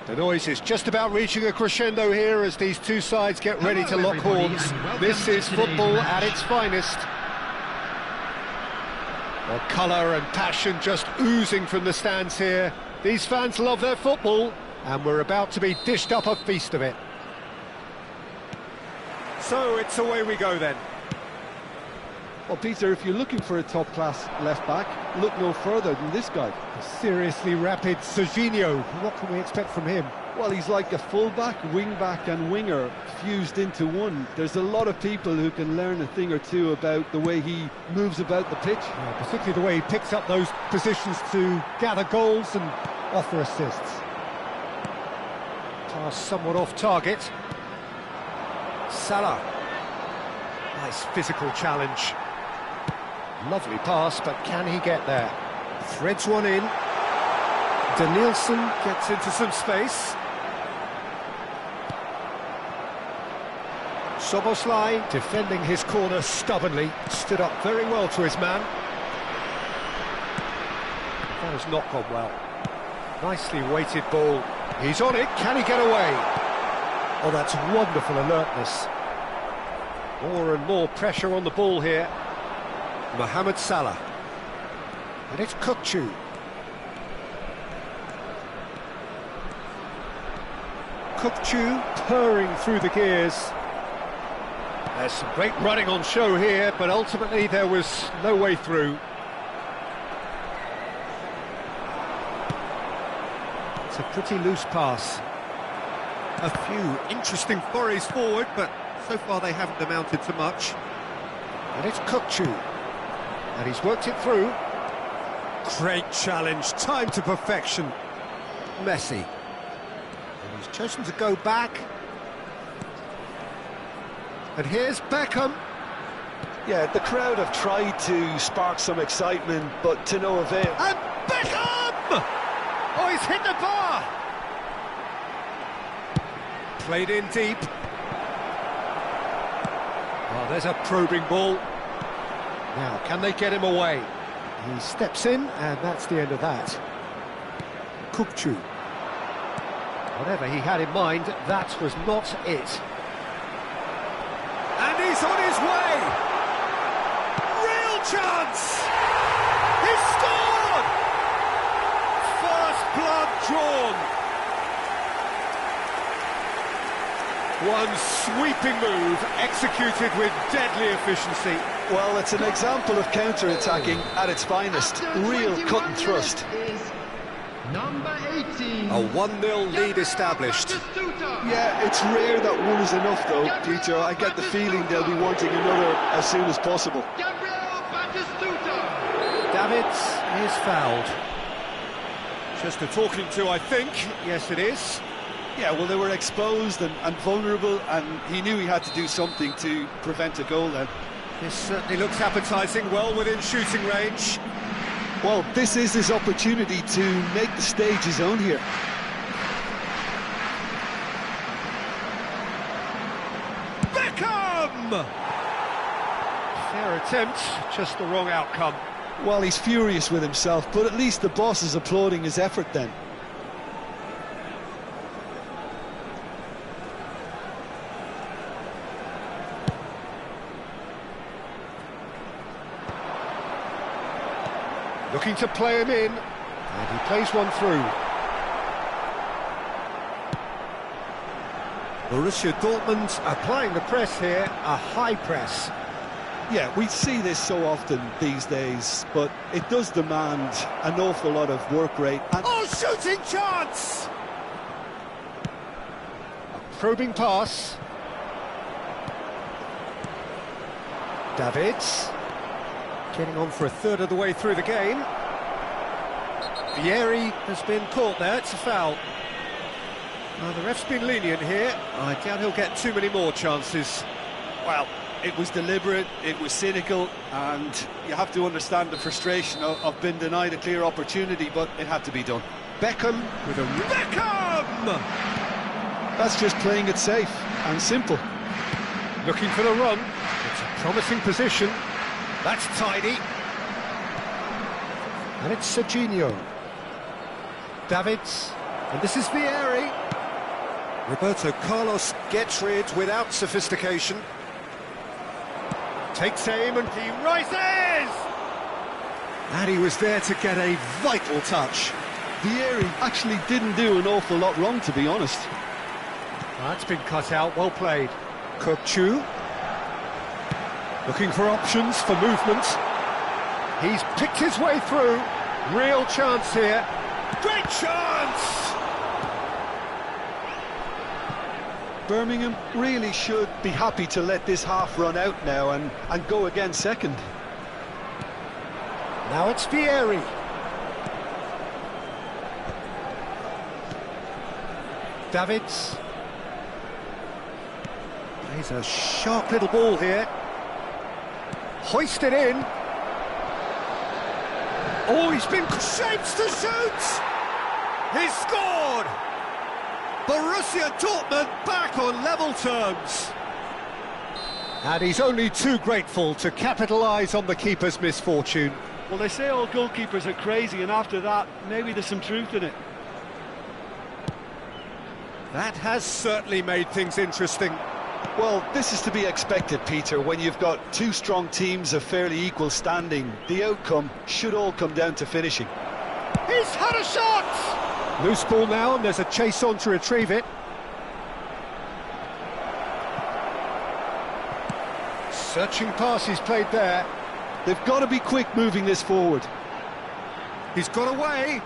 The noise is just about reaching a crescendo here as these two sides get ready to lock horns. This is football at its finest. Well, colour and passion just oozing from the stands here. These fans love their football, and we're about to be dished up a feast of it. So it's away we go then. Well, Peter, if you're looking for a top-class left-back, look no further than this guy. A seriously rapid Serginho. What can we expect from him? Well, he's like a full-back, wing-back and winger fused into one. There's a lot of people who can learn a thing or two about the way he moves about the pitch. Yeah, particularly the way he picks up those positions to gather goals and offer assists. Pass somewhat off target. Salah. Nice physical challenge. Lovely pass, but can he get there? Threads one in. Danielson gets into some space. Soboslai defending his corner stubbornly, stood up very well to his man. That has not gone well. Nicely weighted ball. He's on it, can he get away? Oh, that's wonderful alertness. More and more pressure on the ball here. Mohamed Salah. And it's Kukçu. Kukçu purring through the gears. There's some great running on show here, but ultimately there was no way through. It's a pretty loose pass. A few interesting forays forward, but so far they haven't amounted to much. And it's Kukçu. And he's worked it through. Great challenge, time to perfection. Messi. And he's chosen to go back. And here's Beckham. Yeah, the crowd have tried to spark some excitement, but to no avail. And Beckham! Oh, he's hit the bar! Played in deep. Oh, there's a probing ball. Now, can they get him away? He steps in, and that's the end of that. Kukçu. Whatever he had in mind, that was not it. And he's on his way! Real chance! He scored! First blood drawn. One sweeping move, executed with deadly efficiency. Well, it's an example of counter-attacking at its finest. Real cut and thrust. Number 18. A 1-0 lead established. Yeah, it's rare that one is enough, though, Peter. I get the feeling they'll be wanting another as soon as possible. Davids is fouled. Just a talking to, I think. Yes, it is. Yeah, well, they were exposed and vulnerable, and he knew he had to do something to prevent a goal then. This certainly looks appetising, well within shooting range. Well, this is his opportunity to make the stage his own here. Beckham! Fair attempt, just the wrong outcome. Well, he's furious with himself, but at least the boss is applauding his effort then. Looking to play him in, and he plays one through. Borussia Dortmund applying the press here, a high press. Yeah, we see this so often these days, but it does demand an awful lot of work rate. Oh, shooting chance! A probing pass. Davids. Getting on for a third of the way through the game. Vieri has been caught there, it's a foul. The ref's been lenient here. I doubt he'll get too many more chances. Well, it was deliberate, it was cynical, and you have to understand the frustration of being denied a clear opportunity, but it had to be done. Beckham with a... Beckham! That's just playing it safe and simple. Looking for the run. It's a promising position. That's tidy. And it's Serginho. Davids. And this is Vieri. Roberto Carlos gets rid without sophistication. Takes aim and he rises! And he was there to get a vital touch. Vieri actually didn't do an awful lot wrong, to be honest. That's been cut out, well played. Kökçü. Looking for options, for movement. He's picked his way through. Real chance here. Great chance! Birmingham really should be happy to let this half run out now and go again second. Now it's Vieri. Davids. Plays a sharp little ball here. Hoisted in. Oh, he's been shapes to shoot! He's scored! Borussia Dortmund back on level terms. And he's only too grateful to capitalise on the keeper's misfortune. Well, they say all goalkeepers are crazy, and after that, maybe there's some truth in it. That has certainly made things interesting. Well, this is to be expected, Peter. When you've got two strong teams of fairly equal standing, the outcome should all come down to finishing. He's had a shot! Loose ball now, and there's a chase on to retrieve it. Searching pass he's played there. They've got to be quick moving this forward. He's got away.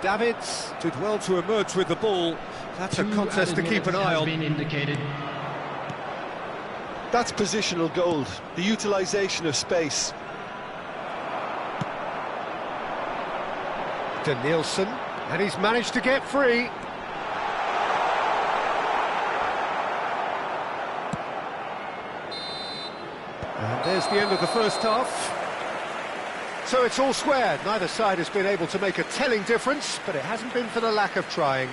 Davids did well to emerge with the ball. That's a contest to keep an eye on. That's positional gold, the utilisation of space. Danielson, and he's managed to get free. And there's the end of the first half. So it's all square. Neither side has been able to make a telling difference, but it hasn't been for the lack of trying.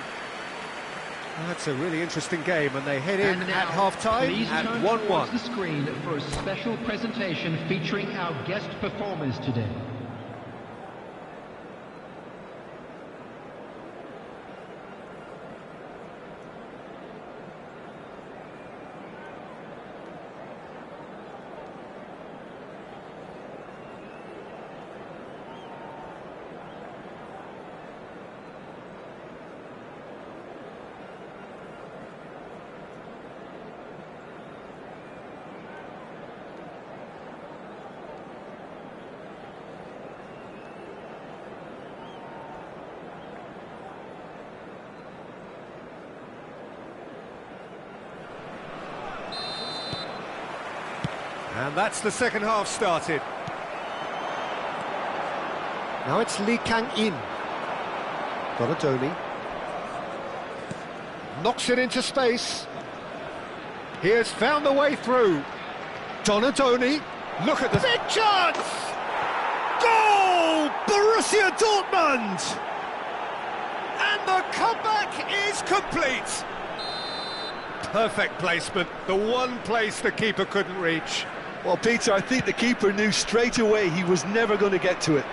That's a really interesting game, and they head in at half-time at 1-1. The screen for a special presentation featuring our guest performers today. And that's the second half started. Now it's Lee Kang-in. Donadoni. Knocks it into space. He has found the way through. Donadoni. Look at the big chance! Goal! Borussia Dortmund! And the comeback is complete. Perfect placement. The one place the keeper couldn't reach. Well, Peter, I think the keeper knew straight away he was never going to get to it.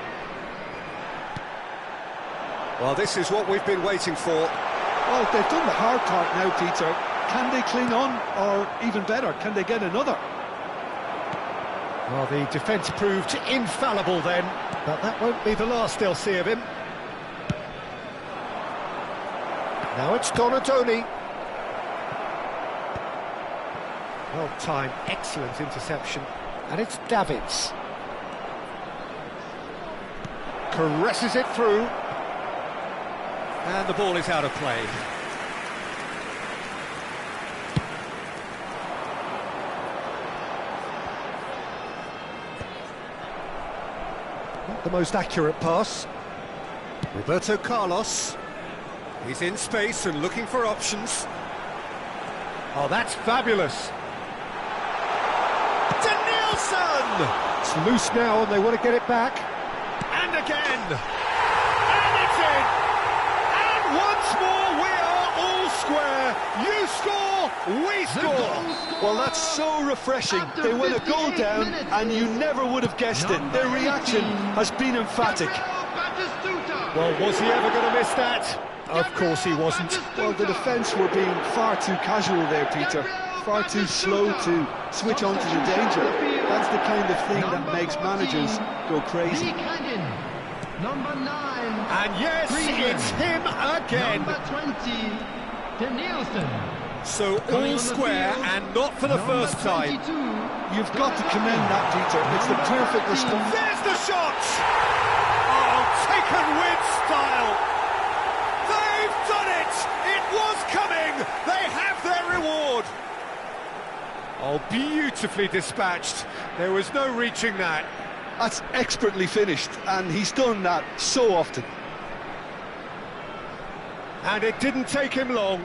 Well, this is what we've been waiting for. Well, they've done the hard part now, Peter. Can they cling on, or even better, can they get another? Well, the defence proved infallible then, but that won't be the last they'll see of him. Now it's Donadoni. Well-timed, excellent interception. And it's Davids. Caresses it through. And the ball is out of play. Not the most accurate pass. Roberto Carlos. He's in space and looking for options. Oh, that's fabulous. Danielson! It's loose now and they want to get it back. And again! And it's in! And once more we are all square. You score, we score! Well, that's so refreshing. They went a goal down and you never would have guessed it. Their reaction has been emphatic. Batistuta. Well, was he ever going to miss that? Of course he wasn't. Well, the defence were being far too casual there, Peter. Far too slow to switch on to the danger. That's the kind of thing that makes managers go crazy. Number 9. And yes, it's him again. Number 20, Danielson. So all square and not for the first time. You've got to commend that, Peter. It's the perfect response. There's the shot! Oh, taken with style. They've done it! It was coming! They have their reward. Oh, beautifully dispatched. There was no reaching that. That's expertly finished, and he's done that so often. And it didn't take him long.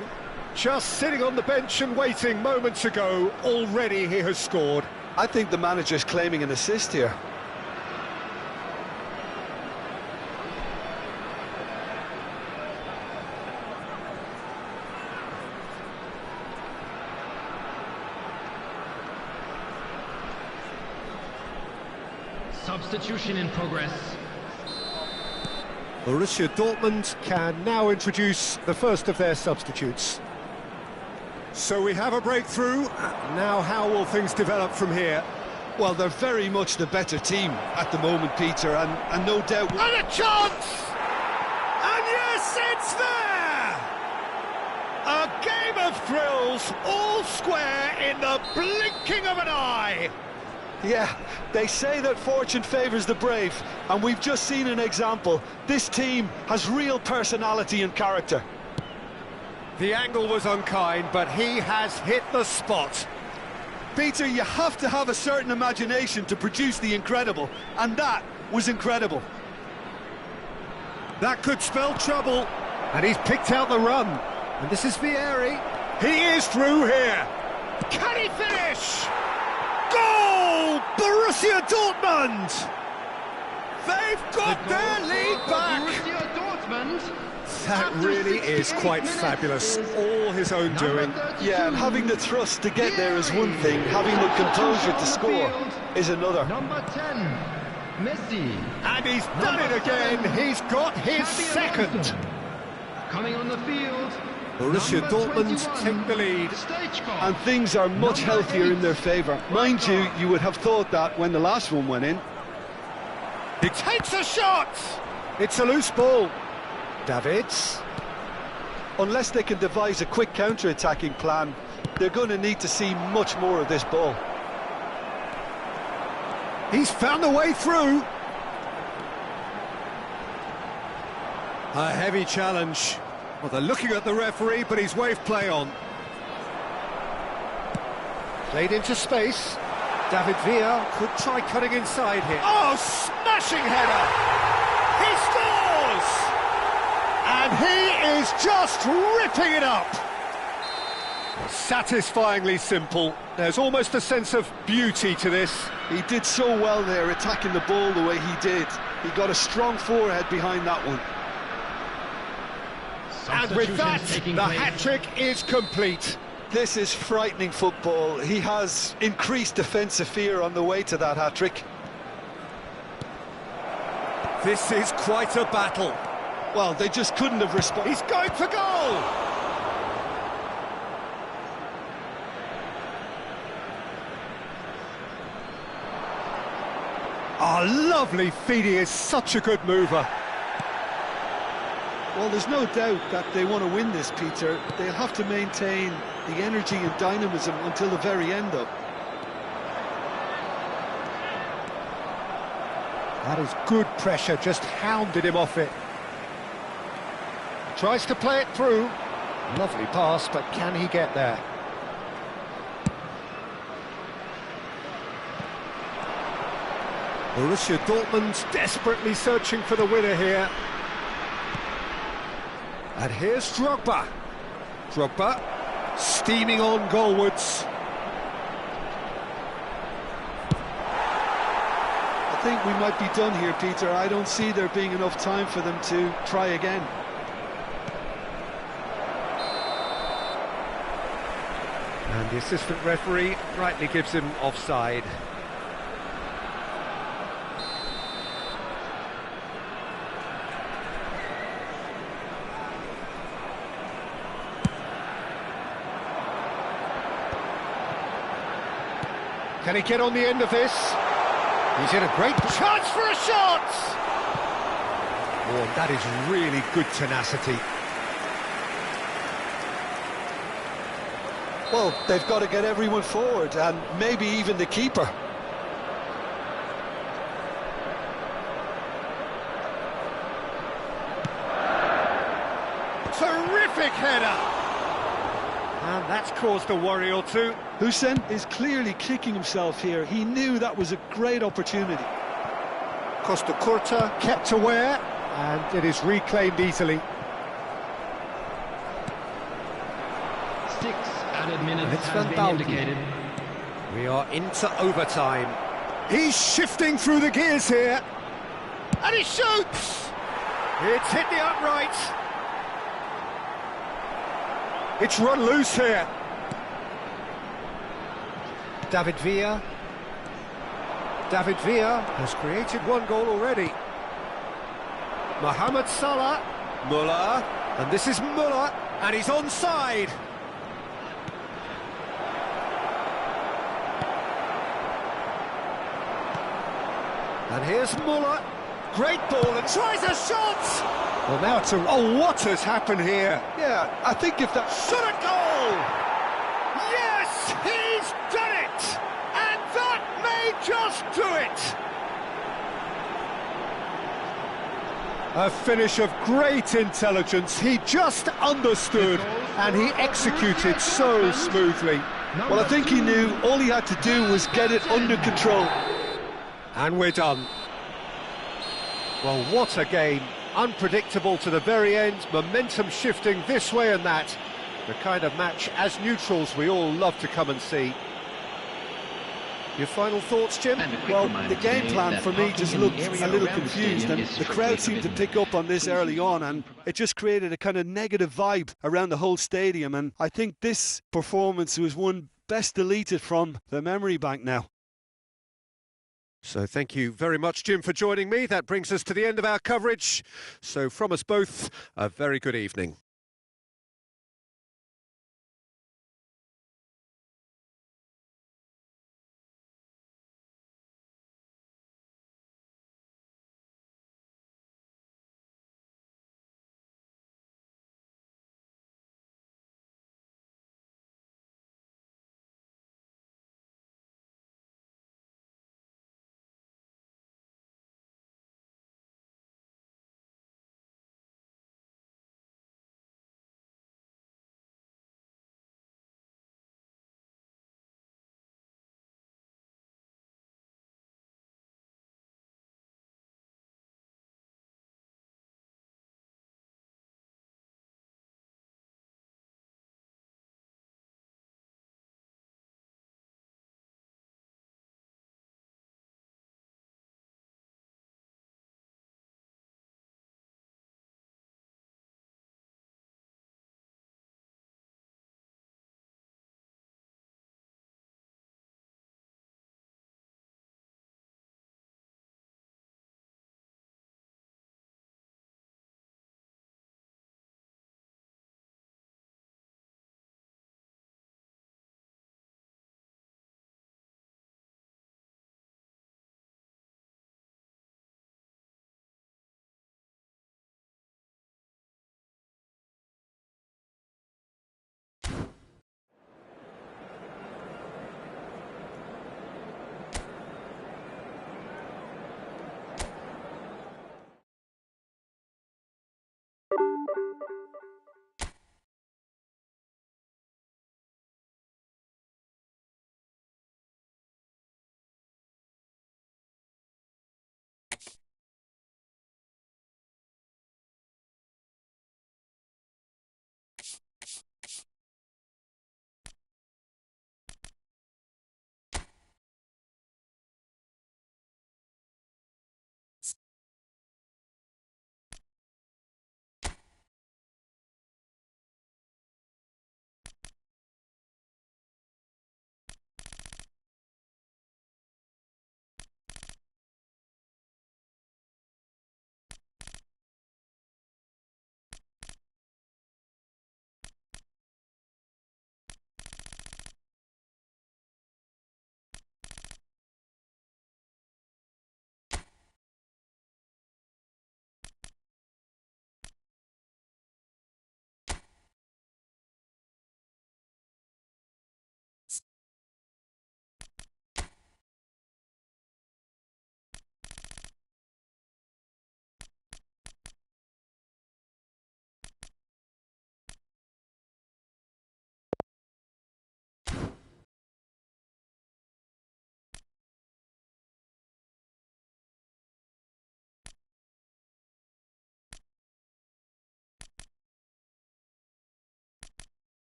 Just sitting on the bench and waiting moments ago, already he has scored. I think the manager's claiming an assist here. Substitution in progress. Borussia Dortmund can now introduce the first of their substitutes. So we have a breakthrough. Now how will things develop from here? Well, they're very much the better team at the moment, Peter, and no doubt... And a chance! And yes, it's there! A game of thrills, all square in the blinking of an eye! Yeah, they say that fortune favours the brave, and we've just seen an example. This team has real personality and character. The angle was unkind, but he has hit the spot. Peter, you have to have a certain imagination to produce the incredible, and that was incredible. That could spell trouble, and he's picked out the run. And this is Vieri. He is through here. Can he finish? Goal! Borussia Dortmund! They've got their lead back! Borussia Dortmund. That really is quite fabulous. All his own doing. Yeah, and having the thrust to get there is one thing, having the composure to score is another. Number 10, Messi. And he's done it again. He's got his second. Coming on the field. Borussia Dortmund take the lead. And things are much healthier in their favour. Mind you, you would have thought that when the last one went in. He takes a shot! It's a loose ball. Davids. Unless they can devise a quick counter-attacking plan, they're going to need to see much more of this ball. He's found a way through. A heavy challenge. Well, they're looking at the referee, but he's waved play on. Played into space. David Villa could try cutting inside here. Oh, smashing header! He scores! And he is just ripping it up. Satisfyingly simple. There's almost a sense of beauty to this. He did so well there, attacking the ball the way he did. He got a strong forehead behind that one. And with that, the hat-trick is complete. This is frightening football. He has increased defensive fear on the way to that hat-trick. This is quite a battle. Well, they just couldn't have responded. He's going for goal! Oh, lovely feed. He is such a good mover. Well, there's no doubt that they want to win this, Peter. They'll have to maintain the energy and dynamism until the very end, though. That is good pressure, just hounded him off it. Tries to play it through. Lovely pass, but can he get there? Borussia Dortmund desperately searching for the winner here. And here's Drogba. Drogba steaming on goalwards. I think we might be done here, Peter. I don't see there being enough time for them to try again. And the assistant referee rightly gives him offside. Can he get on the end of this? He's in a great chance for a shot! Oh, that is really good tenacity. Well, they've got to get everyone forward, and maybe even the keeper. Terrific header! And that's caused a worry or two. Hussein is clearly kicking himself here. He knew that was a great opportunity. Costa Curta kept aware, and it is reclaimed easily. 6 added minutes It's has Van been Dijk. indicated. We are into overtime. He's shifting through the gears here. And he shoots! It's hit the upright. It's run loose here. David Villa. David Villa has created one goal already. Mohamed Salah. Muller. And this is Muller. And he's onside. And here's Muller. Great ball and tries a shot! Well, now it's a... Oh, what has happened here? Yeah, I think if that... Shot a goal! Yes, he's done it! And that may just do it! A finish of great intelligence. He just understood and he executed so smoothly. Well, I think he knew all he had to do was get it under control. And we're done. Well, what a game. Unpredictable to the very end, momentum shifting this way and that. The kind of match, as neutrals, we all love to come and see. Your final thoughts, Jim? Well, the game plan for me just looked a little confused, and the crowd seemed to pick up on this early on, and it just created a kind of negative vibe around the whole stadium, and I think this performance was one best deleted from the memory bank now. So thank you very much, Jim, for joining me. That brings us to the end of our coverage. So from us both, a very good evening.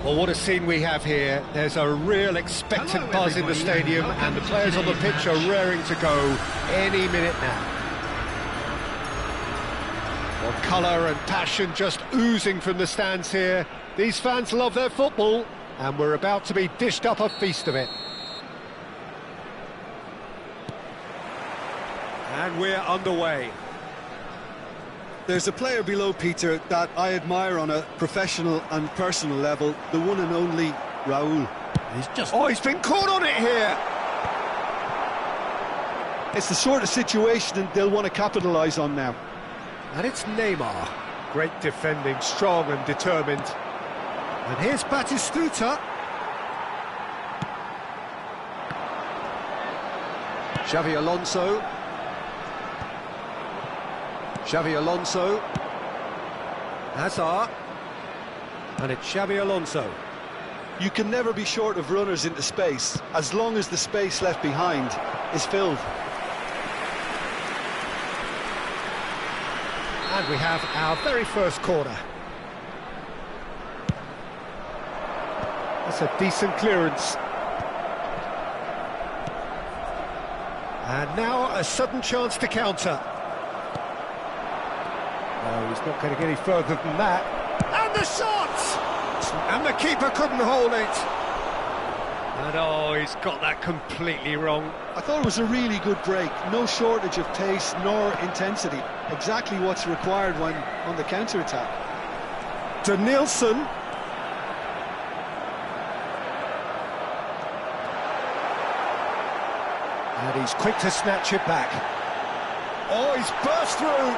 Well, what a scene we have here. There's a real expectant buzz in the stadium, and the players on the pitch are raring to go any minute now. Well, colour and passion just oozing from the stands here. These fans love their football, and we're about to be dished up a feast of it. And we're underway. There's a player below, Peter, that I admire on a professional and personal level, the one and only Raul. He's been caught on it here! It's the sort of situation they'll want to capitalise on now. And it's Neymar. Great defending, strong and determined. And here's Batistuta. Xavi Alonso. Xavi Alonso. Hazard. And it's Xavi Alonso. You can never be short of runners into space, as long as the space left behind is filled. And we have our very first corner. That's a decent clearance. And now a sudden chance to counter. No, he's not going to get any further than that. And the shot! And the keeper couldn't hold it. And oh, he's got that completely wrong. I thought it was a really good break. No shortage of pace nor intensity. Exactly what's required when on the counter-attack. To Nielsen. And he's quick to snatch it back. Oh, he's burst through.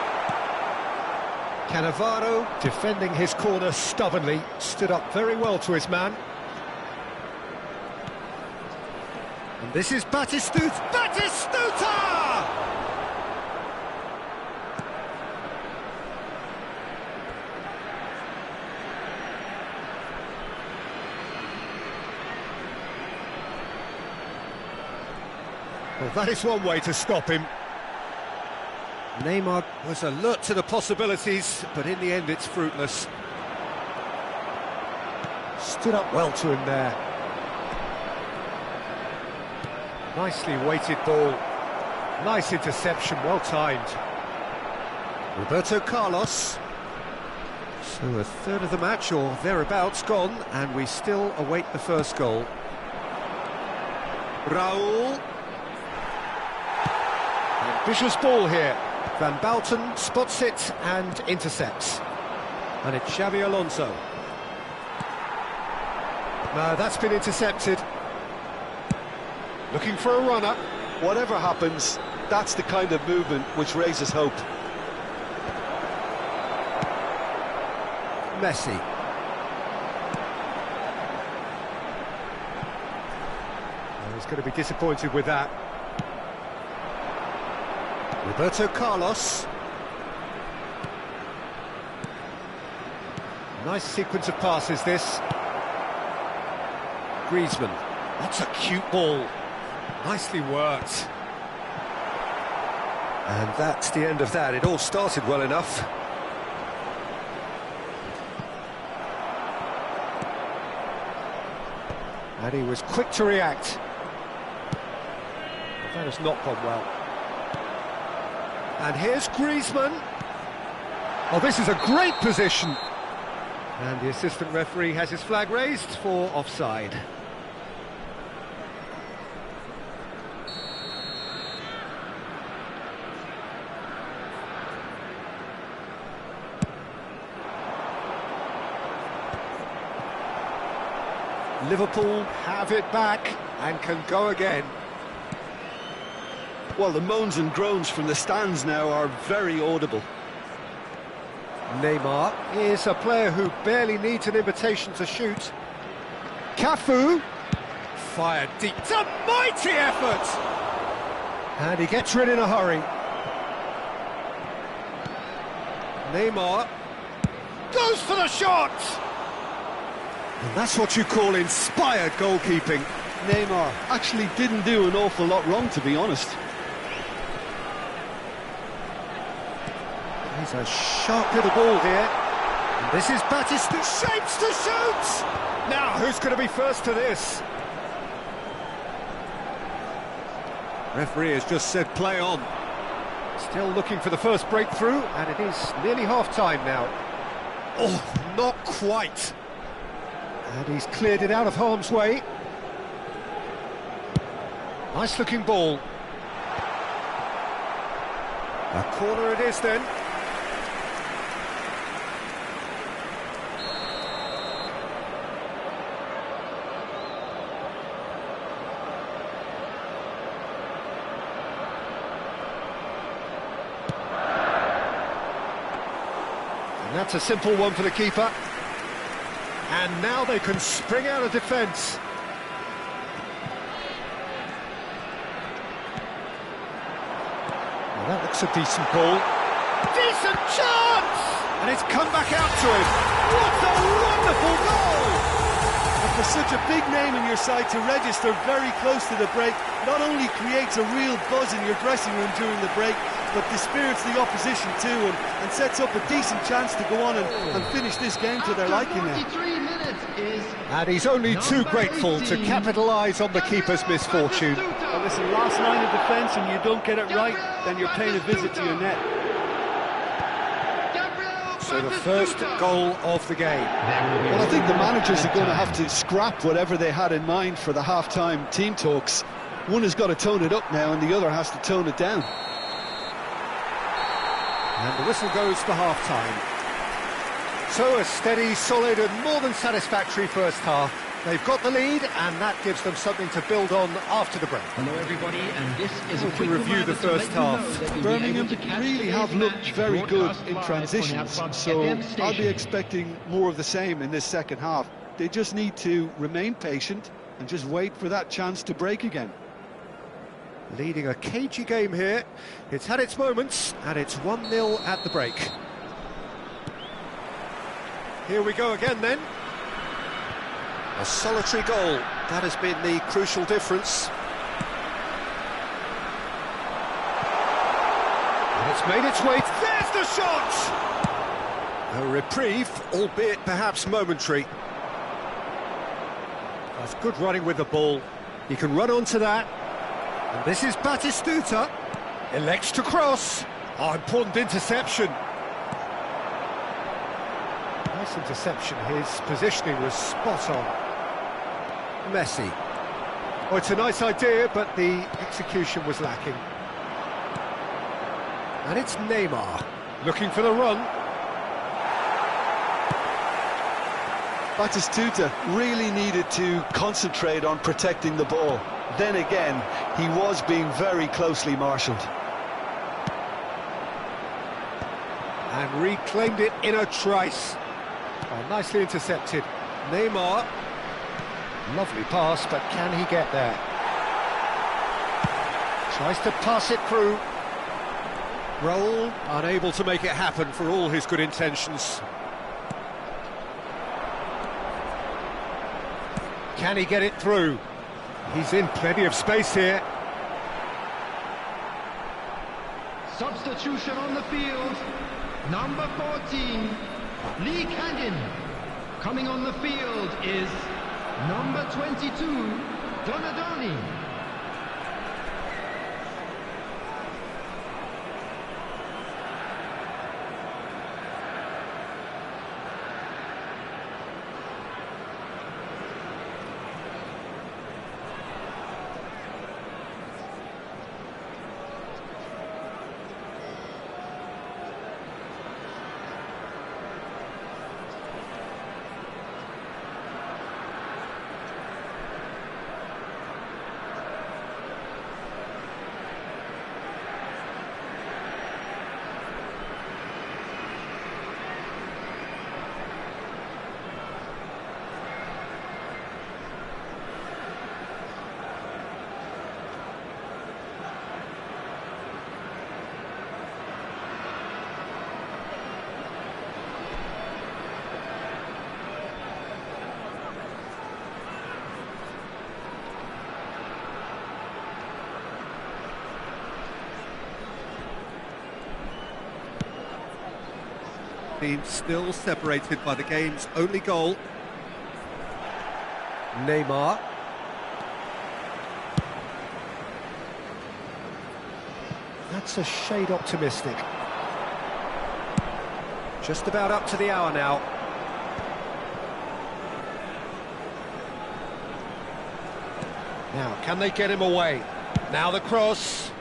Cannavaro, defending his corner stubbornly, stood up very well to his man. And this is Batistuta! Batistuta! Well, that is one way to stop him. Neymar was alert to the possibilities, but in the end it's fruitless. Stood up well to him there. Nicely weighted ball. Nice interception, well timed. Roberto Carlos. So a third of the match, or thereabouts, gone, and we still await the first goal. Raul. Ambitious ball here. Van Bouten spots it and intercepts. And it's Xavi Alonso. No, that's been intercepted. Looking for a runner. Whatever happens, that's the kind of movement which raises hope. Messi. Oh, he's going to be disappointed with that. Roberto Carlos. Nice sequence of passes, this. Griezmann. That's a cute ball. Nicely worked. And that's the end of that. It all started well enough. And he was quick to react. But that has not gone well. And here's Griezmann. Oh, this is a great position. And the assistant referee has his flag raised for offside. Liverpool have it back and can go again. Well, the moans and groans from the stands now are very audible. Neymar is a player who barely needs an invitation to shoot. Cafu fired deep. It's a mighty effort! And he gets rid in a hurry. Neymar goes for the shot! And that's what you call inspired goalkeeping. Neymar actually didn't do an awful lot wrong, to be honest. He's a sharp little ball here. This is Batista, shapes to shoot! Now, who's going to be first to this? Referee has just said play on. Still looking for the first breakthrough, and it is nearly half-time now. Oh, not quite. And he's cleared it out of harm's way. Nice-looking ball. A corner it is then. And that's a simple one for the keeper. And now they can spring out of defence. Well, that looks a decent ball. Decent chance! And it's come back out to him. What a wonderful goal! And for such a big name in your side to register very close to the break, not only creates a real buzz in your dressing room during the break, but dispirits the opposition too, and sets up a decent chance to go on and finish this game to their liking now. And he's only too grateful to capitalise on the keeper's misfortune. Well, listen, last line of defence and you don't get it right, then you're paying a visit to your net. So the first goal of the game. Well, I think the managers are going to have to scrap whatever they had in mind for the half-time team talks. One has got to tone it up now and the other has to tone it down. And the whistle goes for half-time. So a steady, solid and more than satisfactory first half. They've got the lead and that gives them something to build on after the break. Hello everybody, and this is a To quick review the first half. Birmingham really have looked very good in transitions, so I'll be expecting more of the same in this second half. They just need to remain patient and just wait for that chance to break again. Leading a cagey game here. It's had its moments, and it's 1-0 at the break. Here we go again then. A solitary goal. That has been the crucial difference. And it's made its way. There's the shot! A reprieve, albeit perhaps momentary. That's good running with the ball. He can run onto that. And this is Batistuta. Elects to cross. Oh, important interception. Nice interception. His positioning was spot on. Messi. Oh, it's a nice idea, but the execution was lacking. And it's Neymar. Looking for the run. Batistuta really needed to concentrate on protecting the ball. Then again, he was being very closely marshalled. And reclaimed it in a trice. Oh, nicely intercepted. Neymar. Lovely pass, but can he get there? Tries to pass it through. Raul, unable to make it happen for all his good intentions. Can he get it through? He's in plenty of space here. Substitution on the field. Number 14, Lee Cannon. Coming on the field is number 22, Donadoni. teams still separated by the game's only goal. Neymar. That's a shade optimistic. Just about up to the hour now. Now, can they get him away? Now the cross.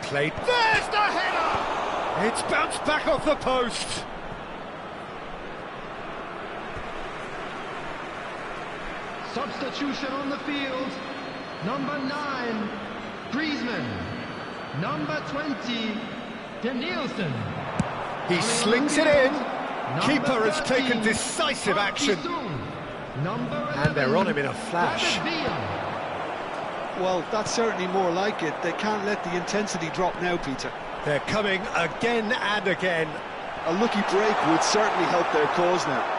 Played. There's the header! It's bounced back off the post. Substitution on the field. Number 9, Griezmann. Number 20, Danielson. He slings it in. Keeper has taken decisive action. And they're on him in a flash. Well, that's certainly more like it. They can't let the intensity drop now, Peter. They're coming again and again. A lucky break would certainly help their cause now.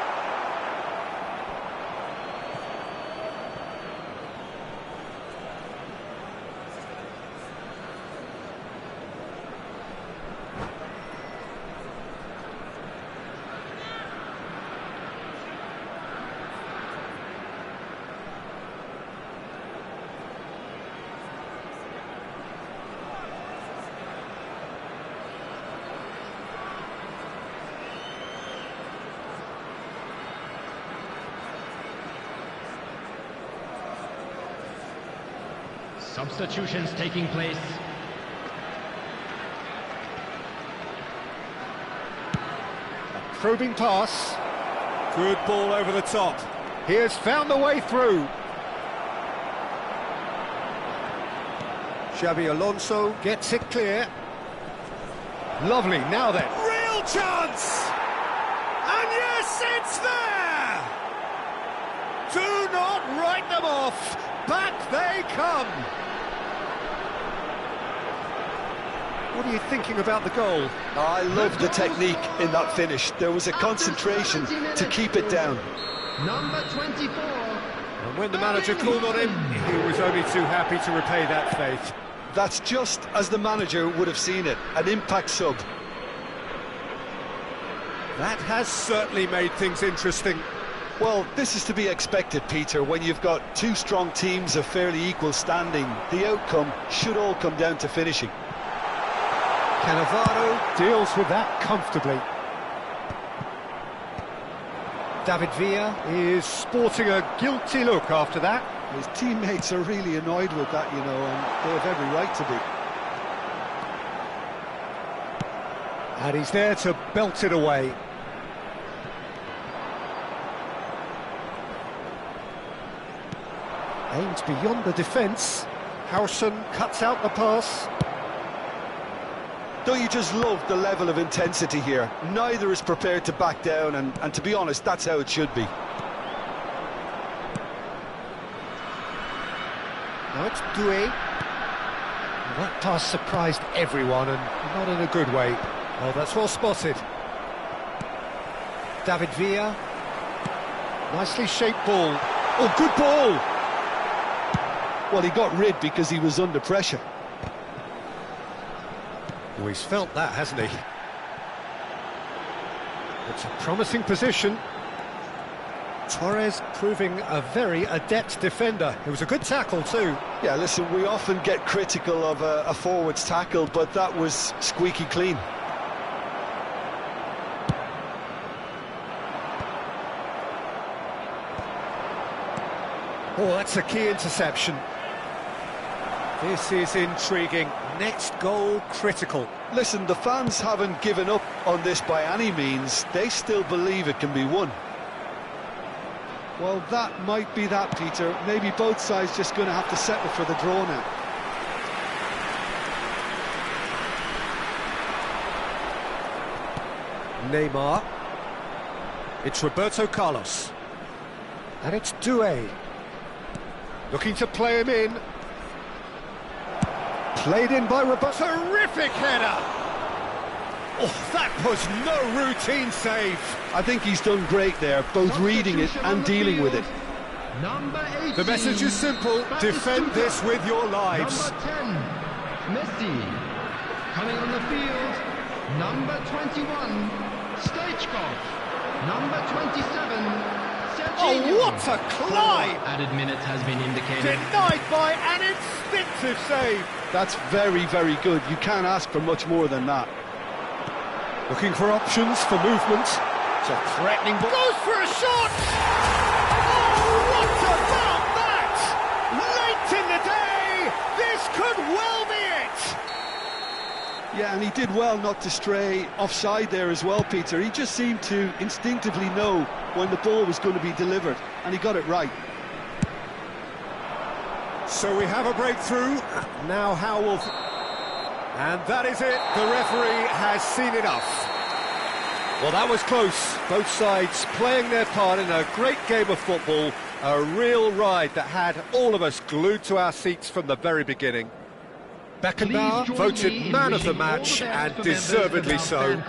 Substitutions taking place. A probing pass. Good ball over the top. He has found the way through. Xabi Alonso gets it clear. Lovely, now then. Real chance! And yes, it's there! Do not write them off. Back they come. What are you thinking about the goal? I love the technique in that finish. There was a concentration to keep it down. Number 24. And when the manager called on him, he was only too happy to repay that faith. That's just as the manager would have seen it, an impact sub. That has certainly made things interesting. Well, this is to be expected, Peter. When you've got two strong teams of fairly equal standing, the outcome should all come down to finishing. Cannavaro deals with that comfortably. David Villa is sporting a guilty look after that. His teammates are really annoyed with that, you know, and they have every right to be. And he's there to belt it away. Aims beyond the defence. Howson cuts out the pass. Don't you just love the level of intensity here? Neither is prepared to back down, and to be honest, that's how it should be. Now it's Doué. That pass surprised everyone, and not in a good way. Oh, that's well spotted. David Villa. Nicely shaped ball. Oh, good ball! Well, he got rid because he was under pressure. Oh, he's felt that, hasn't he? It's a promising position. Torres proving a very adept defender. It was a good tackle too. Yeah, listen, we often get critical of a forward's tackle, but that was squeaky clean. Oh, that's a key interception. This is intriguing. Next goal critical. Listen, the fans haven't given up on this by any means. They still believe it can be won. Well, that might be that, Peter. Maybe both sides just going to have to settle for the draw now. Neymar. It's Roberto Carlos. And it's Doué. Looking to play him in. Played in by Roberto. Terrific header! Oh, that was no routine save. I think he's done great there, both reading it and dealing with it. Number 18, the message is simple: defend this with your lives. Number 10, Messi. Coming on the field, number 21, Stoichkov. Number 27, Serginho. Oh, what a climb! Added minute has been indicated. Denied by an instinctive save. That's very, very good. You can't ask for much more than that. Looking for options for movement. It's a threatening ball. Goes for a shot! Oh, what about that? Late in the day, this could well be it. Yeah, and he did well not to stray offside there as well, Peter. He just seemed to instinctively know when the ball was going to be delivered, and he got it right. So we have a breakthrough. Now how will... And that is it. The referee has seen enough. Well, that was close. Both sides playing their part in a great game of football. A real ride that had all of us glued to our seats from the very beginning. Beckenbauer voted man of the match, and deservedly so.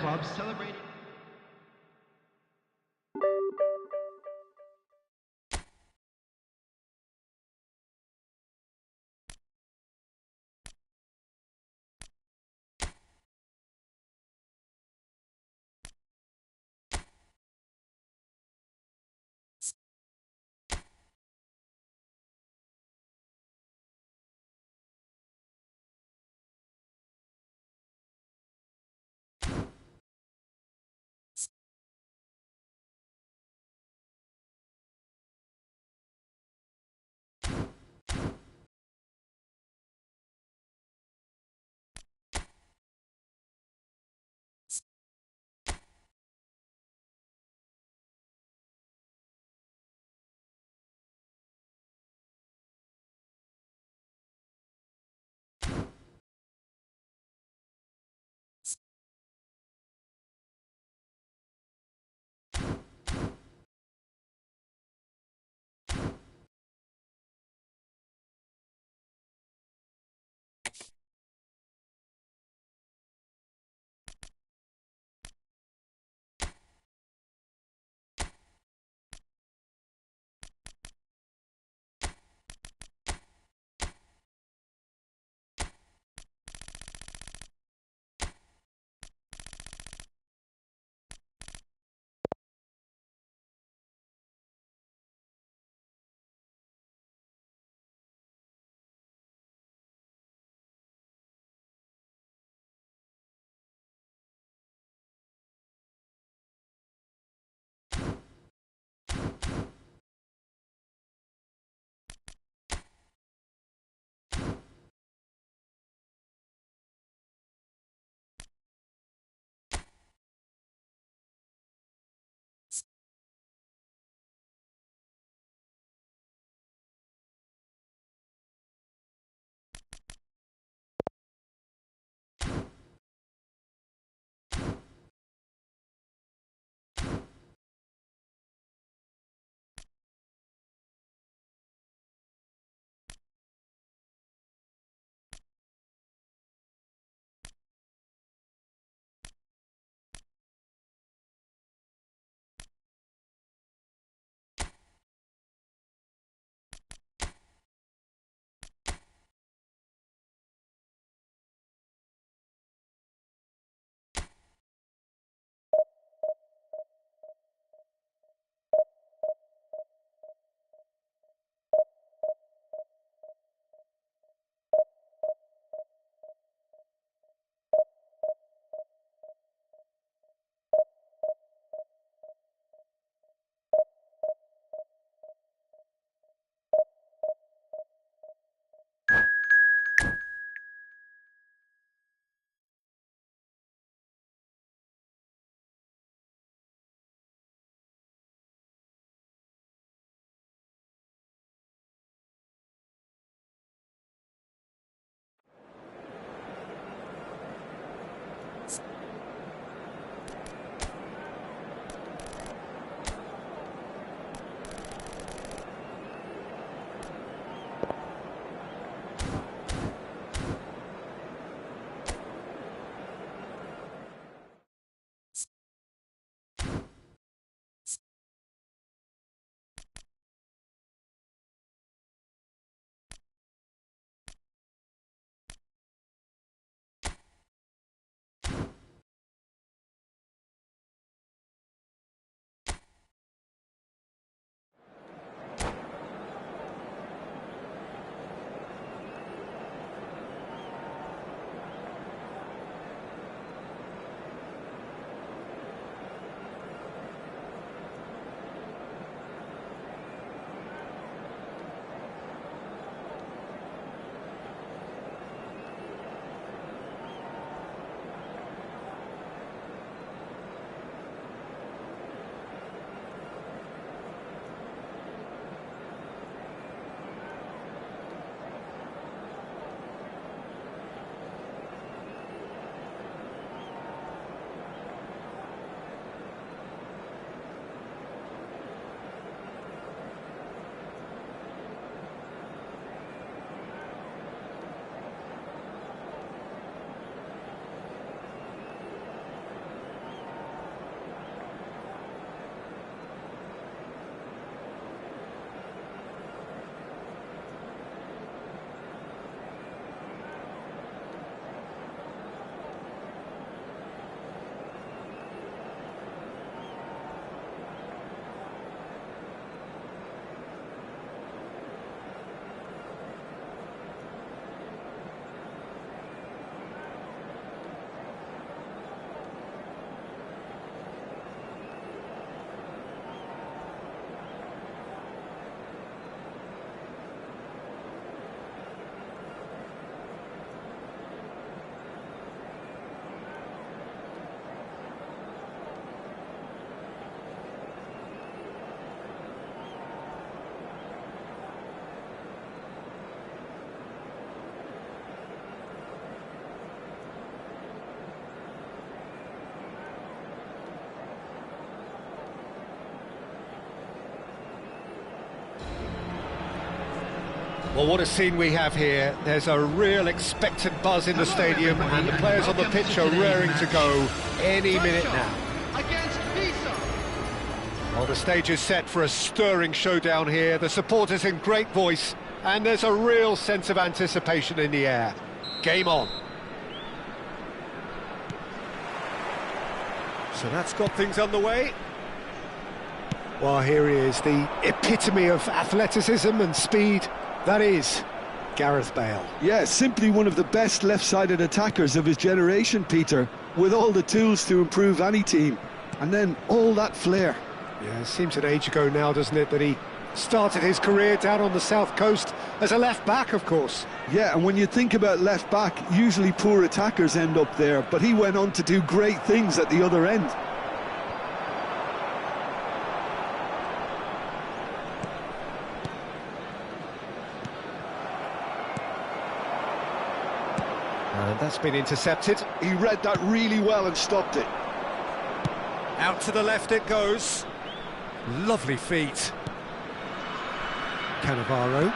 Well, what a scene we have here. There's a real expectant buzz in the stadium, and the players on the pitch are raring to go any minute now. Against Visa. Well, the stage is set for a stirring showdown here. The supporters in great voice, and there's a real sense of anticipation in the air. Game on. So that's got things underway. Well, here he is, the epitome of athleticism and speed. That is Gareth Bale. Yeah, simply one of the best left-sided attackers of his generation, Peter, with all the tools to improve any team. And then all that flair. Yeah, it seems an age ago now, doesn't it, that he started his career down on the south coast as a left-back, of course. Yeah, and when you think about left-back, usually poor attackers end up there, but he went on to do great things at the other end. And that's been intercepted. He read that really well and stopped it. Out to the left it goes. Lovely feet. Cannavaro.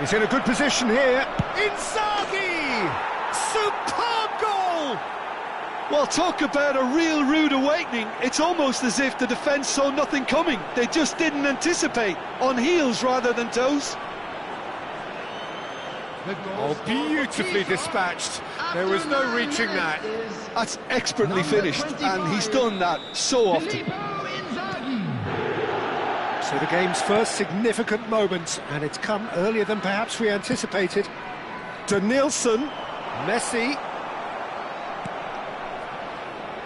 He's in a good position here. Inzaghi! Superb goal! Well, talk about a real rude awakening. It's almost as if the defence saw nothing coming. They just didn't anticipate. On heels rather than toes. Oh, beautifully dispatched. There was no reaching that. That's expertly finished, and he's done that so often. So the game's first significant moment, and it's come earlier than perhaps we anticipated. Denilson, Messi,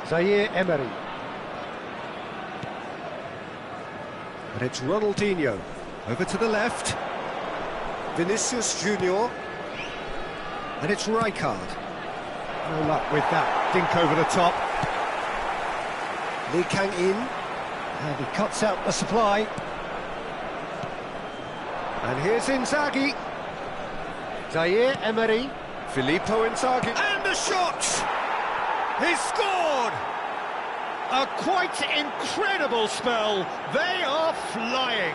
Zaire Emery. And it's Ronaldinho, over to the left. Vinicius Junior. And it's Rijkaard. No luck with that dink over the top. Lee Kang-in. And he cuts out the supply. And here's Inzaghi. Zaire Emery. Filippo Inzaghi. And the shot! He's scored! A quite incredible spell. They are flying.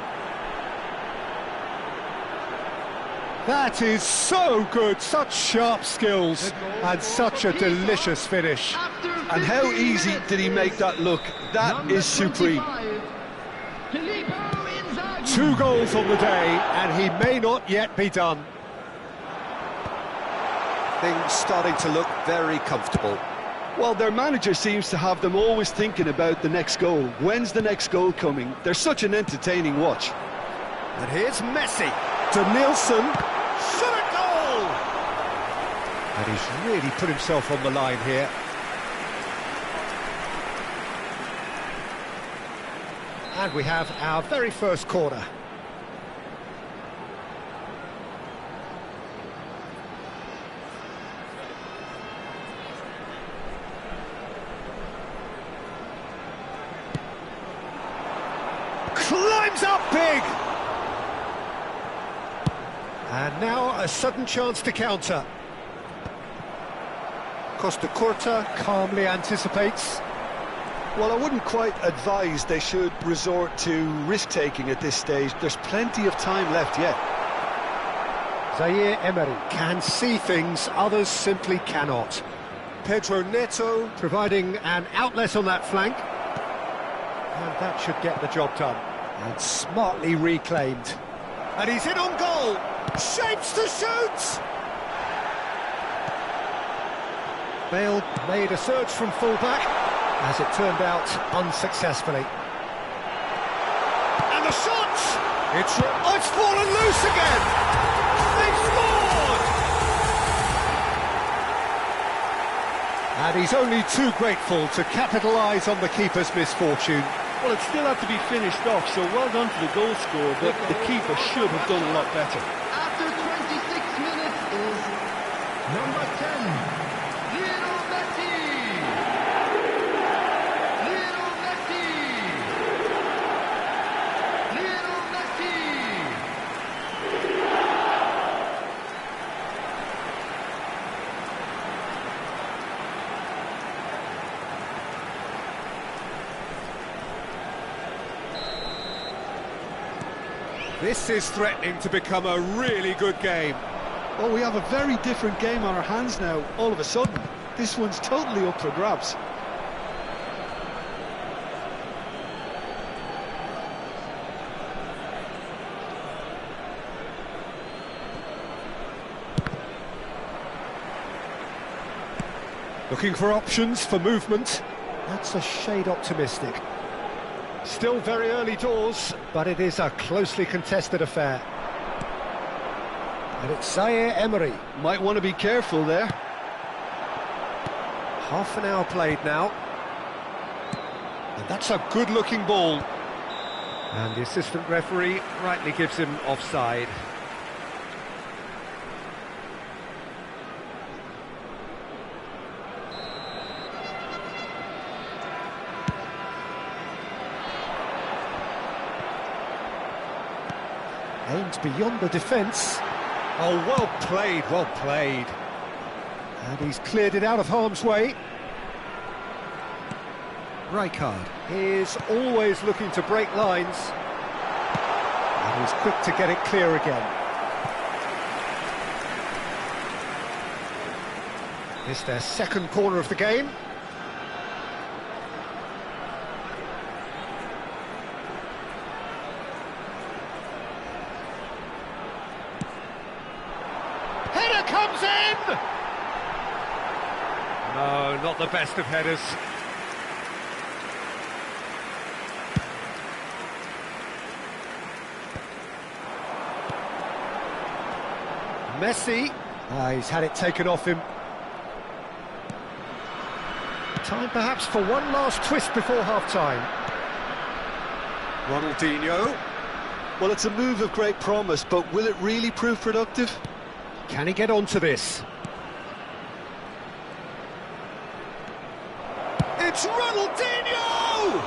That is so good, such sharp skills and such a delicious finish. And how easy did he make that look? That is supreme. 2 goals on the day, and he may not yet be done. Things starting to look very comfortable. Well, their manager seems to have them always thinking about the next goal. When's the next goal coming? They're such an entertaining watch. And here's Messi. Denilson. Shot a goal! And he's really put himself on the line here. And we have our very first corner. Climbs up big! And now a sudden chance to counter. Costa Curta calmly anticipates. Well, I wouldn't quite advise they should resort to risk-taking at this stage. There's plenty of time left yet. Zaire Emery can see things others simply cannot. Pedro Neto providing an outlet on that flank. And that should get the job done. And smartly reclaimed. And he's in on goal! Shapes to shoot! Bale made a surge from full-back, as it turned out unsuccessfully. And the shot! It's fallen loose again! They've scored! And he's only too grateful to capitalise on the keeper's misfortune. Well, it still had to be finished off, so well done to the goal scorer, but the keeper should have done a lot better. After 26 minutes is number 10, Lionel Messi! Lionel Messi! Lionel Messi! This is threatening to become a really good game. Well, we have a very different game on our hands now, all of a sudden. This one's totally up for grabs. Looking for options for movement. That's a shade optimistic. Still very early doors, but it is a closely contested affair. And it's Zaire Emery. Might want to be careful there. Half an hour played now. And that's a good-looking ball. And the assistant referee rightly gives him offside. Aimed beyond the defence. Oh, well played, well played. And he's cleared it out of harm's way. Rijkaard is always looking to break lines. And he's quick to get it clear again. It's their second corner of the game. Header comes in! No, not the best of headers. Messi. He's had it taken off him. Time perhaps for one last twist before half-time. Ronaldinho. Well, it's a move of great promise, but will it really prove productive? Can he get onto this? It's Ronaldinho!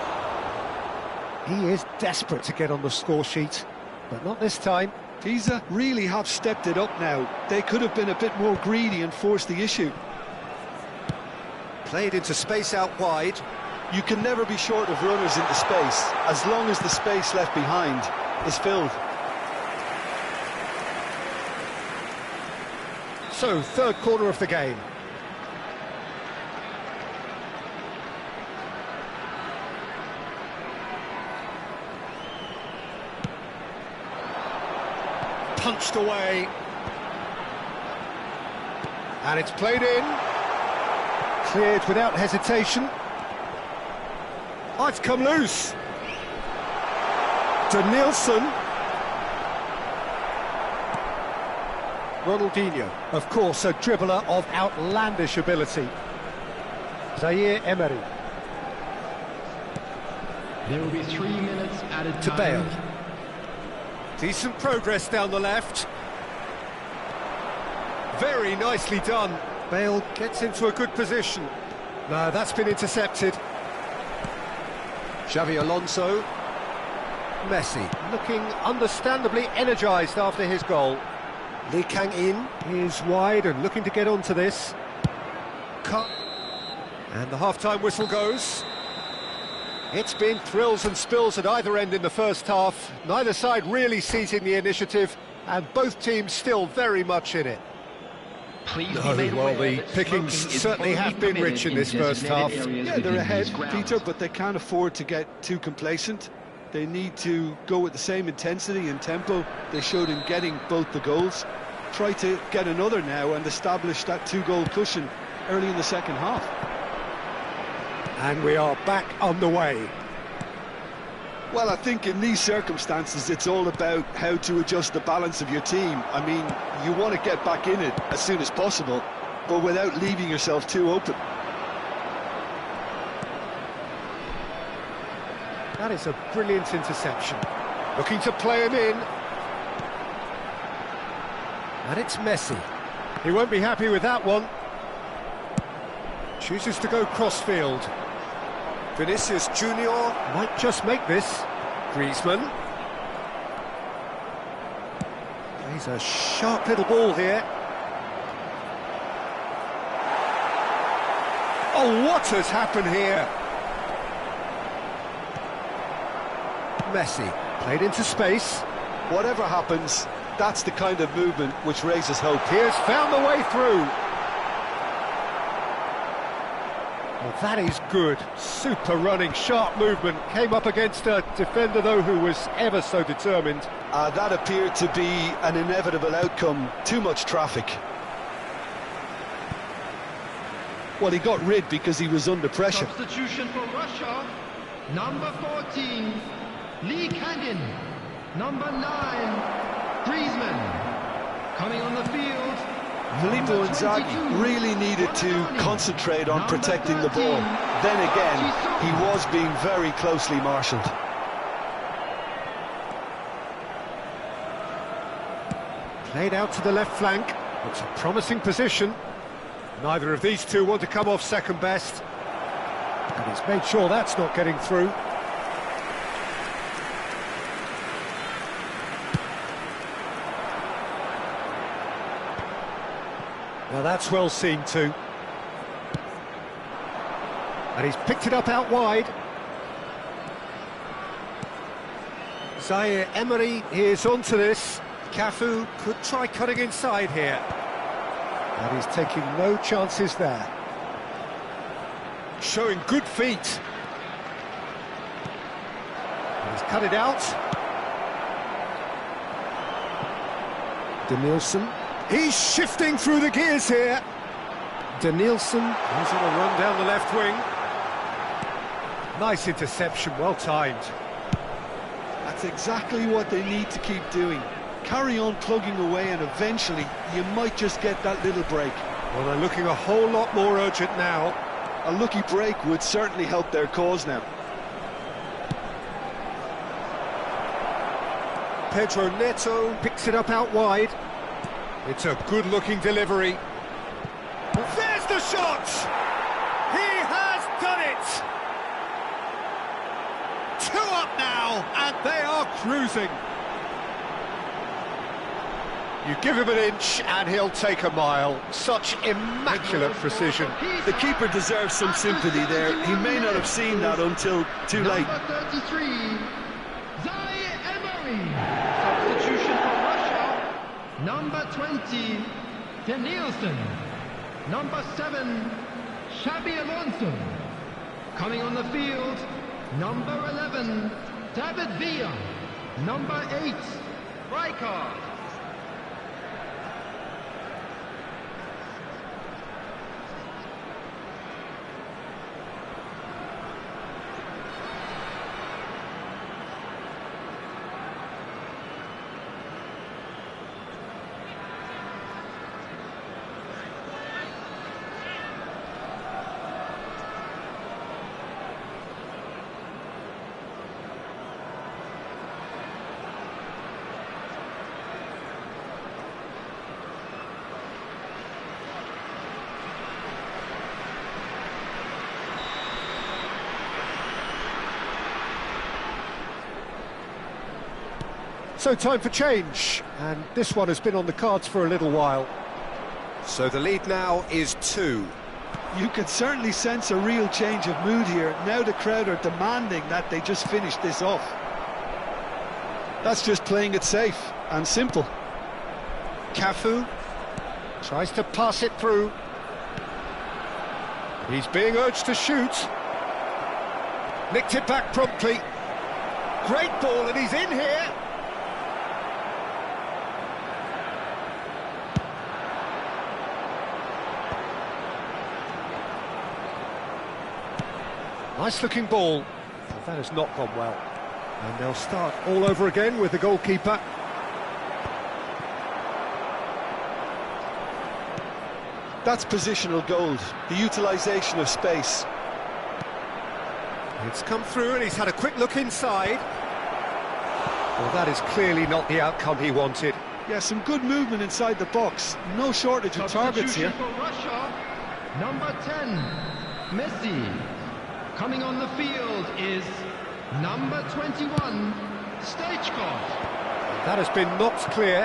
He is desperate to get on the score sheet, but not this time. Pisa really have stepped it up now. They could have been a bit more greedy and forced the issue. Played into space out wide. You can never be short of runners into space, as long as the space left behind is filled. So, third corner of the game. Punched away. And it's played in. Cleared without hesitation. Oh, it's come loose. To Nielsen. Ronaldinho, of course, a dribbler of outlandish ability. Zaire Emery. There will be 3 minutes added To time. Bale. Decent progress down the left. Very nicely done. Bale gets into a good position. No, that's been intercepted. Xavi Alonso. Messi, looking understandably energised after his goal. Lee Kang-in is wide and looking to get onto this. Cut. And the half-time whistle goes. It's been thrills and spills at either end in the first half. Neither side really seizing the initiative, and both teams still very much in it. Well, the pickings certainly have been rich in this first half. Yeah, they're ahead, Peter, but they can't afford to get too complacent. They need to go with the same intensity and tempo they showed in getting both the goals. Try to get another now and establish that two-goal cushion early in the second half. And we are back on the way. Well, I think in these circumstances it's all about how to adjust the balance of your team. I mean, you want to get back in it as soon as possible, but without leaving yourself too open. That is a brilliant interception. Looking to play him in. And it's Messi. He won't be happy with that one. Chooses to go crossfield. Vinicius Junior might just make this. Griezmann. He's a sharp little ball here. Oh, what has happened here? Messi, played into space. whatever happens, that's the kind of movement which raises hope. He has found the way through. Well, that is good. Super running, sharp movement. Came up against a defender, though, who was ever so determined. That appeared to be an inevitable outcome. Too much traffic. Well, he got rid because he was under pressure. Substitution for Russia. Number 14, Lee Kangin. Number 9, Griezmann. Coming on the field, Filippo Inzaghi really needed to concentrate on protecting the ball. Then again, he was being very closely marshalled. Played out to the left flank. It's a promising position. Neither of these two want to come off second best. And he's made sure that's not getting through. Now that's well seen too. And he's picked it up out wide. Zaire Emery is onto this. Cafu could try cutting inside here. And he's taking no chances there. Showing good feet. And he's cut it out. Danielson. He's shifting through the gears here. Danielson goes on a run down the left wing. Nice interception, well timed. That's exactly what they need to keep doing. Carry on plugging away and eventually you might just get that little break. Well, they're looking a whole lot more urgent now. A lucky break would certainly help their cause now. Pedro Neto picks it up out wide. It's a good-looking delivery. There's the shot! He has done it! 2 up now, and they are cruising. You give him an inch and he'll take a mile. Such immaculate precision. The keeper deserves some sympathy there. He may not have seen that until too late. Number 33, Zaire Emery. Substitution for Russia. Number 20, Danielson. Number 7, Xabi Alonso. Coming on the field, number 11, David Villa. Number 8, Rijkaard. So time for change, and this one has been on the cards for a little while. So the lead now is 2. You can certainly sense a real change of mood here. Now the crowd are demanding that they just finish this off. That's just playing it safe and simple. Cafu tries to pass it through. He's being urged to shoot. Nicked it back promptly. Great ball, and he's in here. Nice looking ball, but that has not gone well. And they'll start all over again with the goalkeeper. That's positional gold, the utilisation of space. It's come through and he's had a quick look inside. Well, that is clearly not the outcome he wanted. Yeah, some good movement inside the box. No shortage of targets here. For Russia, number 10, Messi. Coming on the field is number 21, Stoichkov. That has been knocked clear.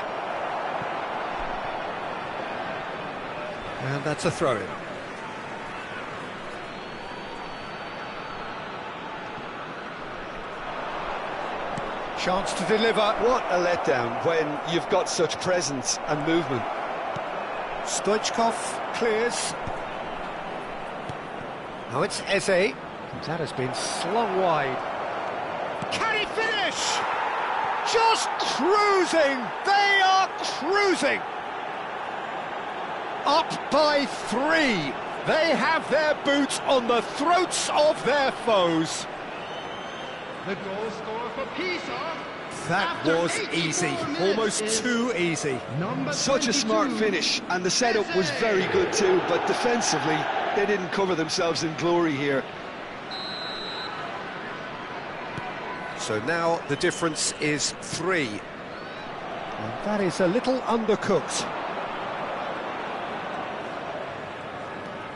And that's a throw-in. Chance to deliver. What a letdown when you've got such presence and movement. Stoichkov clears. Now it's Eze. That has been slung wide. Can he finish? Just cruising! They are cruising! Up by 3. They have their boots on the throats of their foes. The goal scorer for Pisa. That was easy, almost too easy. Such a smart finish, and the setup was very good too, but defensively, they didn't cover themselves in glory here. So now the difference is 3. And that is a little undercooked.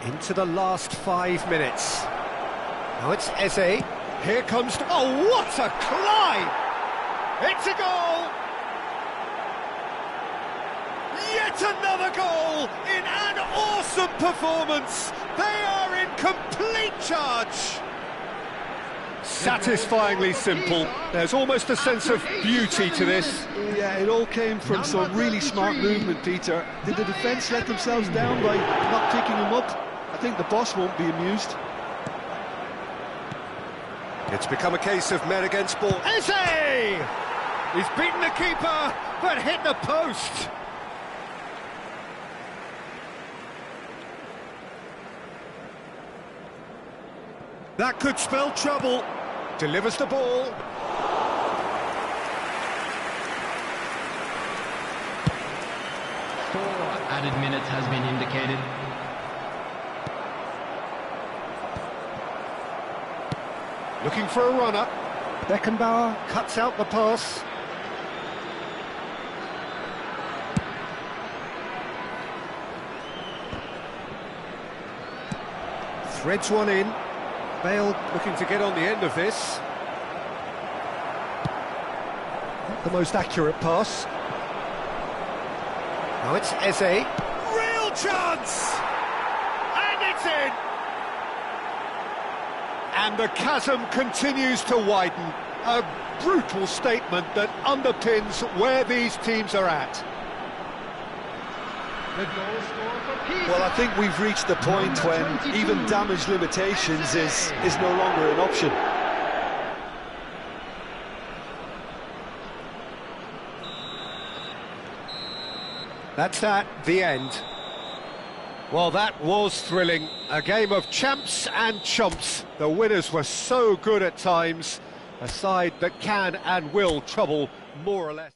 Into the last 5 minutes. Now it's Eze. Here comes... Oh, what a climb! It's a goal! Yet another goal in an awesome performance! They are in complete charge! Satisfyingly simple. There's almost a sense of beauty to this. Yeah, it all came from some really smart movement, Peter. Did the defence let themselves down by not picking him up? I think the boss won't be amused. It's become a case of men against ball. Eze! He's beaten the keeper, but hit the post. That could spell trouble. Delivers the ball. 4 added minutes has been indicated. Looking for a runner. Beckenbauer cuts out the pass. Threads one in. Bale looking to get on the end of this. Not the most accurate pass. Now it's Eze. Real chance! And it's in! And the chasm continues to widen. A brutal statement that underpins where these teams are at. The goal scorer for Pisa. Well, I think we've reached the point when even damage limitations is no longer an option. That's that, the end. Well, that was thrilling. A game of champs and chumps. The winners were so good at times. A side that can and will trouble more or less.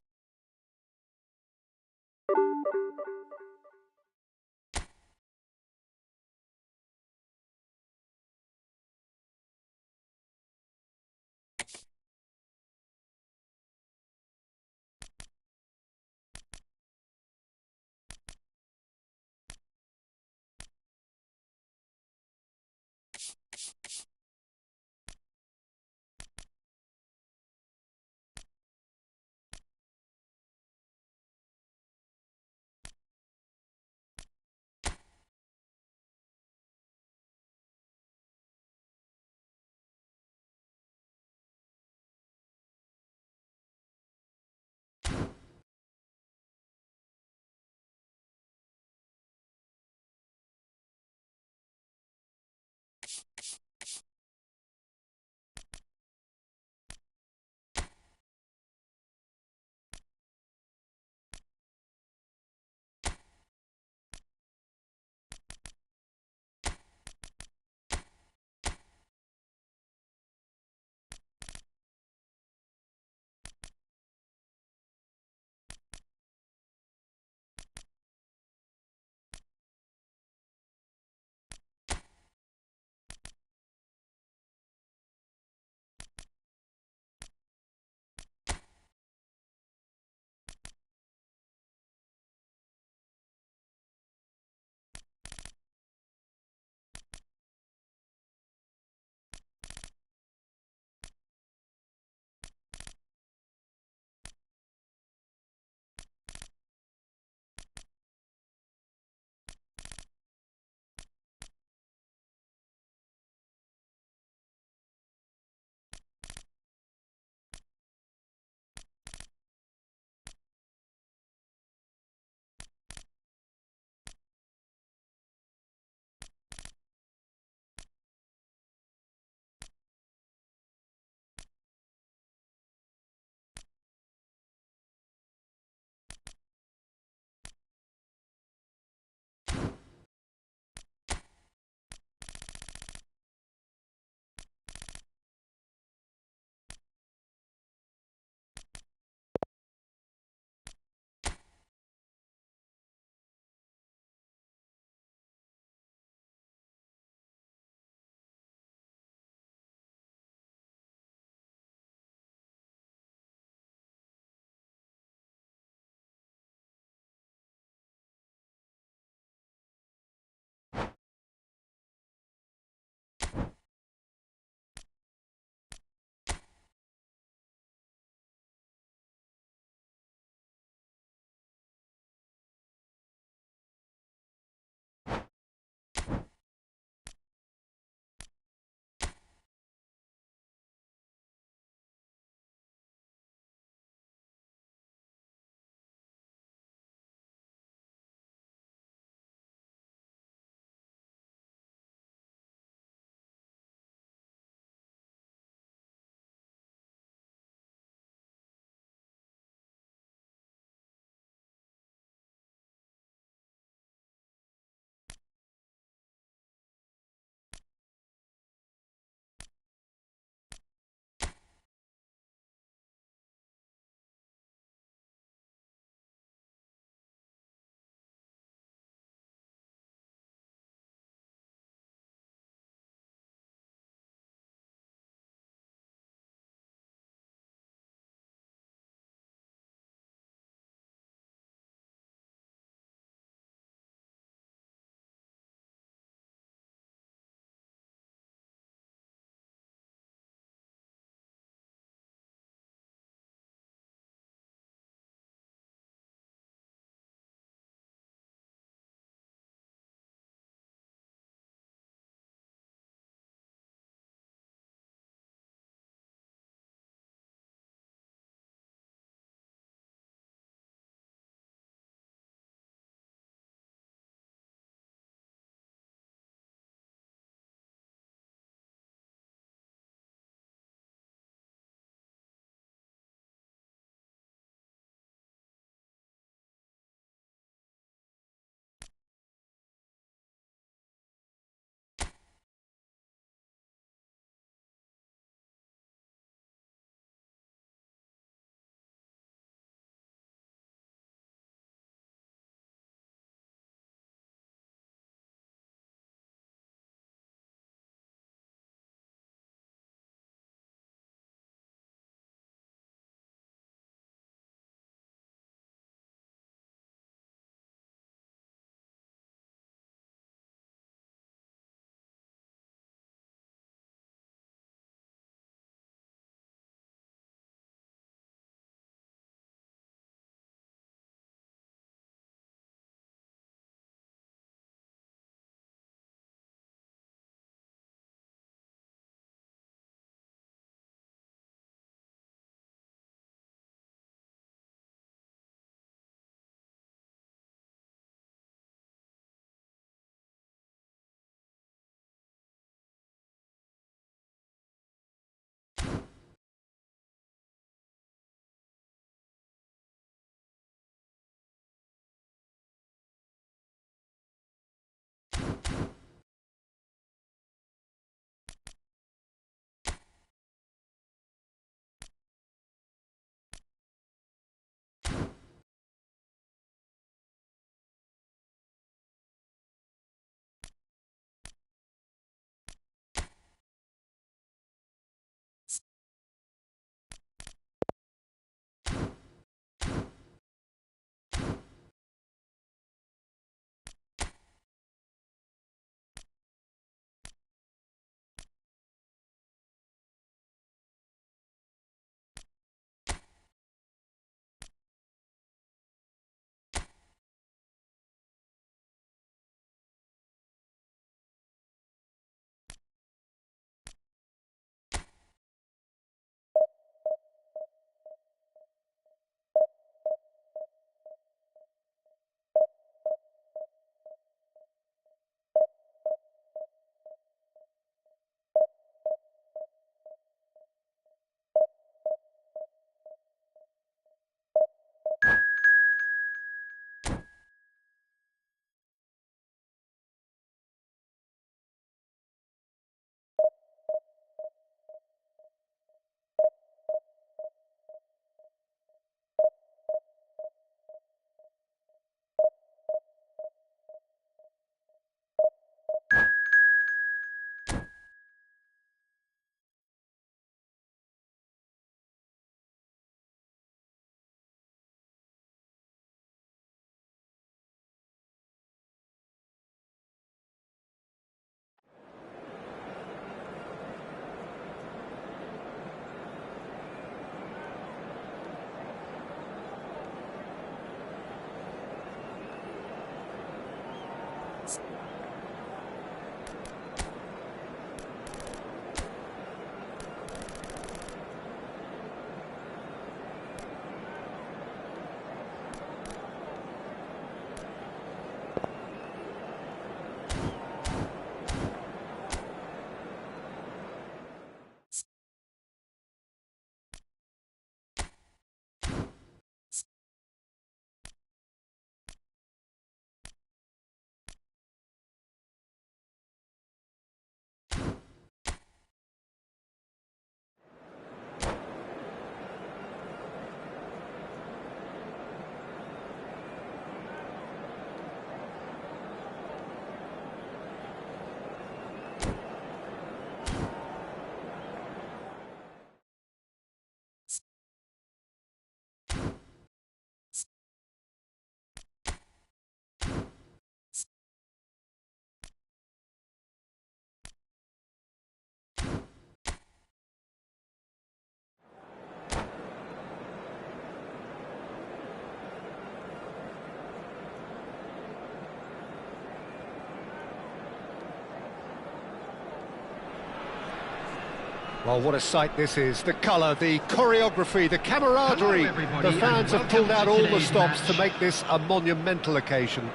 Well, what a sight this is. The colour, the choreography, the camaraderie. The fans have pulled out all the stops to make this a monumental occasion.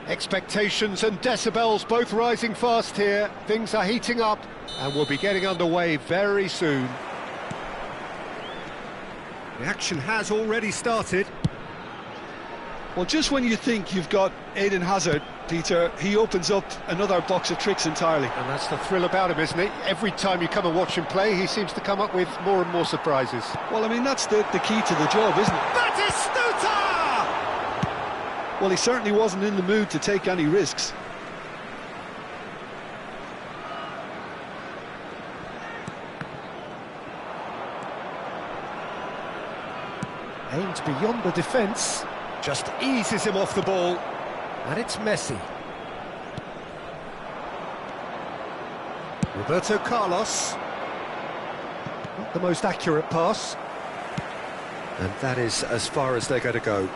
Expectations and decibels both rising fast here. Things are heating up and we'll be getting underway very soon. The action has already started. Well, just when you think you've got Eden Hazard, Peter, he opens up another box of tricks entirely. And that's the thrill about him, isn't it? Every time you come and watch him play, he seems to come up with more and more surprises. Well, I mean, that's the key to the job, isn't it? Batistuta! Well, he certainly wasn't in the mood to take any risks. Aimed beyond the defence. Just eases him off the ball. And it's Messi. Roberto Carlos. Not the most accurate pass. And that is as far as they're going to go.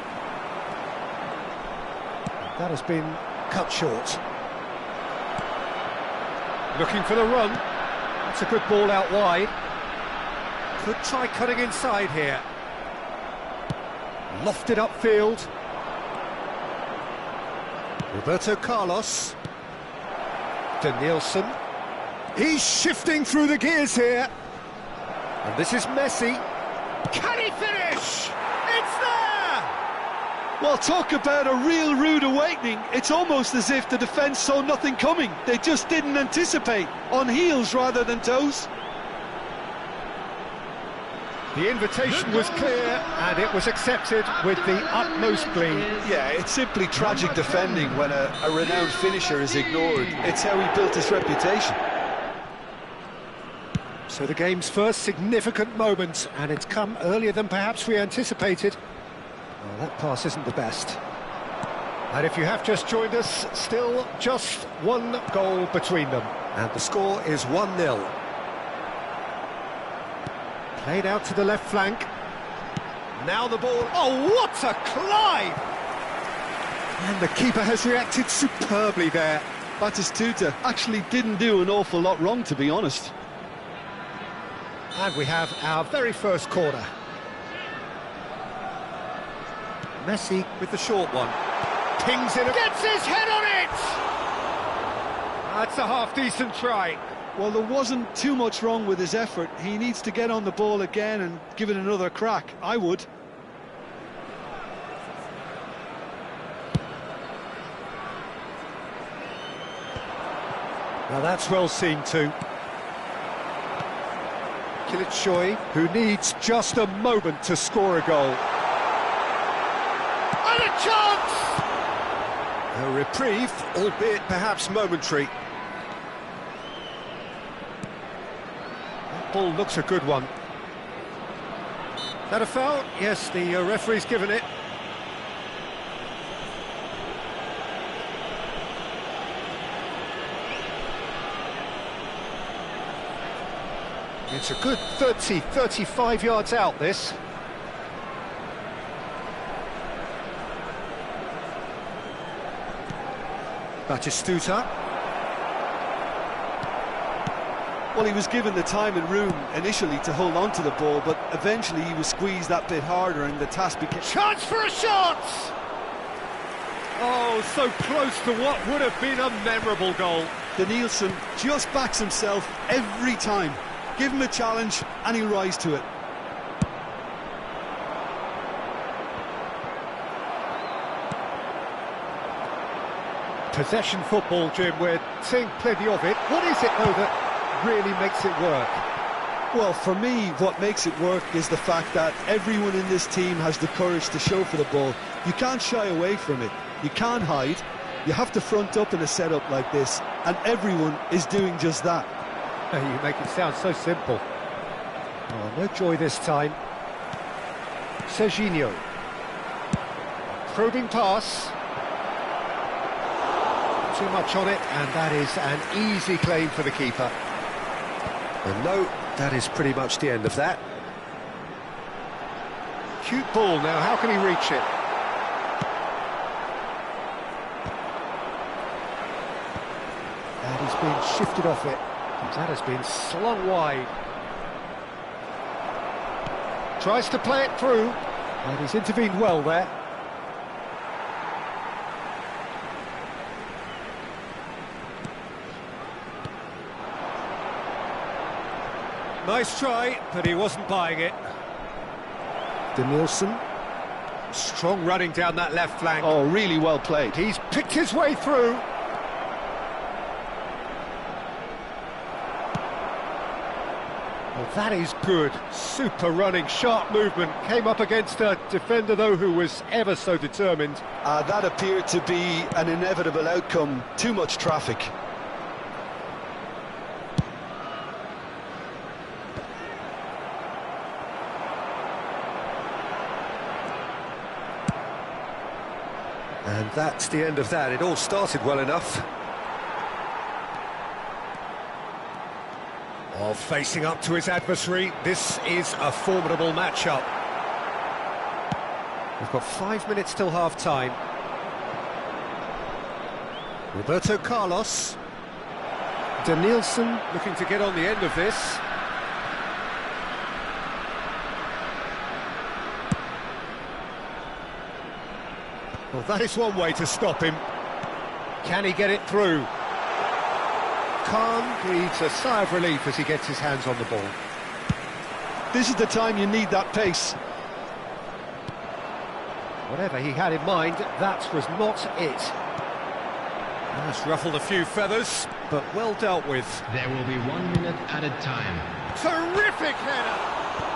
That has been cut short. Looking for the run. That's a good ball out wide. Could try cutting inside here. Lofted upfield. Roberto Carlos. Danielson. He's shifting through the gears here. And this is Messi. Can he finish? It's there! Well, talk about a real rude awakening. It's almost as if the defence saw nothing coming. They just didn't anticipate. On heels rather than toes. The invitation was clear and it was accepted with the utmost glee. Yeah, it's simply tragic defending when a renowned finisher is ignored. It's how he built his reputation. So the game's first significant moment, and it's come earlier than perhaps we anticipated. Well, that pass isn't the best. And if you have just joined us, still just one goal between them. And the score is 1-0. Played out to the left flank. Now the ball. Oh, what a climb! And the keeper has reacted superbly there. Batistuta actually didn't do an awful lot wrong, to be honest. And we have our very first corner. Messi with the short one. Pings it, gets his head on it! That's a half-decent try. Well, there wasn't too much wrong with his effort. He needs to get on the ball again and give it another crack. I would. Now that's well seen too. Kilitshoy, who needs just a moment to score a goal. And a chance! A reprieve, albeit perhaps momentary. That ball looks a good one. Is that a foul? Yes, the referee's given it. It's a good 30, 35 yards out, this. Batistuta. Well, he was given the time and room initially to hold on to the ball, but eventually he was squeezed that bit harder and the task became... Chance for a shot! Oh, so close to what would have been a memorable goal. Danielson just backs himself every time. Give him a challenge and he'll rise to it. Possession football, Jim, we're seeing plenty of it. What is it, though, that really makes it work? Well, for me, what makes it work is the fact that everyone in this team has the courage to show for the ball. You can't shy away from it. You can't hide. You have to front up in a setup like this, and everyone is doing just that. You make it sound so simple. Oh, no joy this time. Serginho. Probing pass. Too much on it, and that is an easy claim for the keeper. And no, that is pretty much the end of that. Cute ball now, how can he reach it? And he's been shifted off it. That has been slung wide. Tries to play it through, and he's intervened well there. Nice try, but he wasn't buying it. Danielson. Strong running down that left flank. Oh, really well played. He's picked his way through. Well, that is good. Super running, sharp movement. Came up against a defender, though, who was ever so determined. That appeared to be an inevitable outcome. Too much traffic. And that's the end of that. It all started well enough. Oh, facing up to his adversary. This is a formidable matchup. We've got 5 minutes till half-time. Roberto Carlos. Danielson looking to get on the end of this. Well, that is one way to stop him. Can he get it through? Khan breathes a sigh of relief as he gets his hands on the ball. This is the time you need that pace. Whatever he had in mind, that was not it. That's ruffled a few feathers, but well dealt with. There will be 1 minute added time. Terrific header!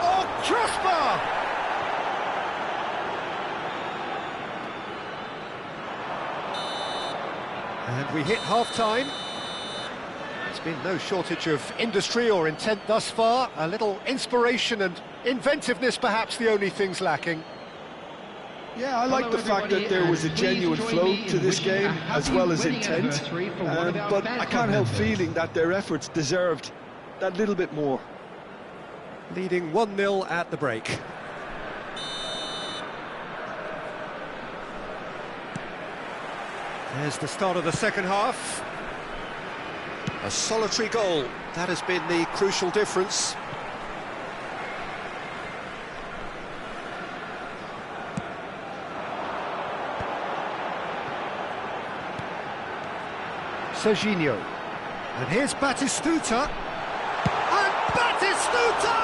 Oh, crossbar! And we hit half-time. There's been no shortage of industry or intent thus far. A little inspiration and inventiveness, perhaps the only things lacking. Yeah, I like the fact that there was a genuine flow to this game, as well as intent. But I can't help feeling that their efforts deserved that little bit more. Leading 1-0 at the break. There's the start of the second half. A solitary goal. That has been the crucial difference. Serginho. And here's Batistuta. And Batistuta!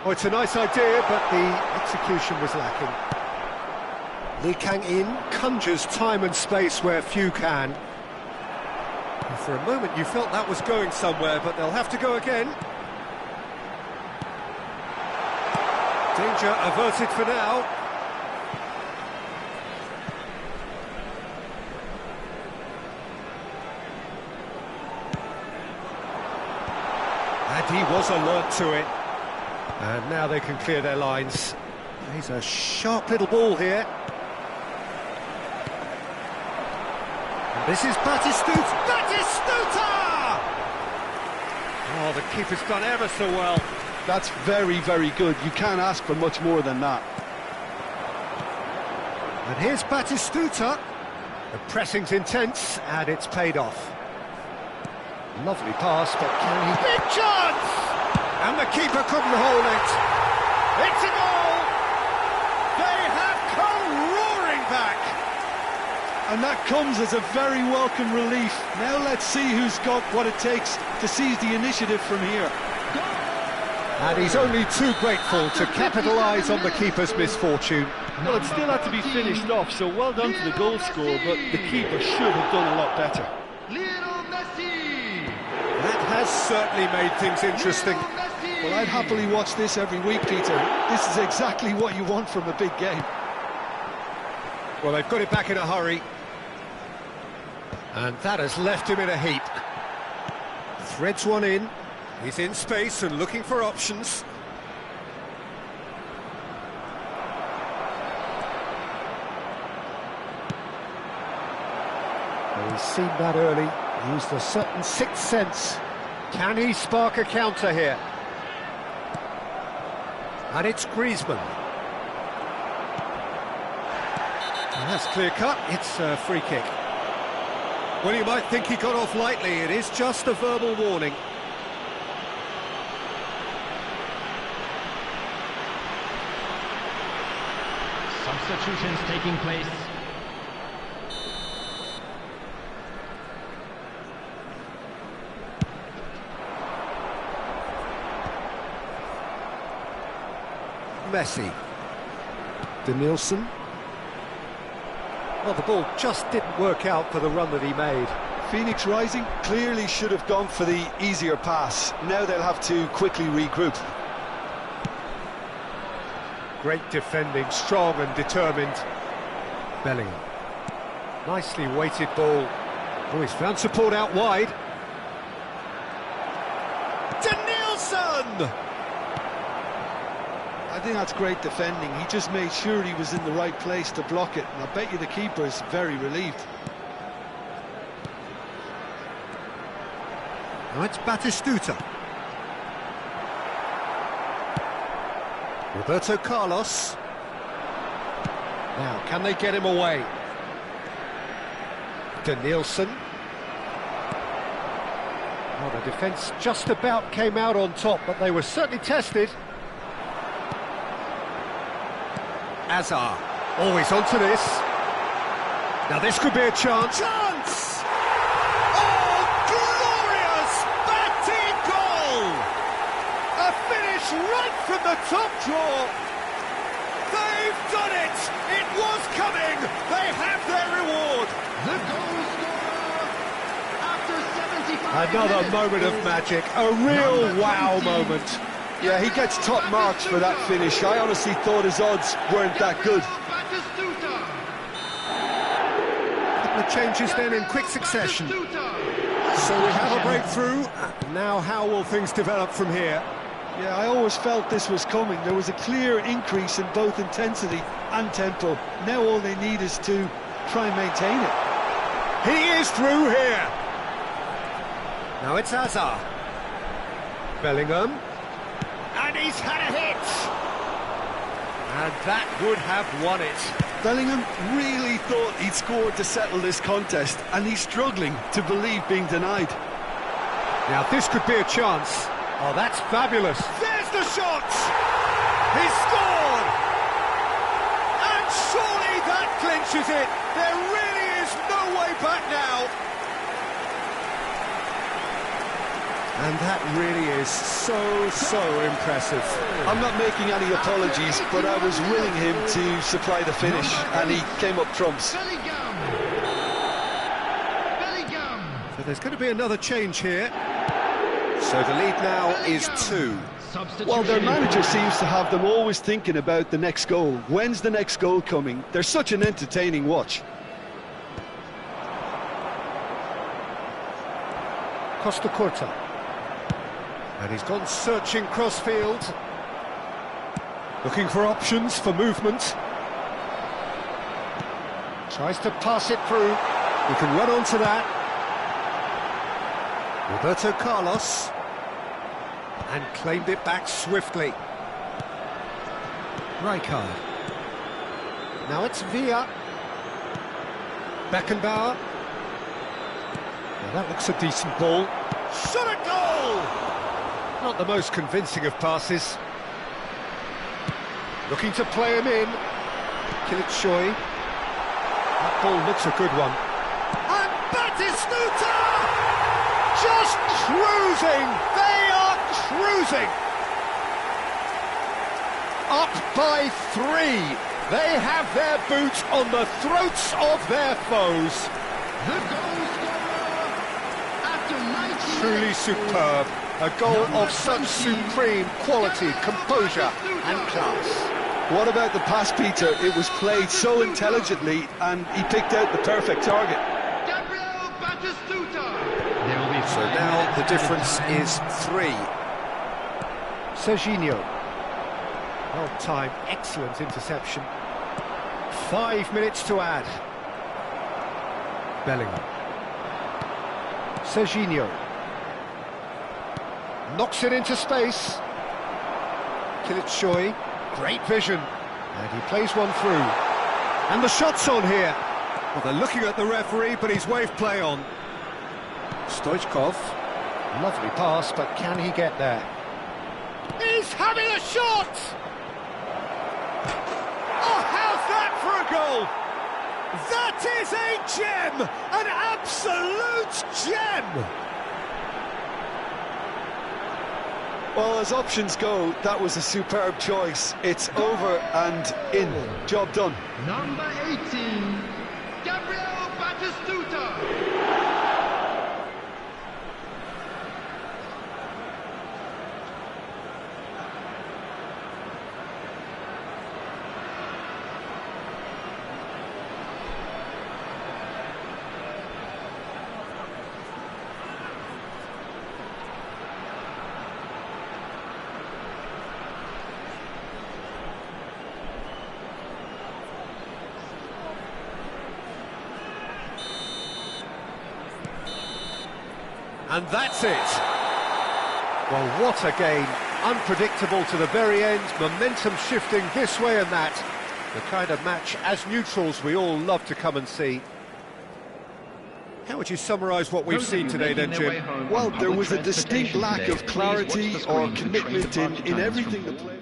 Oh, it's a nice idea, but the execution was lacking. Lee Kang-in conjures time and space where few can. And for a moment you felt that was going somewhere, but they'll have to go again. Danger averted for now. And he was alert to it. And now they can clear their lines. He's a sharp little ball here. And this is Batistuta! Batistuta! Oh, the keeper's done ever so well. That's very, very good. You can't ask for much more than that. And here's Batistuta. The pressing's intense, and it's paid off. Lovely pass, but can he... Big chance! And the keeper couldn't hold it. It's a goal! They have come roaring back! And that comes as a very welcome relief. Now let's see who's got what it takes to seize the initiative from here. And he's only too grateful to capitalise on the keeper's misfortune. Well, it still had to be finished off, so well done to the goal scorer, but the keeper should have done a lot better. That has certainly made things interesting. Well, I'd happily watch this every week, Peter. This is exactly what you want from a big game. Well, they've got it back in a hurry. And that has left him in a heap. Threads one in. He's in space and looking for options. Well, he's seen that early. Used a certain sixth sense. Can he spark a counter here? And it's Griezmann. And that's clear cut. It's a free kick. Well, you might think he got off lightly. It is just a verbal warning. Substitutions taking place. Messi. Denilson. Well, the ball just didn't work out for the run that he made. Phoenix Rising clearly should have gone for the easier pass. Now they'll have to quickly regroup. Great defending, strong and determined. Bellingham. Nicely weighted ball. Oh, he's found support out wide. Denilson! I think that's great defending. He just made sure he was in the right place to block it, and I bet you the keeper is very relieved. Now it's Batistuta. Roberto Carlos. Now, can they get him away? Denilson. Well, the defence just about came out on top, but they were certainly tested. Azar. Always onto this. Now this could be a chance. Chance! Oh, glorious batting goal! A finish right from the top draw. They've done it! It was coming! They have their reward! The goal scorer after 75 Another minutes. moment of magic, a real wow moment. Yeah, he gets top marks for that finish. I honestly thought his odds weren't that good. A couple of changes then in quick succession. So we have a breakthrough. Now how will things develop from here? Yeah, I always felt this was coming. There was a clear increase in both intensity and tempo. Now all they need is to try and maintain it. He is through here. Now it's Azar. Bellingham. And he's had a hit! And that would have won it. Bellingham really thought he'd scored to settle this contest, and he's struggling to believe being denied. Now this could be a chance. Oh, that's fabulous. There's the shot! He's scored! And surely that clinches it. There really is no way back now. And that really is so impressive. I'm not making any apologies, but I was willing him to supply the finish, and he came up trumps. Bellingham. So there's going to be another change here. So the lead now is 2. Well, their manager seems to have them always thinking about the next goal. When's the next goal coming? They're such an entertaining watch. Costa Curta. And he's gone searching crossfield. Looking for options for movement. Tries to pass it through. He can run onto that. Roberto Carlos. And claimed it back swiftly. Rijkaard. Now it's Villa. Beckenbauer. Well, that looks a decent ball. Shot a goal! Not the most convincing of passes. Looking to play him in. Kilitshoy. That ball looks a good one. And Batistuta! Just cruising! They are cruising! Up by 3. They have their boot on the throats of their foes. The goal scorer after 90 Truly minutes. superb. A goal of such supreme quality, composure and class. What about the pass, Peter? It was played so intelligently and he picked out the perfect target. Gabriel Batistuta. So now the difference is 3. Serginho. Well timed, excellent interception. 5 minutes to add. Bellingham. Serginho. Knocks it into space. Kilitshoy. Great vision. And he plays one through. And the shot's on here. Well, they're looking at the referee, but he's waved play on. Stoichkov. Lovely pass, but can he get there? He's having a shot! Oh, how's that for a goal? That is a gem! An absolute gem! Well, as options go, that was a superb choice. It's over and in. Job done. Number 18, Gabriel Batistuta. And that's it. Well, what a game. Unpredictable to the very end, momentum shifting this way and that. The kind of match, as neutrals, we all love to come and see. How would you summarise what we've seen today then, Jim? Well, there was a distinct lack of clarity or commitment in everything the player...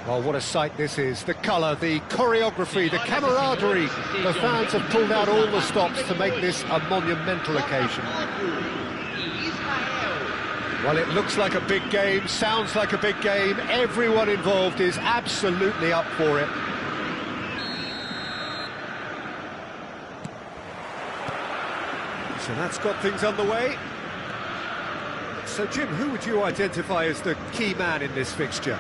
Well, what a sight this is. The colour, the choreography, the camaraderie. The fans have pulled out all the stops to make this a monumental occasion. Well, it looks like a big game, sounds like a big game. Everyone involved is absolutely up for it. So that's got things underway. So, Jim, who would you identify as the key man in this fixture?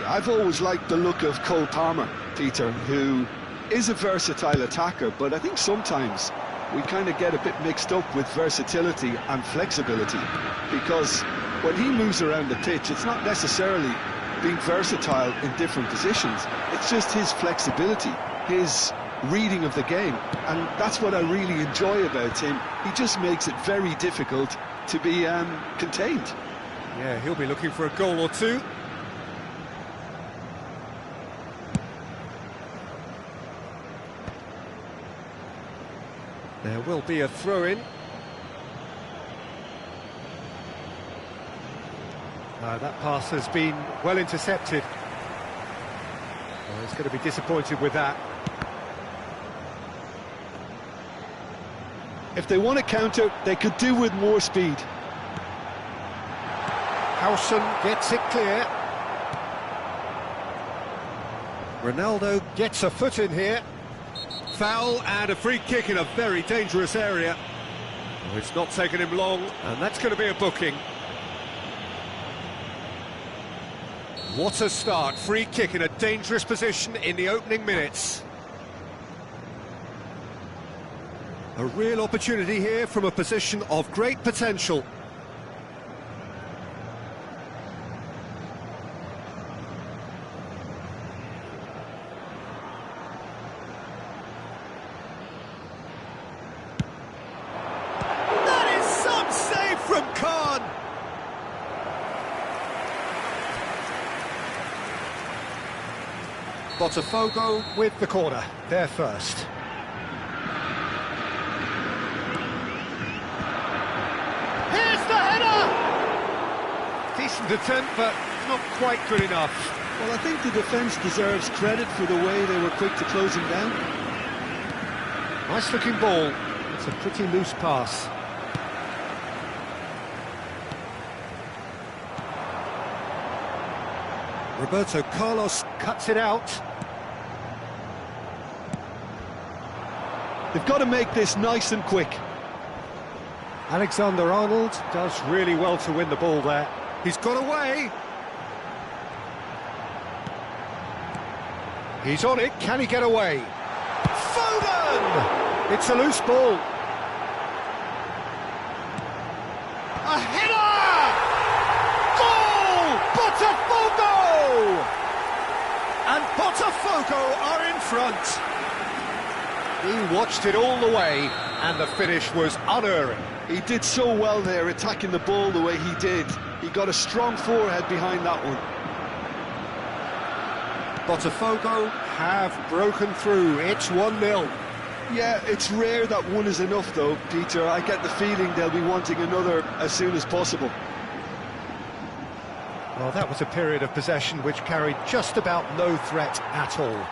I've always liked the look of Cole Palmer, Peter, who is a versatile attacker, but I think sometimes we kind of get a bit mixed up with versatility and flexibility, because when he moves around the pitch, it's not necessarily being versatile in different positions, it's just his flexibility, his reading of the game, and that's what I really enjoy about him. He just makes it very difficult to be contained. Yeah, he'll be looking for a goal or two. There will be a throw-in. That pass has been well intercepted. Well, he's going to be disappointed with that. If they want to counter, they could do with more speed. Howson gets it clear. Ronaldo gets a foot in here. Foul and a free kick in a very dangerous area. Oh, it's not taken him long, and that's going to be a booking. What a start. Free kick in a dangerous position in the opening minutes. A real opportunity here from a position of great potential. That is some save from Khan. Botafogo with the corner, there first. Decent attempt, but not quite good enough. Well, I think the defence deserves credit for the way they were quick to close him down. Nice looking ball. It's a pretty loose pass. Roberto Carlos cuts it out. They've got to make this nice and quick. Alexander-Arnold does really well to win the ball there. He's got away. He's on it. Can he get away? Foden! It's a loose ball. A header! Goal! Botafogo! And Botafogo are in front. He watched it all the way, and the finish was unerring. He did so well there, attacking the ball the way he did. He got a strong forehead behind that one. Botafogo have broken through. It's 1-0. Yeah, it's rare that one is enough, though, Peter. I get the feeling they'll be wanting another as soon as possible. Well, that was a period of possession which carried just about no threat at all.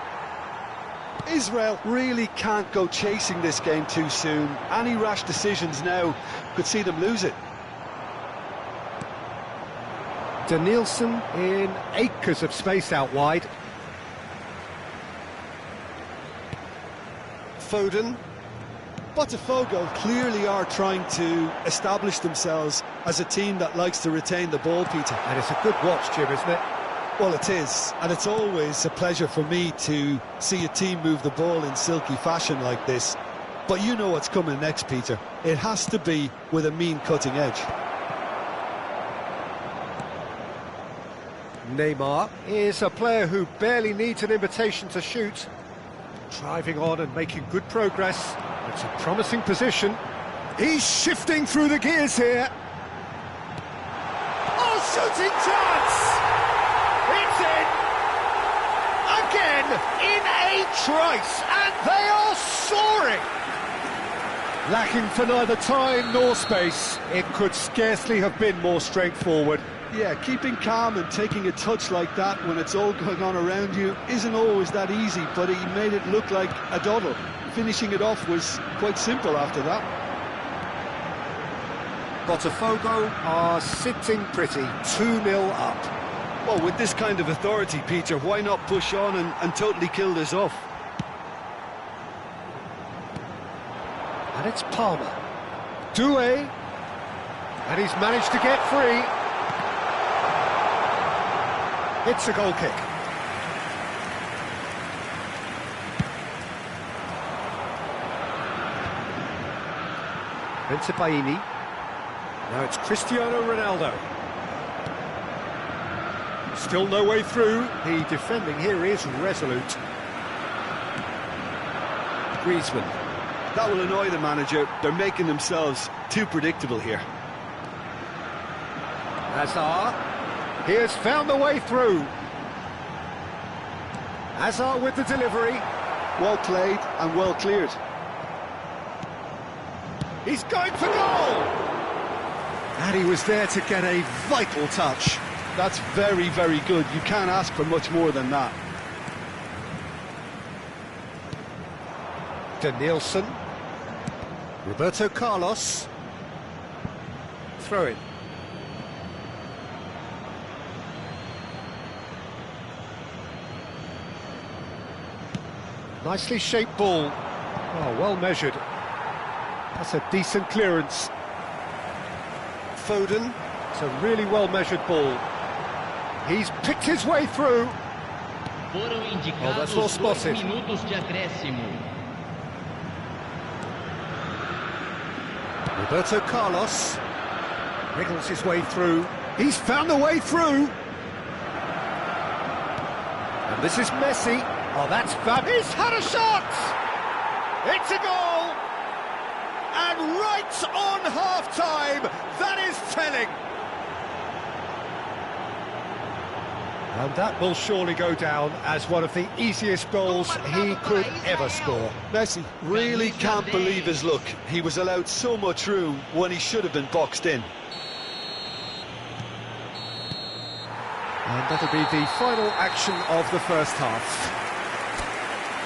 Israel really can't go chasing this game too soon. Any rash decisions now could see them lose it. Danielson in acres of space out wide. Foden. Botafogo clearly are trying to establish themselves as a team that likes to retain the ball, Peter. And it's a good watch, Jim, isn't it? Well, it is, and it's always a pleasure for me to see a team move the ball in silky fashion like this. But you know what's coming next, Peter. It has to be with a mean cutting edge. Neymar is a player who barely needs an invitation to shoot. Driving on and making good progress. It's a promising position. He's shifting through the gears here. Oh, shooting chance! It's in! Again, in a trice, and they are soaring! Lacking for neither time nor space. It could scarcely have been more straightforward. Yeah, keeping calm and taking a touch like that when it's all going on around you isn't always that easy, but he made it look like a doddle. Finishing it off was quite simple after that. Botafogo are sitting pretty, 2-0 up. Well, with this kind of authority, Peter, why not push on and totally kill this off? And it's Palmer. Doué. And he's managed to get free. It's a goal kick. Benzibaini. Now it's Cristiano Ronaldo. Still no way through. The defending here is resolute. Griezmann. That will annoy the manager. They're making themselves too predictable here. Hazard. He has found the way through. Hazard with the delivery. Well played and well cleared. He's going for goal! And he was there to get a vital touch. That's very, very good. You can't ask for much more than that. Danielson. Roberto Carlos. Throw in. Nicely shaped ball. Oh, well measured. That's a decent clearance. Foden. It's a really well measured ball. He's picked his way through. Oh, that's well spotted. Roberto Carlos wriggles his way through. He's found the way through. And this is Messi. Oh, that's fab. He's had a shot! It's a goal! And right on half-time, that is telling. And that will surely go down as one of the easiest goals he could ever score. Messi really can't believe his luck. He was allowed so much room when he should have been boxed in. And that'll be the final action of the first half.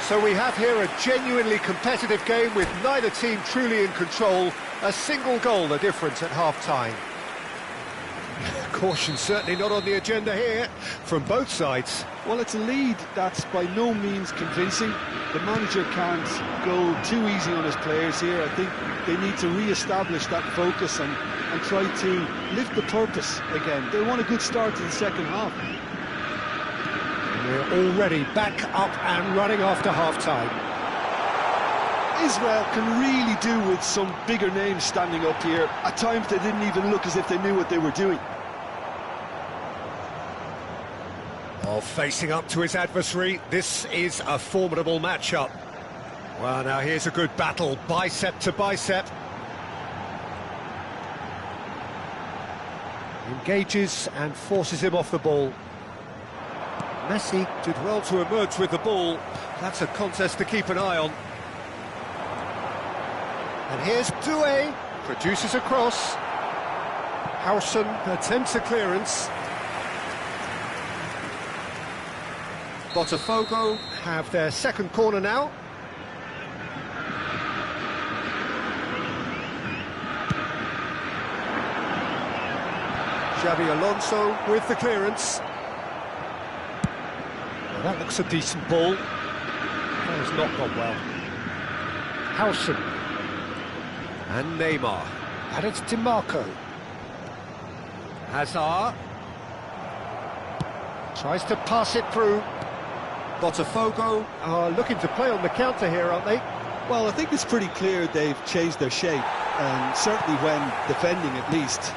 So we have here a genuinely competitive game with neither team truly in control. A single goal the difference at half-time. Caution certainly not on the agenda here from both sides. Well, it's a lead that's by no means convincing. The manager can't go too easy on his players here. I think they need to re-establish that focus and try to lift the purpose again. They want a good start to the second half. We're already back up and running after half-time. Israel can really do with some bigger names standing up here. At times they didn't even look as if they knew what they were doing. Oh, facing up to his adversary, this is a formidable matchup. Well, now here's a good battle, bicep to bicep. Engages and forces him off the ball. Messi did well to emerge with the ball. That's a contest to keep an eye on. And here's Doué, produces a cross. Howson attempts a clearance. Botafogo have their second corner now. Xabi Alonso with the clearance. Well, that looks a decent ball. That has not gone well. Howson. And Neymar. And it's DiMarco. Hazard. Tries to pass it through. Botafogo are looking to play on the counter here, aren't they? Well, I think it's pretty clear they've changed their shape, and certainly when defending at least,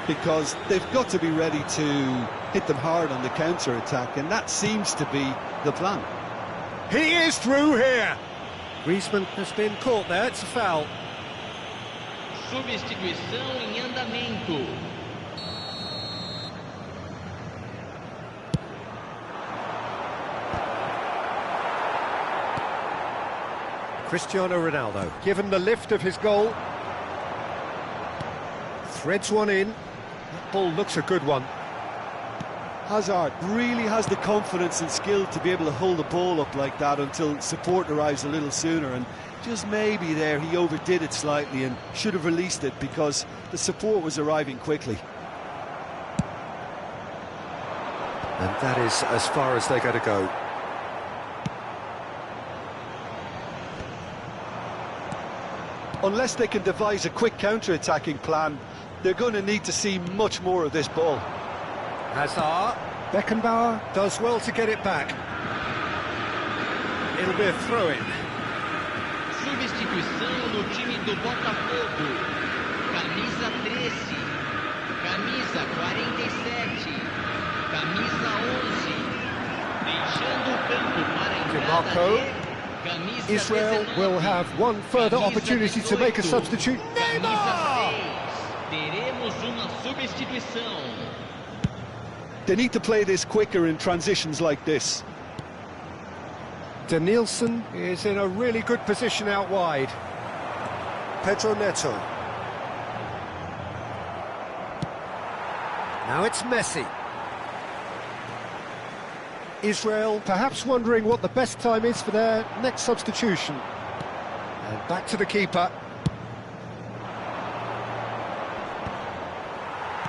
because they've got to be ready to hit them hard on the counter-attack, and that seems to be the plan. He is through here! Griezmann has been caught there, it's a foul. Substituição em andamento. Cristiano Ronaldo, given the lift of his goal. Threads one in. That ball looks a good one. Hazard really has the confidence and skill to be able to hold the ball up like that until support arrives a little sooner, and just maybe there he overdid it slightly and should have released it because the support was arriving quickly. And that is as far as they're going to go. Unless they can devise a quick counter-attacking plan, they're going to need to see much more of this ball. Hazard. Beckenbauer does well to get it back. It'll be a throw-in. Substituição no time do Botafogo. Camisa 13. Camisa 47. Camisa 11. Deixando o campo para a entrada de camisa Israel 19. will have one further Camisa opportunity to make a 18. substitute. Camisa 6. Teremos uma substituição. They need to play this quicker in transitions like this. Danielson is in a really good position out wide. Pedro Neto. Now it's Messi. Israel perhaps wondering what the best time is for their next substitution. And back to the keeper.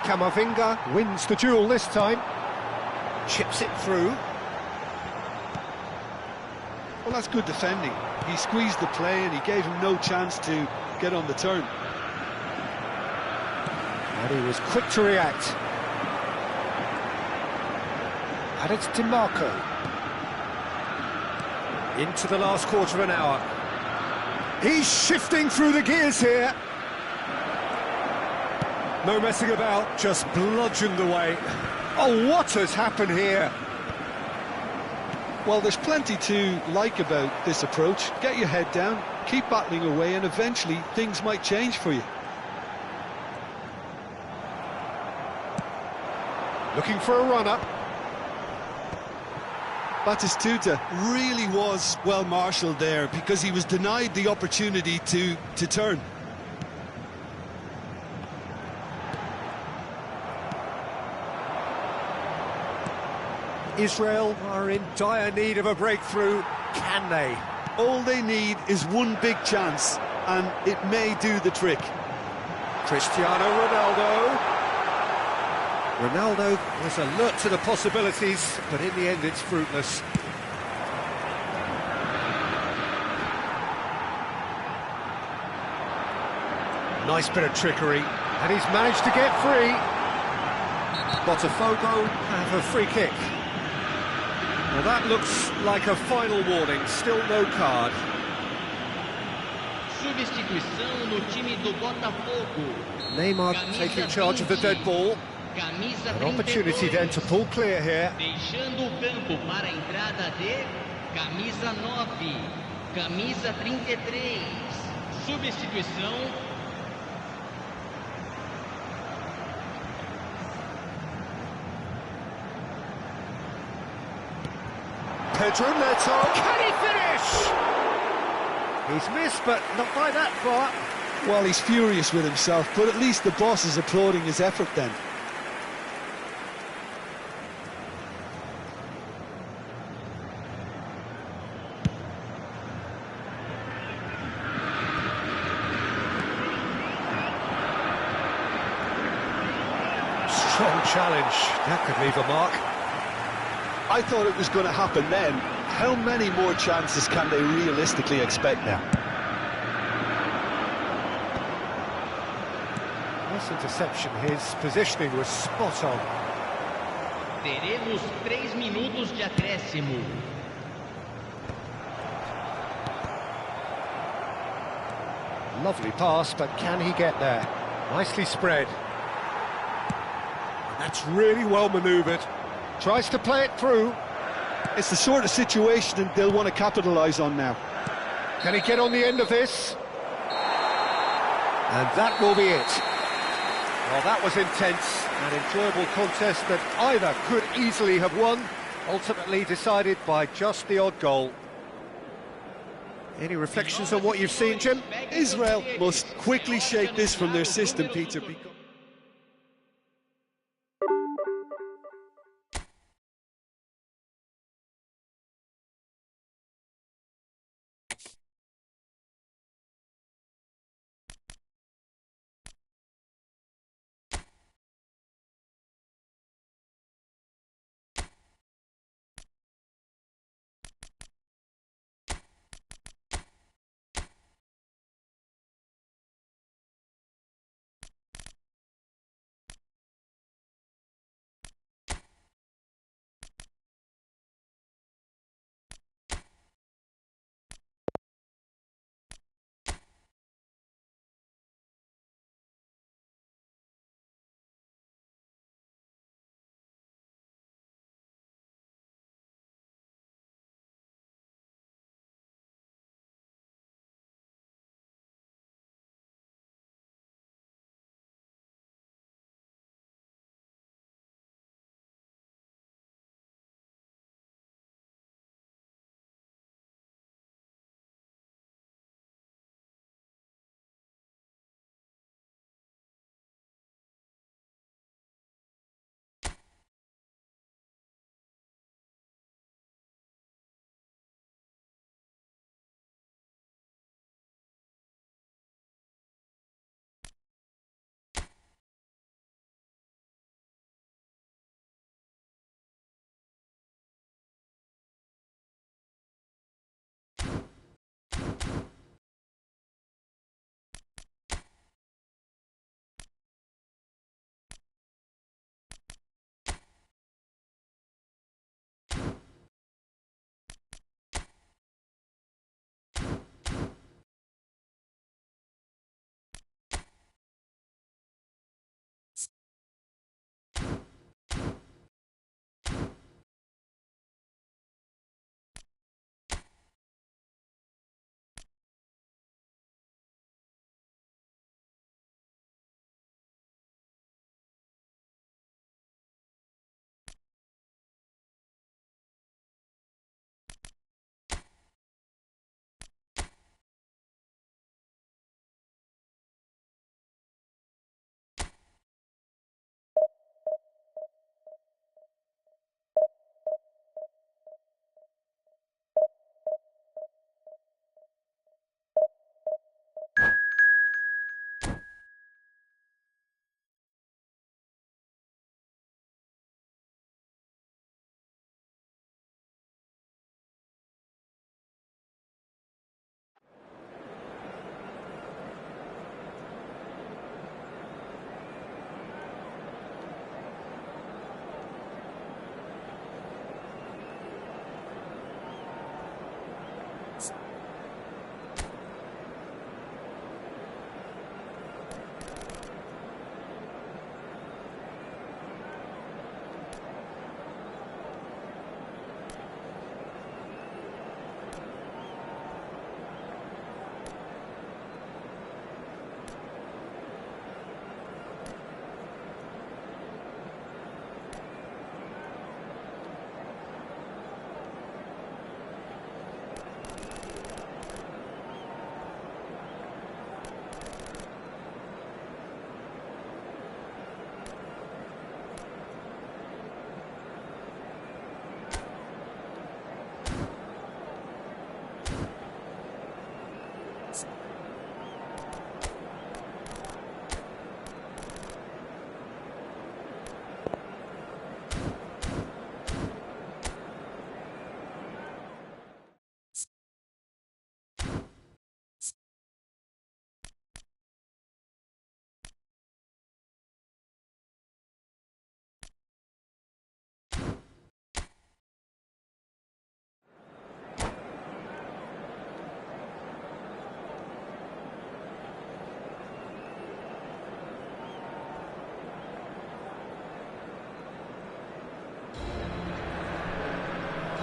Camavinga wins the duel this time. Chips it through. Well, that's good defending. He squeezed the play and he gave him no chance to get on the turn. And he was quick to react. And it's DiMarco. Into the last quarter of an hour. He's shifting through the gears here. No messing about, just bludgeoned away. Oh, what has happened here? Well, there's plenty to like about this approach. Get your head down, keep battling away, and eventually things might change for you. Looking for a run-up. Batistuta really was well marshalled there because he was denied the opportunity to turn. Israel are in dire need of a breakthrough. Can they? All they need is one big chance, and it may do the trick. Cristiano Ronaldo. Ronaldo was alert to the possibilities, but in the end it's fruitless. Nice bit of trickery, and he's managed to get free. Botafogo have a free kick. Well, that looks like a final warning, still no card. Substituição no time do Botafogo. Neymar taking charge of the dead ball. An opportunity then to pull clear here. Deixando o campo para a entrada de camisa 9, camisa 33. Substituição. Pedro Neto, can he finish? He's missed, but not by that far. Well, he's furious with himself, but at least the boss is applauding his effort then. Strong challenge, that could leave a mark. I thought it was going to happen then. How many more chances can they realistically expect now? Nice interception, his positioning was spot on. Teremos 3 minutos de acréscimo. Lovely pass, but can he get there? Nicely spread. That's really well manoeuvred. Tries to play it through. It's the sort of situation they'll want to capitalise on now. Can he get on the end of this? And that will be it. Well, that was intense, an enjoyable contest that either could easily have won, ultimately decided by just the odd goal. Any reflections on what you've seen, Jim? Israel must quickly shake this from their system, Peter.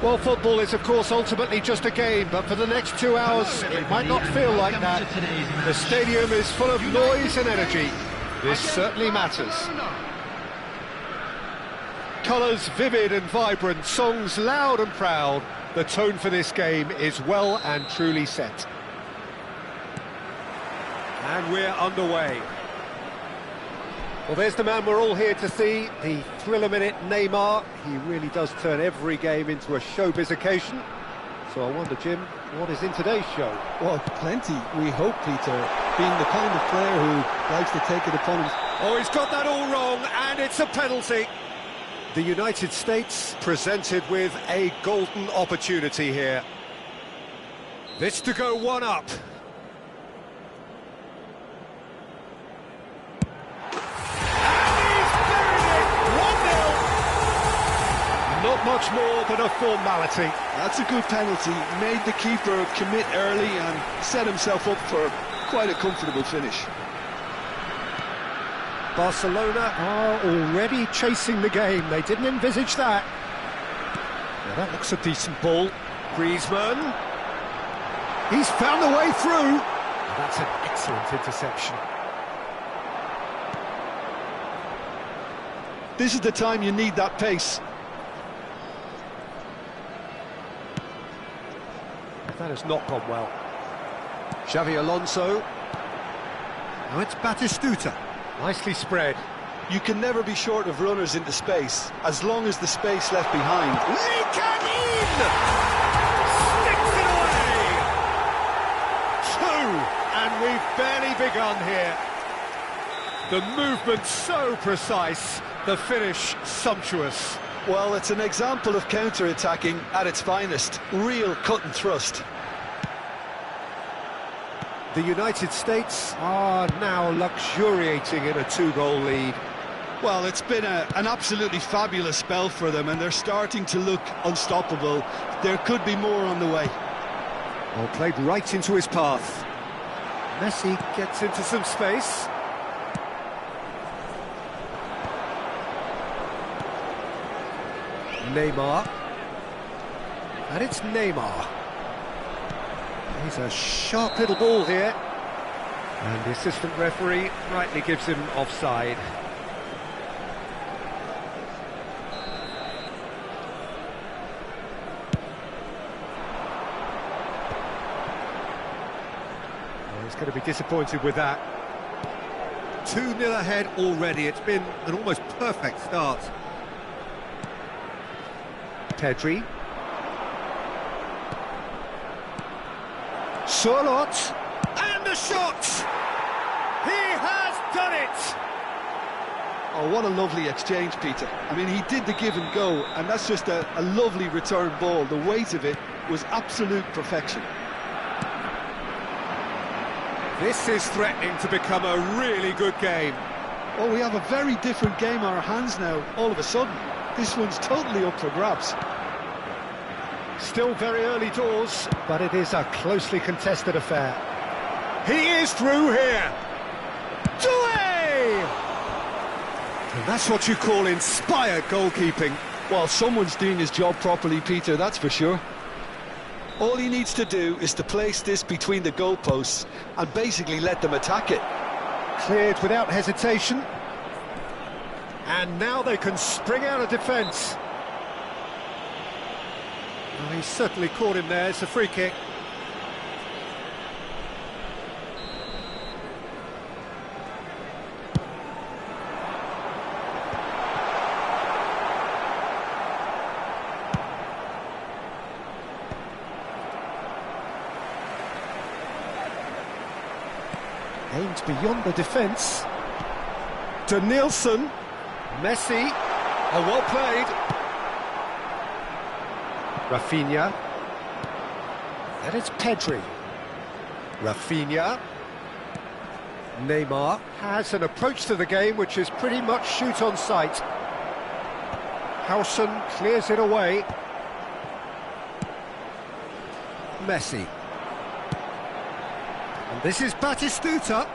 Well, football is, of course, ultimately just a game, but for the next 2 hours, it might not feel like that. The stadium is full of noise and energy. This certainly matters. Colours vivid and vibrant, songs loud and proud. The tone for this game is well and truly set. And we're underway. Well, there's the man we're all here to see, the thriller-minute Neymar. He really does turn every game into a showbiz occasion. So I wonder, Jim, what is in today's show? Well, plenty, we hope, Peter. Being the kind of player who likes to take it upon him. Oh, he's got that all wrong, and it's a penalty. The United States presented with a golden opportunity here. This to go one up. Not much more than a formality. That's a good penalty. Made the keeper commit early and set himself up for quite a comfortable finish. Barcelona are already chasing the game. They didn't envisage that. Now that looks a decent ball. Griezmann. He's found the way through. That's an excellent interception. This is the time you need that pace. That has not gone well. Xavi Alonso. Now it's Batistuta. Nicely spread. You can never be short of runners into space, as long as the space left behind. Sticks it away! 2, and we've barely begun here. The movement so precise, the finish sumptuous. Well, it's an example of counter-attacking at its finest. Real cut and thrust. The United States are now luxuriating in a 2-goal lead. Well, it's been an absolutely fabulous spell for them, and they're starting to look unstoppable. There could be more on the way. Well, played right into his path. Messi gets into some space. Neymar. And it's Neymar. He's a sharp little ball here. And the assistant referee rightly gives him offside. Well, he's going to be disappointed with that. 2-0 ahead already. It's been an almost perfect start. Pedri. Sorlot. And the shot! He has done it! Oh, what a lovely exchange, Peter. I mean, he did the give and go, and that's just a lovely return ball. The weight of it was absolute perfection. This is threatening to become a really good game. Oh, we have a very different game on our hands now, all of a sudden. This one's totally up for grabs. Still very early doors, but it is a closely contested affair. He is through here. Doué! And that's what you call inspired goalkeeping. Well, someone's doing his job properly, Peter, that's for sure. All he needs to do is to place this between the goalposts and basically let them attack it. Cleared without hesitation. And now they can spring out of defence. Well, he's certainly caught him there. It's a free kick. Aimed beyond the defence. Danielson. Messi. Oh, well played. Rafinha. And it's Pedri. Rafinha. Neymar has an approach to the game which is pretty much shoot on sight. Howson clears it away. Messi. And this is Batistuta.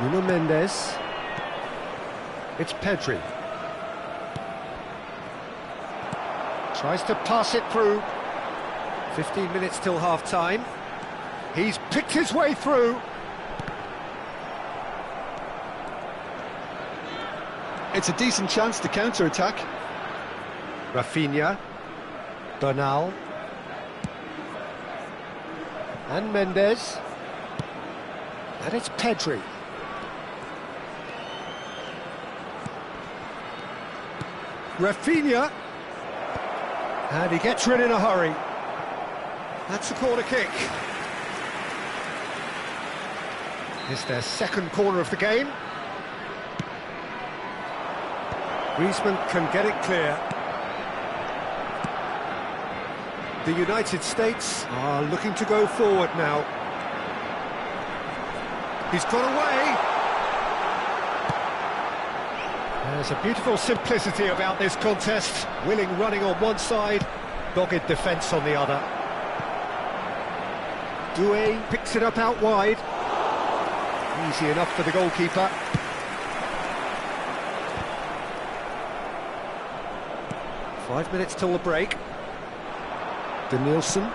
Nuno Mendes. It's Pedri. Tries to pass it through. 15 minutes till half-time. He's picked his way through. It's a decent chance to counter-attack. Rafinha. Bernal. And Mendes. And it's Pedri. Rafinha. And he gets rid in a hurry. That's a corner kick. It's their second corner of the game. Griezmann can get it clear. The United States are looking to go forward now. He's got away. There's a beautiful simplicity about this contest. Willing running on one side, dogged defence on the other. Doué picks it up out wide. Easy enough for the goalkeeper. Five minutes till the break. Danielson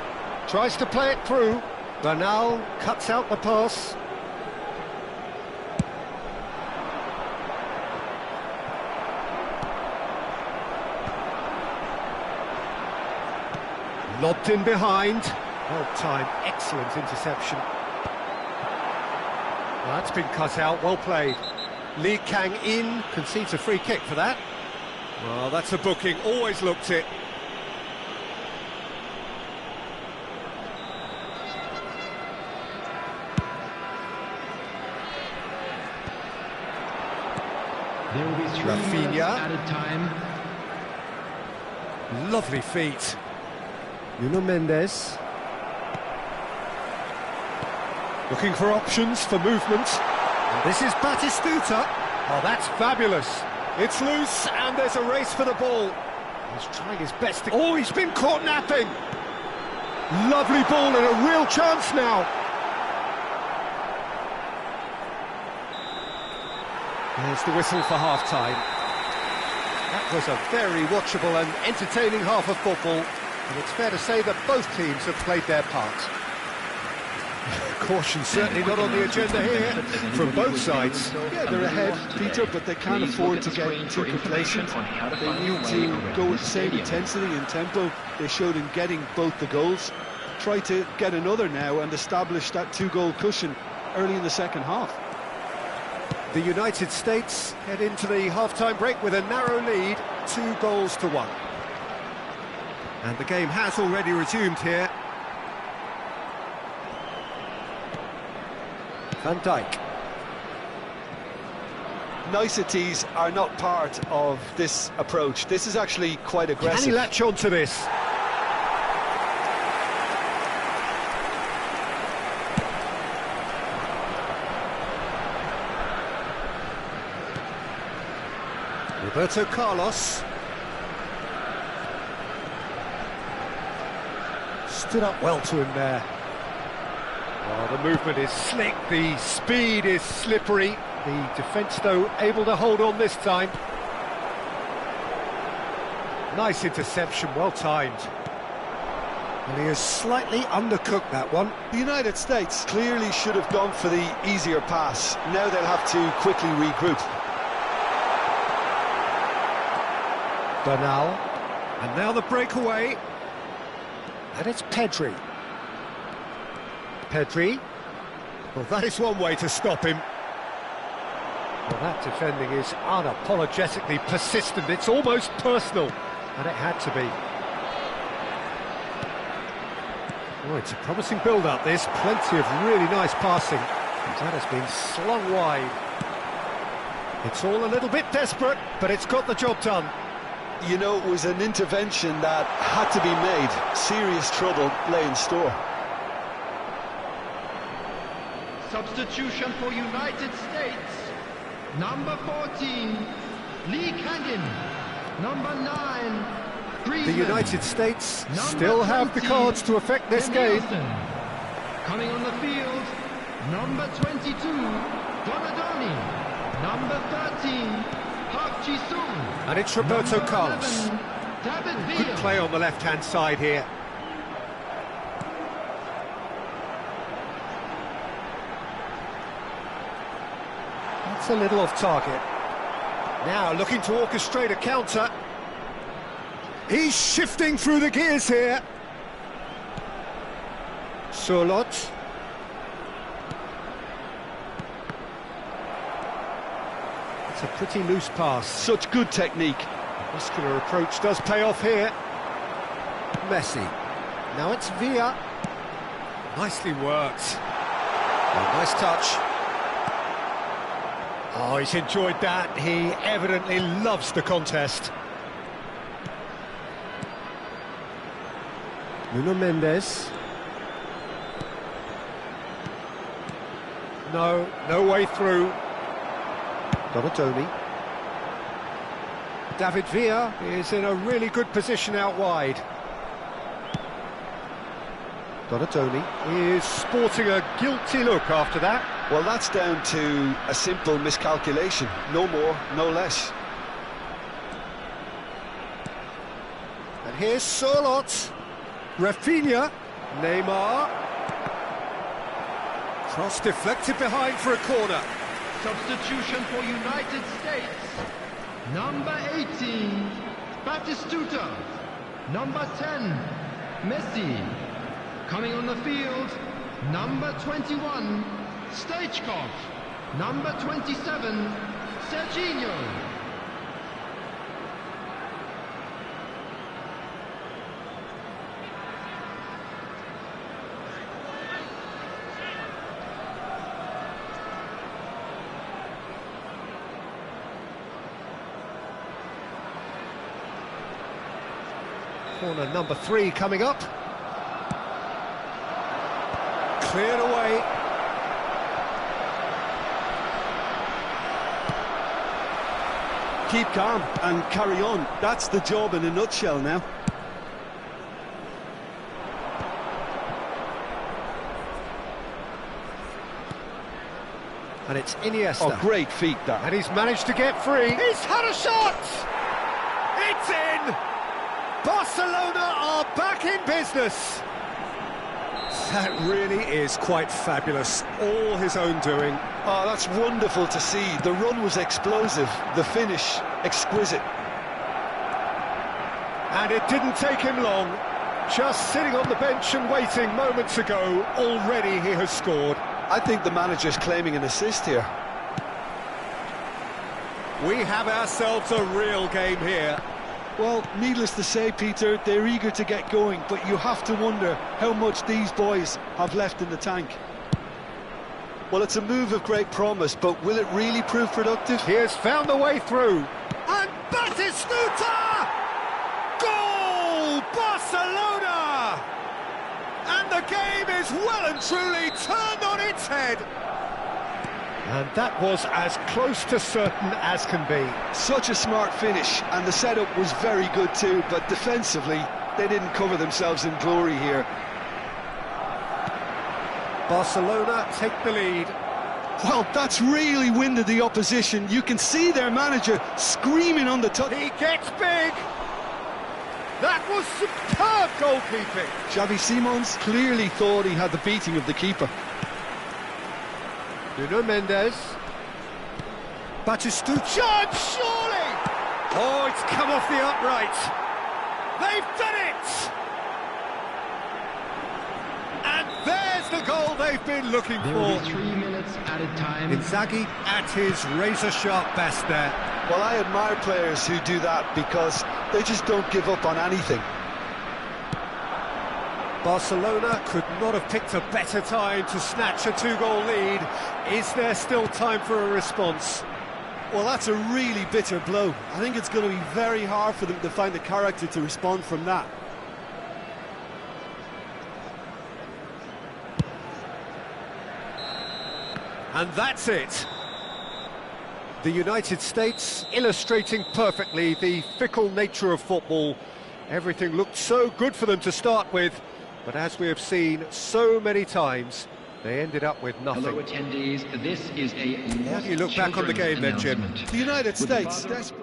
tries to play it through. Bernal cuts out the pass. Lobbed in behind. Well timed, excellent interception. Well, that's been cut out, well played. Lee Kang-in concedes a free kick for that. Well, that's a booking, always looked it. There will be 3 minutes Rafinha. added time. Lovely feet. Nuno Mendes. Looking for options for movement. And this is Batistuta. Oh, that's fabulous. It's loose, and there's a race for the ball. He's trying his best to... Oh, he's been caught napping. Lovely ball and a real chance now. There's the whistle for half-time. That was a very watchable and entertaining half of football, and it's fair to say that both teams have played their part. Caution certainly not on the agenda here from both sides. Yeah, they're ahead, Peter, but they can't afford to get too complacent. They need to go with the same intensity and tempo they showed in getting both the goals. Try to get another now and establish that 2-goal cushion early in the second half. The United States head into the half-time break with a narrow lead, 2-1. And the game has already resumed here. Van Dijk. Niceties are not part of this approach. This is actually quite aggressive. Can he latch on to this? Roberto Carlos. Stood up well to him there. Oh, the movement is slick, the speed is slippery. The defence, though, able to hold on this time. Nice interception, well timed. And he has slightly undercooked that one. The United States clearly should have gone for the easier pass. Now they'll have to quickly regroup. Bernal. And now the breakaway. And it's Pedri. Pedri. Well, that is one way to stop him. Well, that defending is unapologetically persistent. It's almost personal. And it had to be. Oh, it's a promising build-up, this. Plenty of really nice passing. That has been slung wide. It's all a little bit desperate, but it's got the job done. You know, it was an intervention that had to be made. Serious trouble lay in store. Substitution for United States. Number 14, Lee Kang-in. Number 9, Griezmann. The United States Number still have the 20, cards to affect this game. Danielson. Coming on the field, number 22, Donadoni. Number 13, Park Ji-sung. And it's Roberto Number Carlos. 11, David Good Villa. play on the left-hand side here. That's a little off target. Now looking to orchestrate a counter. He's shifting through the gears here. Surlot. It's a pretty loose pass. Such good technique. Muscular approach does pay off here. Messi. Now it's Villa. Nicely worked. Oh, nice touch. Oh, he's enjoyed that. He evidently loves the contest. Nuno Mendes. No way through. Donatoni. David Villa is in a really good position out wide. Donatoni is sporting a guilty look after that. Well, that's down to a simple miscalculation. No more, no less. And here's Surlot. Rafinha. Neymar. Cross deflected behind for a corner. Substitution for United States. Number 18, Batistuta. Number 10, Messi. Coming on the field, number 21, Stoichkov. Number 27, Serginho. Corner number 3 coming up. Cleared away. Keep calm and carry on. That's the job in a nutshell now. And it's Iniesta. Oh, great feat that. And he's managed to get free. He's had a shot! It's in! Barcelona are back in business. That really is quite fabulous. All his own doing. Oh, that's wonderful to see. The run was explosive, the finish exquisite. And it didn't take him long. Just sitting on the bench and waiting moments ago, already he has scored. I think the manager's claiming an assist here. We have ourselves a real game here. Well, needless to say, Peter, they're eager to get going, but you have to wonder how much these boys have left in the tank. Well, it's a move of great promise, but will it really prove productive? He has found a way through. And Batistuta! Goal! Barcelona! And the game is well and truly turned on its head. And that was as close to certain as can be. Such a smart finish, and the setup was very good too, but defensively, they didn't cover themselves in glory here. Barcelona take the lead. Well, that's really winded the opposition. You can see their manager screaming on the touch. He gets big. That was superb goalkeeping. Xavi Simons clearly thought he had the beating of the keeper. Nuno Mendes. Batistuta. Surely! Oh, it's come off the upright. They've done it! And there's the goal they've been looking There will for. be 3 minutes added time. Inzaghi at his razor-sharp best there. Well, I admire players who do that because they just don't give up on anything. Barcelona could not have picked a better time to snatch a 2-goal lead. Is there still time for a response? Well, that's a really bitter blow. I think it's going to be very hard for them to find the character to respond from that. And that's it. The United States illustrating perfectly the fickle nature of football. Everything looked so good for them to start with, but as we have seen so many times, they ended up with nothing. Hello attendees, this is a How do you look back on the game then, Jim? The United States desperate.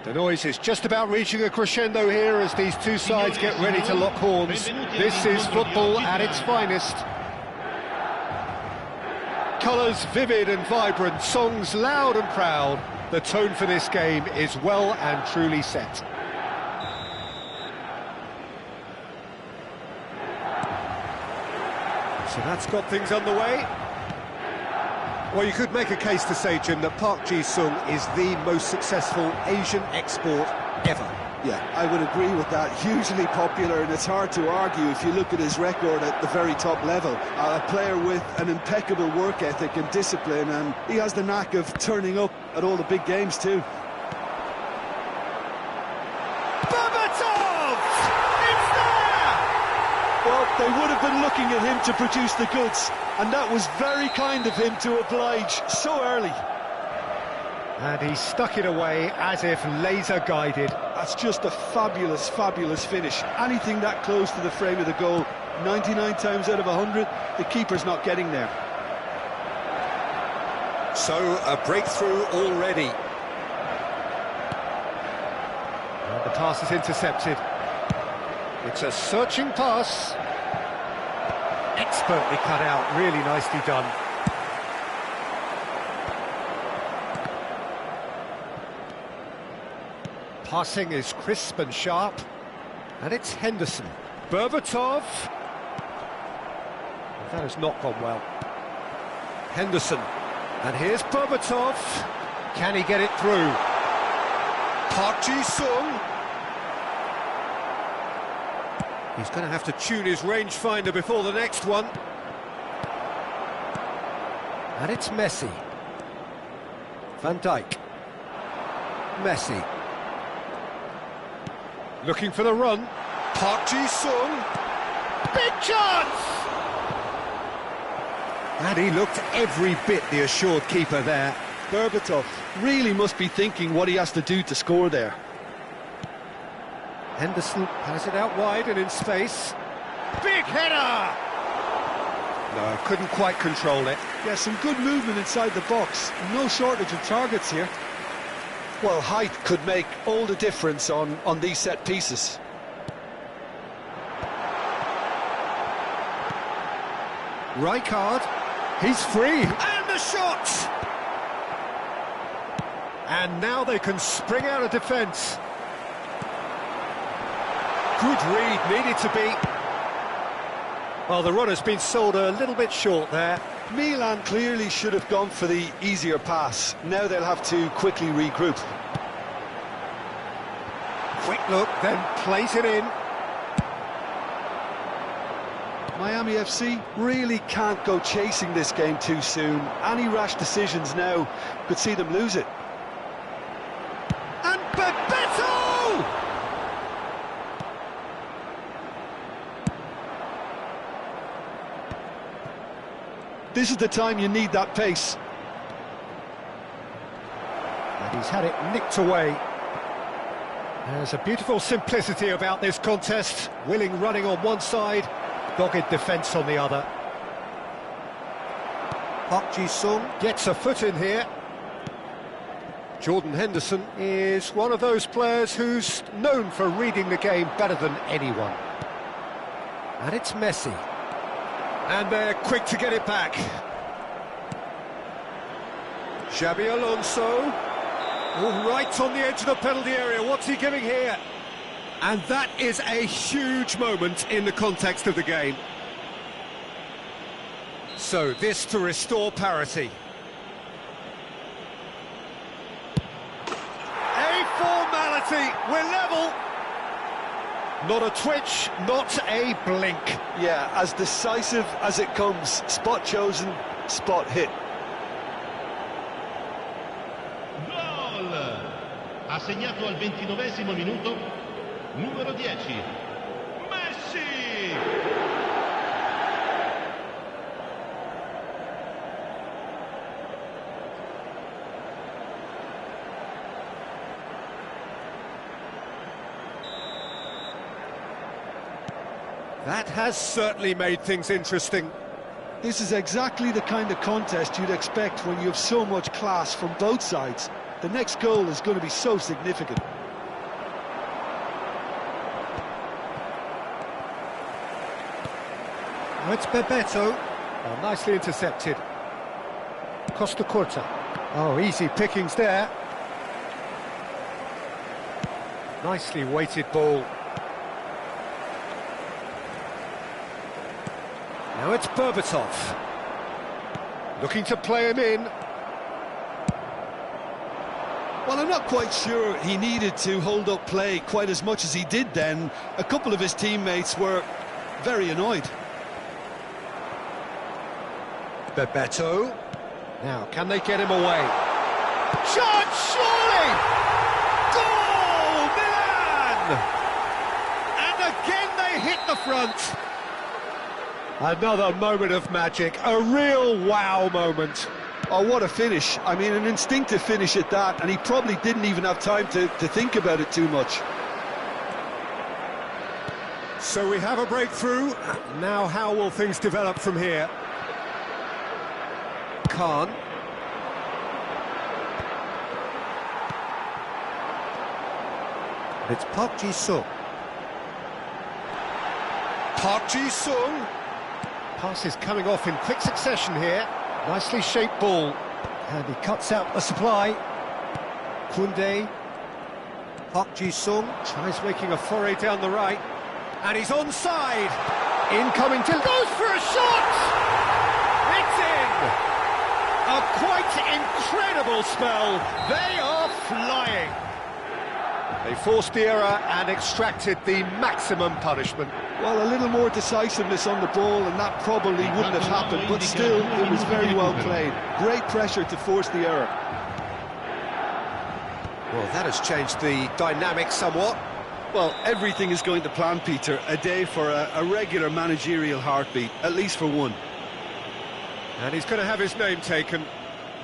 The noise is just about reaching a crescendo here as these two sides get ready to lock horns. This is football at its finest. Colours vivid and vibrant, songs loud and proud. The tone for this game is well and truly set. So that's got things underway. Well, you could make a case to say, Jim, that Park Ji-sung is the most successful Asian export ever. Yeah, I would agree with that. Hugely popular, and it's hard to argue if you look at his record at the very top level. A player with an impeccable work ethic and discipline, and he has the knack of turning up at all the big games too. Well, they would have been looking at him to produce the goods, and that was very kind of him to oblige so early. And he stuck it away as if laser-guided. That's just a fabulous, fabulous finish. Anything that close to the frame of the goal, 99 times out of 100, the keeper's not getting there. So, a breakthrough already. And the pass is intercepted. It's a searching pass. Expertly cut out, really nicely done. Passing is crisp and sharp. And it's Henderson. Berbatov. That has not gone well. Henderson. And here's Berbatov. Can he get it through? Park Ji-sung. He's going to have to tune his rangefinder before the next one. And it's Messi. Van Dijk. Messi. Looking for the run. Park Ji-sung. Big chance! And he looked every bit the assured keeper there. Berbatov really must be thinking what he has to do to score there. Henderson has it out wide and in space. Big header! No, couldn't quite control it. Yeah, some good movement inside the box. No shortage of targets here. Well, height could make all the difference on these set pieces. Rijkaard, he's free. And the shot! And now they can spring out of defence. Good read, needed to be. Well, the runner's been sold a little bit short there. Milan clearly should have gone for the easier pass. Now they'll have to quickly regroup. Quick look, then plays it in. Miami FC really can't go chasing this game too soon. Any rash decisions now could see them lose it. And Bebeto! This is the time you need that pace. And he's had it nicked away. There's a beautiful simplicity about this contest. Willing running on one side, dogged defence on the other. Park Ji-sung gets a foot in here. Jordan Henderson is one of those players who's known for reading the game better than anyone. And it's Messi. And they're quick to get it back. Xabi Alonso. Oh, right on the edge of the penalty area. What's he giving here? And that is a huge moment in the context of the game. So this to restore parity. A formality. We're level. Not a twitch, not a blink. Yeah, as decisive as it comes. Spot chosen, spot hit. Gol! Ha segnato al 29esimo minuto, numero 10, Messi! That has certainly made things interesting. This is exactly the kind of contest you'd expect when you have so much class from both sides. the next goal is going to be so significant. Now it's Bebeto. Oh, nicely intercepted. Costa Curta. Oh, easy pickings there. Nicely weighted ball. Now it's Berbatov. Looking to play him in. Well, I'm not quite sure he needed to hold up play quite as much as he did then. A couple of his teammates were very annoyed. Bebeto. Now, can they get him away? Chance, surely! Goal, Milan! And again they hit the front. Another moment of magic, a real wow moment. Oh, what a finish. I mean, an instinctive finish at that, and he probably didn't even have time to think about it too much. So we have a breakthrough. Now how will things develop from here? Khan. It's Park Ji-sung. Park Ji-sung. Pass is coming off in quick succession here. Nicely shaped ball. And he cuts out the supply. Koundé. Park Ji-sung tries making a foray down the right. And he's onside. Incoming to... goes for a shot! It's in! A quite incredible spell. They are flying. They forced the error and extracted the maximum punishment. Well, a little more decisiveness on the ball and that probably wouldn't have happened, but still, it was very well played. Great pressure to force the error. Well, that has changed the dynamic somewhat. Well, everything is going to plan, Peter. A day for a regular managerial heartbeat, at least for one. And he's going to have his name taken.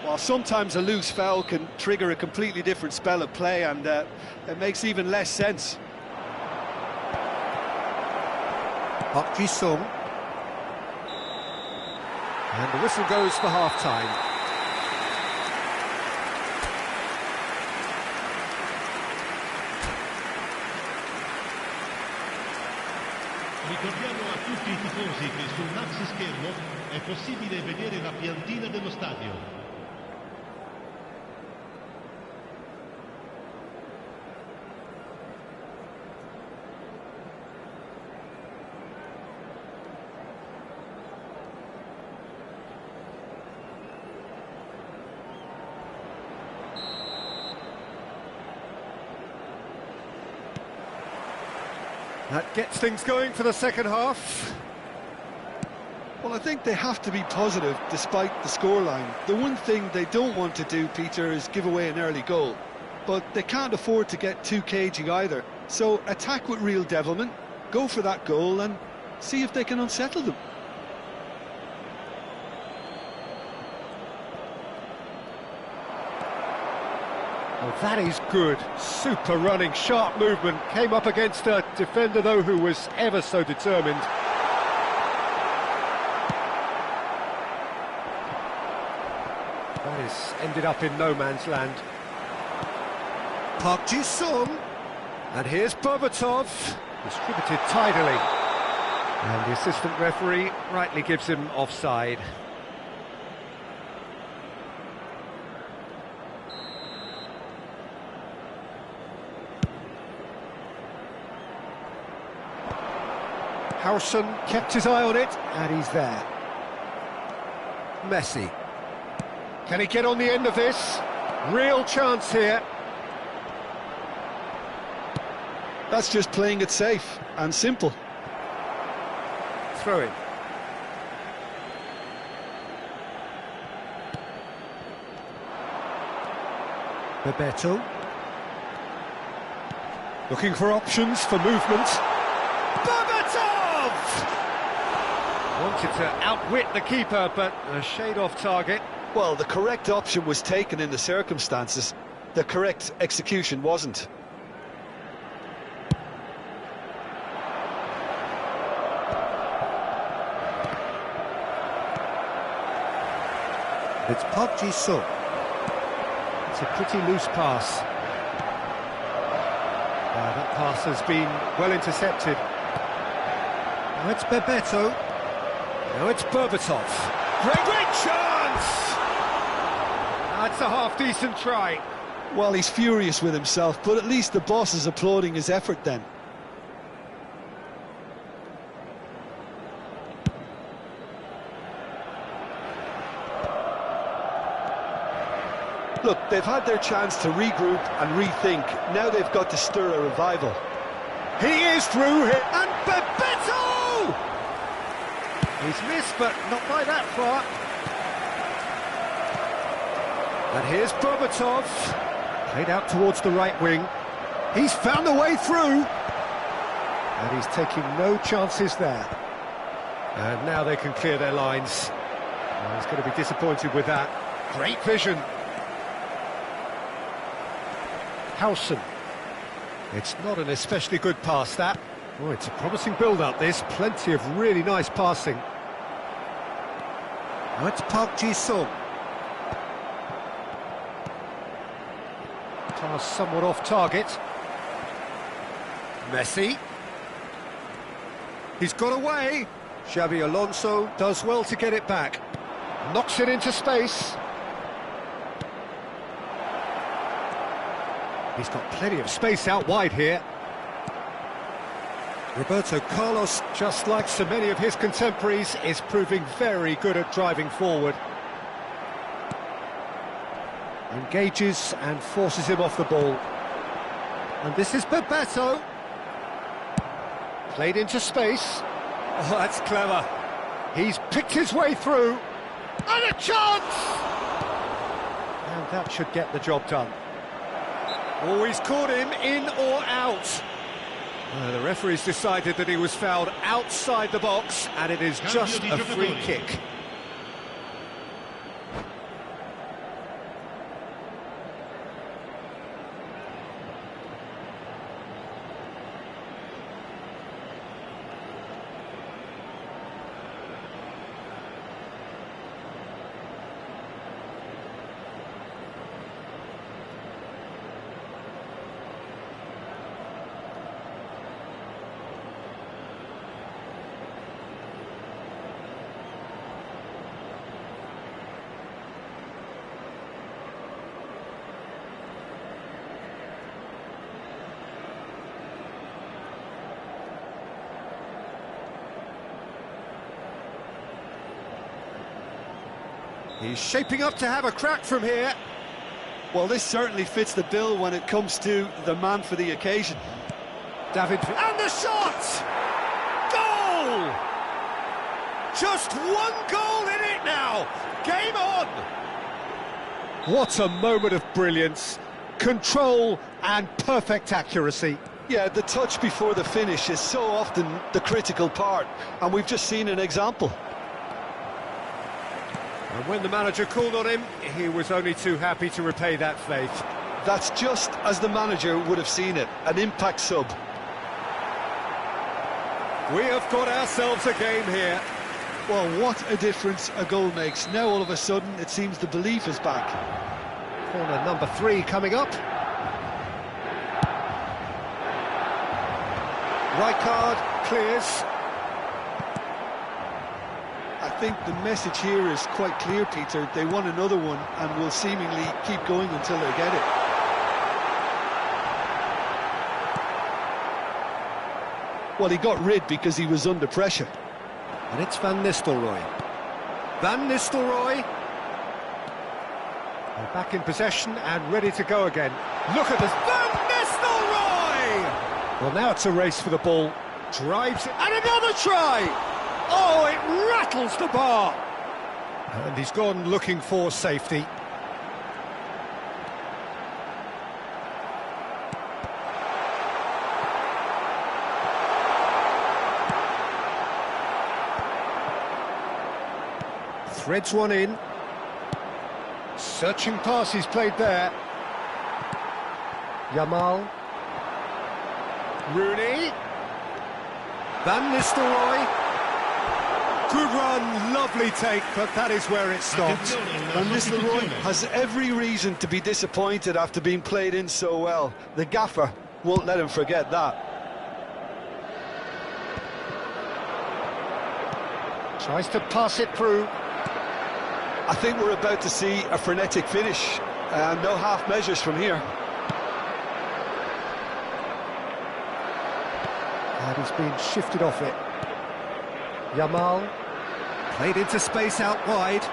Well, sometimes a loose foul can trigger a completely different spell of play, and it makes even less sense. Park Ji-sung. And the whistle goes for half-time. Ricordiamo a tutti i tifosi che sul maxi schermo è possibile vedere la piantina dello stadio. That gets things going for the second half. Well, I think they have to be positive despite the scoreline. The one thing they don't want to do, Peter, is give away an early goal. But they can't afford to get too cagey either. So attack with real devilment, go for that goal and see if they can unsettle them. Oh, that is good. Super running, sharp movement. Came up against a defender, though, who was ever so determined. That is ended up in no man's land. Park Ji-sung. And here's Berbatov. Distributed tidily. And the assistant referee rightly gives him offside. Harrison kept his eye on it, and he's there. Messi. Can he get on the end of this? Real chance here. That's just playing it safe and simple. Throw in. Bebeto. Looking for options for movement. Wanted to outwit the keeper, but a shade off target. Well, the correct option was taken in the circumstances. The correct execution wasn't. It's Park Ji-sung. It's a pretty loose pass. That pass has been well intercepted. Now it's Bebeto. Now it's Berbatov. Great chance! That's a half-decent try. Well, he's furious with himself, but at least the boss is applauding his effort then. Look, they've had their chance to regroup and rethink. Now they've got to stir a revival. He is through here, and Bebeto! He's missed, but not by that far. And here's Berbatov. Played out towards the right wing. He's found a way through. And he's taking no chances there. And now they can clear their lines. Well, he's going to be disappointed with that. Great vision. Howson. It's not an especially good pass, that. Oh, it's a promising build-up, this. Plenty of really nice passing. Now it's Park Ji-sung. Pass somewhat off target. Messi. He's got away. Xabi Alonso does well to get it back. Knocks it into space. He's got plenty of space out wide here. Roberto Carlos, just like so many of his contemporaries, is proving very good at driving forward. Engages and forces him off the ball. And this is Bebeto. Played into space. Oh, that's clever. He's picked his way through. And a chance! And that should get the job done. Oh, he's caught him in or out. The referee's decided that he was fouled outside the box, and it is just a free kick. He's shaping up to have a crack from here. Well, this certainly fits the bill when it comes to the man for the occasion. David, and the shot! Goal! Just one goal in it now. Game on! What a moment of brilliance. Control and perfect accuracy. Yeah, the touch before the finish is so often the critical part, and we've just seen an example. And when the manager called on him, he was only too happy to repay that faith. That's just as the manager would have seen it, an impact sub. We have got ourselves a game here. Well, what a difference a goal makes. Now all of a sudden it seems the belief is back. Corner number 3 coming up. Rijkaard clears. I think the message here is quite clear, Peter. They want another one and will seemingly keep going until they get it. Well, he got rid because he was under pressure. And it's Van Nistelrooy. Van Nistelrooy. They're back in possession and ready to go again. Look at this. Van Nistelrooy! Well, now it's a race for the ball. Drives it. And another try! Oh, it rattles the bar! And he's gone looking for safety. Threads one in. Searching pass he's played there. Yamal. Rooney. Van Nistelrooy. Good run, lovely take, but that is where it stopped. Van Nistelrooy has every reason to be disappointed after being played in so well. The gaffer won't let him forget that. Tries to pass it through. I think we're about to see a frenetic finish. No half measures from here. And he's been shifted off it. Yamal played into space out wide.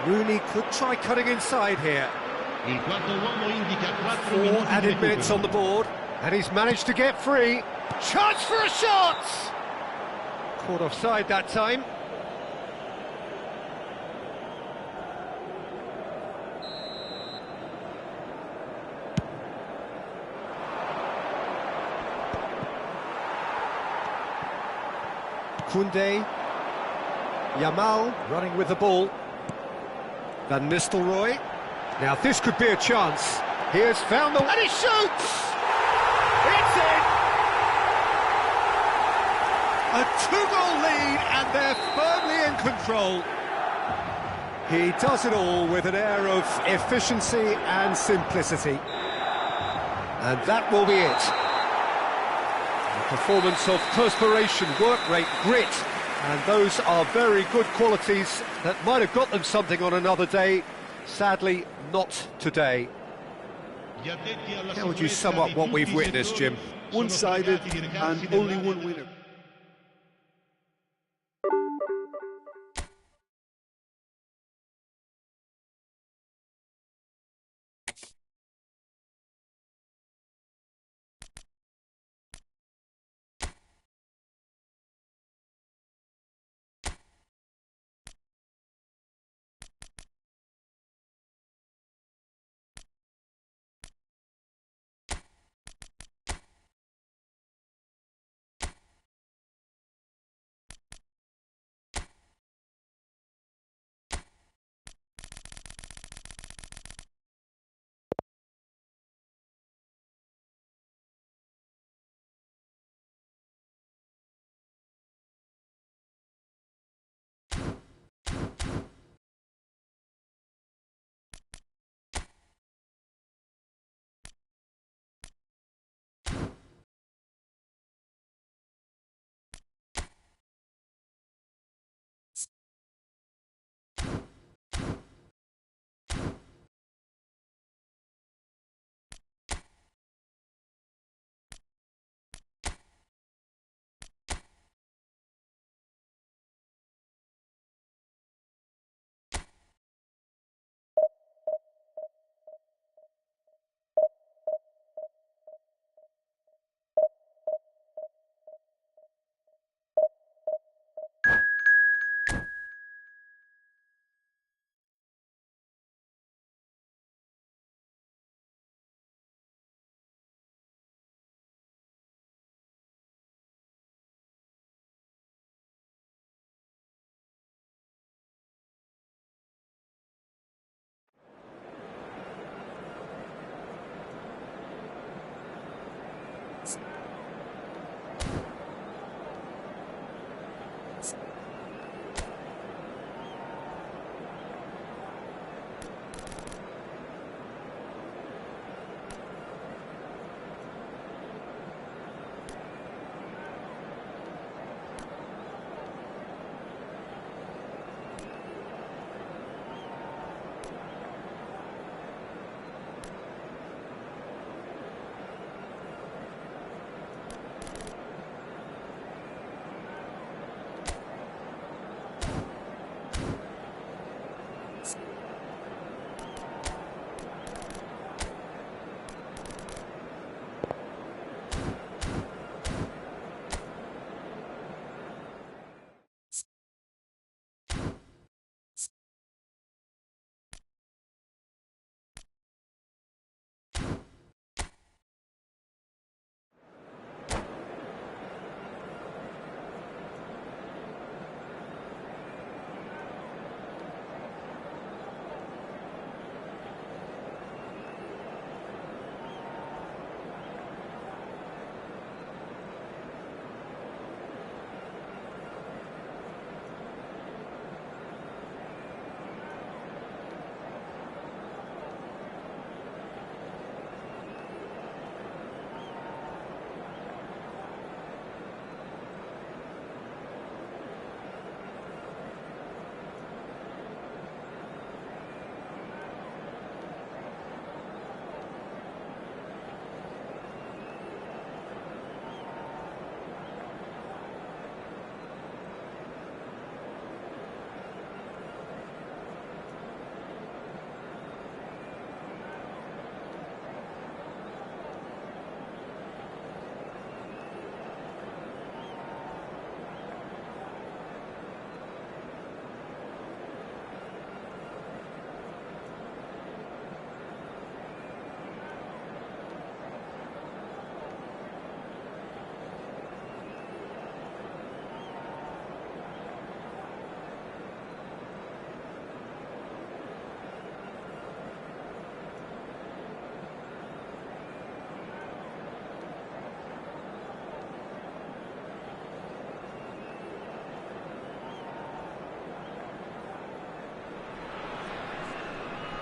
Rooney could try cutting inside here. 4 added minutes on the board, and he's managed to get free. Chance for a shot! Caught offside that time. Koundé, Yamal running with the ball. Van Nistelrooy. Now this could be a chance. He has found the... and he shoots! It's in! A 2-goal lead and they're firmly in control. He does it all with an air of efficiency and simplicity. And that will be it. Performance of perspiration, work rate, grit, and those are very good qualities that might have got them something on another day. Sadly, not today. How would you sum up what we've witnessed, Jim? One-sided and only one winner.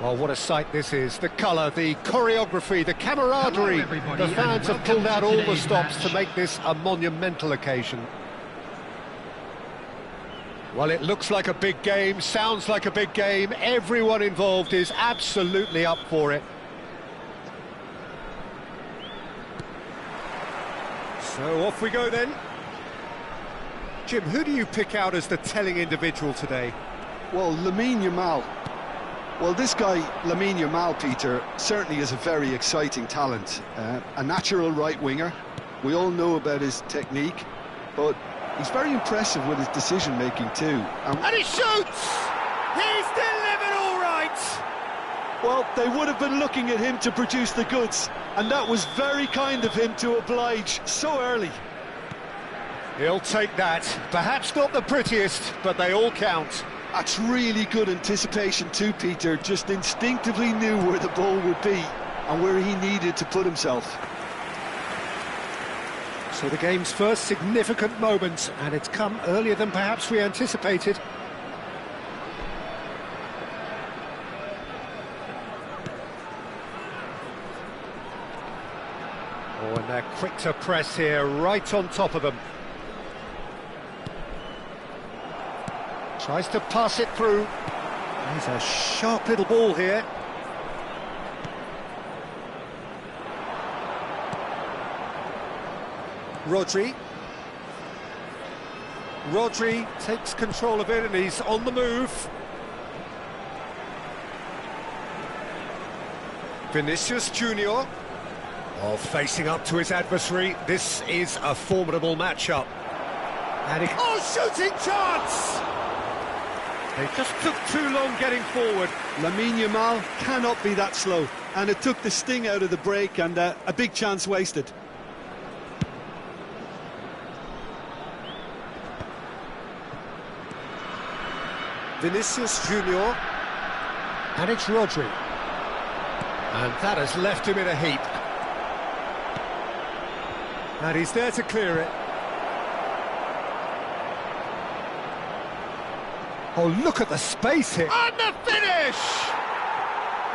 Well, what a sight this is. The colour, the choreography, the camaraderie. everybody, The fans and have pulled out welcome to all the today's stops match. to make this a monumental occasion. Well, it looks like a big game, sounds like a big game. Everyone involved is absolutely up for it. So off we go then. Jim, who do you pick out as the telling individual today? Well, Lamine Yamal. Well, this guy, Lamine Yamal, Peter, certainly is a very exciting talent. A natural right winger. We all know about his technique, but he's very impressive with his decision-making too. And he shoots! He's delivered all right! Well, they would have been looking at him to produce the goods, and that was very kind of him to oblige so early. He'll take that. Perhaps not the prettiest, but they all count. That's really good anticipation too, Peter. Just instinctively knew where the ball would be and where he needed to put himself. So the game's first significant moment, and it's come earlier than perhaps we anticipated. Oh, and they're quick to press here, right on top of them. Tries to pass it through. There's a sharp little ball here. Rodri takes control of it and he's on the move. Vinicius Junior, facing up to his adversary. This is a formidable matchup. And shooting chance! They just took too long getting forward. Lamine Yamal cannot be that slow, and it took the sting out of the break, and a big chance wasted. Vinicius Junior, and it's Rodri. And that has left him in a heap. And he's there to clear it. Oh, look at the space here. And the finish!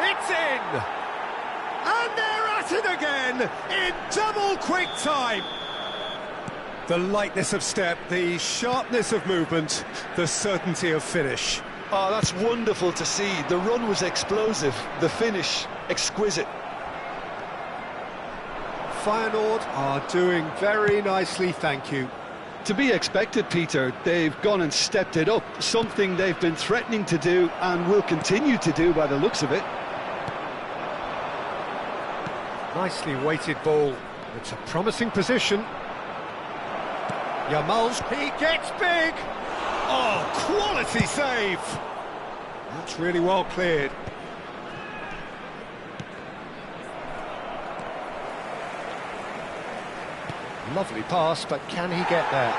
It's in! And they're at it again in double quick time. The lightness of step, the sharpness of movement, the certainty of finish. Oh, that's wonderful to see. The run was explosive, the finish exquisite. Feyenoord are doing very nicely, thank you. To be expected, Peter. They've gone and stepped it up, something they've been threatening to do and will continue to do by the looks of it. Nicely weighted ball. It's a promising position. Yamal's, he gets big! Oh, quality save! That's really well cleared. Lovely pass, but can he get there?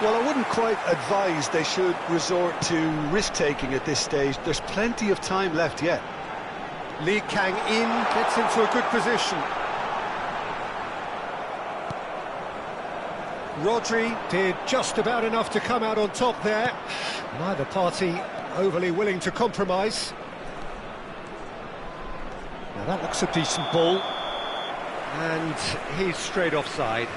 Well, I wouldn't quite advise they should resort to risk-taking at this stage. There's plenty of time left yet. Lee Kang-in gets into a good position. Rodri did just about enough to come out on top there. Neither party overly willing to compromise. Now that looks a decent ball. And he's straight offside.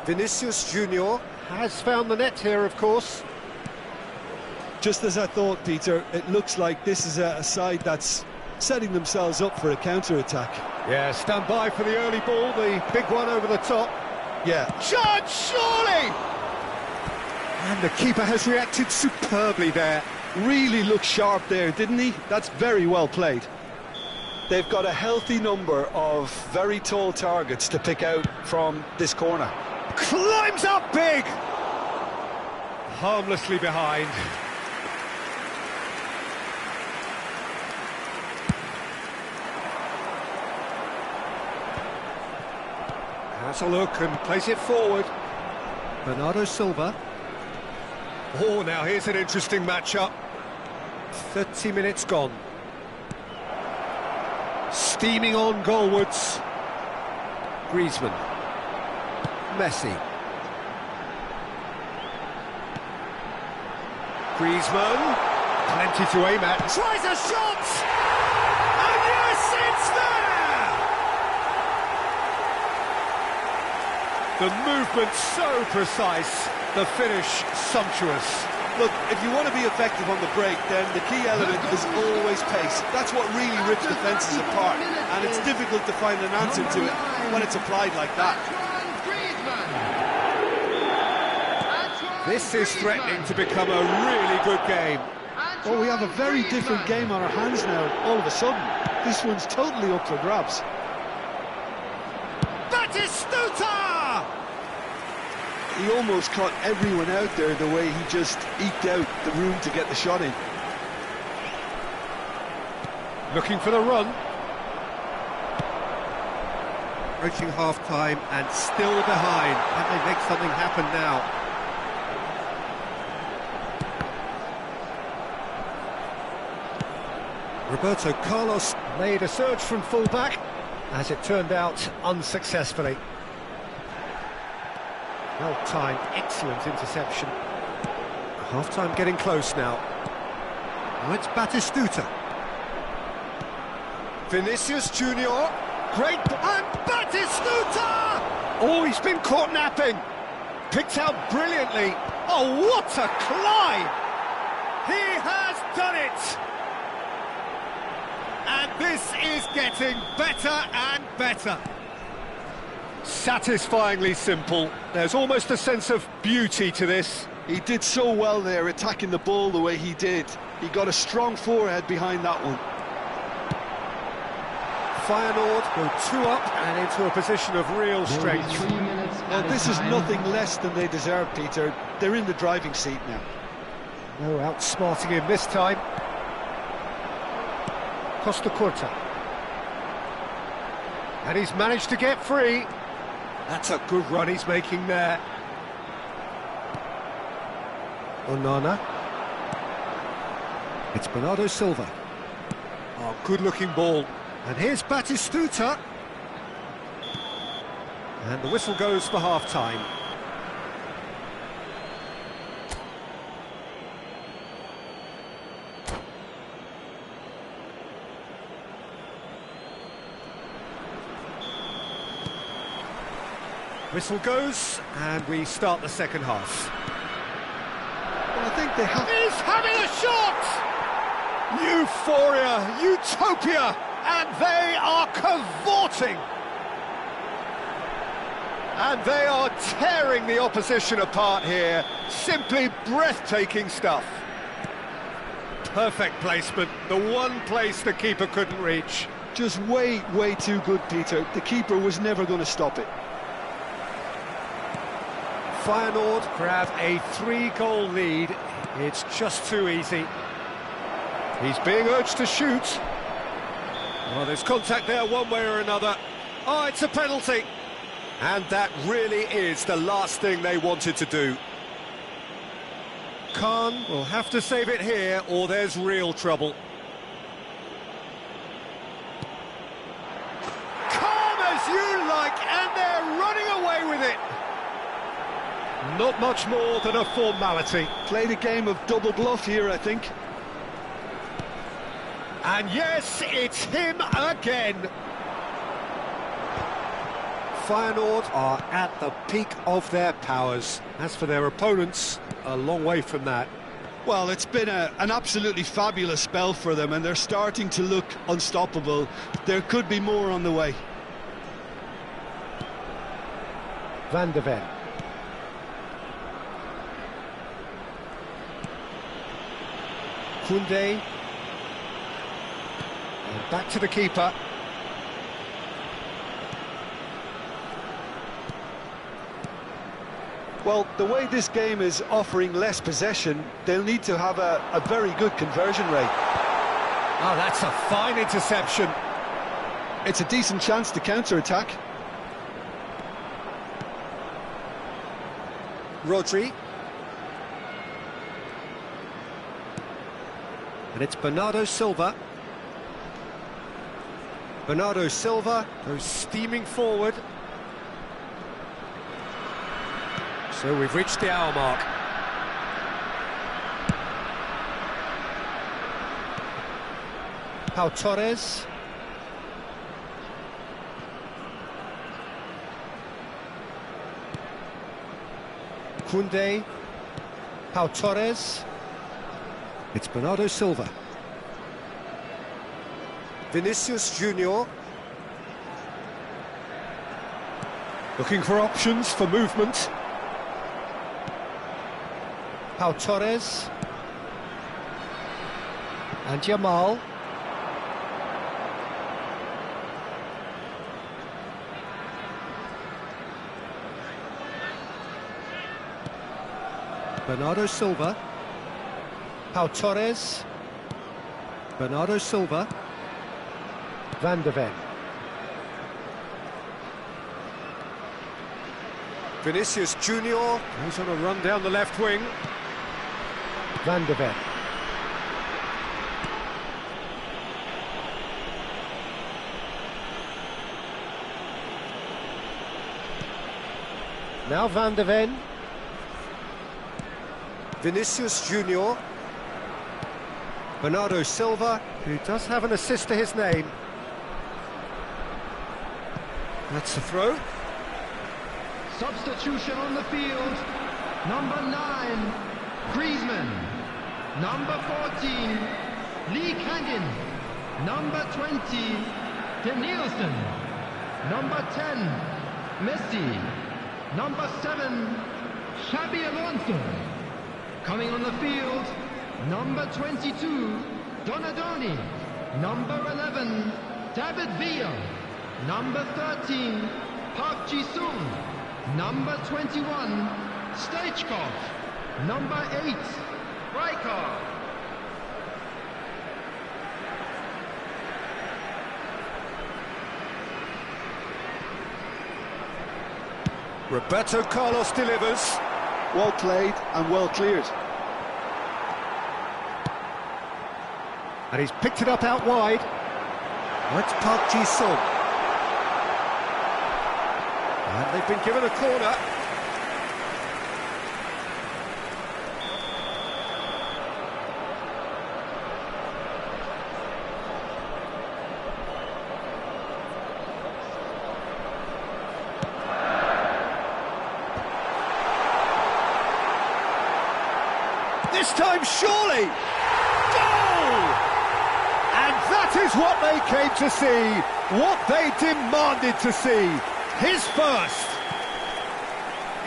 Vinicius Junior has found the net here, of course. Just as I thought, Peter, it looks like this is a side that's setting themselves up for a counter-attack. Yeah, stand by for the early ball, the big one over the top. Yeah. Shot, surely! And the keeper has reacted superbly there. Really looked sharp there, didn't he? That's very well played. They've got a healthy number of very tall targets to pick out from this corner. Climbs up big! Harmlessly behind. Has a look and plays it forward. Bernardo Silva. Oh, now here's an interesting matchup. 30 minutes gone. steaming on goalwards. Griezmann. Messi. Griezmann. Plenty to aim at. Tries a shot! And yes, it's there! The movement so precise, the finish sumptuous. Look, if you want to be effective on the break, then the key element is always pace. That's what really rips defences apart, and it's difficult to find an answer to it when it's applied like that. This is threatening to become a really good game. Well, we have a very different game on our hands now, all of a sudden. This one's totally up for grabs. Batistuta! He almost caught everyone out there the way he just eked out the room to get the shot in. Looking for the run. Approaching half-time and still behind. Can they make something happen now? Roberto Carlos made a surge from full-back, as it turned out unsuccessfully. Well-timed, excellent interception. Half-time getting close now. Now it's Batistuta. Vinicius Junior. Great, and Batistuta! Oh, he's been caught napping. Picked out brilliantly. Oh, what a climb! He has done it! And this is getting better and better. Satisfyingly simple. There's almost a sense of beauty to this. He did so well there, attacking the ball the way he did. He got a strong forehead behind that one. Feyenoord go 2 up and into a position of real strength. Well, this is nothing less than they deserve, Peter. They're in the driving seat now. No outsmarting him this time. Costa Curta. And he's managed to get free. That's a good run he's making there. Onana. It's Bernardo Silva. Oh, good-looking ball. And here's Batistuta. And the whistle goes for half-time. Whistle goes, and we start the second half. Well, I think they have... He's having a shot! Euphoria, utopia, and they are cavorting! And they are tearing the opposition apart here. Simply breathtaking stuff. Perfect placement, the one place the keeper couldn't reach. Just way too good, Peter. The keeper was never going to stop it. Feyenoord grab a 3-goal lead. It's just too easy. He's being urged to shoot. Well, there's contact there one way or another. Oh, it's a penalty. And that really is the last thing they wanted to do. Khan will have to save it here, or there's real trouble. Calm as you like, and they're running away with it. Not much more than a formality. Played a game of double bluff here, I think. And yes, it's him again. Feyenoord are at the peak of their powers. As for their opponents, a long way from that. Well, it's been an absolutely fabulous spell for them, and they're starting to look unstoppable. There could be more on the way. Van de Ven. Koundé. And back to the keeper. Well, the way this game is offering less possession, they'll need to have a very good conversion rate. Oh, that's a fine interception. It's a decent chance to counter-attack. Rodri. And it's Bernardo Silva. Bernardo Silva goes steaming forward. So we've reached the hour mark. Pau Torres. Koundé. Pau Torres. It's Bernardo Silva. Vinicius Junior. Looking for options for movement. Pau Torres. And Yamal. Bernardo Silva. Pau Torres. Bernardo Silva. Van de Ven. Vinicius Junior. He's on a run down the left wing. Van de Ven. Now Van de Ven. Vinicius Junior. Bernardo Silva, who does have an assist to his name. That's the throw. Substitution on the field. Number 9, Griezmann. Number 14, Lee Kangin. Number 20, Danielson. Number 10, Messi. Number 7, Xabi Alonso. Coming on the field, number 22, Donadoni. Number 11, David Villa. Number 13, Park Ji-sung. Number 21, Stoichkov. Number 8, Rijkaard. Roberto Carlos delivers. Well played and well cleared. And he's picked it up out wide. That's Park Ji-sung. And they've been given a corner. This time, surely! Goal! And that is what they came to see, what they demanded to see. His first.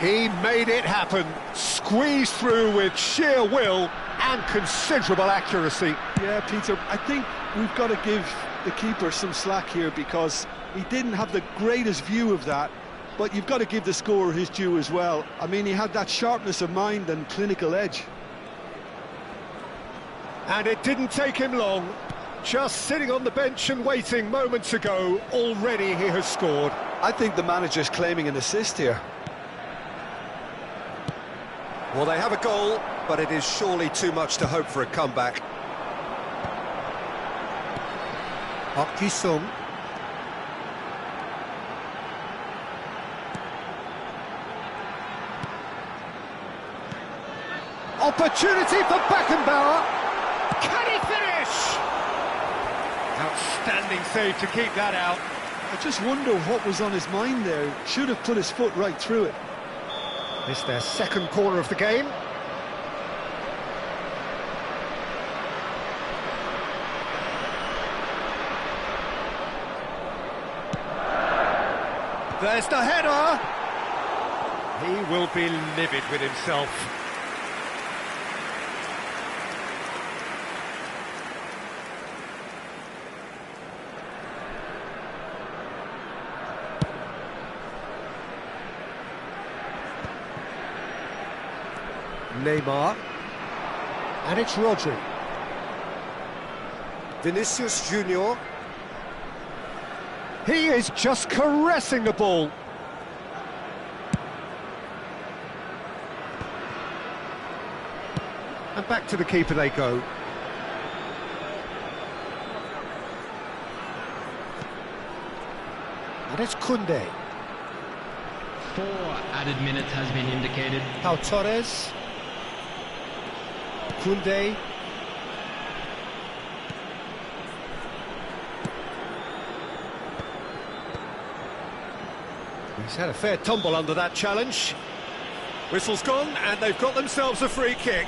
He made it happen, squeezed through with sheer will and considerable accuracy. Yeah, Peter, I think we've got to give the keeper some slack here because he didn't have the greatest view of that, but you've got to give the scorer his due as well. I mean, he had that sharpness of mind and clinical edge. And it didn't take him long. Just sitting on the bench and waiting moments ago, already he has scored. I think the manager's claiming an assist here. Well, they have a goal, but it is surely too much to hope for a comeback. Park Ji-sung. Opportunity for Beckenbauer. Can he finish? Outstanding save to keep that out. I just wonder what was on his mind there. Should have put his foot right through it. This is their second corner of the game. There's the header. He will be livid with himself. Neymar, and it's Rodri. Vinicius Junior. He is just caressing the ball. And back to the keeper they go. And it's Koundé. 4 added minutes has been indicated. Pau Torres. Koundé. He's had a fair tumble under that challenge. Whistle's gone, and they've got themselves a free kick.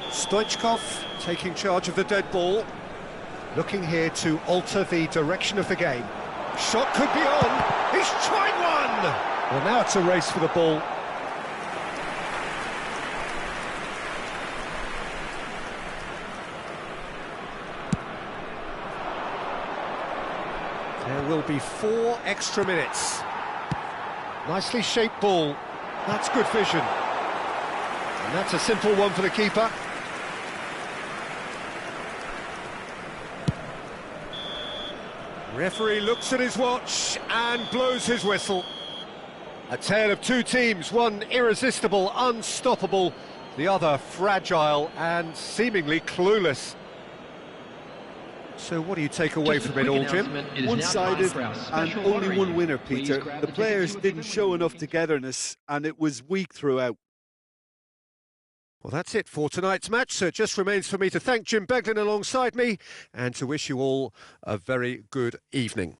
Stoichkov taking charge of the dead ball. Looking here to alter the direction of the game. Shot could be on. He's tried one! Well, now it's a race for the ball. There will be 4 extra minutes. Nicely shaped ball. That's good vision. And that's a simple one for the keeper. Referee looks at his watch and blows his whistle. A tale of 2 teams, one irresistible, unstoppable, the other fragile and seemingly clueless. So what do you take away from it all, Jim? One-sided and only one winner, Peter. The players didn't show enough togetherness and it was weak throughout. Well, that's it for tonight's match, so it just remains for me to thank Jim Beglin alongside me and to wish you all a very good evening.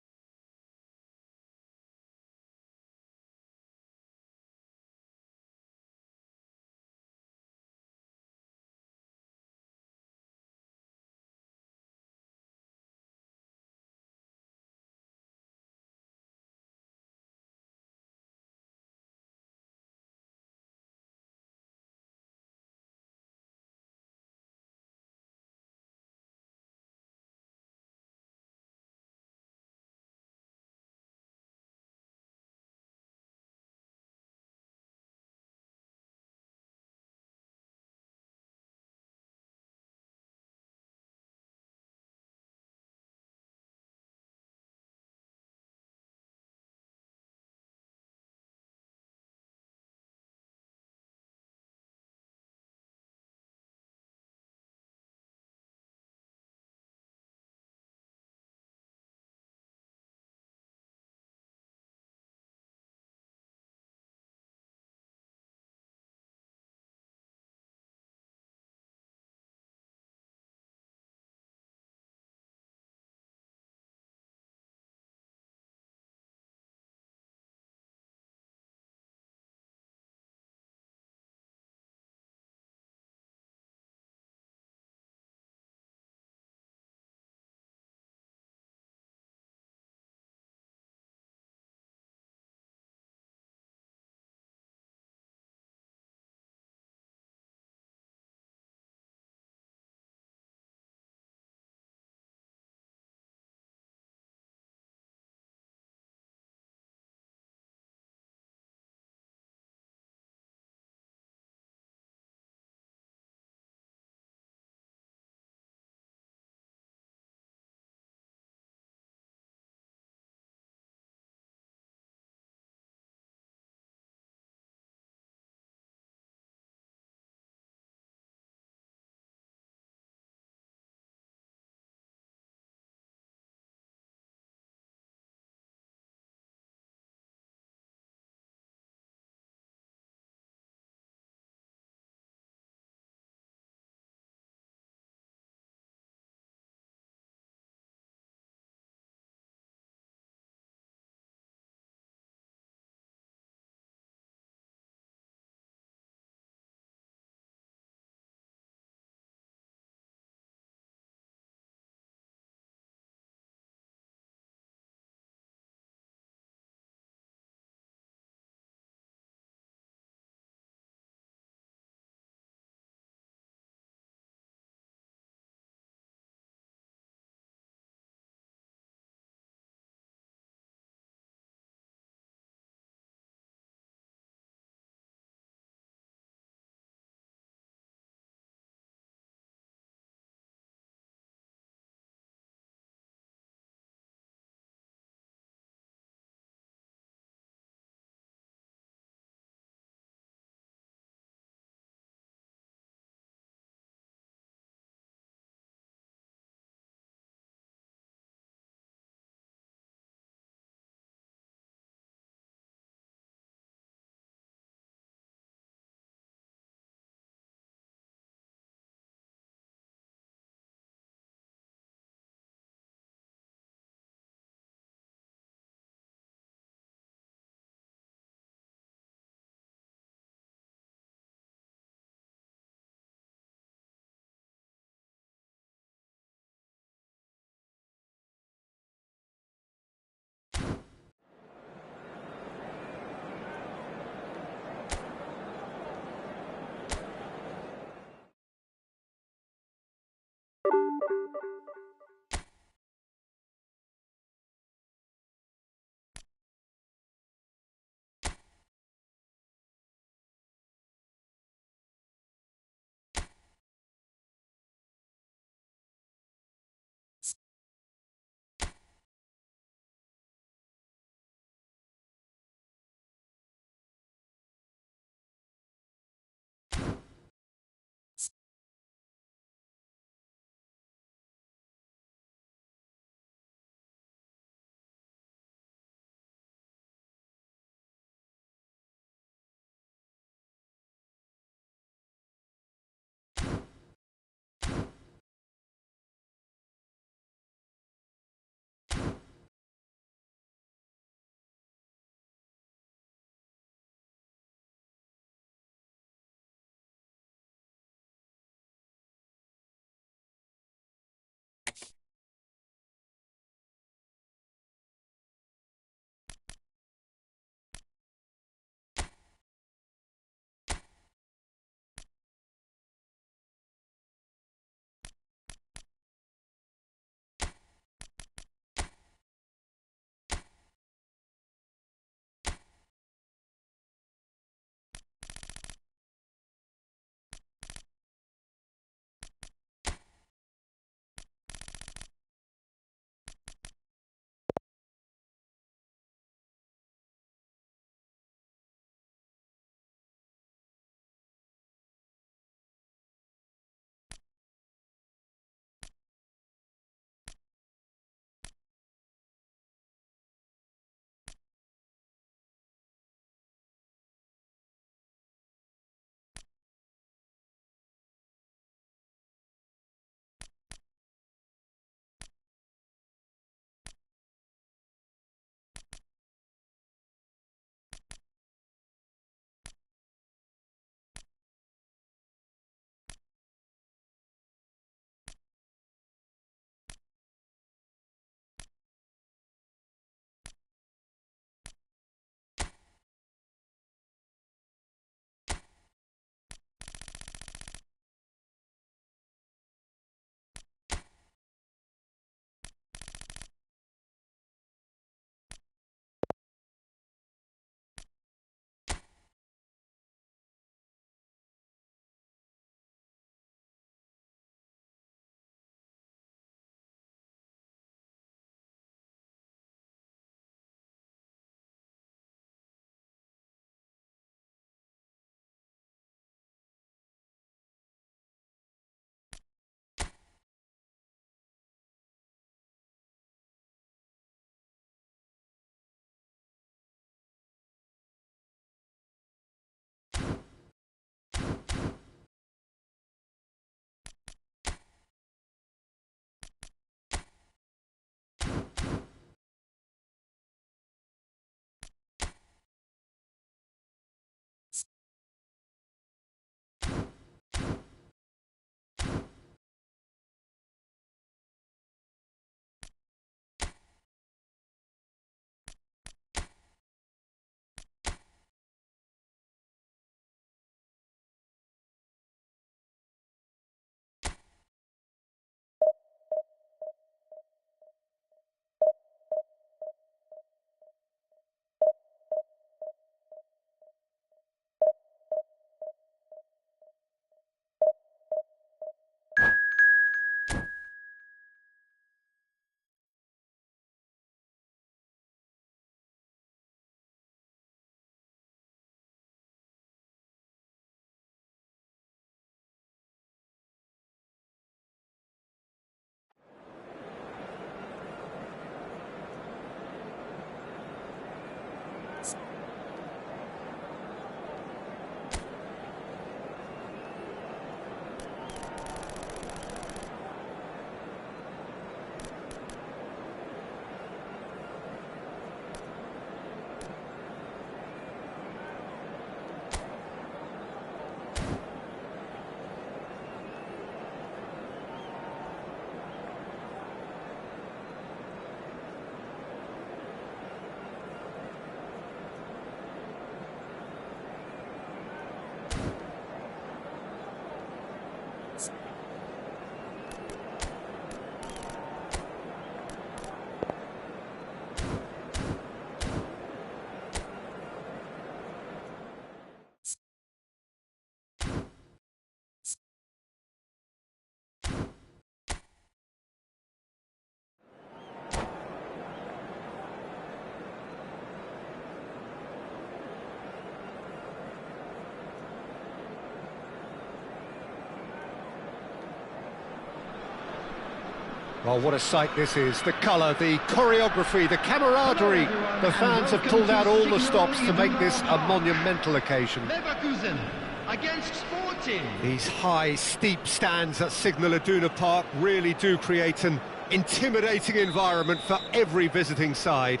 Well, what a sight this is. The colour, the choreography, the camaraderie. The fans have pulled out all the stops to make this a monumental occasion. Leverkusen against Sporting. These high, steep stands at Signal Iduna Park really do create an intimidating environment for every visiting side.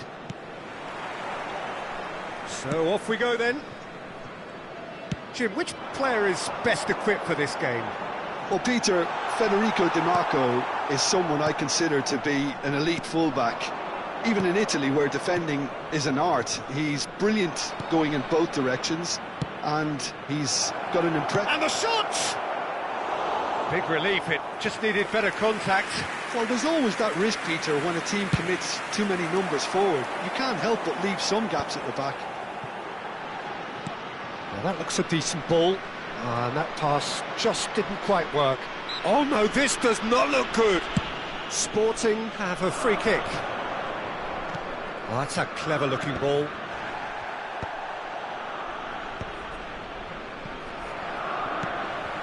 So off we go then. Jim, which player is best equipped for this game? Well, Peter, Federico Di Marco is someone I consider to be an elite fullback. Even in Italy, where defending is an art, he's brilliant going in both directions, and he's got an impressive... And the shot! Big relief, it just needed better contact. Well, there's always that risk, Peter, when a team commits too many numbers forward. You can't help but leave some gaps at the back. Well, that looks a decent ball. And that pass just didn't quite work. Oh no, this does not look good. Sporting have a free kick. Oh, that's a clever looking ball.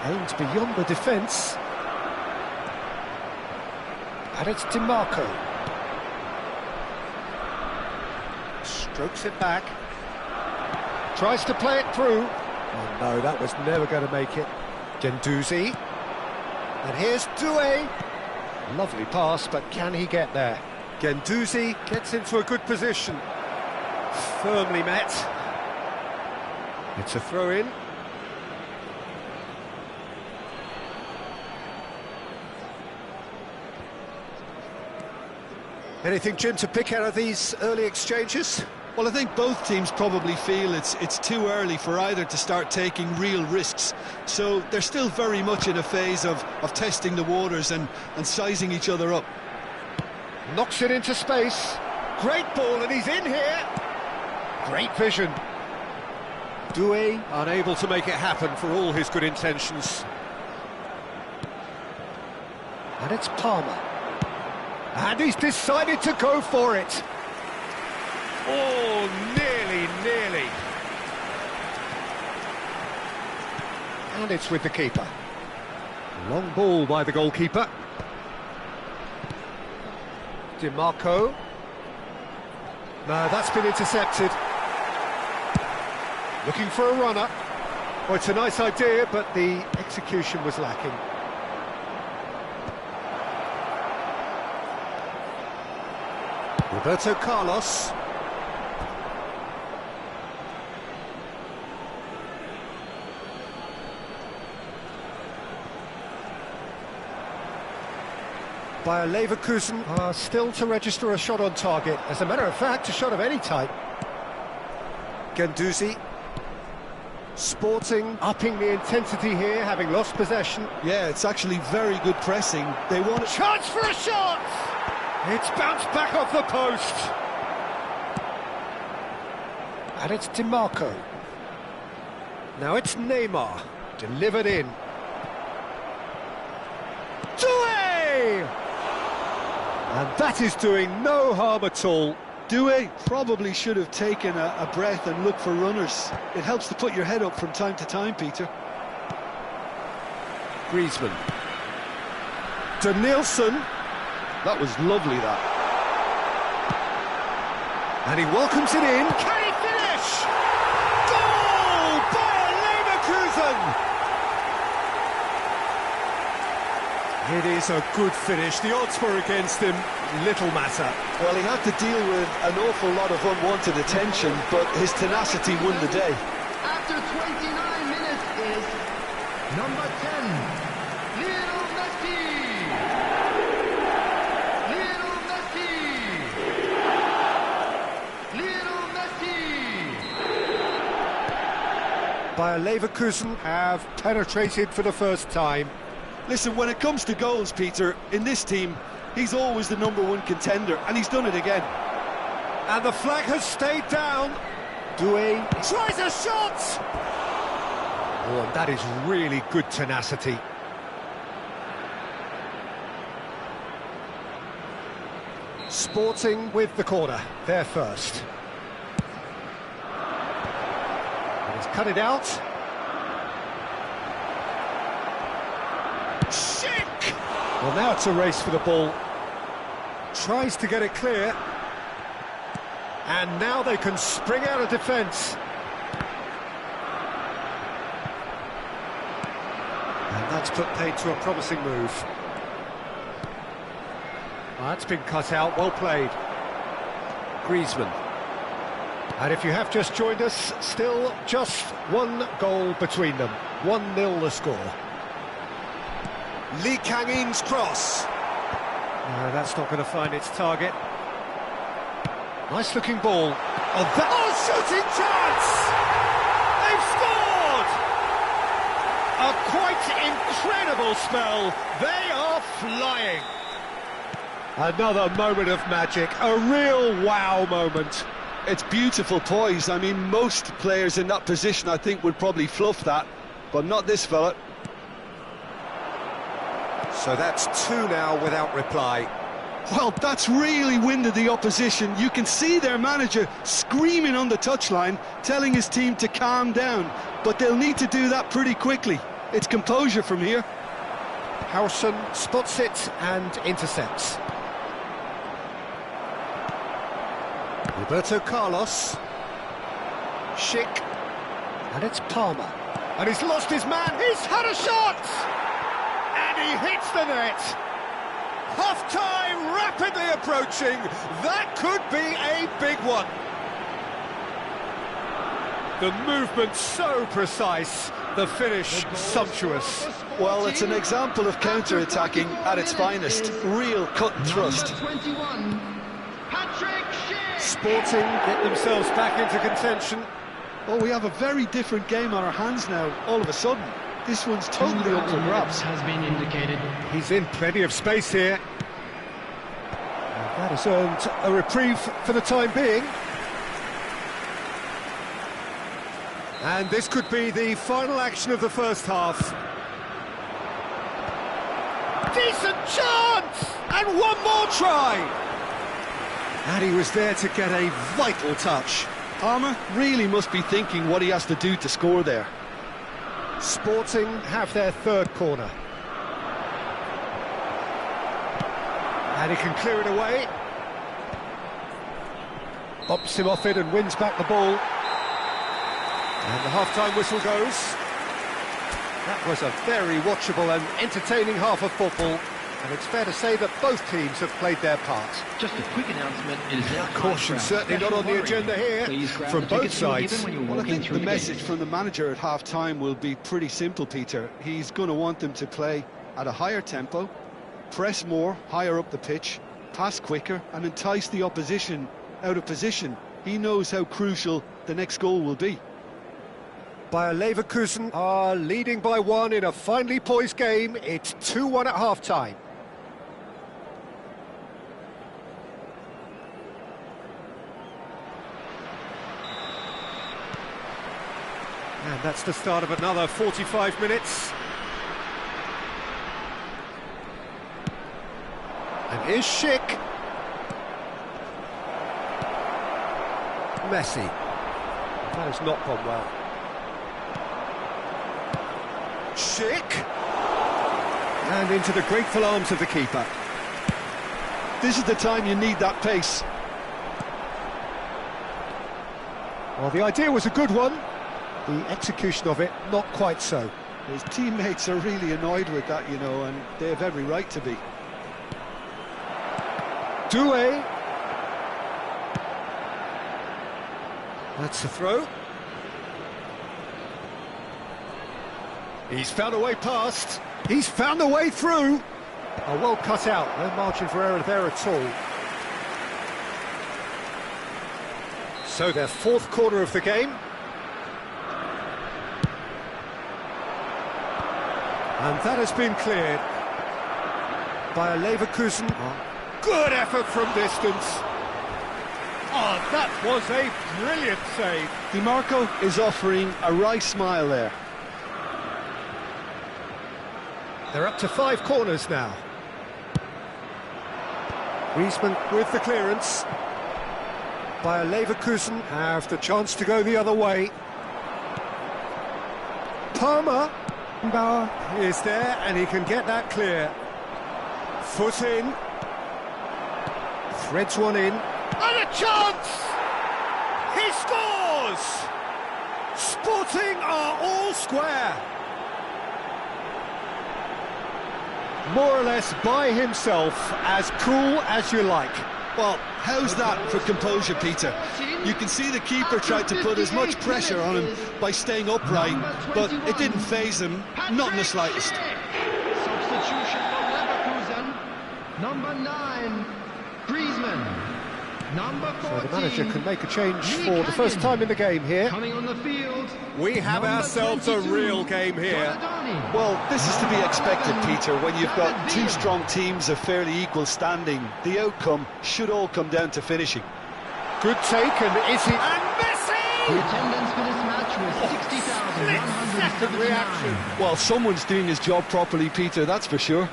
Aimed beyond the defence. And it's Di Marco. Strokes it back. Tries to play it through. Oh no, that was never going to make it. Guendouzi. And here's Doué. Lovely pass, but can he get there? Guendouzi gets into a good position. Firmly met. It's a throw-in. Anything, Jim, to pick out of these early exchanges? Well, I think both teams probably feel it's too early for either to start taking real risks. So they're still very much in a phase of testing the waters and sizing each other up. Knocks it into space. Great ball, and he's in here. Great vision. Doué unable to make it happen for all his good intentions. And it's Palmer. And he's decided to go for it. Oh, nearly. And it's with the keeper. Long ball by the goalkeeper. Di Marco. No, that's been intercepted. Looking for a runner. Well, it's a nice idea, but the execution was lacking. Roberto Carlos. Bayer Leverkusen are still to register a shot on target. As a matter of fact, a shot of any type. Guendouzi. Sporting upping the intensity here, having lost possession. Yeah, it's actually very good pressing. They want... Chance for a shot! It's bounced back off the post. And it's Di Marco. Now it's Neymar. Delivered in. Doué! And that is doing no harm at all. Doué probably should have taken a breath and looked for runners. It helps to put your head up from time to time, Peter. Griezmann. Denilson. That was lovely, that. And he welcomes it in. Can he finish? Goal! Bayer Leverkusen! It is a good finish. The odds were against him. Little matter. Well, he had to deal with an awful lot of unwanted attention, but his tenacity won the day. After 29 minutes is number 10, Lionel Messi. Lionel Messi. Lionel Messi. Bayer Leverkusen have penetrated for the first time. Listen, when it comes to goals, Peter, in this team, he's always the #1 contender, and he's done it again. And the flag has stayed down. Doué tries a shot! Oh, and that is really good tenacity. Sporting with the corner, they're first. And he's cut it out. Well, now it's a race for the ball. Tries to get it clear. And now they can spring out of defence. And that's put paid to a promising move. That's been cut out, well played. Griezmann. And if you have just joined us, still just one goal between them. 1-0 the score. Lee Kang-in's cross. No, that's not going to find its target. Nice looking ball. Oh, shooting chance! They've scored! A quite incredible spell. They are flying. Another moment of magic, a real wow moment. It's beautiful poise. I mean, most players in that position, I think, would probably fluff that, but not this fella. So that's 2 now without reply. Well, that's really winded the opposition. You can see their manager screaming on the touchline, telling his team to calm down, but they'll need to do that pretty quickly. It's composure from here. Howson spots it and intercepts. Roberto Carlos. Schick. And it's Palmer. And he's lost his man. He's had a shot! And he hits the net. Half-time rapidly approaching. That could be a big one. The movement so precise. The finish sumptuous. Well, it's an example of counter-attacking at its finest. Real cut and thrust. Sporting get themselves back into contention. Oh, we have a very different game on our hands now, all of a sudden. This one's totally up for grabs. Has been indicated. He's in plenty of space here. And that has earned a reprieve for the time being. And this could be the final action of the first half. Decent chance! And one more try! And he was there to get a vital touch. Palmer really must be thinking what he has to do to score there. Sporting have their third corner. And he can clear it away. Bops him off it and wins back the ball. And the half-time whistle goes. That was a very watchable and entertaining half of football. And it's fair to say that both teams have played their part. Just a quick announcement. It is now Caution certainly not on the agenda here from both sides. Well, I think the message from the manager at half-time will be pretty simple, Peter. He's going to want them to play at a higher tempo, press more, higher up the pitch, pass quicker, and entice the opposition out of position. He knows how crucial the next goal will be. Bayer Leverkusen are leading by 1 in a finely poised game. It's 2-1 at half-time. And that's the start of another 45 minutes. And here's Schick. Messi. That has not gone well. Schick. And into the grateful arms of the keeper. This is the time you need that pace. Well, the idea was a good one. The execution of it, not quite so. His teammates are really annoyed with that, you know, and they have every right to be. Doué. That's the throw. He's found a way past. He's found a way through. Oh, well cut out. No margin for error there at all. So their fourth corner of the game. And that has been cleared by Leverkusen. Good effort from distance. Oh, that was a brilliant save. DiMarco is offering a wry smile there. They're up to 5 corners now. Griezmann with the clearance. Bayer Leverkusen have the chance to go the other way. Palmer. Bauer is there and he can get that clear. Foot in. Threads one in. And a chance! He scores! Sporting are all square. More or less by himself, as cool as you like. Well, how's that for composure, Peter? You can see the keeper tried to put as much pressure on him by staying upright, but it didn't faze him, not in the slightest. Substitution for Leverkusen. Number 9, Griezmann. Number 14. So the manager can make a change for the first time in the game here. Coming on the field. We have ourselves a real game here. Well, this is to be expected, Peter, when you've got two strong teams of fairly equal standing. The outcome should all come down to finishing. Good take, and is he... And Messi! The attendance for this match was 60,179. reaction. Well, someone's doing his job properly, Peter, that's for sure.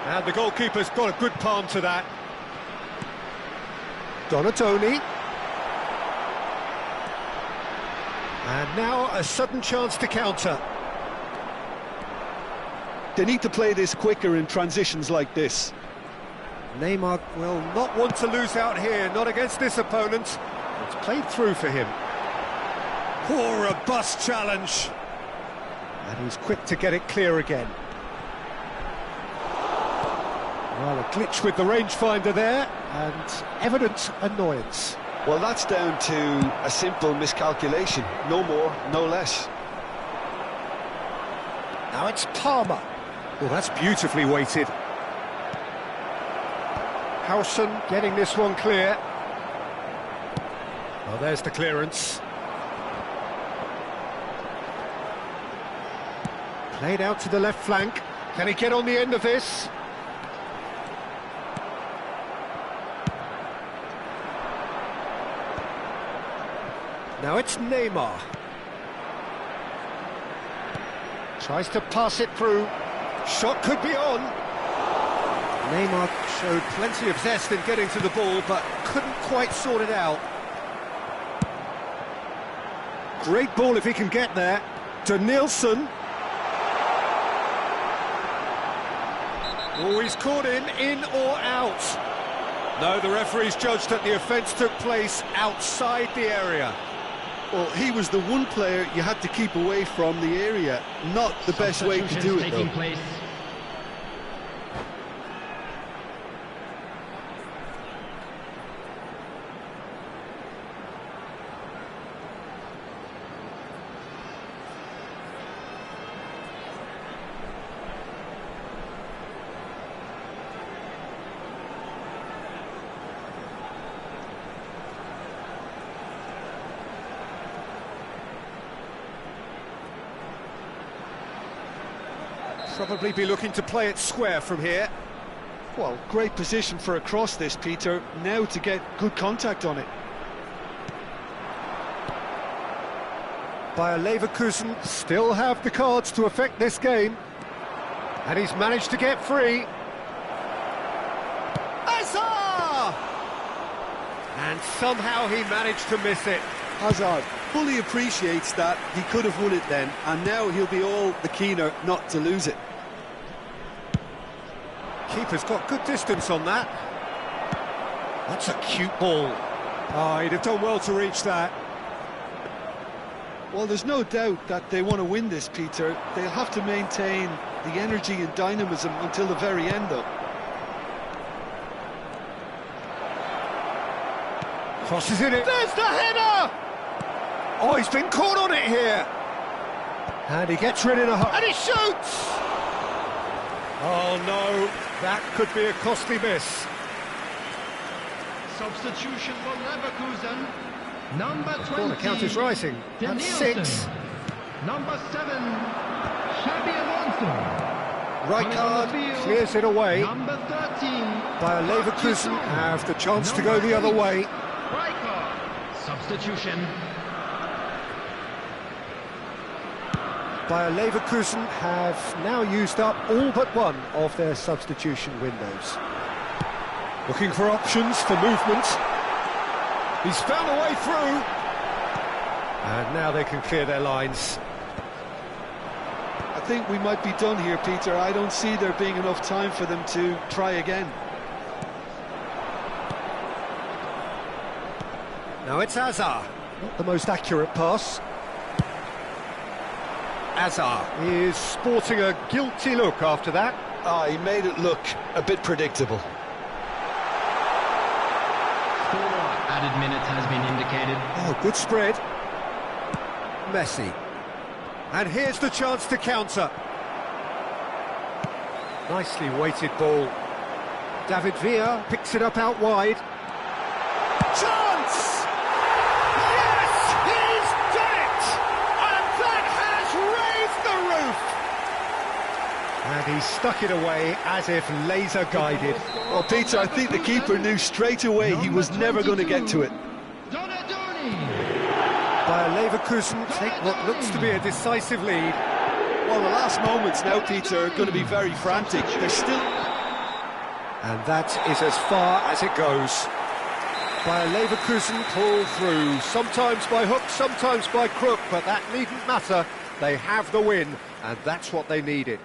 And the goalkeeper's got a good palm to that. Donatoni. And now a sudden chance to counter. They need to play this quicker in transitions like this. Neymar will not want to lose out here, not against this opponent. It's played through for him. Poor robust challenge. And he's quick to get it clear again. Well, a glitch with the rangefinder there, and evident annoyance. Well, that's down to a simple miscalculation. No more, no less. Now it's Palmer. Well, that's beautifully weighted. Howson getting this one clear. Well, there's the clearance. Played out to the left flank. Can he get on the end of this? Now it's Neymar. Tries to pass it through. Shot could be on. Neymar showed plenty of zest in getting to the ball, but couldn't quite sort it out. Great ball if he can get there. To Nilsson. Oh, he's caught in or out. No, the referee's judged that the offence took place outside the area. Well, he was the one player you had to keep away from the area. Not the best way to do it, though. Probably be looking to play it square from here. Well, great position for a cross this, Peter. Now to get good contact on it. Bayer Leverkusen still have the cards to affect this game. And he's managed to get free. Hazard! And somehow he managed to miss it. Hazard fully appreciates that he could have won it then, and now he'll be all the keener not to lose it. Keeper's got good distance on that. That's a cute ball. Oh, he'd have done well to reach that. Well, there's no doubt that they want to win this, Peter. They'll have to maintain the energy and dynamism until the very end, though. Crosses in it. There's the header! Oh, he's been caught on it here. And he gets rid in a hurry. And he shoots! Oh, no. That could be a costly miss. Substitution for Leverkusen. Number 20. Corner count is rising. That's 6. Number 7. Xabi Alonso. Right card clears it away. Number 13. Bayer Leverkusen have the chance to go the other way. Right card. Substitution. Bayer Leverkusen have now used up all but one of their substitution windows. Looking for options for movement. He's found a way through. And now they can clear their lines. I think we might be done here, Peter. I don't see there being enough time for them to try again. Now it's Azar. Not the most accurate pass. Azar is sporting a guilty look after that. He made it look a bit predictable. 4 added minutes has been indicated. Oh, good spread. Messi. And here's the chance to counter. Nicely weighted ball. David Villa picks it up out wide. Chance! Yes, he's done it! And that has raised the roof! And he stuck it away as if laser guided. Well, Peter, I think the keeper knew straight away he was never going to get to it. Bayer Leverkusen take what looks to be a decisive lead. Well, the last moments now, Peter, are going to be very frantic. They're still... And that is as far as it goes. Bayer Leverkusen pull through, sometimes by hook, sometimes by crook, but that needn't matter. They have the win, and that's what they needed.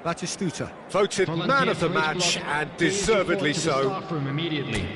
Batistuta, voted man of the match, and deservedly so. Staff room immediately.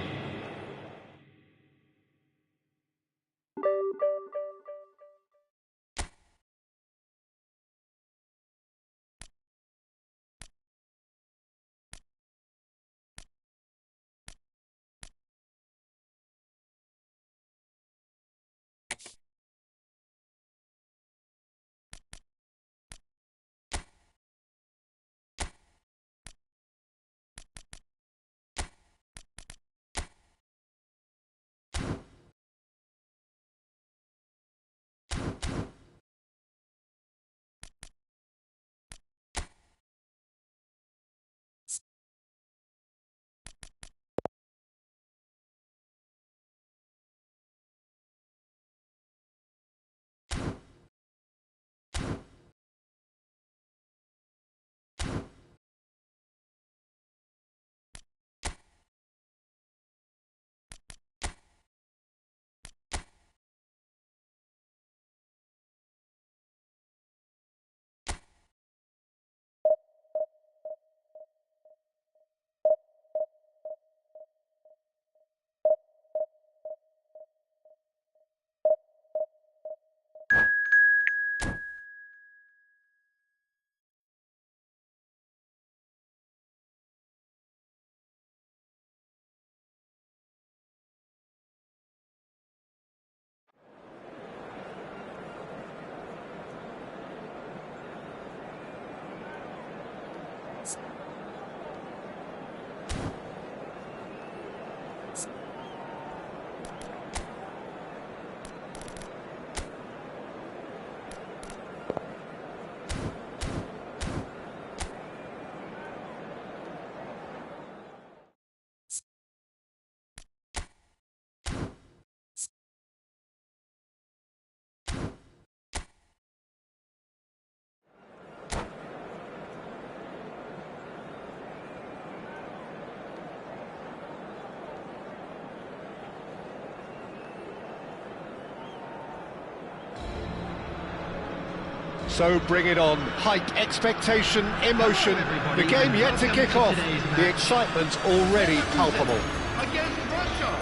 So bring it on. Hype, expectation, emotion. The game yet to kick off. The excitement's already palpable. Against Russia.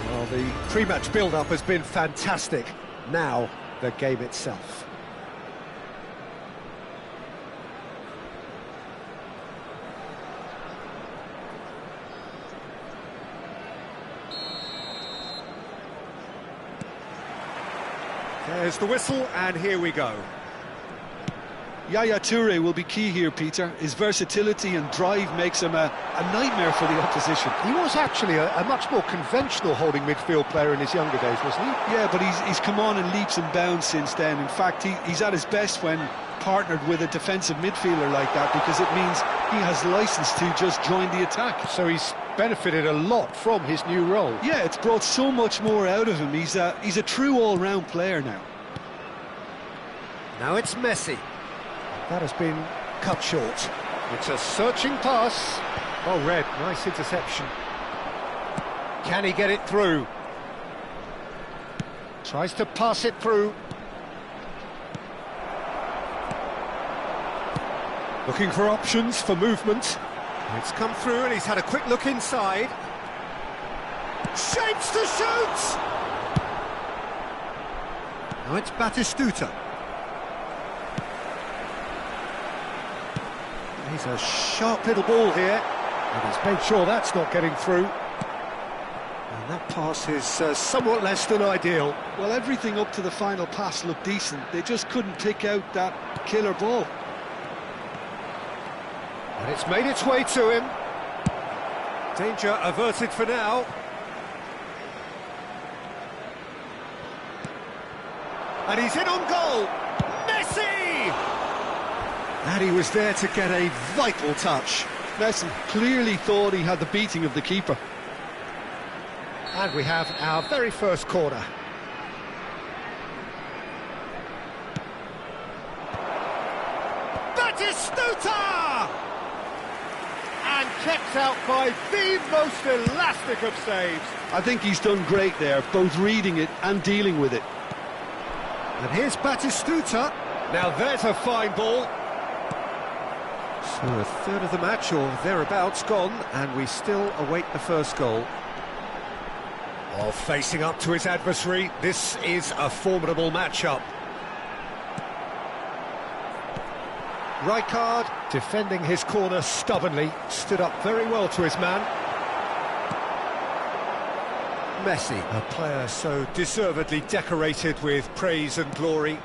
Well, the pre-match build-up has been fantastic. Now, the game itself. There's the whistle, and here we go. Yaya Toure will be key here, Peter. His versatility and drive makes him a nightmare for the opposition. He was actually a much more conventional holding midfield player in his younger days, wasn't he? Yeah, but he's come on in leaps and bounds since then. In fact, he's at his best when partnered with a defensive midfielder like that, because it means he has license to just join the attack. So he's benefited a lot from his new role. Yeah, it's brought so much more out of him. He's a true all-round player now. Now it's Messi. That has been cut short. It's a searching pass. Oh, Red, nice interception. Can he get it through? Tries to pass it through. Looking for options for movement. It's come through and he's had a quick look inside. Shapes to shoot! Now it's Batistuta. He's a sharp little ball here, and he's made sure that's not getting through. And that pass is somewhat less than ideal. Well, everything up to the final pass looked decent. They just couldn't pick out that killer ball. And it's made its way to him. Danger averted for now. And he's in on goal. Messi! And he was there to get a vital touch. Messi clearly thought he had the beating of the keeper. And we have our very first corner. Batistuta! And kept out by the most elastic of saves. I think he's done great there, both reading it and dealing with it. And here's Batistuta. Now there's a fine ball. So a third of the match, or thereabouts, gone, and we still await the first goal. Oh, facing up to his adversary, this is a formidable matchup. Rijkaard, defending his corner stubbornly, stood up very well to his man. Messi, a player so deservedly decorated with praise and glory.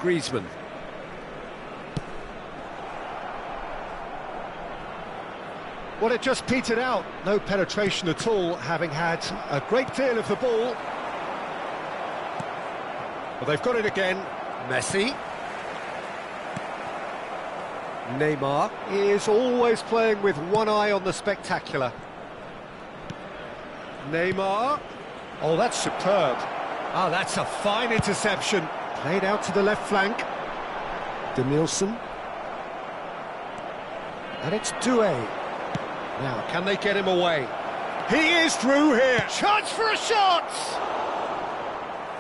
Griezmann. Well, it just petered out. No penetration at all, having had a great deal of the ball. Well, they've got it again. Messi. Neymar is always playing with one eye on the spectacular. Neymar. Oh, that's superb. Ah, that's a fine interception. Played out to the left flank. Denilson. And it's Doué. Now, can they get him away? He is through here. Chance for a shot!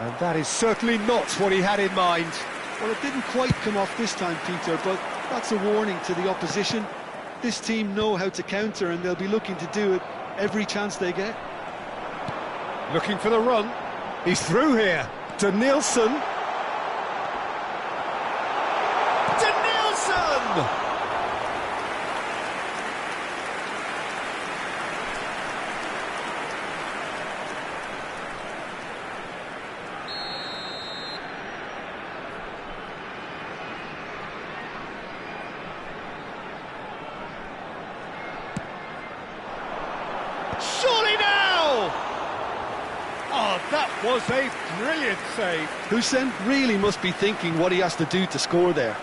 And that is certainly not what he had in mind. Well, it didn't quite come off this time, Peter, but that's a warning to the opposition. This team know how to counter, and they'll be looking to do it every chance they get. Looking for the run. He's through here. Denilson. Denilson! Surely now! Oh, that was a brilliant save. Hussein really must be thinking what he has to do to score there.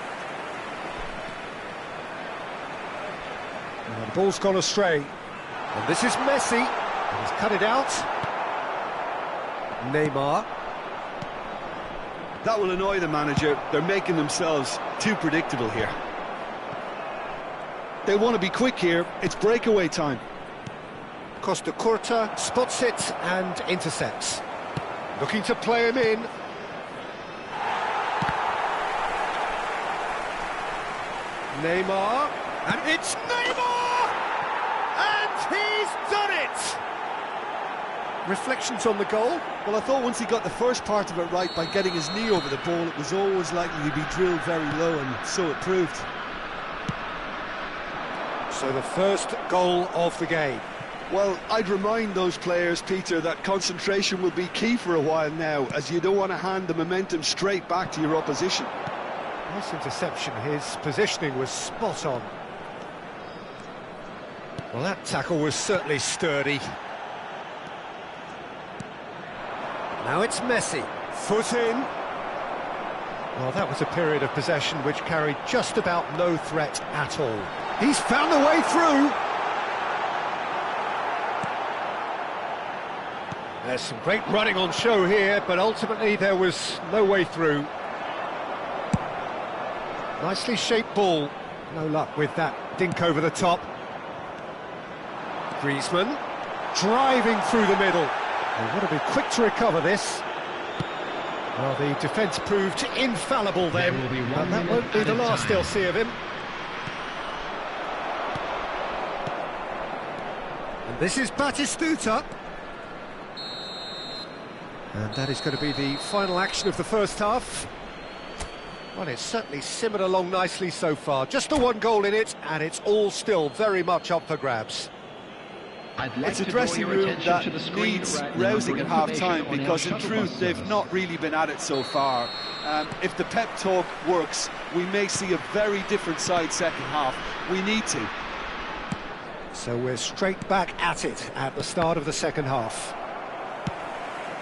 And the ball's gone astray. And this is Messi. He's cut it out. Neymar. That will annoy the manager. They're making themselves too predictable here. They want to be quick here. It's breakaway time. Costa Curta spots it and intercepts. Looking to play him in. Neymar. And it's Neymar! And he's done it! Reflections on the goal? Well, I thought once he got the first part of it right by getting his knee over the ball, it was always likely to be drilled very low, and so it proved. So the first goal of the game. Well, I'd remind those players, Peter, that concentration will be key for a while now, as you don't want to hand the momentum straight back to your opposition. Nice interception. His positioning was spot on. Well, that tackle was certainly sturdy. Now it's Messi. Foot in. Well, that was a period of possession which carried just about no threat at all. He's found a way through. There's some great running on show here, but ultimately there was no way through. Nicely shaped ball. No luck with that dink over the top. Griezmann driving through the middle. They want to be quick to recover this. Well, the defence proved infallible then, and that won't be the last they'll see of him. And this is Batistuta. And that is going to be the final action of the first half. Well, it's certainly simmered along nicely so far. Just the one goal in it, and it's all still very much up for grabs. It's a dressing room that needs rousing at half-time, because in truth they've not really been at it so far. If the pep talk works, we may see a very different side second half. We need to. So we're straight back at it at the start of the second half.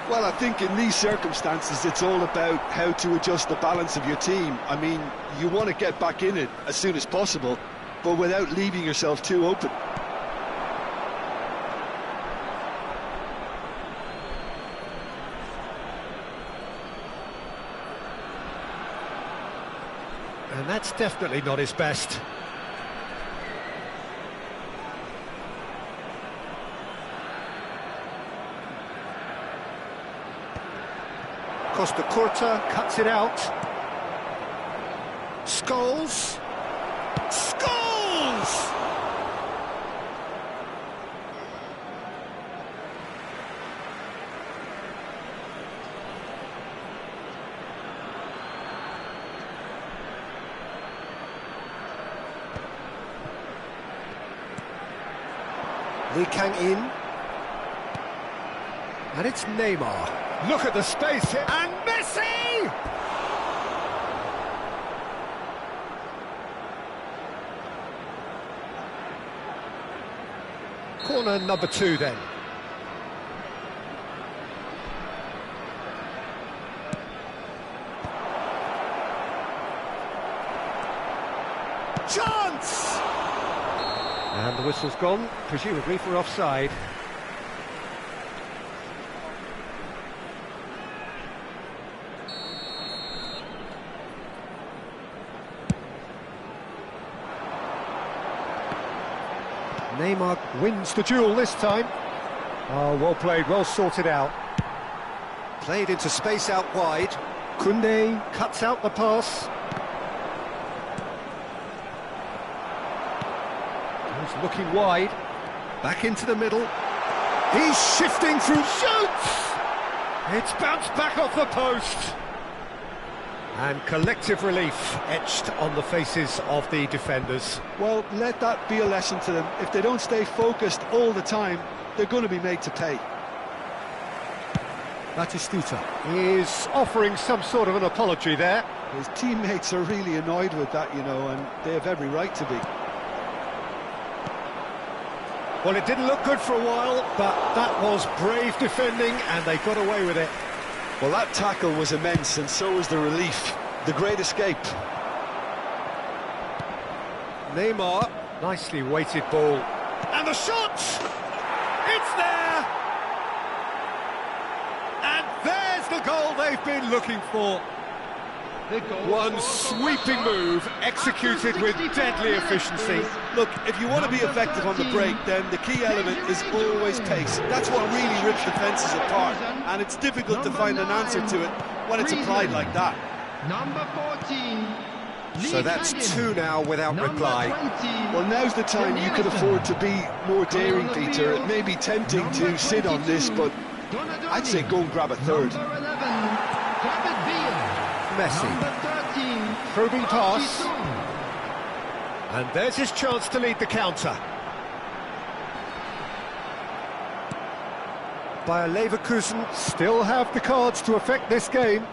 Well, I think in these circumstances it's all about how to adjust the balance of your team. I mean, you want to get back in it as soon as possible, but without leaving yourself too open. And that's definitely not his best. Costa Curta cuts it out. Scholes. Scholes! Lee Kang-in. And it's Neymar. Look at the space here, and Messi! Corner number 2 then. Chance! And the whistle's gone, presumably for offside. Neymar wins the duel this time. Oh, well played, well sorted out. Played into space out wide. Koundé cuts out the pass. He's looking wide. Back into the middle. He's shifting through, shoots! It's bounced back off the post. And collective relief etched on the faces of the defenders. Well, let that be a lesson to them. If they don't stay focused all the time, they're going to be made to pay. Batistuta is offering some sort of an apology there. His teammates are really annoyed with that, you know, and they have every right to be. Well, it didn't look good for a while, but that was brave defending, and they got away with it. Well, that tackle was immense, and so was the relief. The great escape. Neymar, nicely weighted ball. And the shot! It's there! And there's the goal they've been looking for. One sweeping move, executed with deadly efficiency. Look, if you want to be effective on the break, then the key element is always pace. That's what really rips defences apart, and it's difficult to find an answer to it when it's applied like that. Number 14. So that's 2 now without reply. Well, now's the time you could afford to be more daring, Peter. It may be tempting to sit on this, but I'd say go and grab a third. Messi. Probing pass. And there's his chance to lead the counter. Bayer Leverkusen still have the cards to affect this game.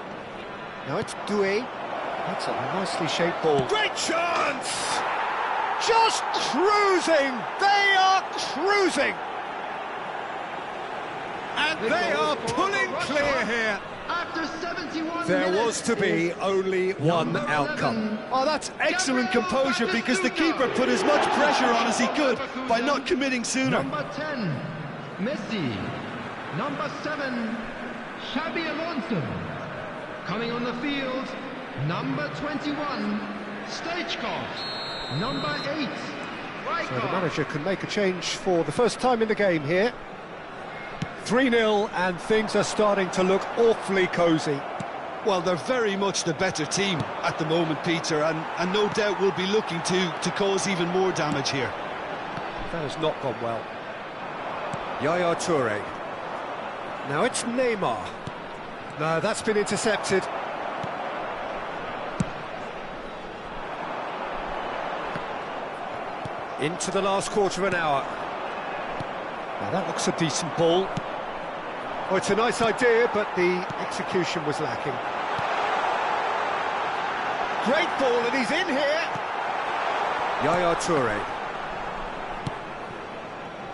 Now it's Doué. That's a nicely shaped ball. Great chance! Just cruising! They are cruising! And they are pulling clear here. After 71 There minutes, was to be only one outcome. Oh, that's excellent composure, because the keeper put as much pressure on as he could by not committing sooner. Number 10, Messi. number 7, Xabi Alonso. Coming on the field, number 21, Stoichkov. Number 8, So the manager can make a change for the first time in the game here. 3-0 and things are starting to look awfully cosy. Well, they're very much the better team at the moment, Peter, and no doubt will be looking to cause even more damage here. That has not gone well. Yaya Toure. Now it's Neymar. No, that's been intercepted. Into the last quarter of an hour. Now that looks a decent ball. Oh, it's a nice idea, but the execution was lacking. Great ball, and he's in here! Yaya Toure.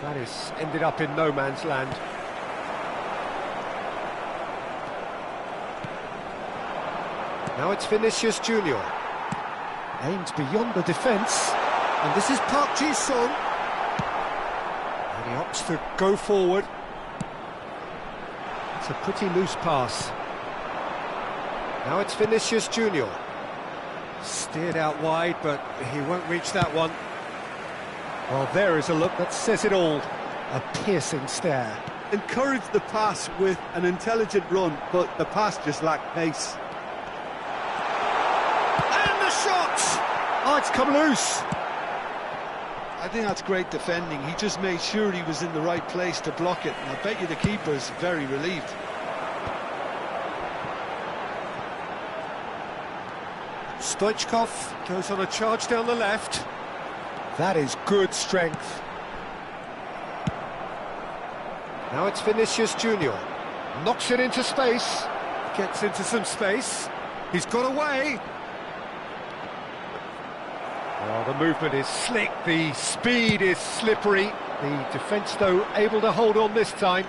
That is ended up in no man's land. Now it's Vinicius Junior. Aimed beyond the defence, and this is Park Ji-sung. And he opts to go forward. It's a pretty loose pass. Now it's Vinicius Junior. Steered out wide, but he won't reach that one. Well, there is a look that says it all. A piercing stare. Encouraged the pass with an intelligent run, but the pass just lacked pace. And the shot! Oh, it's come loose. I think that's great defending. He just made sure he was in the right place to block it, and I bet you the keeper's very relieved. Stoichkov goes on a charge down the left. That is good strength. Now it's Vinicius Junior. Knocks it into space. Gets into some space. He's got away. Oh, the movement is slick. The speed is slippery. The defence, though, able to hold on this time.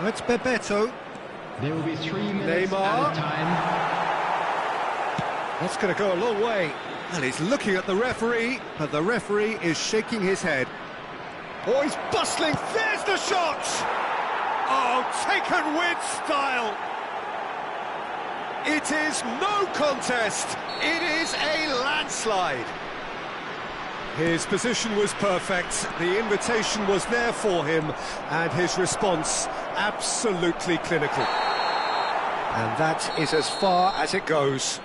That's Bebeto. There will be 3 minutes Neymar. at a time. That's going to go a long way. And he's looking at the referee, but the referee is shaking his head. Oh, he's bustling. There's the shot! Oh, taken with style. It is no contest. It is a landslide. His position was perfect. The invitation was there for him, and his response absolutely clinical. And that is as far as it goes.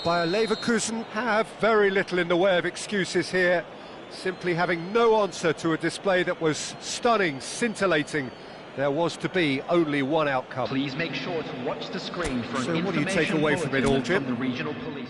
Bayer Leverkusen have very little in the way of excuses here, simply having no answer to a display that was stunning, scintillating. There was to be only one outcome. Please make sure to watch the screen for So an what do you take information away from it all, bulletin Jim? from the regional police.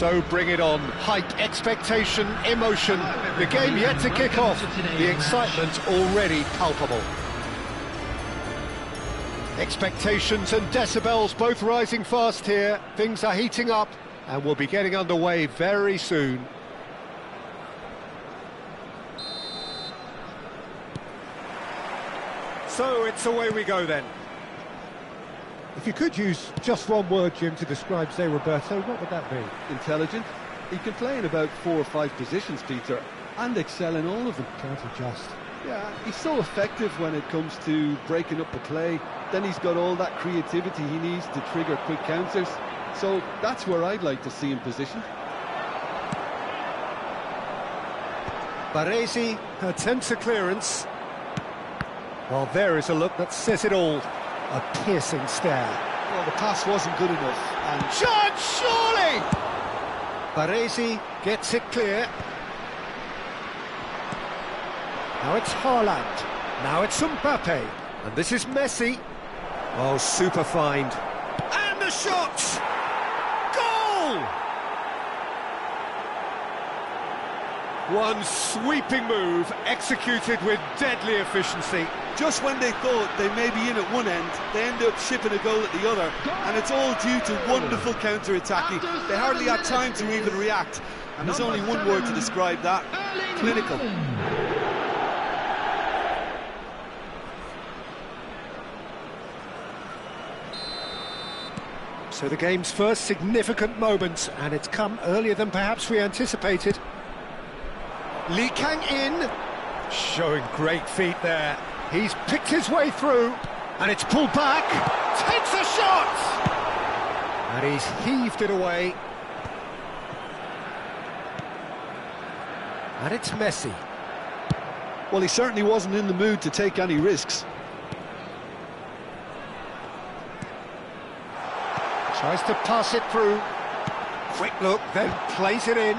So bring it on. Hype, expectation, emotion. The game yet to kick off. The excitement already palpable. Expectations and decibels both rising fast here. Things are heating up and we'll be getting underway very soon. So it's away we go then. If you could use just one word, Jim, to describe Zé Roberto, what would that be? Intelligent. He can play in about 4 or 5 positions, Peter, and excel in all of them. Can't adjust. Yeah, he's so effective when it comes to breaking up the play. Then he's got all that creativity he needs to trigger quick counters. So that's where I'd like to see him positioned. Baresi attempts a clearance. Well, there is a look that says it all. A piercing stare. Well, the pass wasn't good enough. And Shot, surely! Baresi gets it clear. Now it's Haaland. Now it's Mbappe. And this is Messi. Oh, super find. And the shot! Goal! One sweeping move, executed with deadly efficiency. just when they thought they may be in at one end, they end up shipping a goal at the other, and it's all due to wonderful counter-attacking. They hardly had time to even react, and there's only one word to describe that: clinical. So the game's first significant moment, and it's come earlier than perhaps we anticipated. Lee Kang-in, showing great feet there. He's picked his way through, and it's pulled back, takes a shot! And he's heaved it away. And it's Messi. Well, he certainly wasn't in the mood to take any risks. Tries to pass it through. Quick look, then plays it in.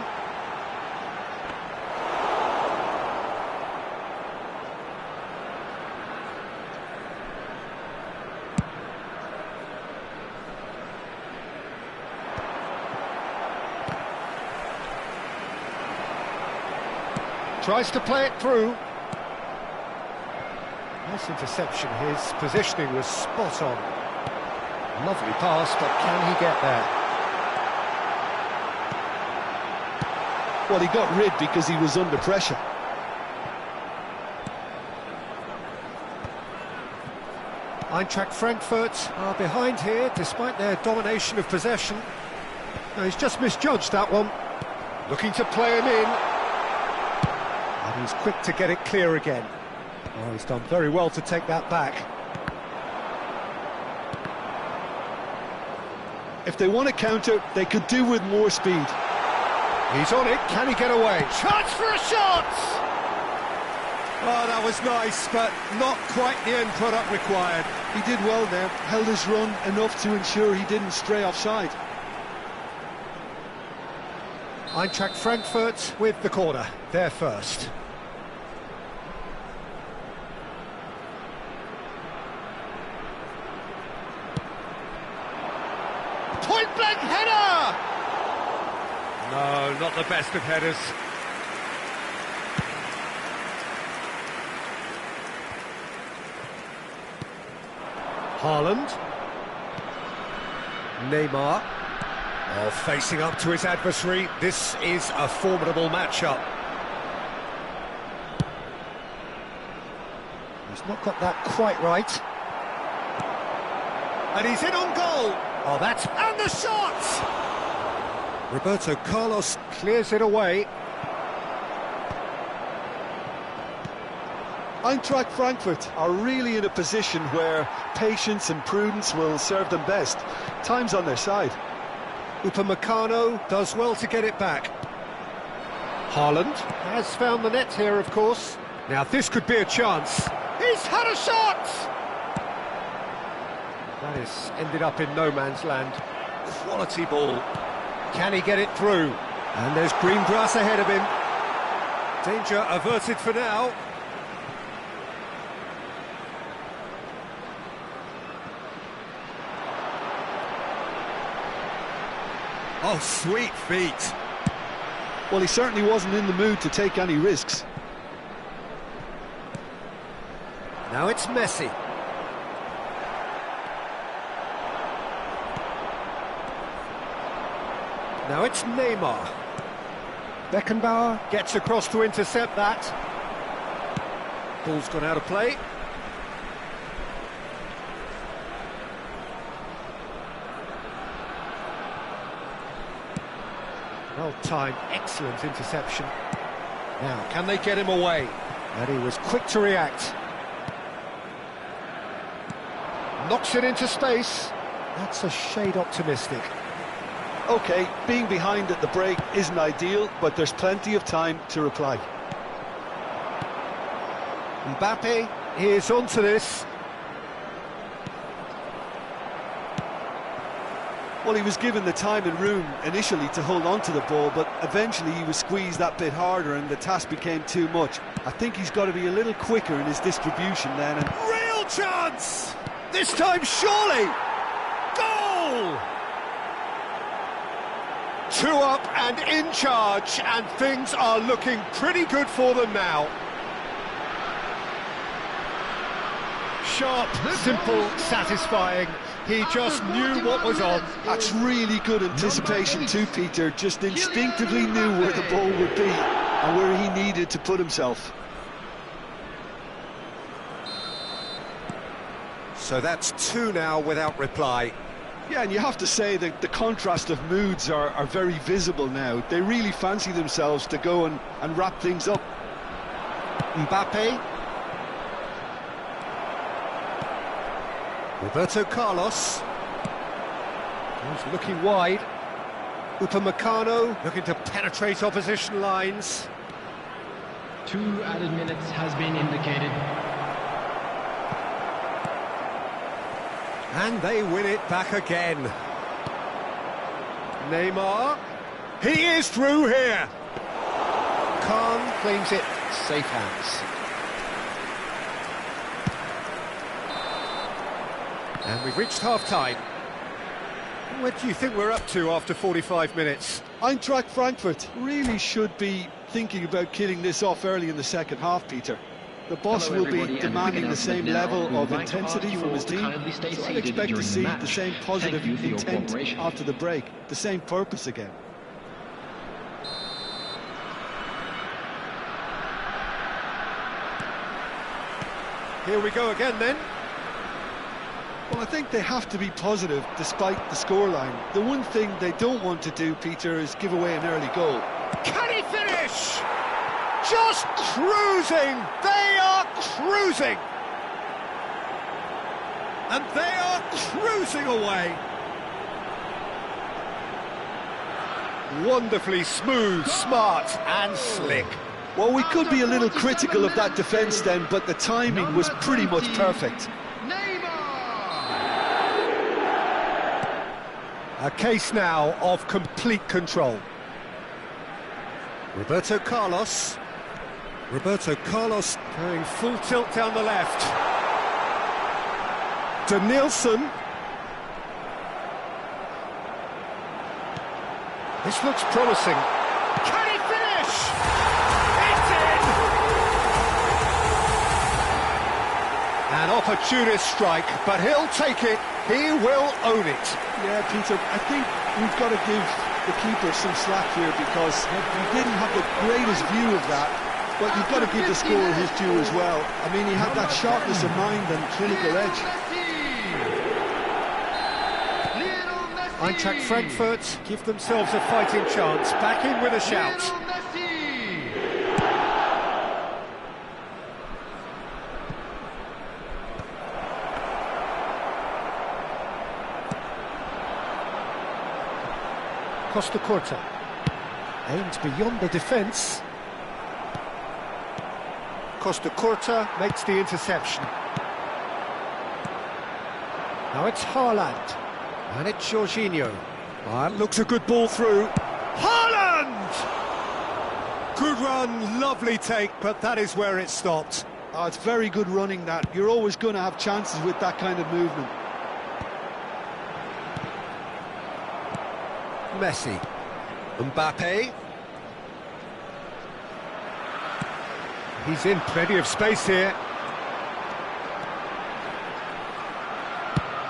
Tries to play it through. Nice interception. His positioning was spot on. Lovely pass, but can he get there? Well, he got rid because he was under pressure. Eintracht Frankfurt are behind here, despite their domination of possession. No, he's just misjudged that one. Looking to play him in. And he's quick to get it clear again. Oh, he's done very well to take that back. If they want to counter, they could do with more speed. He's on it, can he get away? Chance for a shot! Oh, that was nice, but not quite the end product required. He did well there, held his run enough to ensure he didn't stray offside. Eintracht Frankfurt with the corner, they're first. Point-blank header! No, not the best of headers. Haaland. Neymar. Oh, facing up to his adversary. This is a formidable matchup. He's not got that quite right. And he's in on goal. Oh, that's... and the shot! Roberto Carlos clears it away. Eintracht Frankfurt are really in a position where patience and prudence will serve them best. Time's on their side. Upamecano does well to get it back. Haaland has found the net here, of course. Now this could be a chance. He's had a shot! That has ended up in no man's land. Quality ball. Can he get it through? And there's green grass ahead of him. Danger averted for now. Oh, sweet feet. Well, he certainly wasn't in the mood to take any risks. Now it's Messi. Now it's Neymar. Beckenbauer gets across to intercept that. Ball's gone out of play. Well-timed, excellent interception. Now, can they get him away? And he was quick to react. Knocks it into space. That's a shade optimistic. OK, being behind at the break isn't ideal, but there's plenty of time to reply. Mbappe is onto this. Well, he was given the time and room initially to hold on to the ball, but eventually he was squeezed that bit harder and the task became too much. I think he's got to be a little quicker in his distribution then. And real chance! This time, surely! Goal! 2 up and in charge, and things are looking pretty good for them now. Sharp, simple, satisfying. He just knew what was on. That's really good anticipation too, Peter. Just instinctively knew where the ball would be and where he needed to put himself. So that's 2 now without reply. Yeah, and you have to say that the contrast of moods are very visible now. They really fancy themselves to go and wrap things up. Mbappe. Roberto Carlos. He's looking wide. Upamecano looking to penetrate opposition lines. 2 added minutes has been indicated. And they win it back again. Neymar. He is through here. Khan claims it. Safe hands. And we've reached half-time. What do you think we're up to after 45 minutes? Eintracht Frankfurt really should be thinking about killing this off early in the second half, Peter. The boss will be demanding the same level of intensity from his team, so I'd expect to see the same positive intent after the break, the same purpose again. Here we go again then. Well, I think they have to be positive despite the scoreline. The one thing they don't want to do, Peter, is give away an early goal. Can he finish? Just cruising! They are cruising! And they are cruising away! Wonderfully smooth, smart and slick. Well, we could be a little critical of that defence then, but the timing was pretty much perfect. A case now of complete control. Roberto Carlos. Roberto Carlos going full tilt down the left. Danielson. This looks promising. Can he finish? It's in! An opportunist strike, but he'll take it. He will own it. Yeah, Peter, I think we've got to give the keeper some slack here because he didn't have the greatest view of that, but you've got to give the scorer his due as well. I mean, he had that sharpness of mind and clinical edge. Eintracht Frankfurt give themselves a fighting chance. Back in with a shout. Costa Curta aimed beyond the defence. Costa Curta makes the interception. Now it's Haaland. And it's Jorginho. That looks a good ball through. Haaland! Good run, lovely take, but that is where it stopped. Oh, it's very good running that. You're always going to have chances with that kind of movement. Messi. Mbappe. He's in plenty of space here.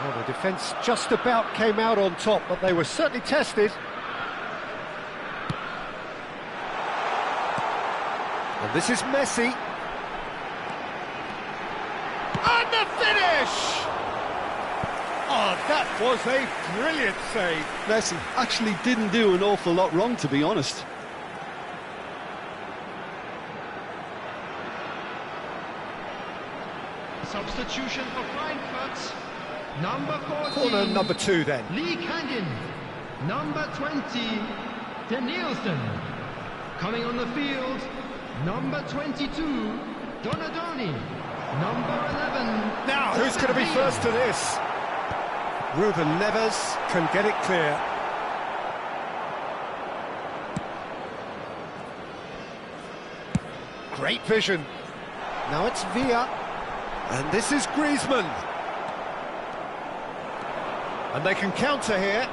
Well, the defence just about came out on top, but they were certainly tested. And this is Messi. And the finish! Oh, that was a brilliant save. Messi actually didn't do an awful lot wrong, to be honest. Substitution for Frankfurt. Number 14. Corner number 2 then. Lee Kangin. Number 20. Danielson. Coming on the field. Number 22. Donadoni. Number 11. Now, who's going to be first to this? Ruben Neves can get it clear. Great vision. Now it's Villa. And this is Griezmann. And they can counter here.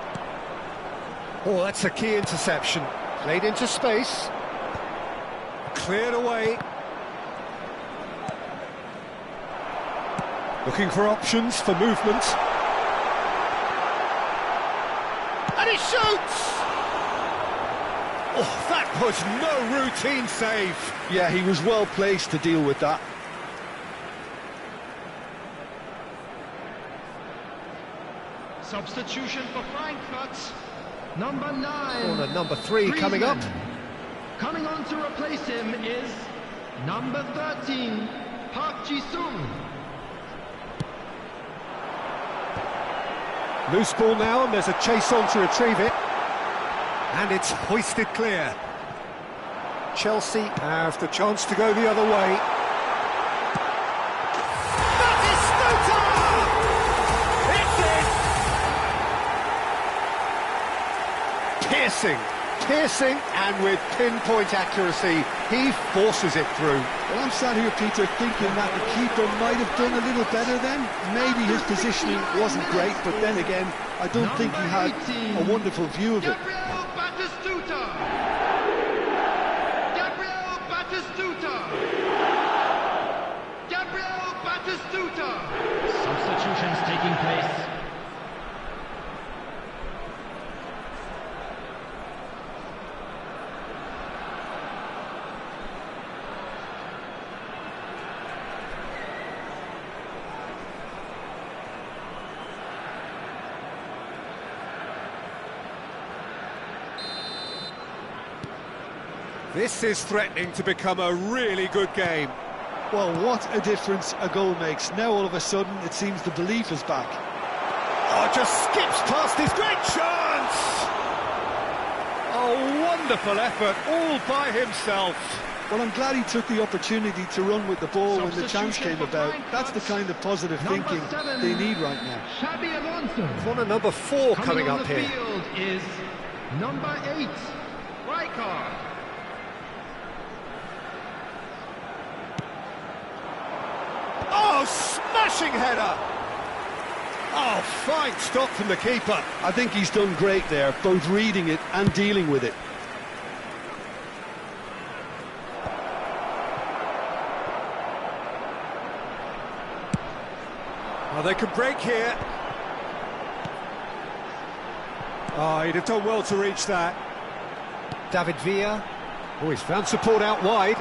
Oh, that's a key interception. Played into space. Cleared away. Looking for options for movement. And he shoots! Oh, that was no routine save. Yeah, he was well placed to deal with that. Substitution for Frankfurt. Number 9. Corner number 3 coming up. Coming on to replace him is number 13, Park Ji-sung. Loose ball now, and there's a chase on to retrieve it. And it's hoisted clear. Chelsea have the chance to go the other way. Piercing, and with pinpoint accuracy, he forces it through. Well, I'm sat here, Peter, thinking that the keeper might have done a little better then. Maybe his positioning wasn't great, but then again, I don't think he had a wonderful view of it. Gabriel Batistuta! Gabriel Batistuta! Gabriel Batistuta! Substitutions taking place. This is threatening to become a really good game. Well, what a difference a goal makes. Now all of a sudden it seems the belief is back. Oh, just skips past his great chance! Oh, wonderful effort, all by himself. Well, I'm glad he took the opportunity to run with the ball when the chance came about. That's the kind of positive thinking they need right now. Xabi Alonso. Corner number 4 coming up here. Field is number 8, Rijkaard. Oh, smashing header! Oh, fine stop from the keeper. I think he's done great there, both reading it and dealing with it. Oh, they can break here. Oh, he'd have done well to reach that. David Villa. Oh, he's found support out wide.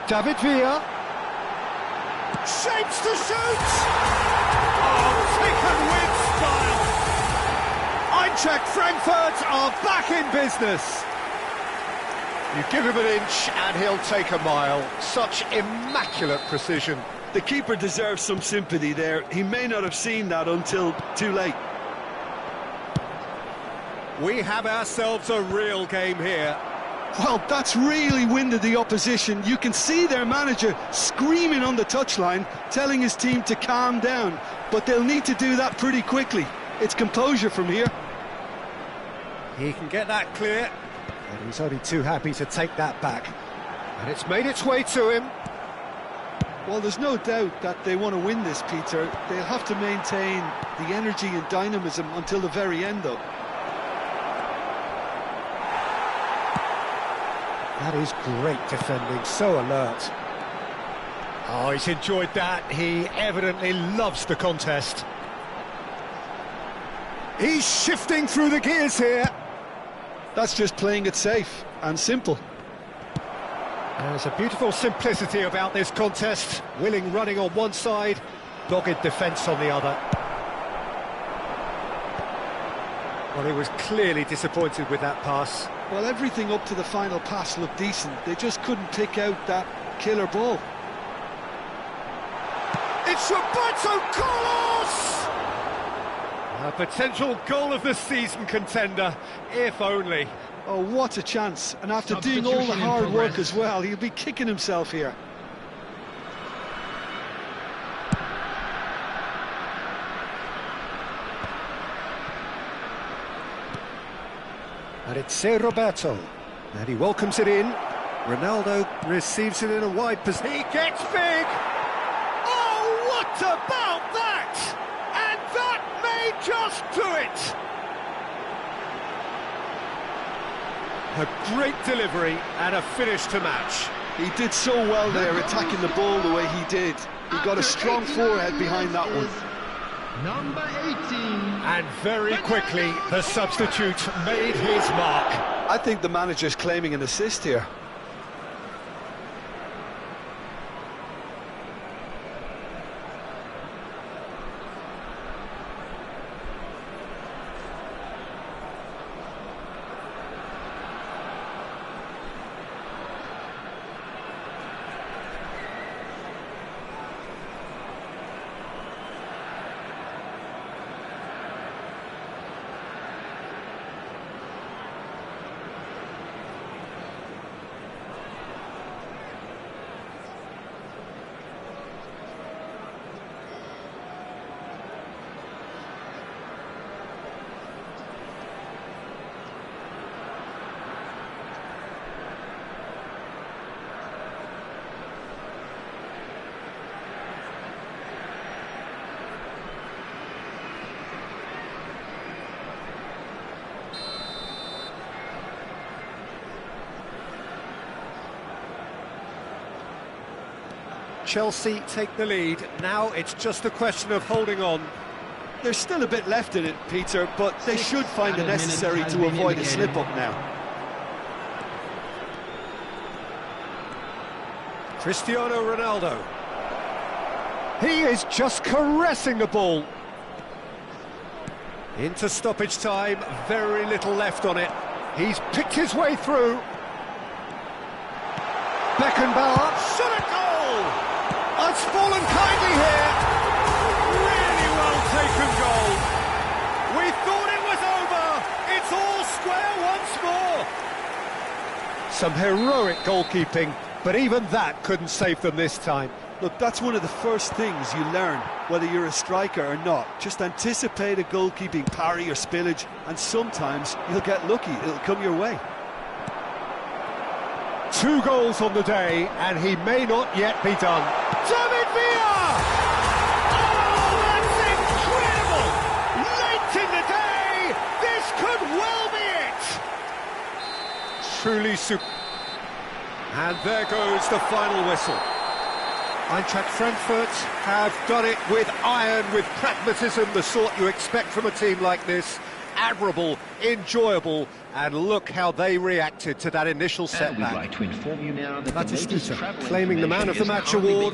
David Villa. Shapes to shoot! Oh, taken with style! Eintracht Frankfurt are back in business. You give him an inch and he'll take a mile. Such immaculate precision. The keeper deserves some sympathy there. He may not have seen that until too late. We have ourselves a real game here. Well, that's really winded the opposition. You can see their manager screaming on the touchline, telling his team to calm down. But they'll need to do that pretty quickly. It's composure from here. He can get that clear. And he's only too happy to take that back. And it's made its way to him. Well, there's no doubt that they want to win this, Peter. They'll have to maintain the energy and dynamism until the very end, though. That is great defending, so alert. Oh, he's enjoyed that. He evidently loves the contest. He's shifting through the gears here. That's just playing it safe and simple. There's a beautiful simplicity about this contest. Willing running on one side, dogged defence on the other. Well, he was clearly disappointed with that pass. Well, everything up to the final pass looked decent. They just couldn't pick out that killer ball. It's Roberto Carlos! A potential goal of the season contender, if only. Oh, what a chance. And after doing all the hard work as well, he'll be kicking himself here. And it's Roberto. And he welcomes it in. Ronaldo receives it in a wide position. He gets big! Oh, what about that? And that may just do it! A great delivery and a finish to match. He did so well there, attacking the ball the way he did. He got a strong forehead behind that one. Number 18. And very quickly, the substitute made his mark. I think the manager's claiming an assist here. Chelsea take the lead. Now it's just a question of holding on. There's still a bit left in it, Peter, but they should find it necessary to avoid a slip-up now. Cristiano Ronaldo. He is just caressing the ball. Into stoppage time, very little left on it. He's picked his way through. Beckenbauer, shot at goal! It's fallen kindly here. Really well taken goal. We thought it was over. It's all square once more. Some heroic goalkeeping, but even that couldn't save them this time. Look, that's one of the first things you learn, whether you're a striker or not. Just anticipate a goalkeeping parry or spillage, and sometimes you'll get lucky. It'll come your way. 2 goals on the day, and he may not yet be done. David Villa! Oh, that's incredible! Late in the day, this could well be it! Truly super. And there goes the final whistle. Eintracht Frankfurt have done it with iron, with pragmatism, the sort you expect from a team like this. Admirable, enjoyable, and look how they reacted to that initial setback. We'd like to inform you now that Batista claiming the Man of the Match award.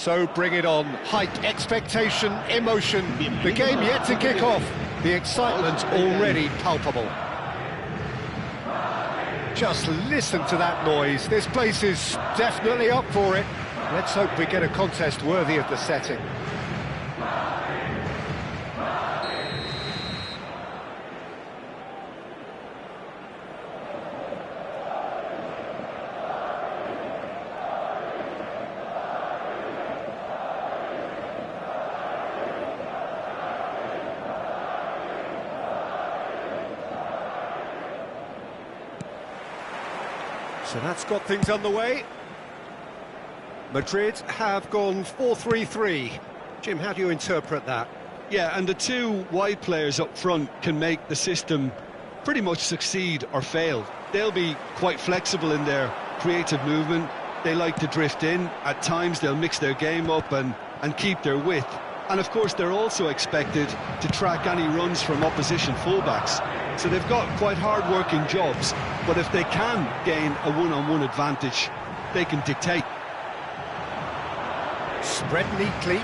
So bring it on. Height, expectation, emotion. The game yet to kick off. The excitement already palpable. Just listen to that noise. This place is definitely up for it. Let's hope we get a contest worthy of the setting. So that's got things underway. Madrid have gone 4-3-3. Jim, how do you interpret that? Yeah, and the two wide players up front can make the system pretty much succeed or fail. They'll be quite flexible in their creative movement. They like to drift in. At times they'll mix their game up and keep their width. And of course they're also expected to track any runs from opposition fullbacks. So they've got quite hard-working jobs, but if they can gain a one-on-one advantage, they can dictate. Spread neatly.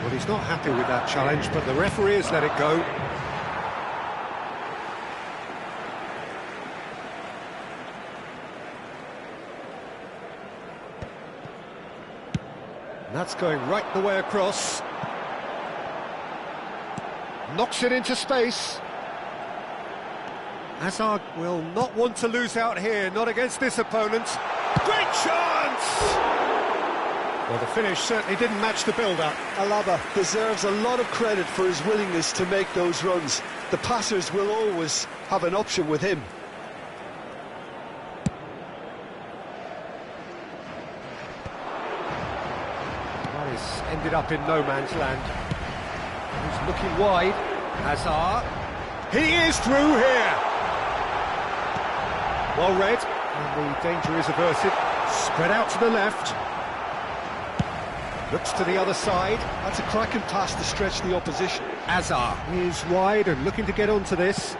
Well, he's not happy with that challenge, but the referee has let it go. And that's going right the way across. Knocks it into space. Hazard will not want to lose out here, not against this opponent. Great chance! Well, the finish certainly didn't match the build-up. Alaba deserves a lot of credit for his willingness to make those runs. The passers will always have an option with him. That is ended up in no man's land. He's looking wide. Hazard. He is through here. Well read, and the danger is averted. Spread out to the left. Looks to the other side. That's a cracking pass to stretch the opposition. Hazard is wide and looking to get onto this.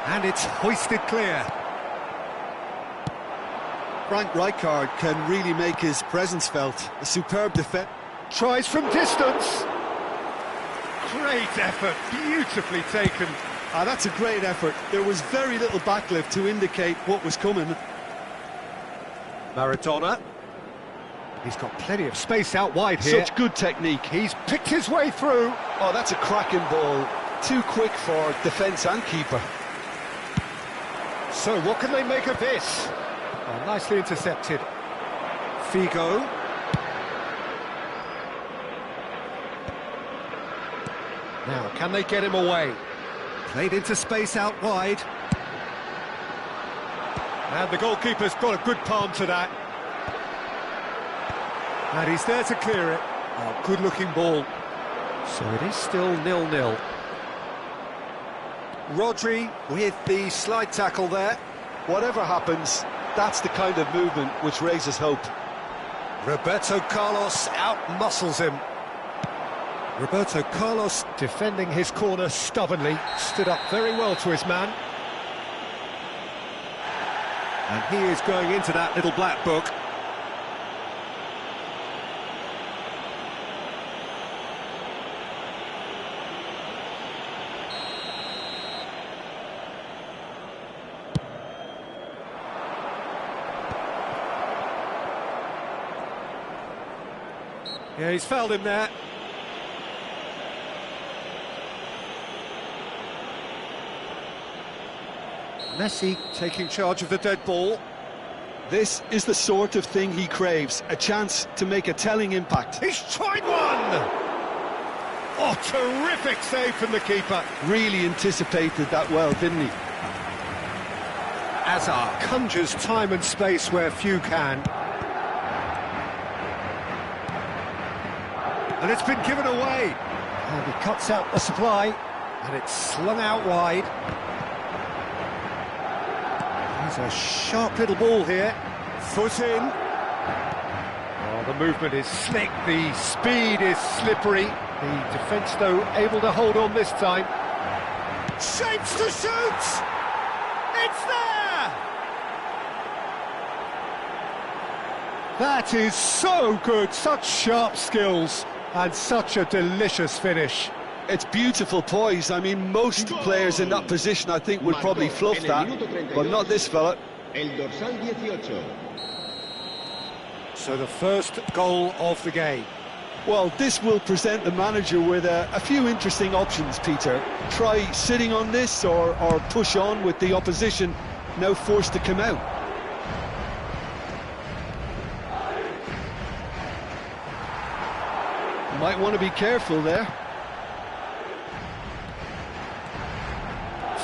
And it's hoisted clear. Frank Rijkaard can really make his presence felt. A superb defence. Tries from distance. Great effort, beautifully taken. That's a great effort. There was very little backlift to indicate what was coming. Maradona. He's got plenty of space out wide here. Such good technique. He's picked his way through. Oh, that's a cracking ball. Too quick for defence and keeper. So what can they make of this? Oh, nicely intercepted. Figo. Now, can they get him away? Played into space out wide. And the goalkeeper's got a good palm to that. And he's there to clear it. Oh, good-looking ball. So it is still 0-0. Rodri with the slide tackle there. Whatever happens, that's the kind of movement which raises hope. Roberto Carlos out-muscles him. Roberto Carlos defending his corner stubbornly, stood up very well to his man. And he is going into that little black book. Yeah, he's fouled him there. Messi taking charge of the dead ball. This is the sort of thing he craves, a chance to make a telling impact. He's tried one! Oh, terrific save from the keeper. Really anticipated that well, didn't he? Hazard conjures time and space where few can. And it's been given away. And he cuts out the supply, and it's slung out wide. There's a sharp little ball here. Foot in. Oh, the movement is slick, the speed is slippery. The defence, though, able to hold on this time. Shapes to shoot! It's there! That is so good, such sharp skills and such a delicious finish. It's beautiful poise. I mean, most players in that position, I think, would probably fluff that, but not this fella. So the first goal of the game. Well, this will present the manager with a few interesting options, Peter. Try sitting on this or push on with the opposition now forced to come out. Might want to be careful there.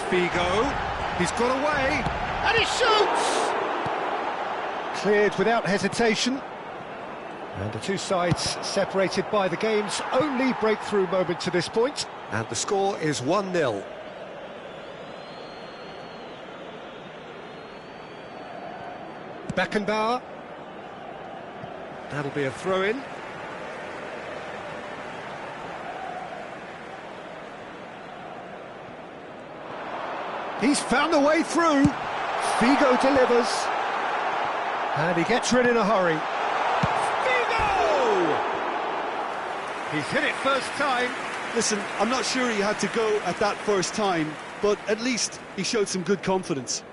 Figo, he's got away, and he shoots! Cleared without hesitation. And the two sides separated by the game's only breakthrough moment to this point. And the score is 1-0. Beckenbauer. That'll be a throw-in. He's found a way through. Figo delivers. And he gets rid in a hurry. Figo! He's hit it first time. Listen, I'm not sure he had to go at that first time, but at least he showed some good confidence.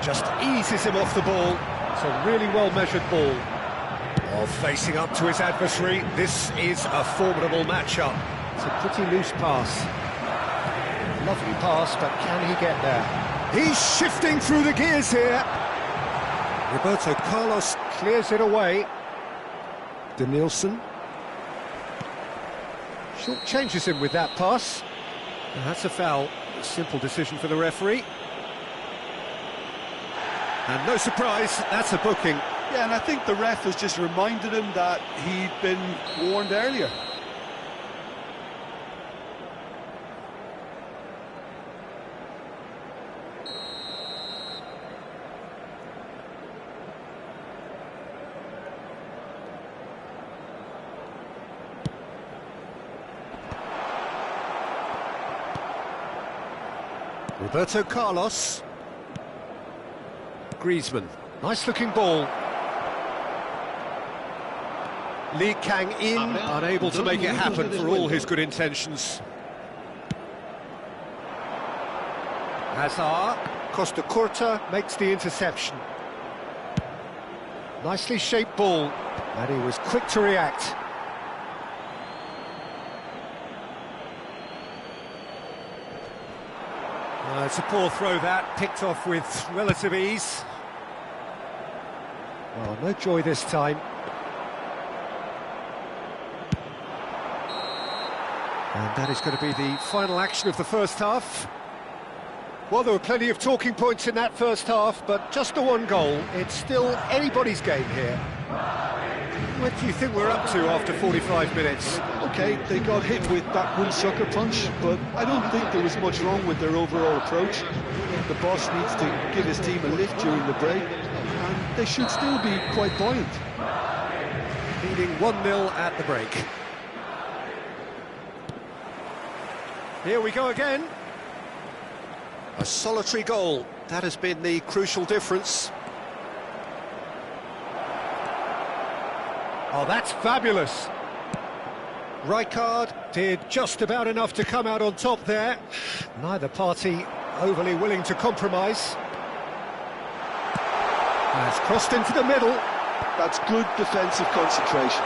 Just eases him off the ball. It's a really well-measured ball. While facing up to his adversary, this is a formidable matchup. It's a pretty loose pass. Lovely pass, but can he get there? He's shifting through the gears here. Roberto Carlos clears it away. Denilson. Short changes him with that pass. And that's a foul. A simple decision for the referee. And no surprise, that's a booking. Yeah, and I think the ref has just reminded him that he'd been warned earlier. Roberto Carlos. Griezmann. Nice looking ball. Lee Kang in, unable to make it happen for all his good intentions. Hazard, Costa Curta makes the interception. Nicely shaped ball, and he was quick to react. It's a poor throw that, picked off with relative ease. Well, no joy this time. And that is going to be the final action of the first half. Well, there were plenty of talking points in that first half, but just the one goal. It's still anybody's game here. What do you think we're up to after 45 minutes? Okay, they got hit with that one sucker punch, but I don't think there was much wrong with their overall approach. The boss needs to give his team a lift during the break, and they should still be quite buoyant. Leading 1-0 at the break. Here we go again. A solitary goal. That has been the crucial difference. Oh, that's fabulous. Rijkaard did just about enough to come out on top there. Neither party overly willing to compromise. That's crossed into the middle. That's good defensive concentration.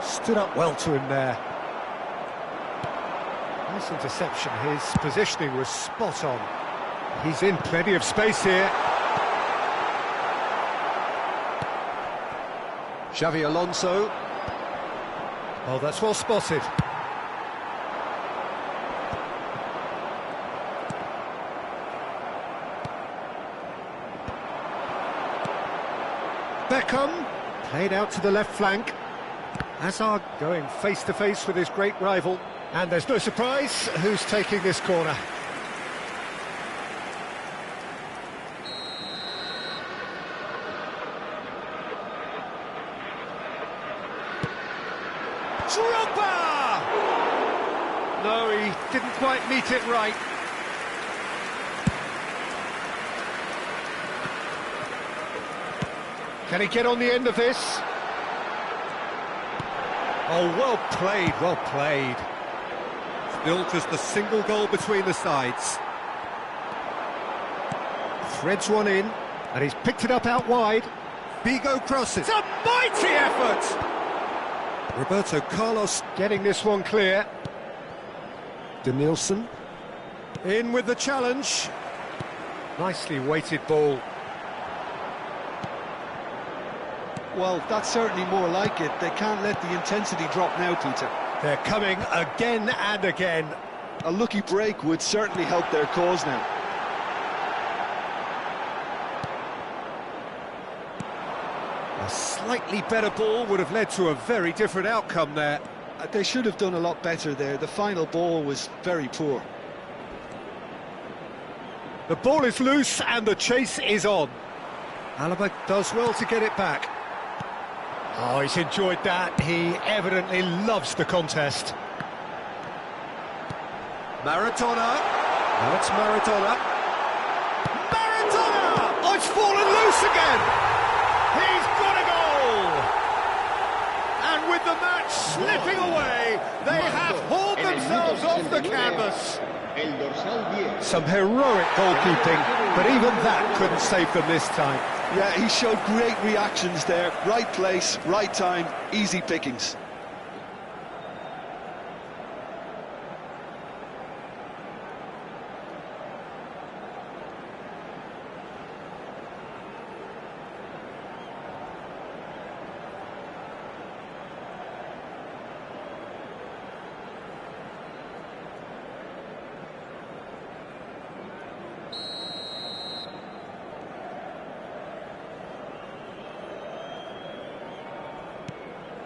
Stood up well to him there. Nice interception. His positioning was spot on. He's in plenty of space here. Xavi Alonso. Oh, that's well spotted. Beckham. Played out to the left flank. Hazard going face-to-face with his great rival. And there's no surprise who's taking this corner. Drogba! No, he didn't quite meet it right. Can he get on the end of this? Oh, well played, well played. Still just a single goal between the sides. Threads one in, and he's picked it up out wide. Vigo crosses. It's a mighty effort! Roberto Carlos getting this one clear. Denilson in with the challenge. Nicely weighted ball. Well, that's certainly more like it. They can't let the intensity drop now, Peter. They're coming again and again. A lucky break would certainly help their cause now. A slightly better ball would have led to a very different outcome there. They should have done a lot better there. The final ball was very poor. The ball is loose and the chase is on. Alaba does well to get it back. Oh, he's enjoyed that. He evidently loves the contest. Maradona. Now it's Maradona. Maradona! Oh, it's fallen loose again! He's got a goal! And with the match slipping away, they have hauled themselves off the canvas. Some heroic goalkeeping, but even that couldn't save them this time. Yeah, he showed great reactions there. Right place, right time, easy pickings.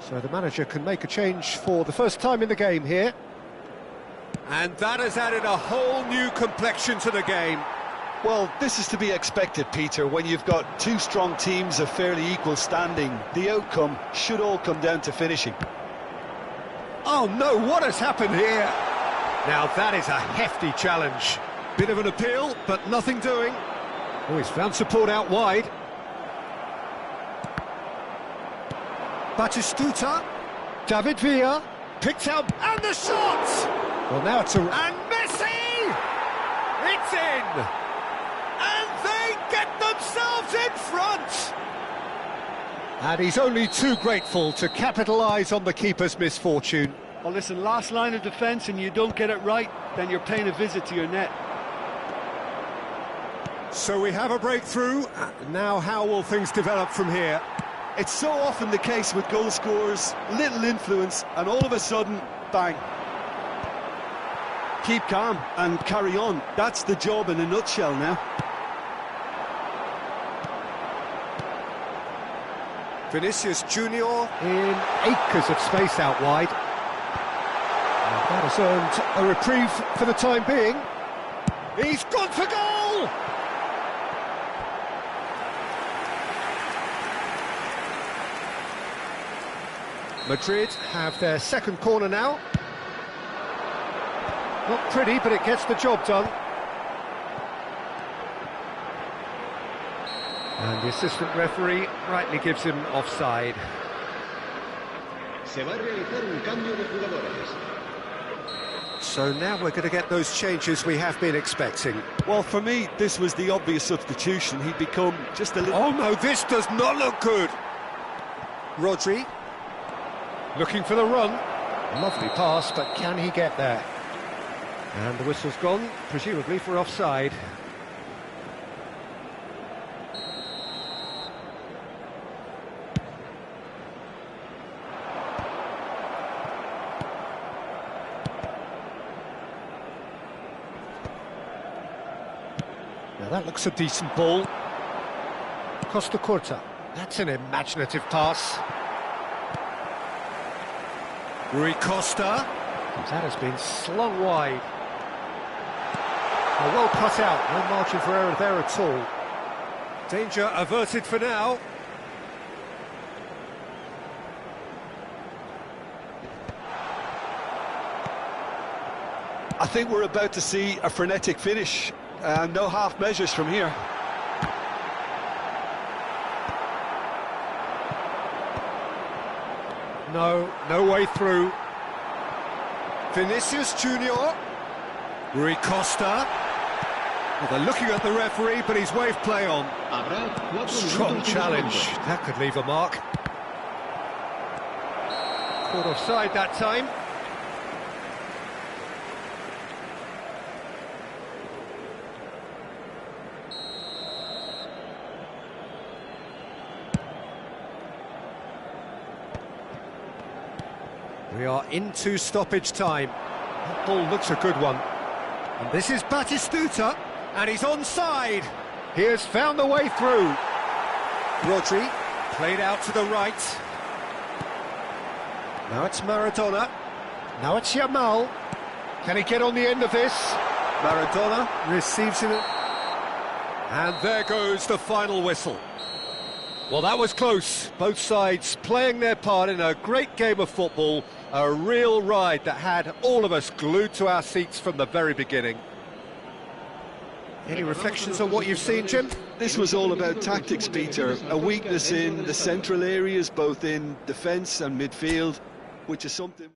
So the manager can make a change for the first time in the game here. And that has added a whole new complexion to the game. Well, this is to be expected, Peter, when you've got two strong teams of fairly equal standing. The outcome should all come down to finishing. Oh no, what has happened here? Now that is a hefty challenge. Bit of an appeal, but nothing doing. Oh, he's found support out wide. Batistuta, David Villa, picked out, and the shot! Well, now it's a... And Messi! It's in! And they get themselves in front! And he's only too grateful to capitalise on the keeper's misfortune. Well, listen, last line of defence and you don't get it right, then you're paying a visit to your net. So we have a breakthrough. Now how will things develop from here? It's so often the case with goal scorers, little influence, and all of a sudden, bang. Keep calm and carry on. That's the job in a nutshell now. Vinicius Junior in acres of space out wide. And that has earned a reprieve for the time being. He's gone for goal! Madrid have their second corner now. Not pretty, but it gets the job done. And the assistant referee rightly gives him offside. So now we're going to get those changes we have been expecting. Well, for me, this was the obvious substitution. He'd become just a little... Oh no, this does not look good! Rodri. Looking for the run. Lovely pass, but can he get there? And the whistle's gone, presumably for offside. Now that looks a decent ball. Costa Curta. That's an imaginative pass. Rui Costa, That has been slung wide. Oh, well cut out, no margin for error there at all. Danger averted for now. I think we're about to see a frenetic finish. No half measures from here. No way through. Vinicius Junior. Rui Costa. Well, they're looking at the referee, but he's waved play on. Strong challenge. That could leave a mark. Caught offside that time. We are into stoppage time. That ball looks a good one. And this is Batistuta, and he's onside. He has found the way through. Rodri, played out to the right. Now it's Maradona. Now it's Yamal. Can he get on the end of this? Maradona receives it. And there goes the final whistle. Well, that was close. Both sides playing their part in a great game of football. A real ride that had all of us glued to our seats from the very beginning. Any reflections on what you've seen, Jim? This was all about tactics, Peter. A weakness in the central areas, both in defence and midfield, which is something...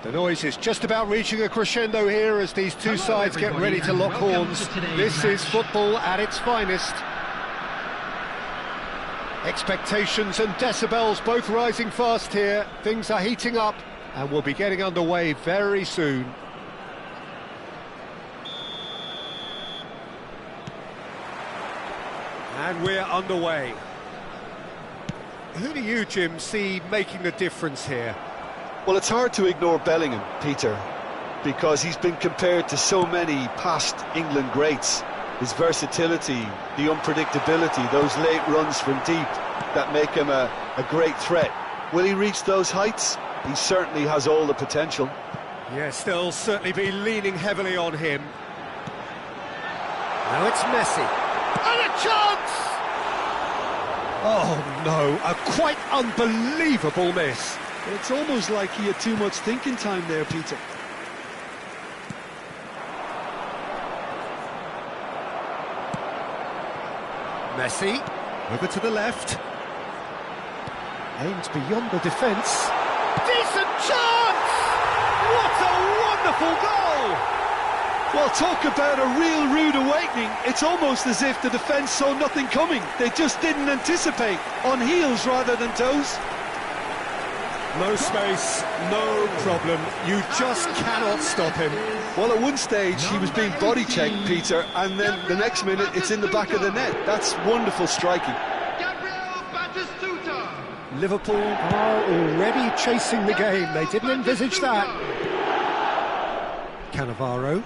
The noise is just about reaching a crescendo here as these two sides get ready to lock horns. This is football at its finest. Expectations and decibels both rising fast here. Things are heating up and we'll be getting underway very soon. And we're underway. Who do you, Jim, see making the difference here? Well, it's hard to ignore Bellingham, Peter, because he's been compared to so many past England greats. His versatility, the unpredictability, those late runs from deep that make him a great threat. Will he reach those heights? He certainly has all the potential. Yes, they'll certainly be leaning heavily on him. Now it's Messi. And a chance! Oh no, a quite unbelievable miss. It's almost like he had too much thinking time there, Peter. Messi, over to the left. Aims beyond the defence. Decent chance! What a wonderful goal! Well, talk about a real rude awakening. It's almost as if the defence saw nothing coming. They just didn't anticipate. On heels rather than toes. No space, no problem. You just cannot stop him. Well, at one stage he was being body checked, Peter, and then the next minute it's in the back of the net. That's wonderful striking. Liverpool are already chasing the game. They didn't envisage that. Cannavaro.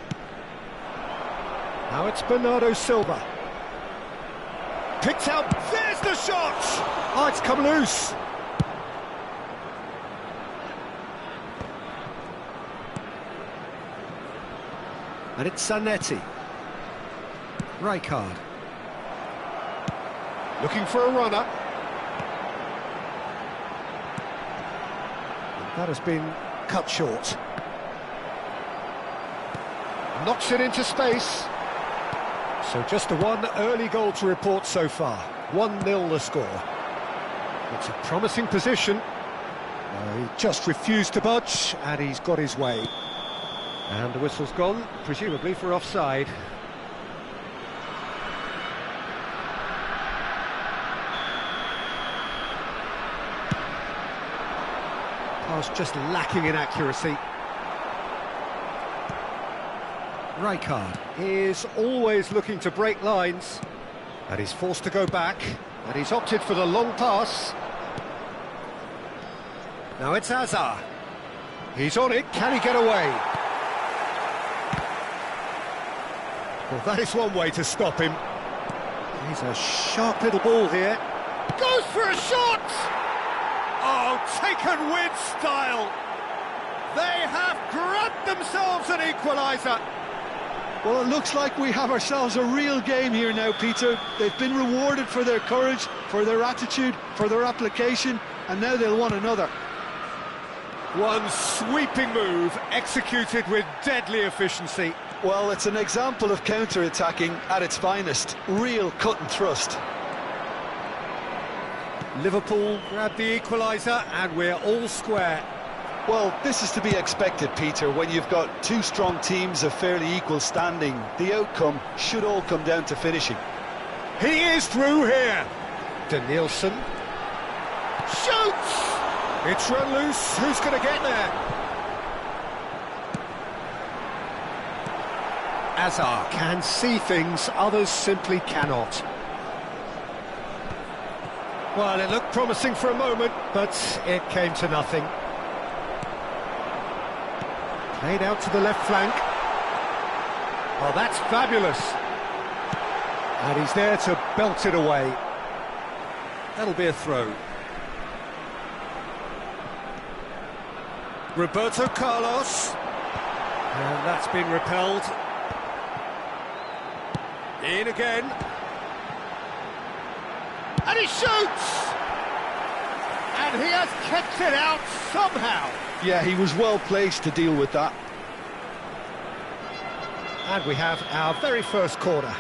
Now it's Bernardo Silva. Picked out. There's the shot! Oh, it's come loose. And it's Zanetti. Rijkaard. Looking for a runner. That has been cut short. Knocks it into space. So just a one early goal to report so far. 1-0 the score. It's a promising position. He just refused to budge, and he's got his way. And the whistle's gone, presumably for offside. Pass just lacking in accuracy. Rijkaard is always looking to break lines, and he's forced to go back, and he's opted for the long pass. Now it's Hazard. He's on it, can he get away? Well, that is one way to stop him. He's a sharp little ball here. Goes for a shot! Oh, taken with style. They have grabbed themselves an equaliser. Well, it looks like we have ourselves a real game here now, Peter. They've been rewarded for their courage, for their attitude, for their application, and now they'll want another. One sweeping move, executed with deadly efficiency. Well, it's an example of counter-attacking at its finest. Real cut and thrust. Liverpool grab the equaliser and we're all square. Well, this is to be expected, Peter, when you've got two strong teams of fairly equal standing. The outcome should all come down to finishing. He is through here. Danielson. Shoots! It's run loose. Who's going to get there? Hazard can see things others simply cannot. Well, it looked promising for a moment, but it came to nothing. Played out to the left flank. Oh, that's fabulous. And he's there to belt it away. That'll be a throw. Roberto Carlos. And that's been repelled. In again. And he shoots! And he has kept it out somehow. Yeah, he was well placed to deal with that. And we have our very first corner.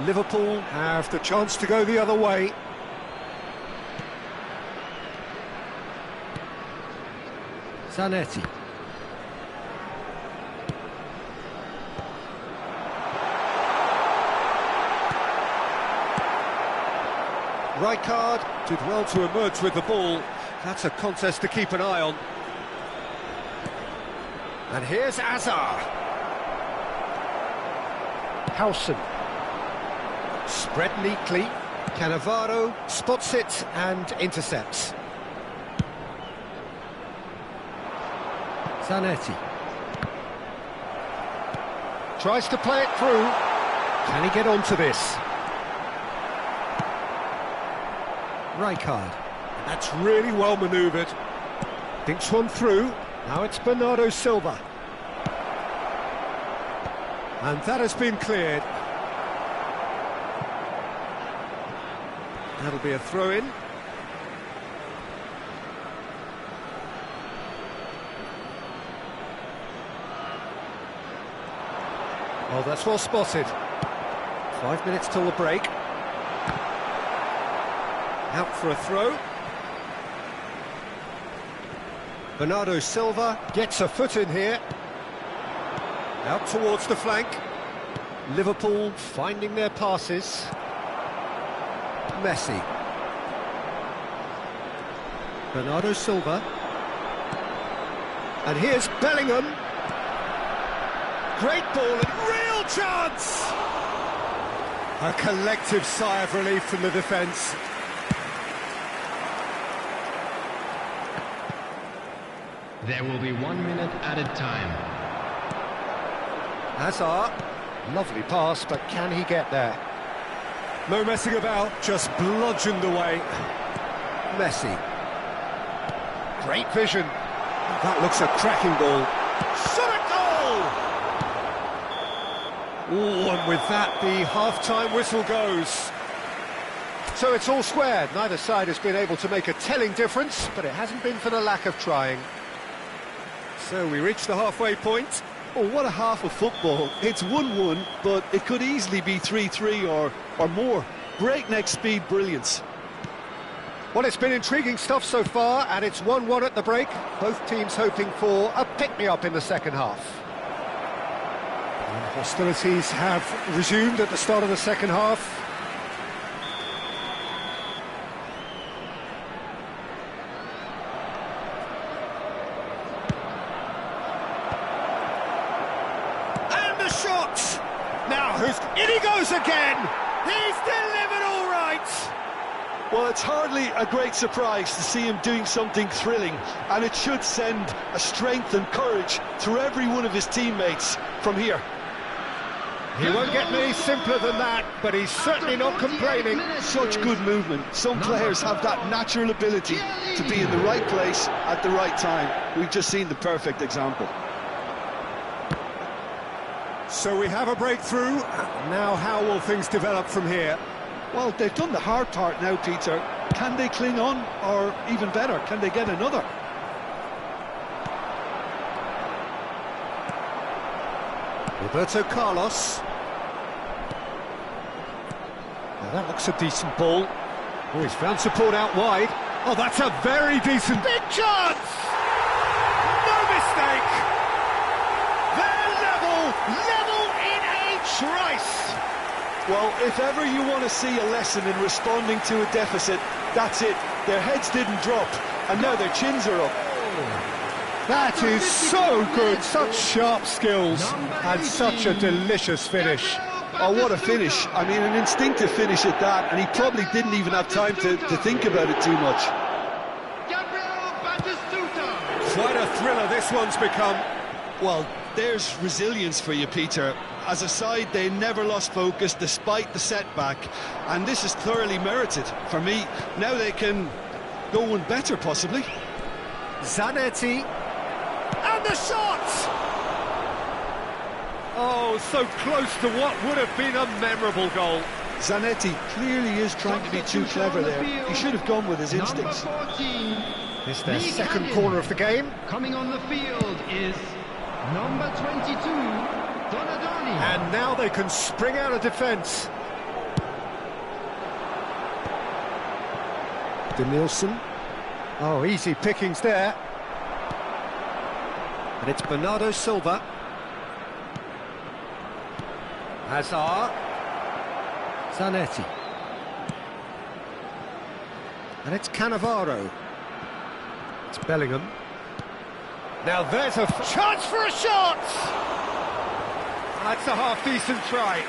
Liverpool have the chance to go the other way. Zanetti. Rijkaard did well to emerge with the ball. That's a contest to keep an eye on. And here's Azar. Howson. Spread neatly. Cannavaro spots it and intercepts. Zanetti. Tries to play it through. Can he get onto this? Rijkaard. That's really well manoeuvred. Thinks one through. Now it's Bernardo Silva. And that has been cleared. That'll be a throw-in. Oh, that's well spotted. 5 minutes till the break. Out for a throw. Bernardo Silva gets a foot in here. Out towards the flank. Liverpool finding their passes. Messi. Bernardo Silva. And here's Bellingham. Great ball and real chance! A collective sigh of relief from the defence. There will be 1 minute added time. Hazard, lovely pass, but can he get there? No messing about, just bludgeoned away. Messi. Great vision. That looks a cracking ball. Shot at goal! Ooh, and with that, the half-time whistle goes. So it's all squared. Neither side has been able to make a telling difference, but it hasn't been for the lack of trying. So we reach the halfway point. Oh, what a half of football. It's 1-1, but it could easily be 3-3 or more. Breakneck speed brilliance. Well, it's been intriguing stuff so far, and it's 1-1 at the break. Both teams hoping for a pick-me-up in the second half. And hostilities have resumed at the start of the second half. Shot! Now in he goes again! He's delivered all right! Well, it's hardly a great surprise to see him doing something thrilling, and it should send a strength and courage through every one of his teammates from here. He won't get any simpler than that, but he's certainly not complaining. Such good movement. Some players have that natural ability to be in the right place at the right time. We've just seen the perfect example. So we have a breakthrough. Now how will things develop from here? Well, they've done the hard part now, Peter. Can they cling on, or even better, can they get another? Roberto Carlos. Now that looks a decent ball. Oh, he's found support out wide. Oh, that's a very decent... Big chance! No mistake! They're level in a trice! Well, if ever you want to see a lesson in responding to a deficit, that's it. Their heads didn't drop, and now their chins are up. That is so good, such sharp skills, and such a delicious finish. Oh, what a finish. I mean, an instinctive finish at that, and he probably didn't even have time to think about it too much. Quite a thriller this one's become. Well, there's resilience for you, Peter. As a side, they never lost focus despite the setback, and this is thoroughly merited for me. Now they can go one better, possibly. Zanetti, and the shot! Oh, so close to what would have been a memorable goal. Zanetti clearly is trying to be too clever there. He should have gone with his instincts. Number 14, It's their second corner of the game. coming on the field is number 22, Donadoni. And now they can spring out of defence. Danielson. Oh, easy pickings there. And it's Bernardo Silva. Hazard. Zanetti. And it's Cannavaro. It's Bellingham. Now there's a chance for a shot! That's a half-decent try.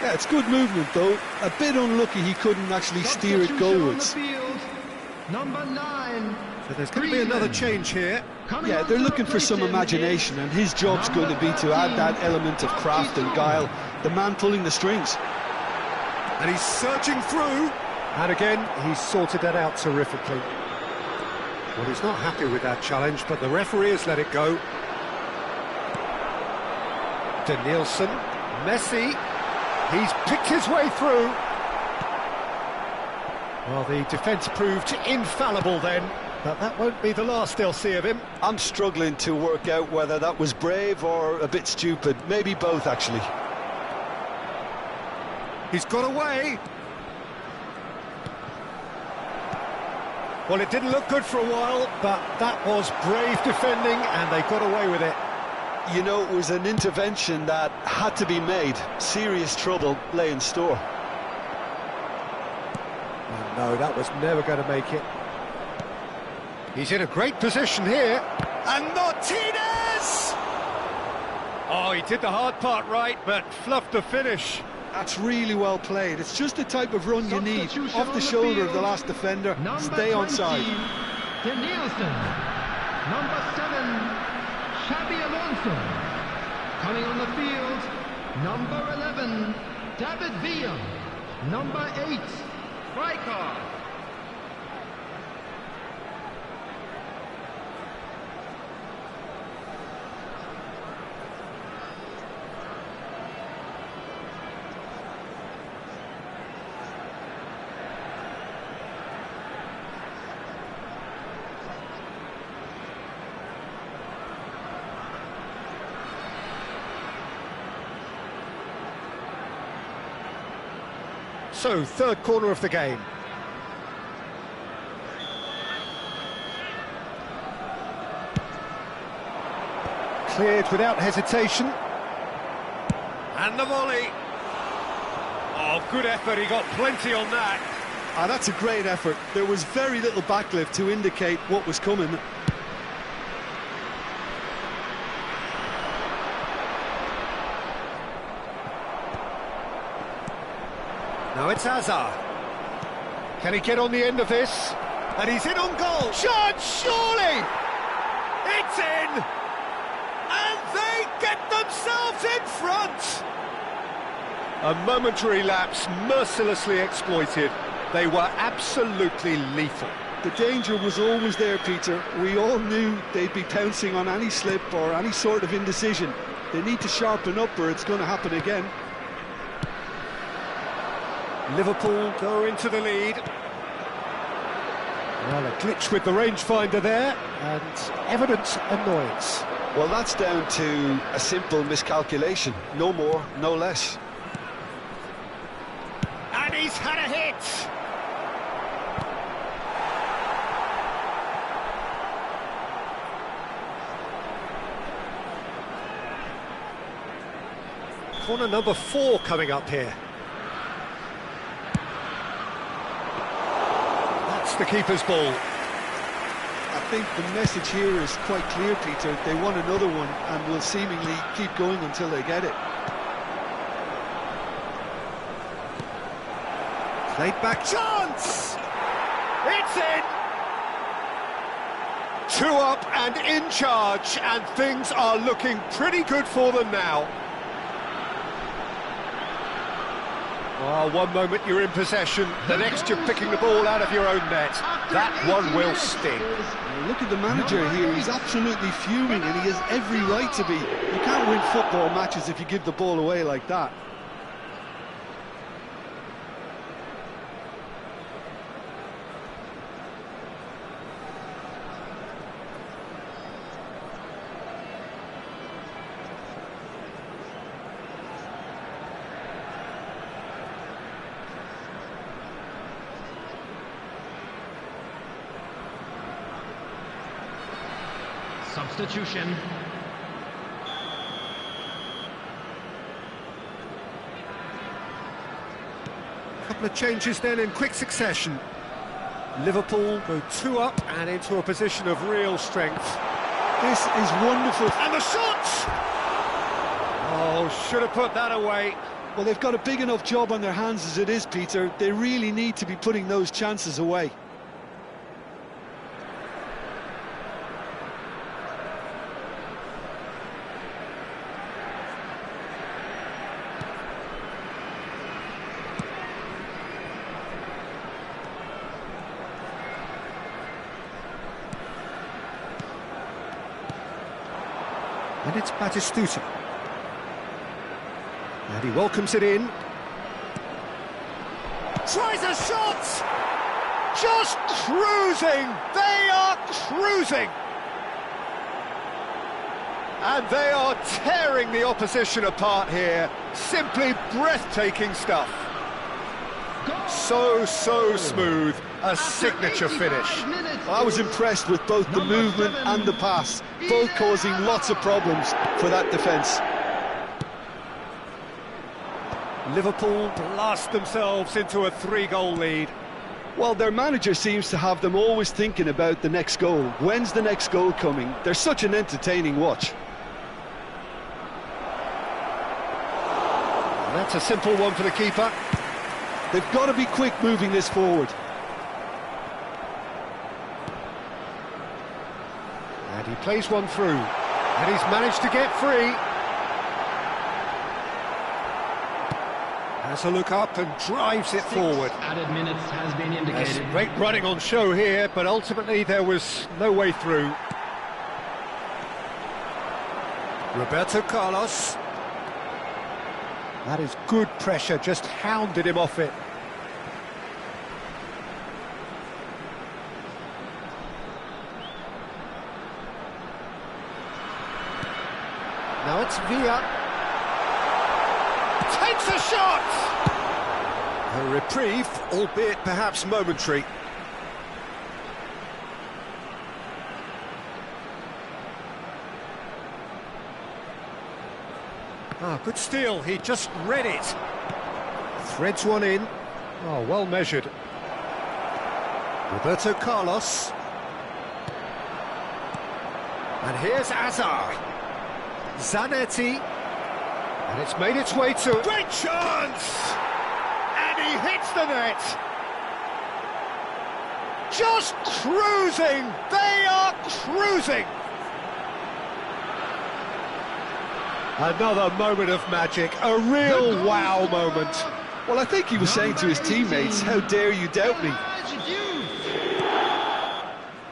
Yeah, it's good movement though. A bit unlucky he couldn't actually steer it goalwards. Number 9. So there's going to be another change here. Yeah, they're looking for some imagination, and his job's going to be to add that element of craft and guile. The man pulling the strings. And he's surging through. And again, he's sorted that out terrifically. Well, he's not happy with that challenge, but the referee has let it go. Danielson, Messi, he's picked his way through. Well, the defence proved infallible then, but that won't be the last they'll see of him. I'm struggling to work out whether that was brave or a bit stupid. Maybe both, actually. He's got away. Well, it didn't look good for a while, but that was brave defending, and they got away with it. You know, it was an intervention that had to be made. Serious trouble lay in store. Oh, no, that was never going to make it. He's in a great position here. And Martinez! Oh, he did the hard part right, but fluffed the finish. That's really well played. It's just the type of run you need. Off the shoulder of the last defender. Stay onside. Danielson. Number 7. Xabi Alonso. Coming on the field, number 11, David Villa. Number 8, Rijkaard. So, third corner of the game. Cleared without hesitation. And the volley. Oh, good effort, he got plenty on that. Ah, that's a great effort. There was very little backlift to indicate what was coming. Now it's Hazard. Can he get on the end of this? And he's in on goal. Shot, surely! It's in! And they get themselves in front! A momentary lapse, mercilessly exploited. They were absolutely lethal. The danger was always there, Peter. We all knew they'd be pouncing on any slip or any sort of indecision. They need to sharpen up or it's going to happen again. Liverpool go into the lead. Well, a glitch with the rangefinder there, and evident annoyance. Well, that's down to a simple miscalculation. No more, no less. And he's had a hit! Corner number 4 coming up here. The keeper's ball. I think the message here is quite clear, Peter. They want another one and will seemingly keep going until they get it. Played back chance! It's in! 2 up and in charge, and things are looking pretty good for them now. Oh, one moment you're in possession, the next you're picking the ball out of your own net. That one will sting. Well, look at the manager here, he's absolutely fuming and he has every right to be. You can't win football matches if you give the ball away like that. Substitution. Couple of changes then in quick succession. Liverpool go 2 up and into a position of real strength. This is wonderful. And the shots! Oh, should have put that away. Well, they've got a big enough job on their hands as it is, Peter. They really need to be putting those chances away. And it's Batistuta. And he welcomes it in. Tries a shot! Just cruising! They are cruising! And they are tearing the opposition apart here. Simply breathtaking stuff. So smooth. A signature finish. I was impressed with both the movement and the pass, both causing lots of problems for that defence. Liverpool blast themselves into a 3-goal lead. Well, their manager seems to have them always thinking about the next goal. When's the next goal coming? They're such an entertaining watch. And that's a simple one for the keeper. They've got to be quick moving this forward. And he plays one through. And he's managed to get free. Has a look up and drives it forward. Added minutes has been There's indicated. great running on show here, but ultimately there was no way through. Roberto Carlos. That is good pressure, just hounded him off it. Now it's Villa. Takes a shot! A reprieve, albeit perhaps momentary. Ah, good steal, he just read it. Threads one in. Oh, well measured. Roberto Carlos. And here's Azar. Zanetti. And it's made its way to... Great chance! And he hits the net! Just cruising! They are cruising! Another moment of magic, a real wow moment. Well, I think he was saying to his teammates, how dare you doubt me?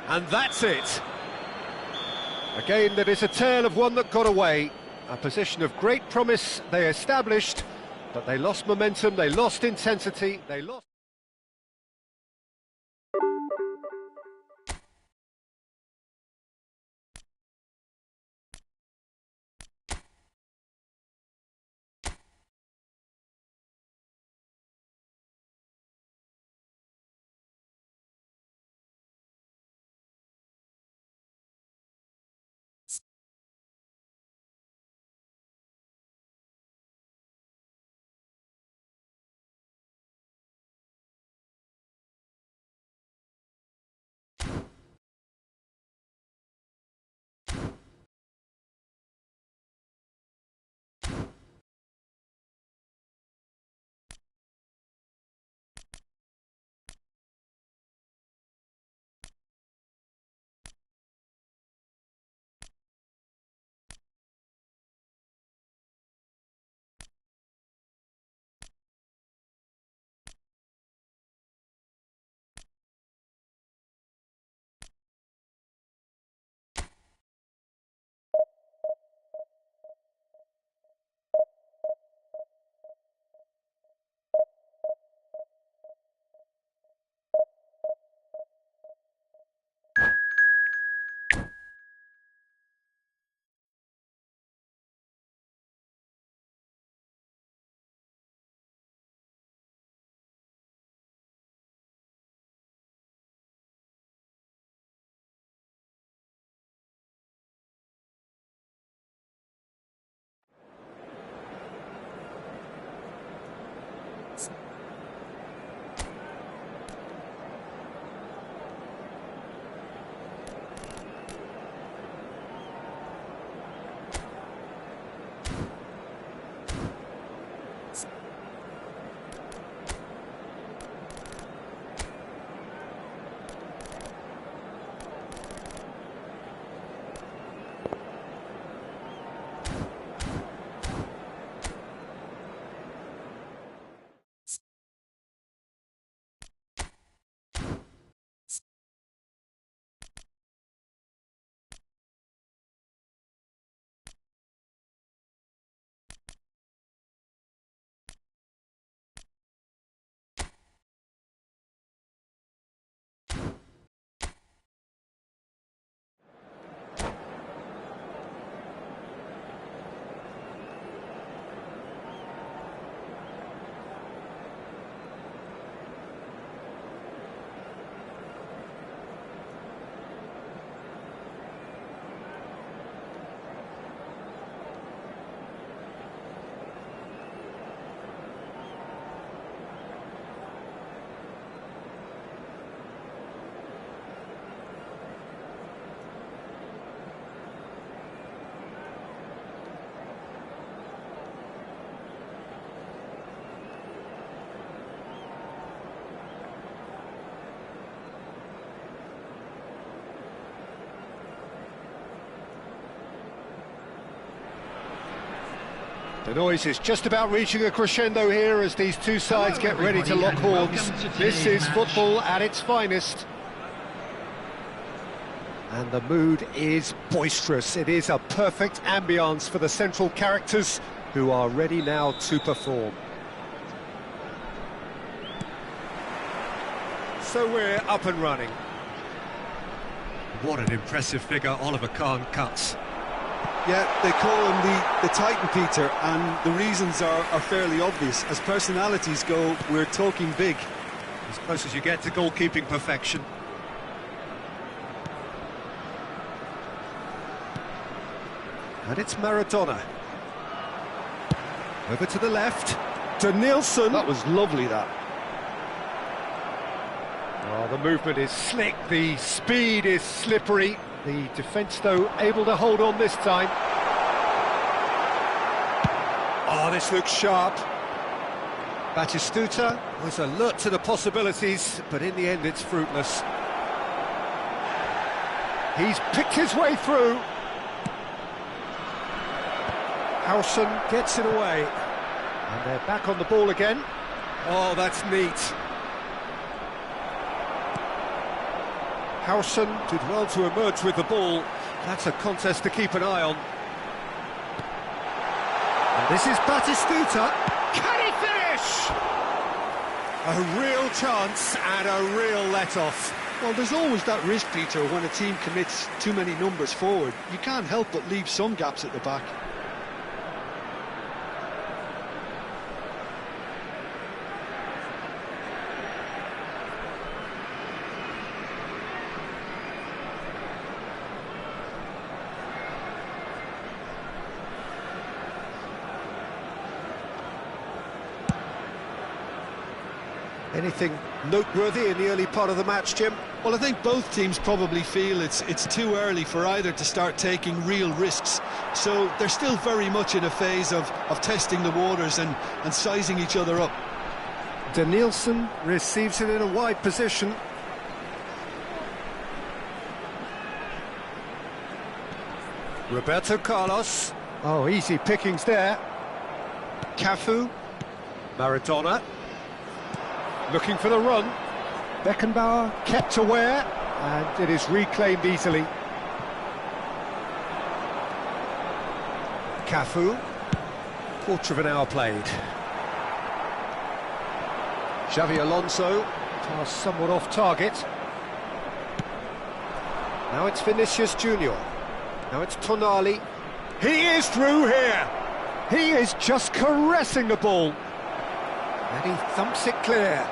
And that's it. Again, that is a tale of one that got away. A position of great promise they established, but they lost momentum, they lost intensity, they lost... The noise is just about reaching a crescendo here as these two sides get ready to lock horns. This is football at its finest. And the mood is boisterous. It is a perfect ambience for the central characters who are ready now to perform. So we're up and running. What an impressive figure Oliver Kahn cuts. Yeah, they call him the Titan, Peter, and the reasons are fairly obvious. As personalities go, we're talking big. As close as you get to goalkeeping perfection. And it's Maradona. Over to the left. To Nielsen. That was lovely, that. Oh, the movement is slick, the speed is slippery. The defence, though, able to hold on this time. Oh, this looks sharp. Batistuta was alert to the possibilities, but in the end it's fruitless. He's picked his way through. Howson gets it away. And they're back on the ball again. Oh, that's neat. Howson did well to emerge with the ball. That's a contest to keep an eye on. And this is Batistuta. Can he finish? A real chance and a real let-off. Well, there's always that risk, Peter, when a team commits too many numbers forward. You can't help but leave some gaps at the back. Anything noteworthy in the early part of the match, Jim? Well, I think both teams probably feel it's too early for either to start taking real risks. So they're still very much in a phase of testing the waters and sizing each other up. Nielsen receives it in a wide position. Roberto Carlos. Oh, easy pickings there. Cafu. Maradona. Looking for the run. Beckenbauer kept aware, and it is reclaimed easily. Cafu. Quarter of an hour played. Xavi Alonso. Pass somewhat off target. Now it's Vinicius Junior. Now it's Tonali. He is through here. He is just caressing the ball. And he thumps it clear.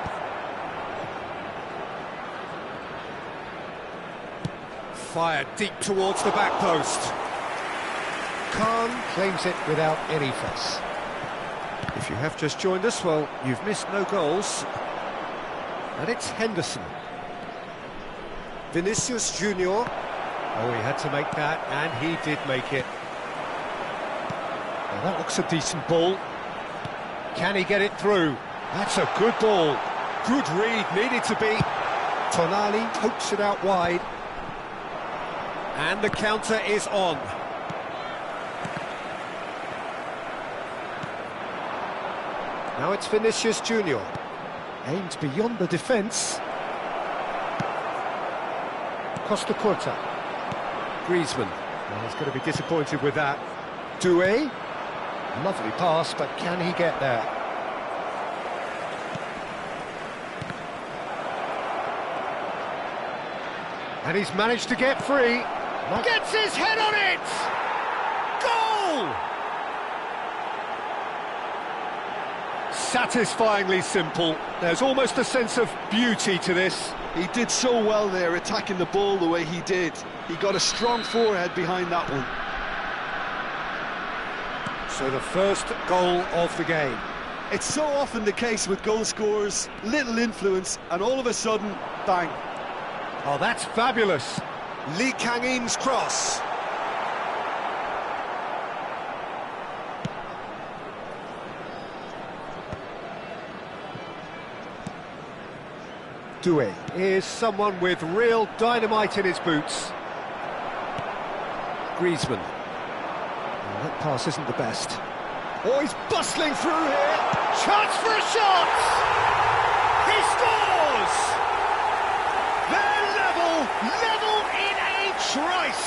Fired deep towards the back post. Kahn claims it without any fuss. If you have just joined us, well, you've missed no goals. And it's Henderson. Vinicius Junior. Oh, he had to make that, and he did make it. Well, that looks a decent ball. Can he get it through? That's a good ball. Good read, needed to be. Tonali pokes it out wide. And the counter is on. Now it's Vinicius Junior. Aimed beyond the defence. Costa Curta. Griezmann. Well, he's going to be disappointed with that. Doué. Lovely pass, but can he get there? And he's managed to get free. Gets his head on it! Goal! Satisfyingly simple. There's almost a sense of beauty to this. He did so well there, attacking the ball the way he did. He got a strong forehead behind that one. So the first goal of the game. It's so often the case with goal scorers, little influence, and all of a sudden, bang. Oh, that's fabulous. Lee Kang-in's cross. Doué is someone with real dynamite in his boots. Griezmann. Well, that pass isn't the best. Oh, he's bustling through here. Chance for a shot! He scores! They're level in a trice.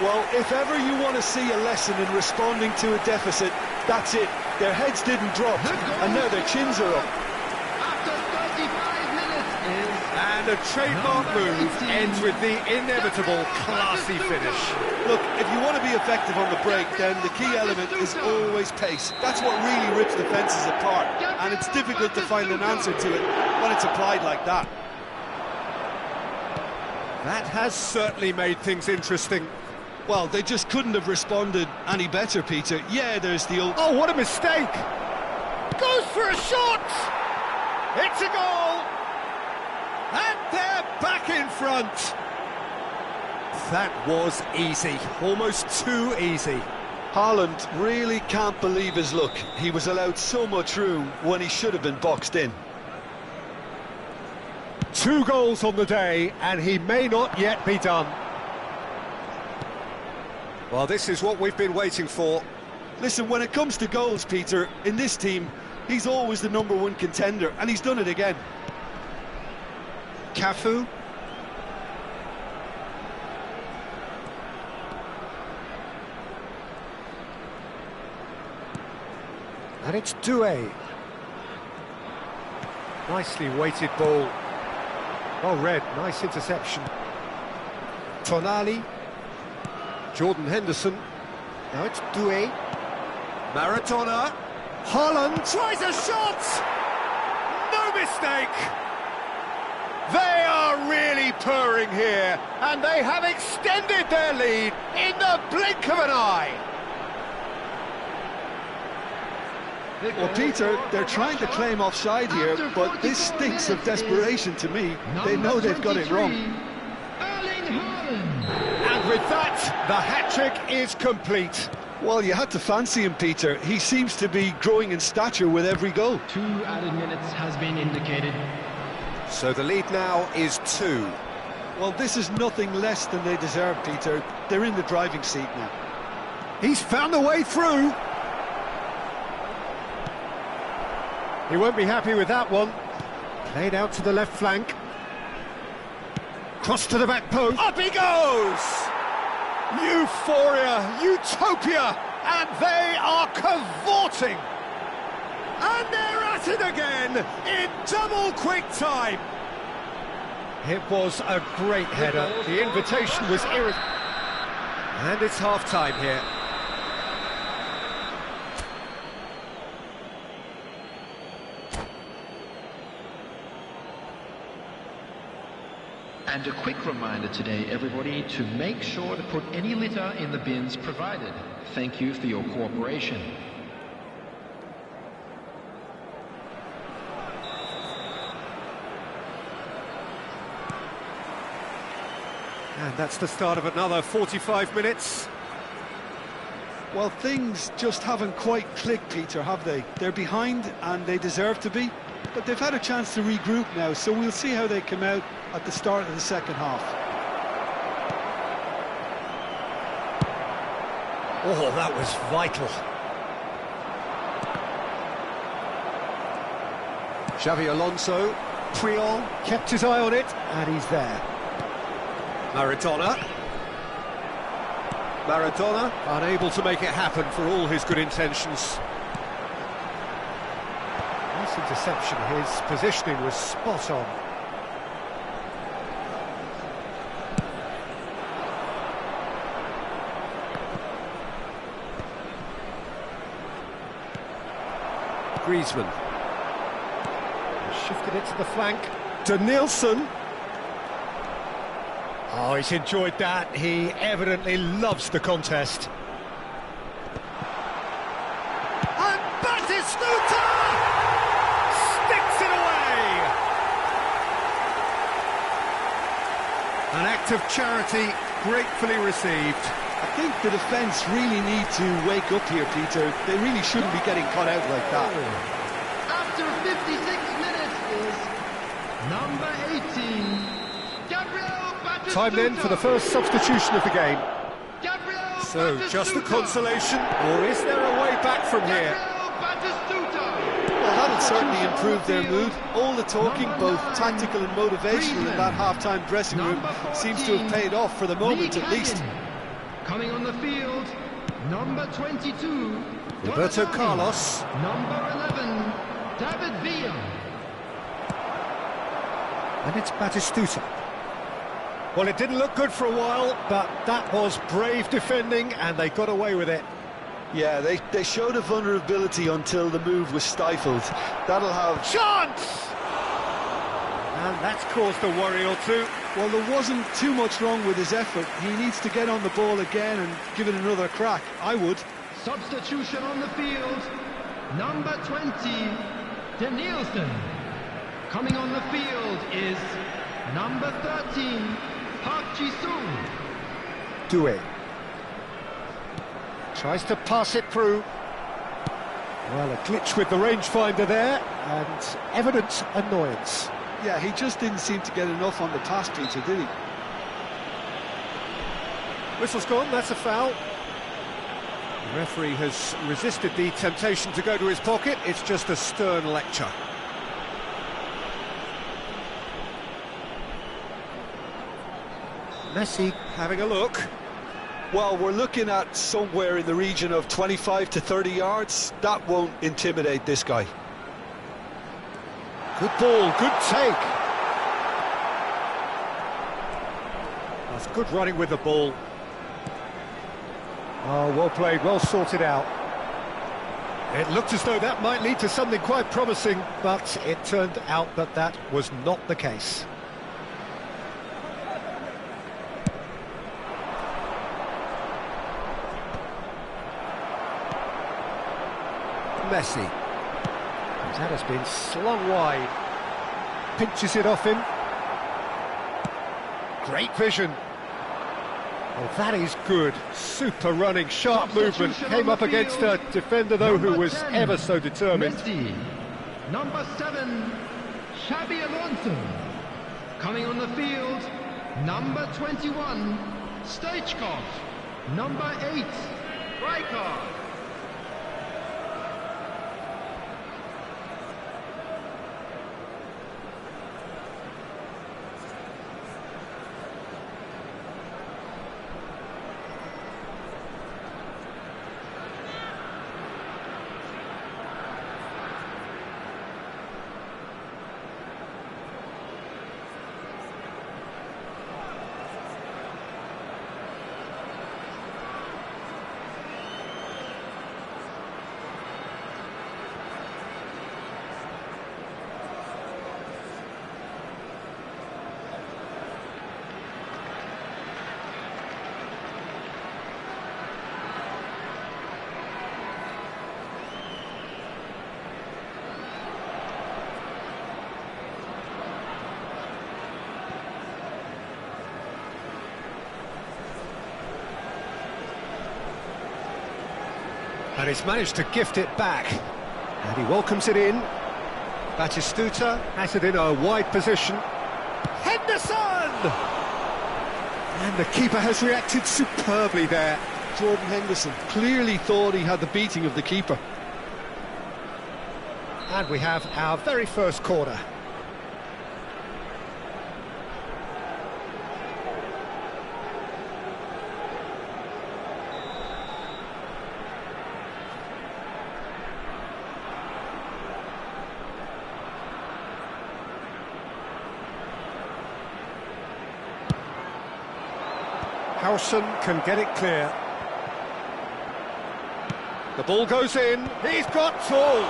Well, if ever you want to see a lesson in responding to a deficit, that's it. Their heads didn't drop, and now their chins are up. After 35 minutes is... And a trademark move ends with the inevitable classy finish. Look, if you want to be effective on the break, then the key element is always pace. That's what really rips defences apart, and it's difficult to find an answer to it when it's applied like that. That has certainly made things interesting. Well, they just couldn't have responded any better, Peter. Yeah, there's the old... Oh, what a mistake! Goes for a shot! It's a goal! And they're back in front! That was easy, almost too easy. Haaland really can't believe his luck. He was allowed so much room when he should have been boxed in. 2 goals on the day, and he may not yet be done. Well, this is what we've been waiting for. Listen, when it comes to goals, Peter, in this team, he's always the #1 contender, and he's done it again. Cafu. And it's Doué. Nicely weighted ball. Well read, nice interception. Tonali. Jordan Henderson. Now it's Doué. Maradona. Haaland tries a shot! No mistake! They are really purring here, and they have extended their lead in the blink of an eye. Well, Peter, they're trying to claim offside here, but this stinks of desperation to me. They know they've got it wrong. And with that, the hat-trick is complete. Well, you had to fancy him, Peter. He seems to be growing in stature with every goal. 2 added minutes has been indicated. So the lead now is 2. Well, this is nothing less than they deserve, Peter. They're in the driving seat now. He's found a way through. He won't be happy with that one. Played out to the left flank. Cross to the back post. Up he goes! Euphoria, utopia, and they are cavorting. And they're at it again in double quick time. It was a great header. The invitation was irresistible. And it's half-time here. And a quick reminder today, everybody, to make sure to put any litter in the bins provided. Thank you for your cooperation. And that's the start of another 45 minutes. Well, things just haven't quite clicked, Peter, have they? They're behind, and they deserve to be. But they've had a chance to regroup now, so we'll see how they come out at the start of the second half. Oh, that was vital. Xavi Alonso, Puyol, kept his eye on it, and he's there. Maradona. Maradona, unable to make it happen for all his good intentions. Nice interception, his positioning was spot on. Griezmann. Shifted it to the flank. Denilson. Oh, he's enjoyed that. He evidently loves the contest. And Batistuta sticks it away. An act of charity gratefully received. I think the defence really need to wake up here, Peter. They really shouldn't be getting caught out like that. After 56 minutes is number 18, Gabriel Batistuta. Time then for the first substitution of the game. Gabriel So, just a consolation, or is there a way back from here? Well, that'll certainly improve their mood. All the talking, both tactical and motivational, in that half-time dressing room seems to have paid off for the moment, at least. Coming on the field, number 22, Roberto Carlos. Number 11, David Villa. And it's Batistuta. Well, it didn't look good for a while, but that was brave defending, and they got away with it. Yeah, they showed a vulnerability until the move was stifled. That'll have... Chance! And that's caused a worry or two. Well, there wasn't too much wrong with his effort. He needs to get on the ball again and give it another crack. I would. Substitution on the field, number 20, Danielson. Coming on the field is number 13, Park Ji-sung. Due. Tries to pass it through. Well, a glitch with the rangefinder there, and evident annoyance. Yeah, he just didn't seem to get enough on the pass, Peter, did he? Whistle's gone, that's a foul. The referee has resisted the temptation to go to his pocket. It's just a stern lecture. Messi having a look. Well, we're looking at somewhere in the region of 25 to 30 yards. That won't intimidate this guy. Good ball, good take. That's good running with the ball. Oh, well played, well sorted out. It looked as though that might lead to something quite promising, but it turned out that that was not the case. Messi. That has been slung wide. Pinches it off him. Great vision. Oh, that is good. Super running, sharp movement. Came up against a defender, though, who was ever so determined. Messi. Number 7, Xabi Alonso. Coming on the field, number 21, Stoichkov. Number 8, Rijkaard. And he's managed to gift it back. And he welcomes it in. Batistuta has it in a wide position. Henderson! And the keeper has reacted superbly there. Jordan Henderson clearly thought he had the beating of the keeper. And we have our very first corner. Harrison can get it clear. The ball goes in. He's got tall.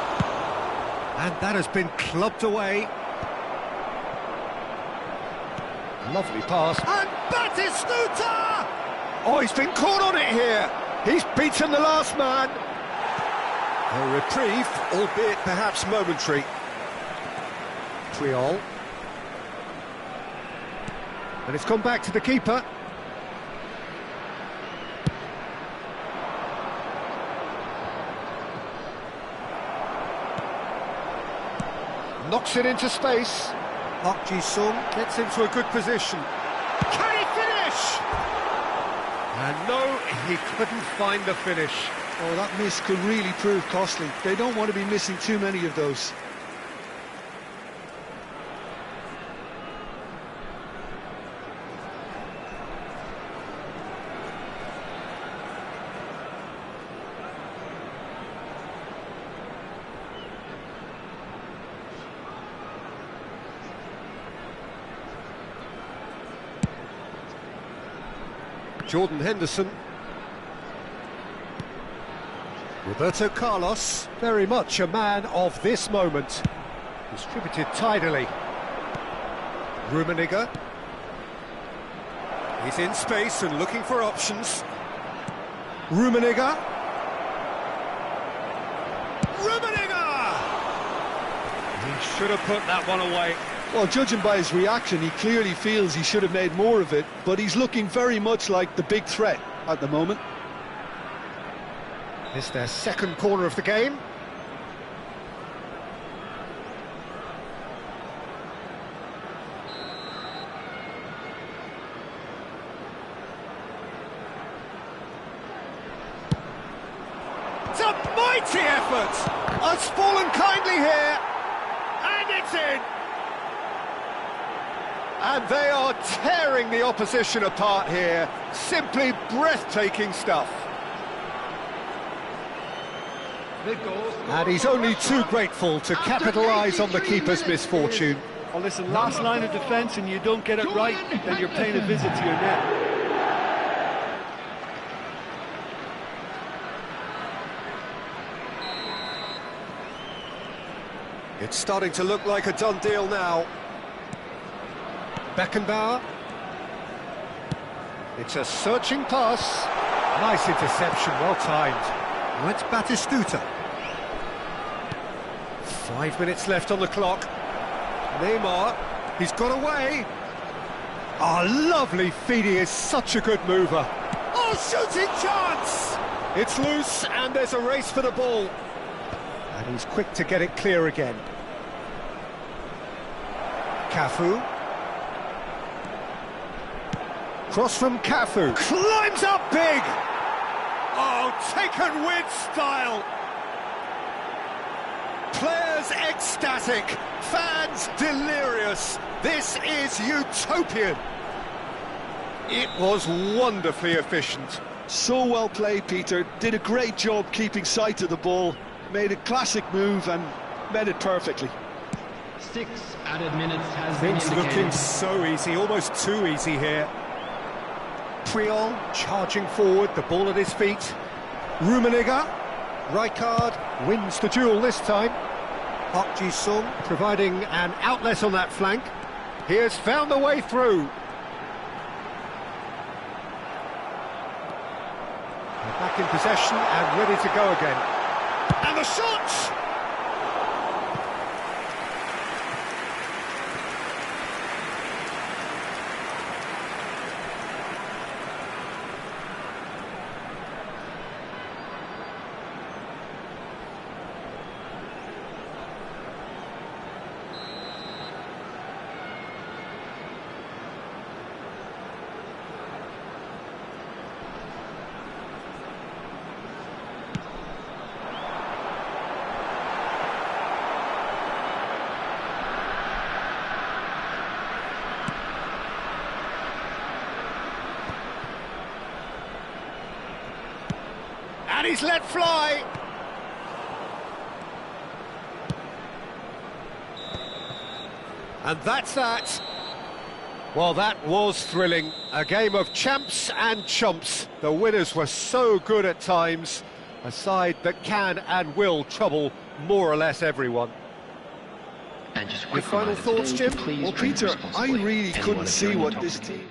And that has been clubbed away. Lovely pass. And Batistuta! Oh, he's been caught on it here. He's beaten the last man. A reprieve, albeit perhaps momentary. Triol. And it's gone back to the keeper. Knocks it into space. Park Ji-sung gets into a good position. Can he finish? And no, he couldn't find the finish. Oh, that miss could really prove costly. They don't want to be missing too many of those. Jordan Henderson. Roberto Carlos, very much a man of this moment. Distributed tidily. Rummenigge. He's in space and looking for options. Rummenigge. Rummenigge! He should have put that one away. Well, judging by his reaction, he clearly feels he should have made more of it, but he's looking very much like the big threat at the moment. It's their second corner of the game. It's a mighty effort! Has fallen kindly here, and it's in! And they are tearing the opposition apart here. Simply breathtaking stuff. And he's only too grateful to capitalise on the keeper's misfortune. Well, listen, last line of defence and you don't get it right, then you're paying a visit to your net. It's starting to look like a done deal now. Beckenbauer. It's a searching pass. Nice interception, well timed. Now it's Batistuta. 5 minutes left on the clock. Neymar, he's got away. Oh, lovely feed, he is such a good mover. Oh, shooting chance! It's loose and there's a race for the ball. And he's quick to get it clear again. Cafu. Cross from Cafu. Climbs up big! Oh, taken with style! Players ecstatic, fans delirious. This is utopian. It was wonderfully efficient. So well played, Peter. Did a great job keeping sight of the ball. Made a classic move and met it perfectly. 6 added minutes has been Things indicated. looking so easy, almost too easy here. Puyol charging forward, the ball at his feet. Rummenigge. Rijkaard wins the duel this time. Park Ji-sung providing an outlet on that flank. He has found the way through. They're back in possession and ready to go again. And the shot! And he's let fly. And that's that. Well, that was thrilling. A game of champs and chumps. The winners were so good at times. A side that can and will trouble more or less everyone. And just a Your quick final reminder thoughts, today to Jim? please Well, drink Peter, I responsibly. really Anyone couldn't see enjoying what the this topic? team...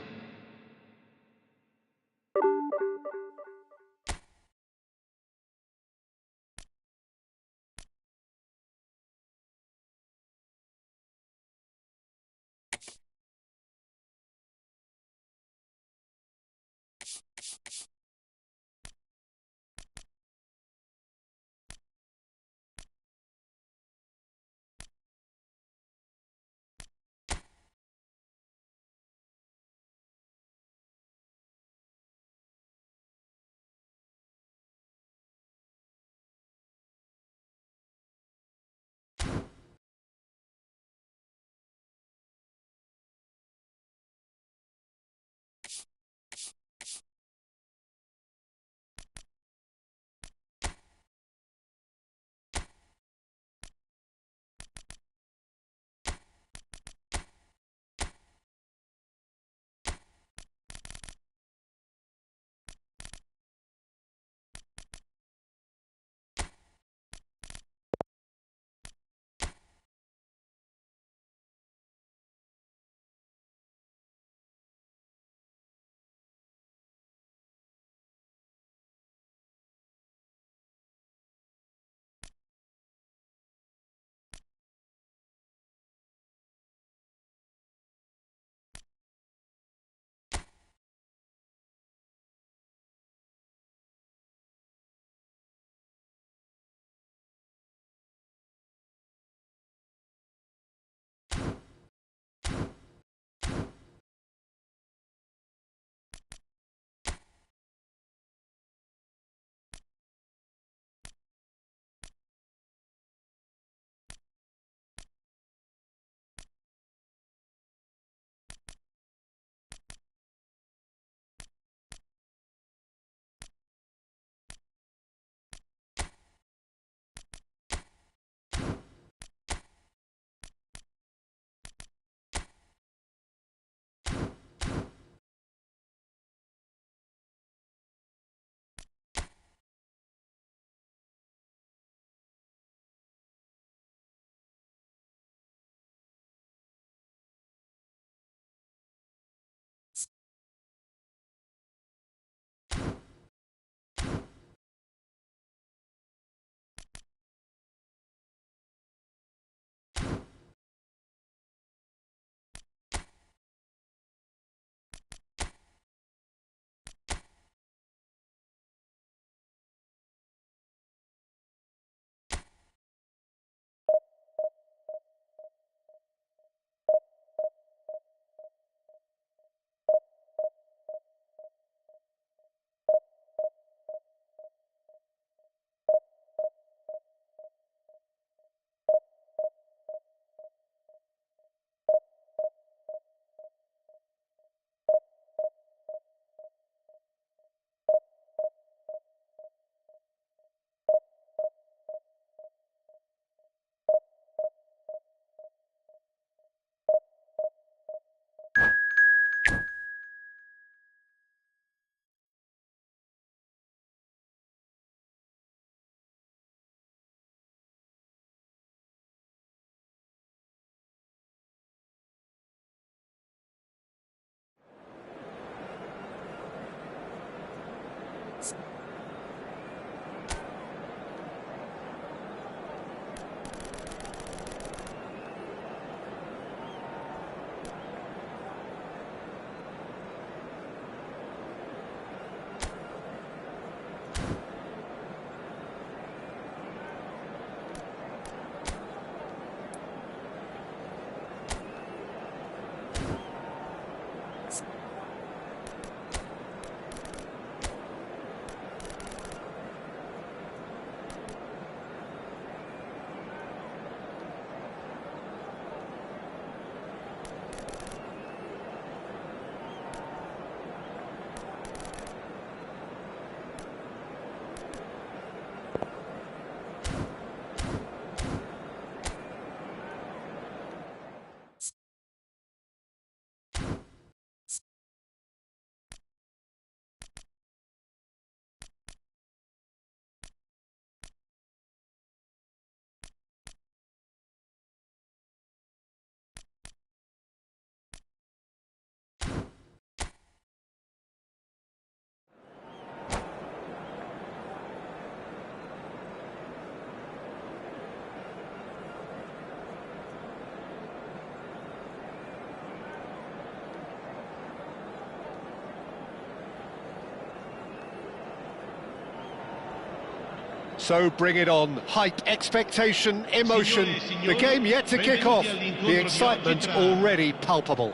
So bring it on. Hype, expectation, emotion. The game yet to kick off. The excitement already palpable.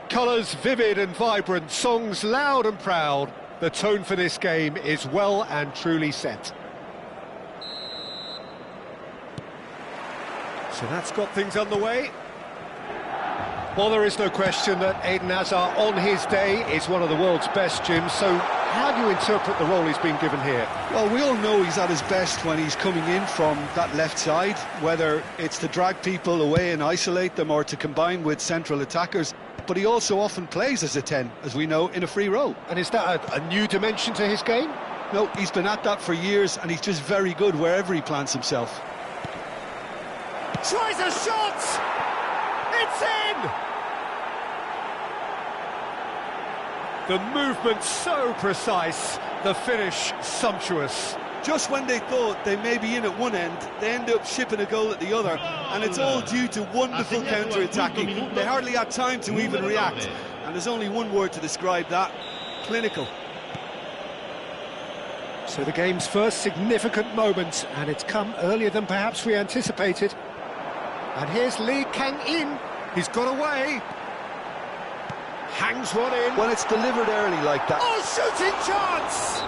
Colours vivid and vibrant, songs loud and proud. The tone for this game is well and truly set. So that's got things underway. Well, there is no question that Eden Hazard on his day is one of the world's best, Jim. So how do you interpret the role he's been given here? Well, we all know he's at his best when he's coming in from that left side, whether it's to drag people away and isolate them or to combine with central attackers. But he also often plays as a 10, as we know, in a free role. And is that a new dimension to his game? No, he's been at that for years, and he's just very good wherever he plants himself. Tries a shot! It's in! The movement so precise, the finish sumptuous. Just when they thought they may be in at one end, they end up shipping a goal at the other, and it's all due to wonderful counter-attacking. They hardly had time to even react, and there's only one word to describe that: clinical. So the game's first significant moment, and it's come earlier than perhaps we anticipated. And here's Lee Kang-in. He's got away. Hangs one in. When it's delivered early like that. Oh, shooting chance!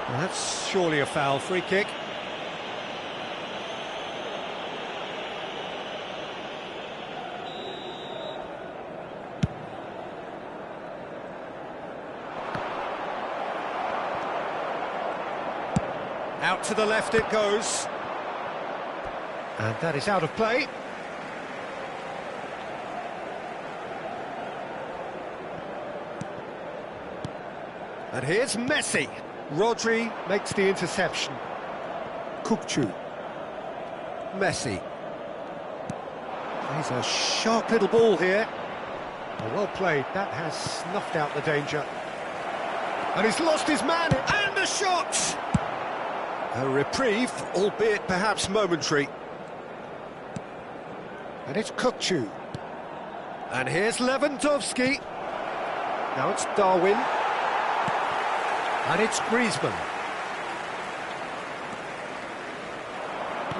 Well, that's surely a foul. Free kick. Out to the left it goes. And that is out of play. And here's Messi. Rodri makes the interception. Kukçu. Messi. Plays a sharp little ball here. Well played. That has snuffed out the danger. And he's lost his man. And the shot! A reprieve, albeit perhaps momentary. And it's Kukçu. And here's Lewandowski. Now it's Darwin. And it's Griezmann.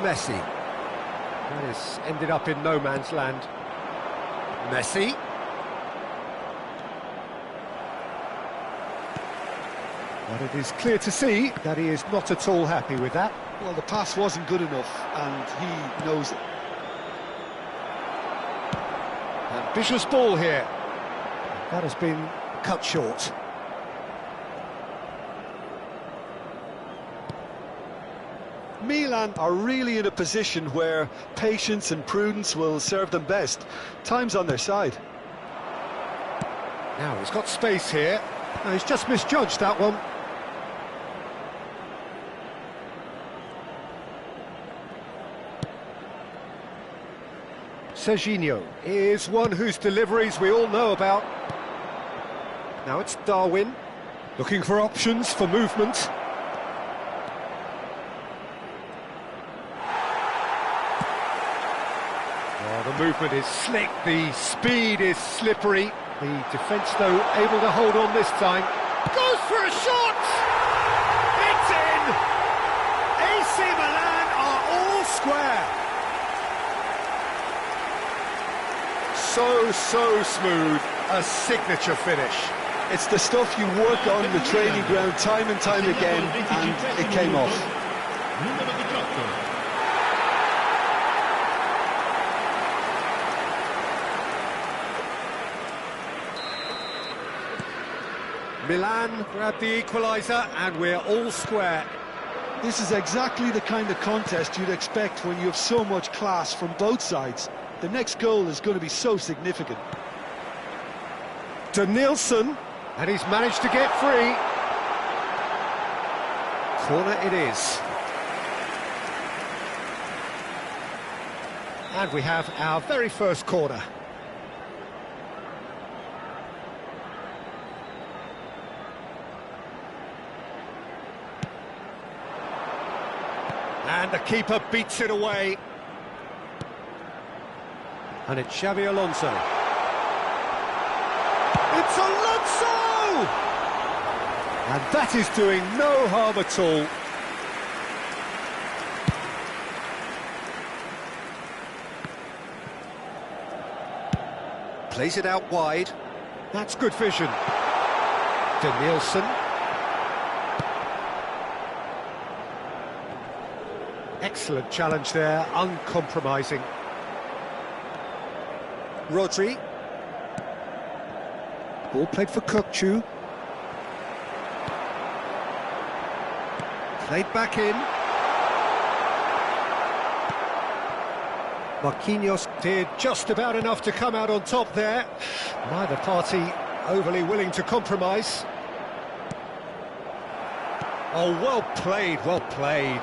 Messi. That has ended up in no man's land. Messi. But it is clear to see that he is not at all happy with that. Well, the pass wasn't good enough, and he knows it. Ambitious ball here. That has been cut short. Milan are really in a position where patience and prudence will serve them best. Time's on their side. Now he's got space here. No, he's just misjudged that one. Serginho is one whose deliveries we all know about. Now it's Darwin, looking for options for movement. The movement is slick, the speed is slippery. The defence, though, able to hold on this time. Goes for a shot! It's in! AC Milan are all square. So smooth, a signature finish. It's the stuff you work on the training ground time and time again, and it came off. Milan grabbed the equaliser and we're all square. This is exactly the kind of contest you'd expect when you have so much class from both sides. The next goal is going to be so significant. To Nielsen, and he's managed to get free. Corner it is. And we have our very first corner. And the keeper beats it away. And it's Xabi Alonso. It's Alonso! And that is doing no harm at all. Plays it out wide. That's good vision. Danielson. Excellent challenge there, uncompromising. Rodri. Ball played for Kukçu. Played back in. Marquinhos did just about enough to come out on top there. Neither party overly willing to compromise. Oh, well played, well played.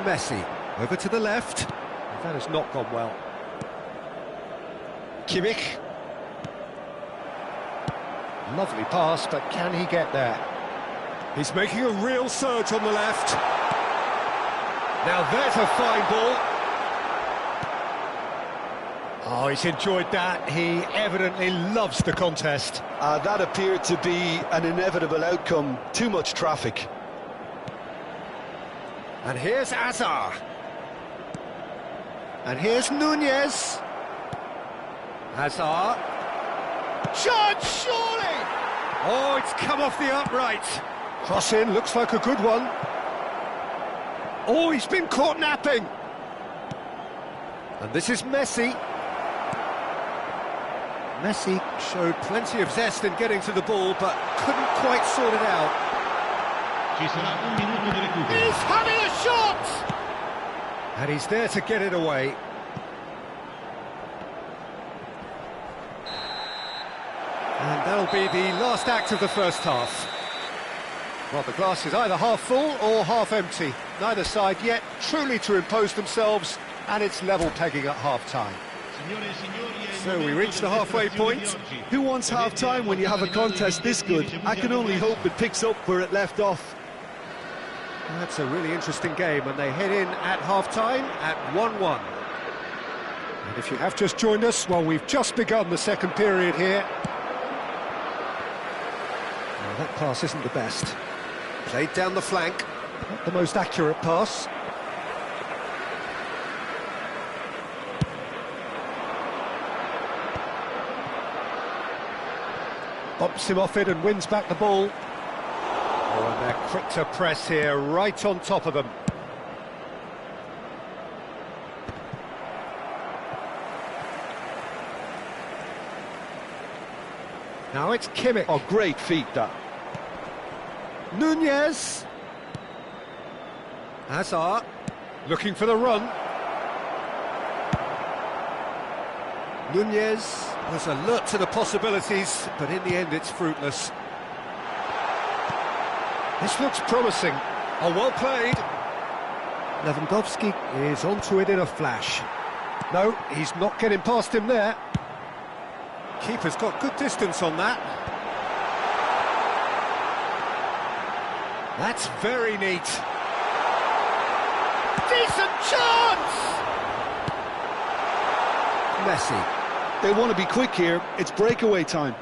Messi, over to the left. That has not gone well. Kimmich. Lovely pass, but can he get there? He's making a real surge on the left. Now there's a fine ball. Oh, he's enjoyed that. He evidently loves the contest. That appeared to be an inevitable outcome. Too much traffic. And here's Azar. And here's Nunez. Azar. Shot, surely! Oh, it's come off the upright. Cross in, looks like a good one. Oh, he's been caught napping. And this is Messi. Messi showed plenty of zest in getting to the ball, but couldn't quite sort it out. He's having a shot! And he's there to get it away. And that'll be the last act of the first half. Well, the glass is either half full or half empty. Neither side yet truly to impose themselves, and it's level pegging at half-time. So we reach the halfway point. Who wants half-time when you have a contest this good? I can only hope it picks up where it left off. That's a really interesting game, and they head in at half-time at 1-1. And if you have just joined us, well, we've just begun the second period here. Well, that pass isn't the best. Played down the flank. Not the most accurate pass. Bumps him off it and wins back the ball. Oh, and they're quick to press here, right on top of them. Now it's Kimmich. Oh, great feat, that. Nunez. Hazard, looking for the run. Nunez was alert to the possibilities, but in the end it's fruitless. This looks promising. Oh, well played. Lewandowski is onto it in a flash. No, he's not getting past him there. Keeper's got good distance on that. That's very neat. Decent chance! Messi. They want to be quick here. It's breakaway time.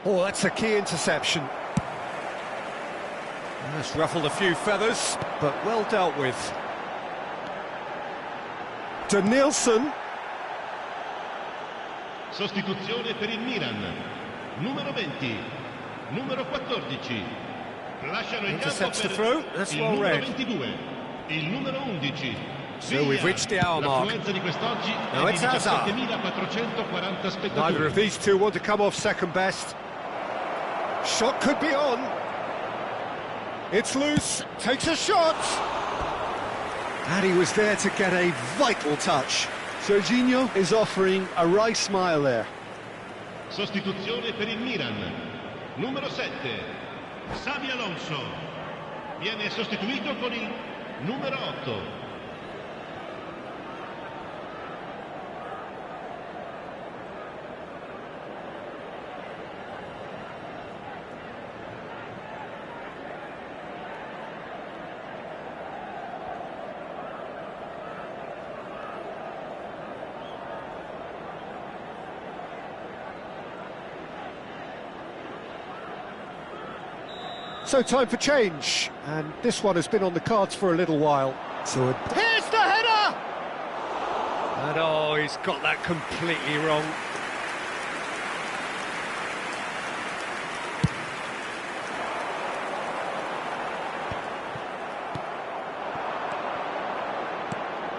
Oh, that's a key interception. That's ruffled a few feathers, but well dealt with. Danielson. Sostituzione per il Milan. Numero 20. Numero 14. Lasciano il campo Intercepts the throw. That's il well numero read. 22. Il numero 11. So we've reached the hour mark. Now it's Hazard. Neither of these two want to come off second best. Shot could be on. It's loose, takes a shot. And he was there to get a vital touch. Serginho is offering a wry smile there. Sostituzione per il Milan. Numero 7. Xabi Alonso. Viene sostituito con il numero 8. So time for change, and this one has been on the cards for a little while. So Here's the header! And oh, he's got that completely wrong.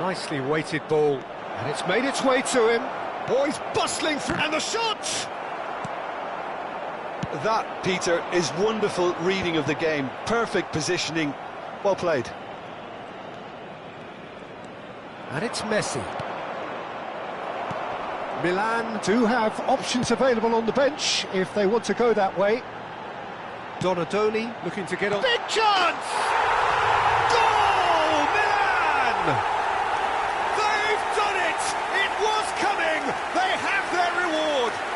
Nicely weighted ball, and it's made its way to him. Oh, he's bustling through, and the shot! that, Peter, is wonderful reading of the game. Perfect positioning. Well played. And it's Messi. Milan do have options available on the bench if they want to go that way. Donadoni looking to get on. Big chance! Goal! Milan! They've done it! It was coming! They have their reward!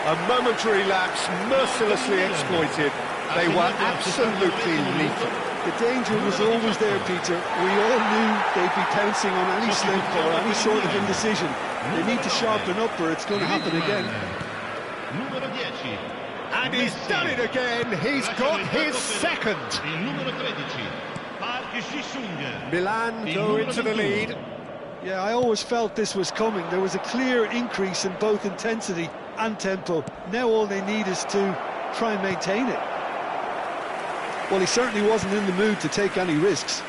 A momentary lapse mercilessly exploited. They were absolutely lethal. The danger was always there, Peter. We all knew they'd be pouncing on any slip or any sort of indecision. They need to sharpen up or it's going to happen again. Numero 10. And he's done it again. He's got his second. Il numero 13. Park Ji-sung. Milan go into the lead. Yeah, I always felt this was coming. There was a clear increase in both intensity and tempo. Now all they need is to try and maintain it. Well, he certainly wasn't in the mood to take any risks.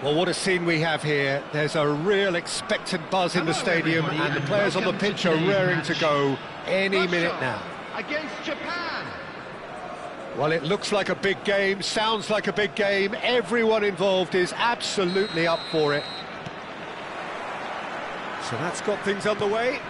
Well, what a scene we have here. There's a real expectant buzz in the stadium, and the players on the pitch are raring to go any minute now. Against Japan. Well, it looks like a big game, sounds like a big game. Everyone involved is absolutely up for it. So that's got things underway.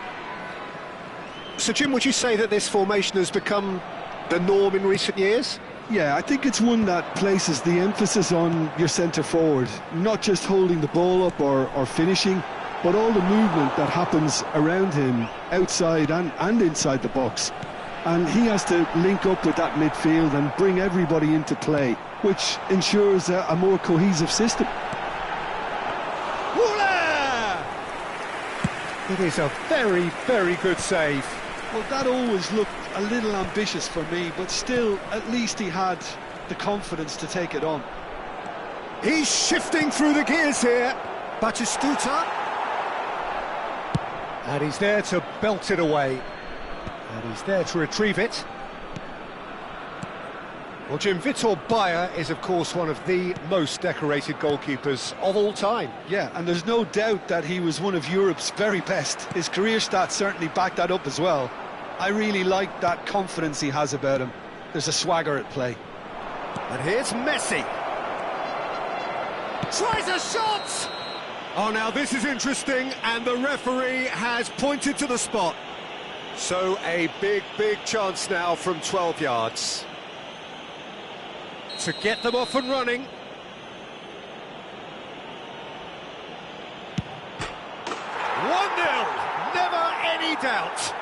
So, Jim, would you say that this formation has become the norm in recent years? Yeah, I think it's one that places the emphasis on your centre forward, not just holding the ball up or finishing, but all the movement that happens around him, outside and inside the box. And he has to link up with that midfield and bring everybody into play, which ensures a more cohesive system. It is a very, very good save. Well, that always looked a little ambitious for me, but still, at least he had the confidence to take it on. He's shifting through the gears here. Batistuta. And he's there to belt it away. And he's there to retrieve it. Well, Jim, Vitor Bayer is, of course, one of the most decorated goalkeepers of all time. Yeah, and there's no doubt that he was one of Europe's very best. His career stats certainly back that up as well. I really like that confidence he has about him. There's a swagger at play. And here's Messi. Tries a shot! Oh, now this is interesting, and the referee has pointed to the spot. So a big, big chance now from 12 yards. To get them off and running. Never any doubt.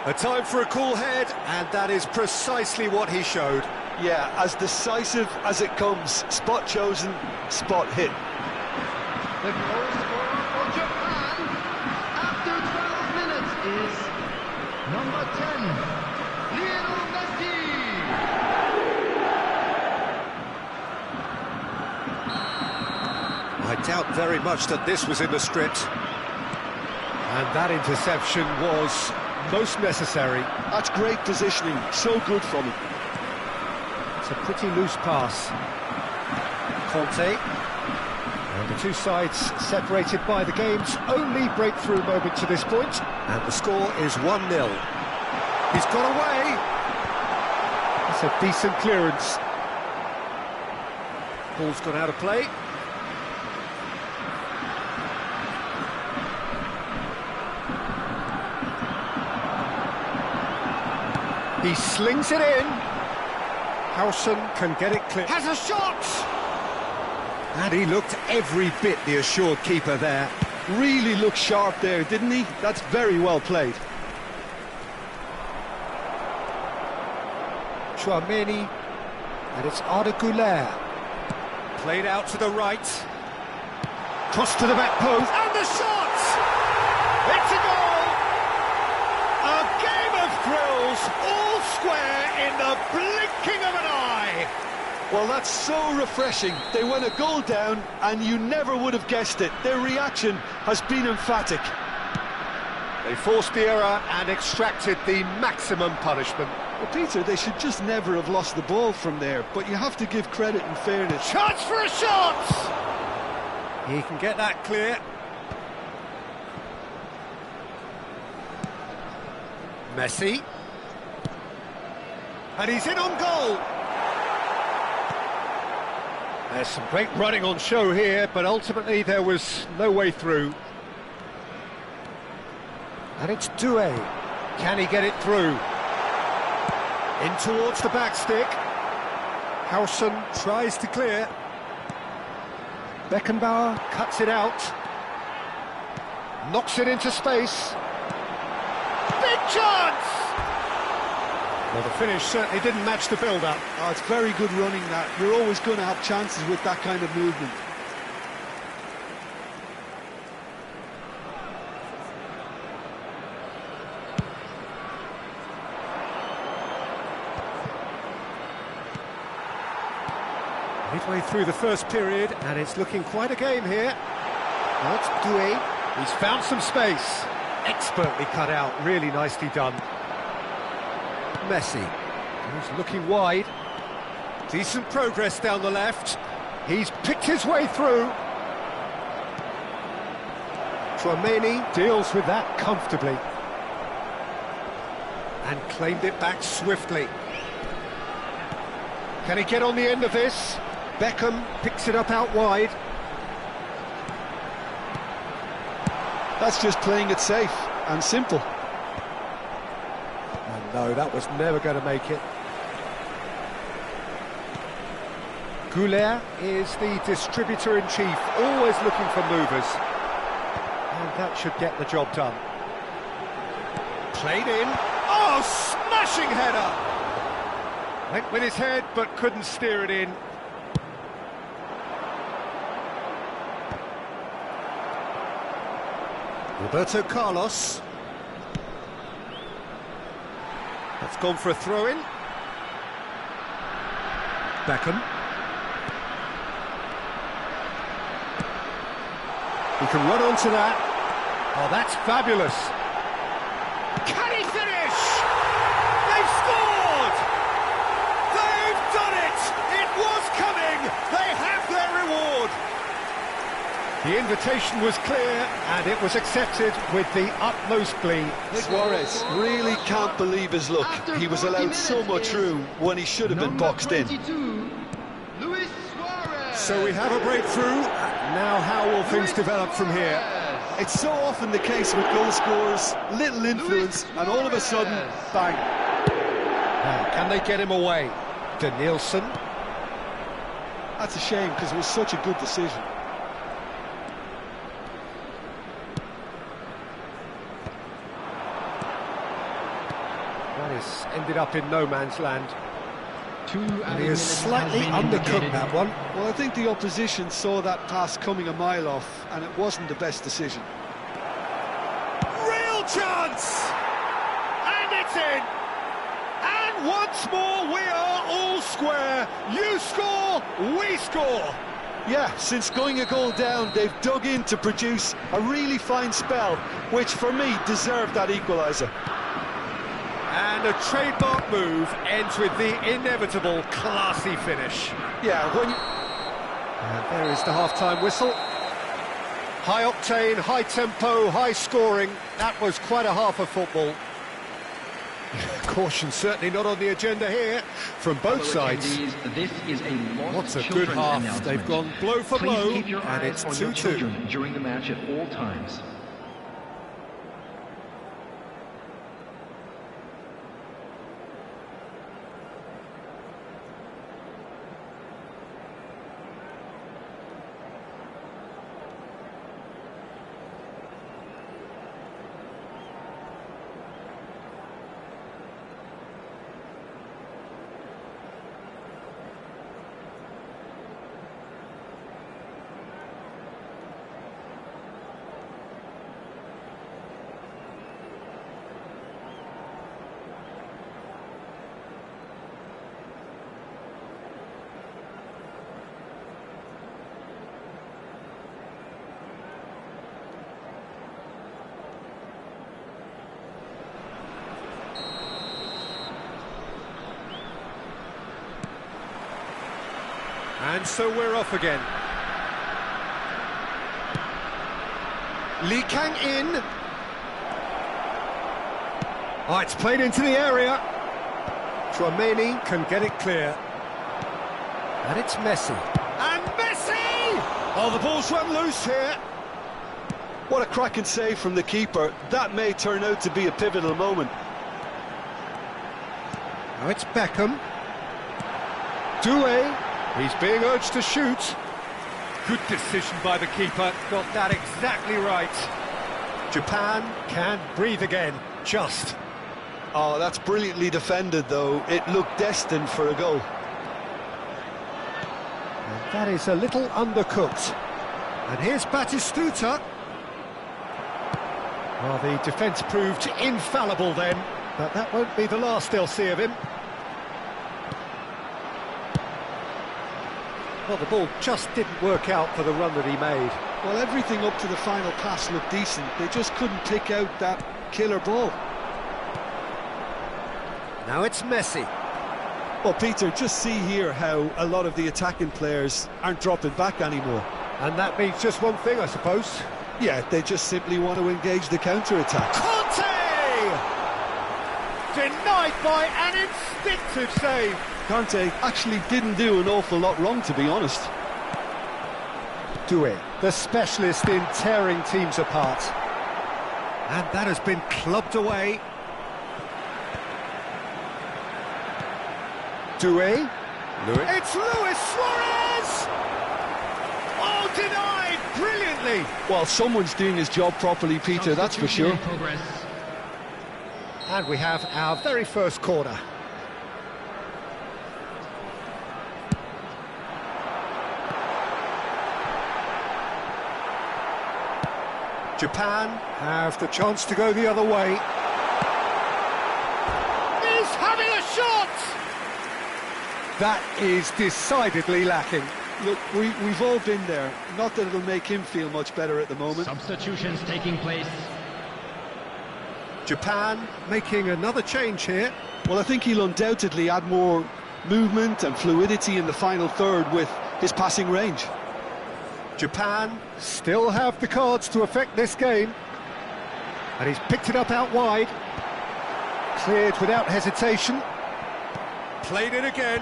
A time for a cool head, and that is precisely what he showed. Yeah, as decisive as it comes. Spot chosen, spot hit. The goal scorer for Japan after 12 minutes is number 10, Lionel Messi. I doubt very much that this was in the script. And that interception was most necessary. That's great positioning, so good from him. It's a pretty loose pass. Conte. And the two sides separated by the game's only breakthrough moment to this point. And the score is 1-0. He's got away. That's a decent clearance. Ball's gone out of play. He slings it in. Howson can get it clear. Has a shot! And he looked every bit the assured keeper there. Really looked sharp there, didn't he? That's very well played. Chouameni, and it's Arda Güler. Played out to the right. Cross to the back post. And the shot! It's a goal! A game of thrills, all square in the blinking of an eye. Well, that's so refreshing. They went a goal down, and you never would have guessed it. Their reaction has been emphatic. They forced the error and extracted the maximum punishment. Well, Peter, they should just never have lost the ball from there, but you have to give credit and fairness. Chance for a shot! He can get that clear. Messi. And he's in on goal. There's some great running on show here, but ultimately there was no way through. And it's Doué. Can he get it through? In towards the back stick. Howson tries to clear. Beckenbauer cuts it out. Knocks it into space. Big chance! Well, the finish certainly didn't match the build-up. Oh, it's very good running that. You're always going to have chances with that kind of movement. Midway through the first period, and it's looking quite a game here. That's Doué. He's found some space. Expertly cut out, really nicely done. Messi. He's looking wide. Decent progress down the left. He's picked his way through. Tchouaméni deals with that comfortably. And claimed it back swiftly. Can he get on the end of this? Beckham picks it up out wide. That's just playing it safe and simple. And no, that was never going to make it. Goulet is the distributor-in-chief, always looking for movers. And that should get the job done. Played in. Oh, smashing header! Went with his head, but couldn't steer it in. Roberto Carlos. That's gone for a throw-in. Beckham. He can run onto that. Oh, that's fabulous. Can he finish? They've scored! They've done it! It was coming! They have their reward! The invitation was clear, and it was accepted with the utmost glee. Suarez really can't believe his luck. He was allowed so much room when he should have been boxed in. So we have a breakthrough. Now how will things develop from here? It's so often the case with goal scorers, little influence, and all of a sudden, bang. Now, can they get him away? Danielson. That's a shame, because it was such a good decision. That has ended up in no man's land. And he has slightly undercooked that one. Well, I think the opposition saw that pass coming a mile off, and it wasn't the best decision. Real chance! And it's in! And once more we are all square. You score, we score! Yeah, since going a goal down, they've dug in to produce a really fine spell, which for me deserved that equaliser. And a trademark move ends with the inevitable classy finish. Yeah, when... And there is the half-time whistle. High octane, high tempo, high scoring. That was quite a half of football. Caution certainly not on the agenda here from both sides. This is a What's a good half. They've gone blow for blow, and it's 2-2. During the match at all times. And so we're off again. Lee Kang in. Oh, it's played into the area. Tchouaméni can get it clear. And it's Messi. And Messi! Oh, the ball's run loose here. What a cracking save from the keeper. That may turn out to be a pivotal moment. Now it's Beckham. Doué. He's being urged to shoot. Good decision by the keeper. Got that exactly right. Japan can breathe again. Just. Oh, that's brilliantly defended, though. It looked destined for a goal. And that is a little undercooked. And here's Batistuta. Well, the defence proved infallible then, but that won't be the last they'll see of him. Well, the ball just didn't work out for the run that he made. Well, everything up to the final pass looked decent. They just couldn't pick out that killer ball. Now it's Messi. Well, Peter, just see here how a lot of the attacking players aren't dropping back anymore. And that means just one thing, I suppose. Yeah, they just simply want to engage the counter-attack. Conte! Denied by an instinctive save. Conte actually didn't do an awful lot wrong, to be honest. Doué, the specialist in tearing teams apart. And that has been clubbed away. Doué. It's Luis Suarez! Oh, denied brilliantly! Well, someone's doing his job properly, Peter, that's for sure. And we have our very first corner. Japan have the chance to go the other way. He's having a shot! That is decidedly lacking. Look, we've all been there. Not that it'll make him feel much better at the moment. Substitutions taking place. Japan making another change here. Well, I think he'll undoubtedly add more movement and fluidity in the final third with his passing range. Japan still have the cards to affect this game. And he's picked it up out wide. Cleared without hesitation. Played it again.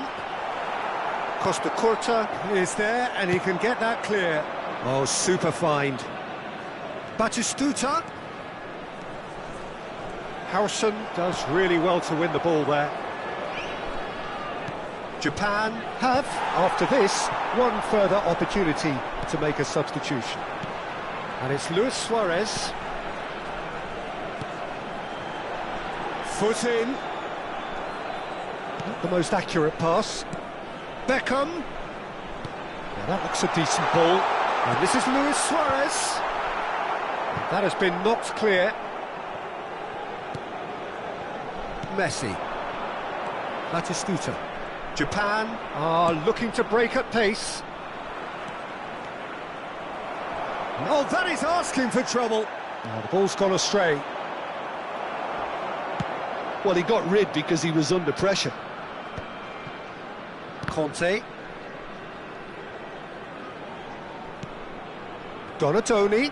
Costa Curta is there and he can get that clear. Oh, super find. Batistuta. Harrison does really well to win the ball there. Japan have, after this, one further opportunity to make a substitution. And it's Luis Suarez. Foot in. Not the most accurate pass. Beckham. Now that looks a decent ball. And this is Luis Suarez. And that has been knocked clear. Messi. Batistuta. Japan are looking to break at pace. Oh, that is asking for trouble. Oh, the ball's gone astray. Well, he got rid because he was under pressure. Conte. Donatoni.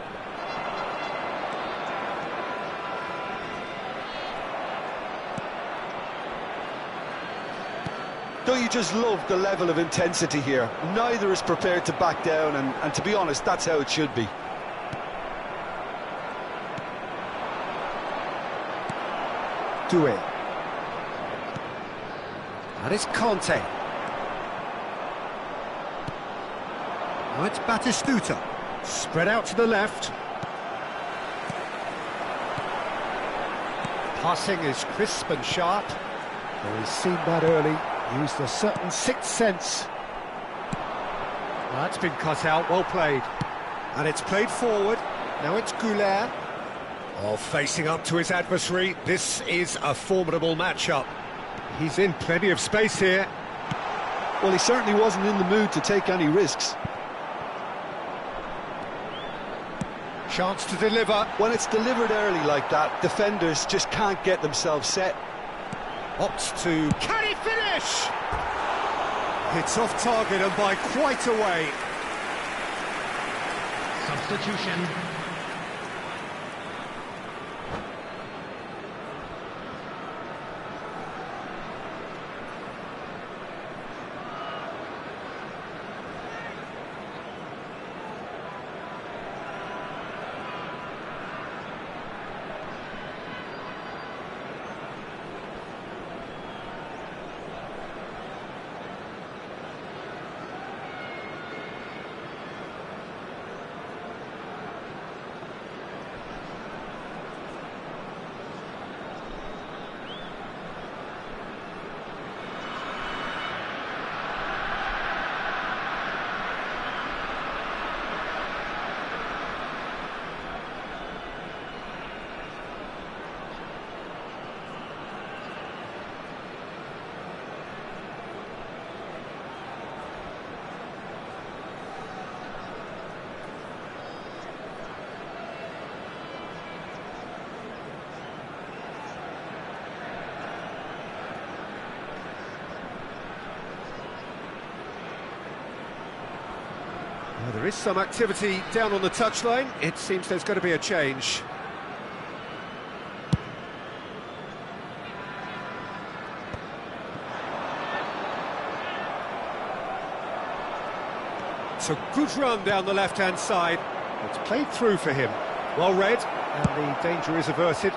Don't you just love the level of intensity here? Neither is prepared to back down, and to be honest, that's how it should be. Doué. And it's Conte. Now it's Batistuta. Spread out to the left. Passing is crisp and sharp. Well, he's seen that early. Used a certain sixth sense. That's been cut out, well played. And it's played forward. Now it's Goulet. Oh, facing up to his adversary. This is a formidable matchup. He's in plenty of space here. Well, he certainly wasn't in the mood to take any risks. Chance to deliver. When it's delivered early like that, defenders just can't get themselves set. Opts to... Can he finish? It's off target and by quite a way. Substitution. some activity down on the touchline. It seems there's going to be a change. It's a good run down the left-hand side. It's played through for him. Well read, and the danger is averted.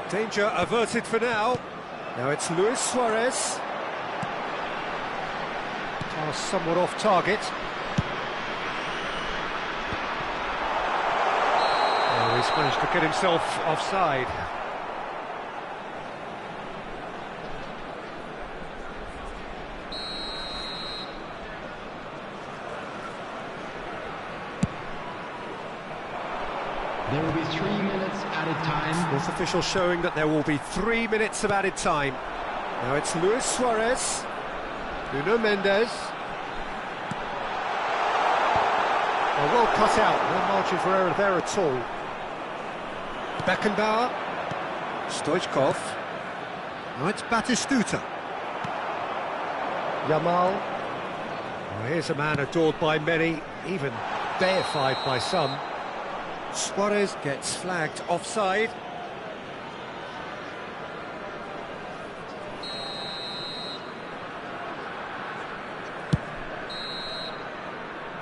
Danger averted for now. Now it's Luis Suarez. Pass somewhat off target. Oh, he's managed to get himself offside. There will be 3 minutes added time. This official showing that there will be 3 minutes of added time. Now it's Luis Suarez. Nuno Mendes. Well cut out, no margin for error there at all. Beckenbauer. Stoichkov. Now it's Batistuta. Yamal. Well, here's a man adored by many, even deified by some. Suarez gets flagged offside.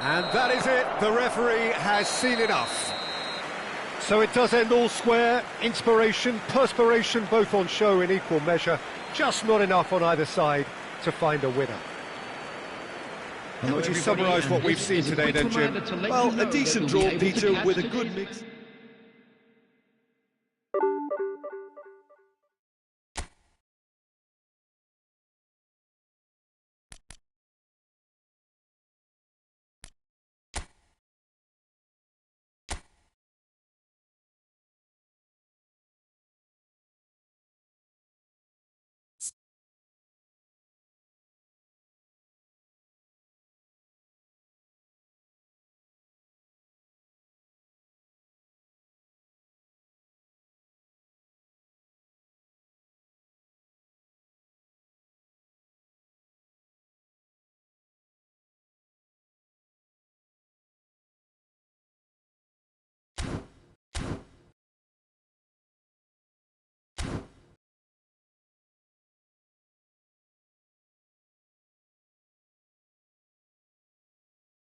And that is it, the referee has seen enough. So it does end all square, inspiration, perspiration both on show in equal measure, just not enough on either side to find a winner. How would you summarise what we've seen today then, Jim? Well, a decent draw, Peter, with a good mix.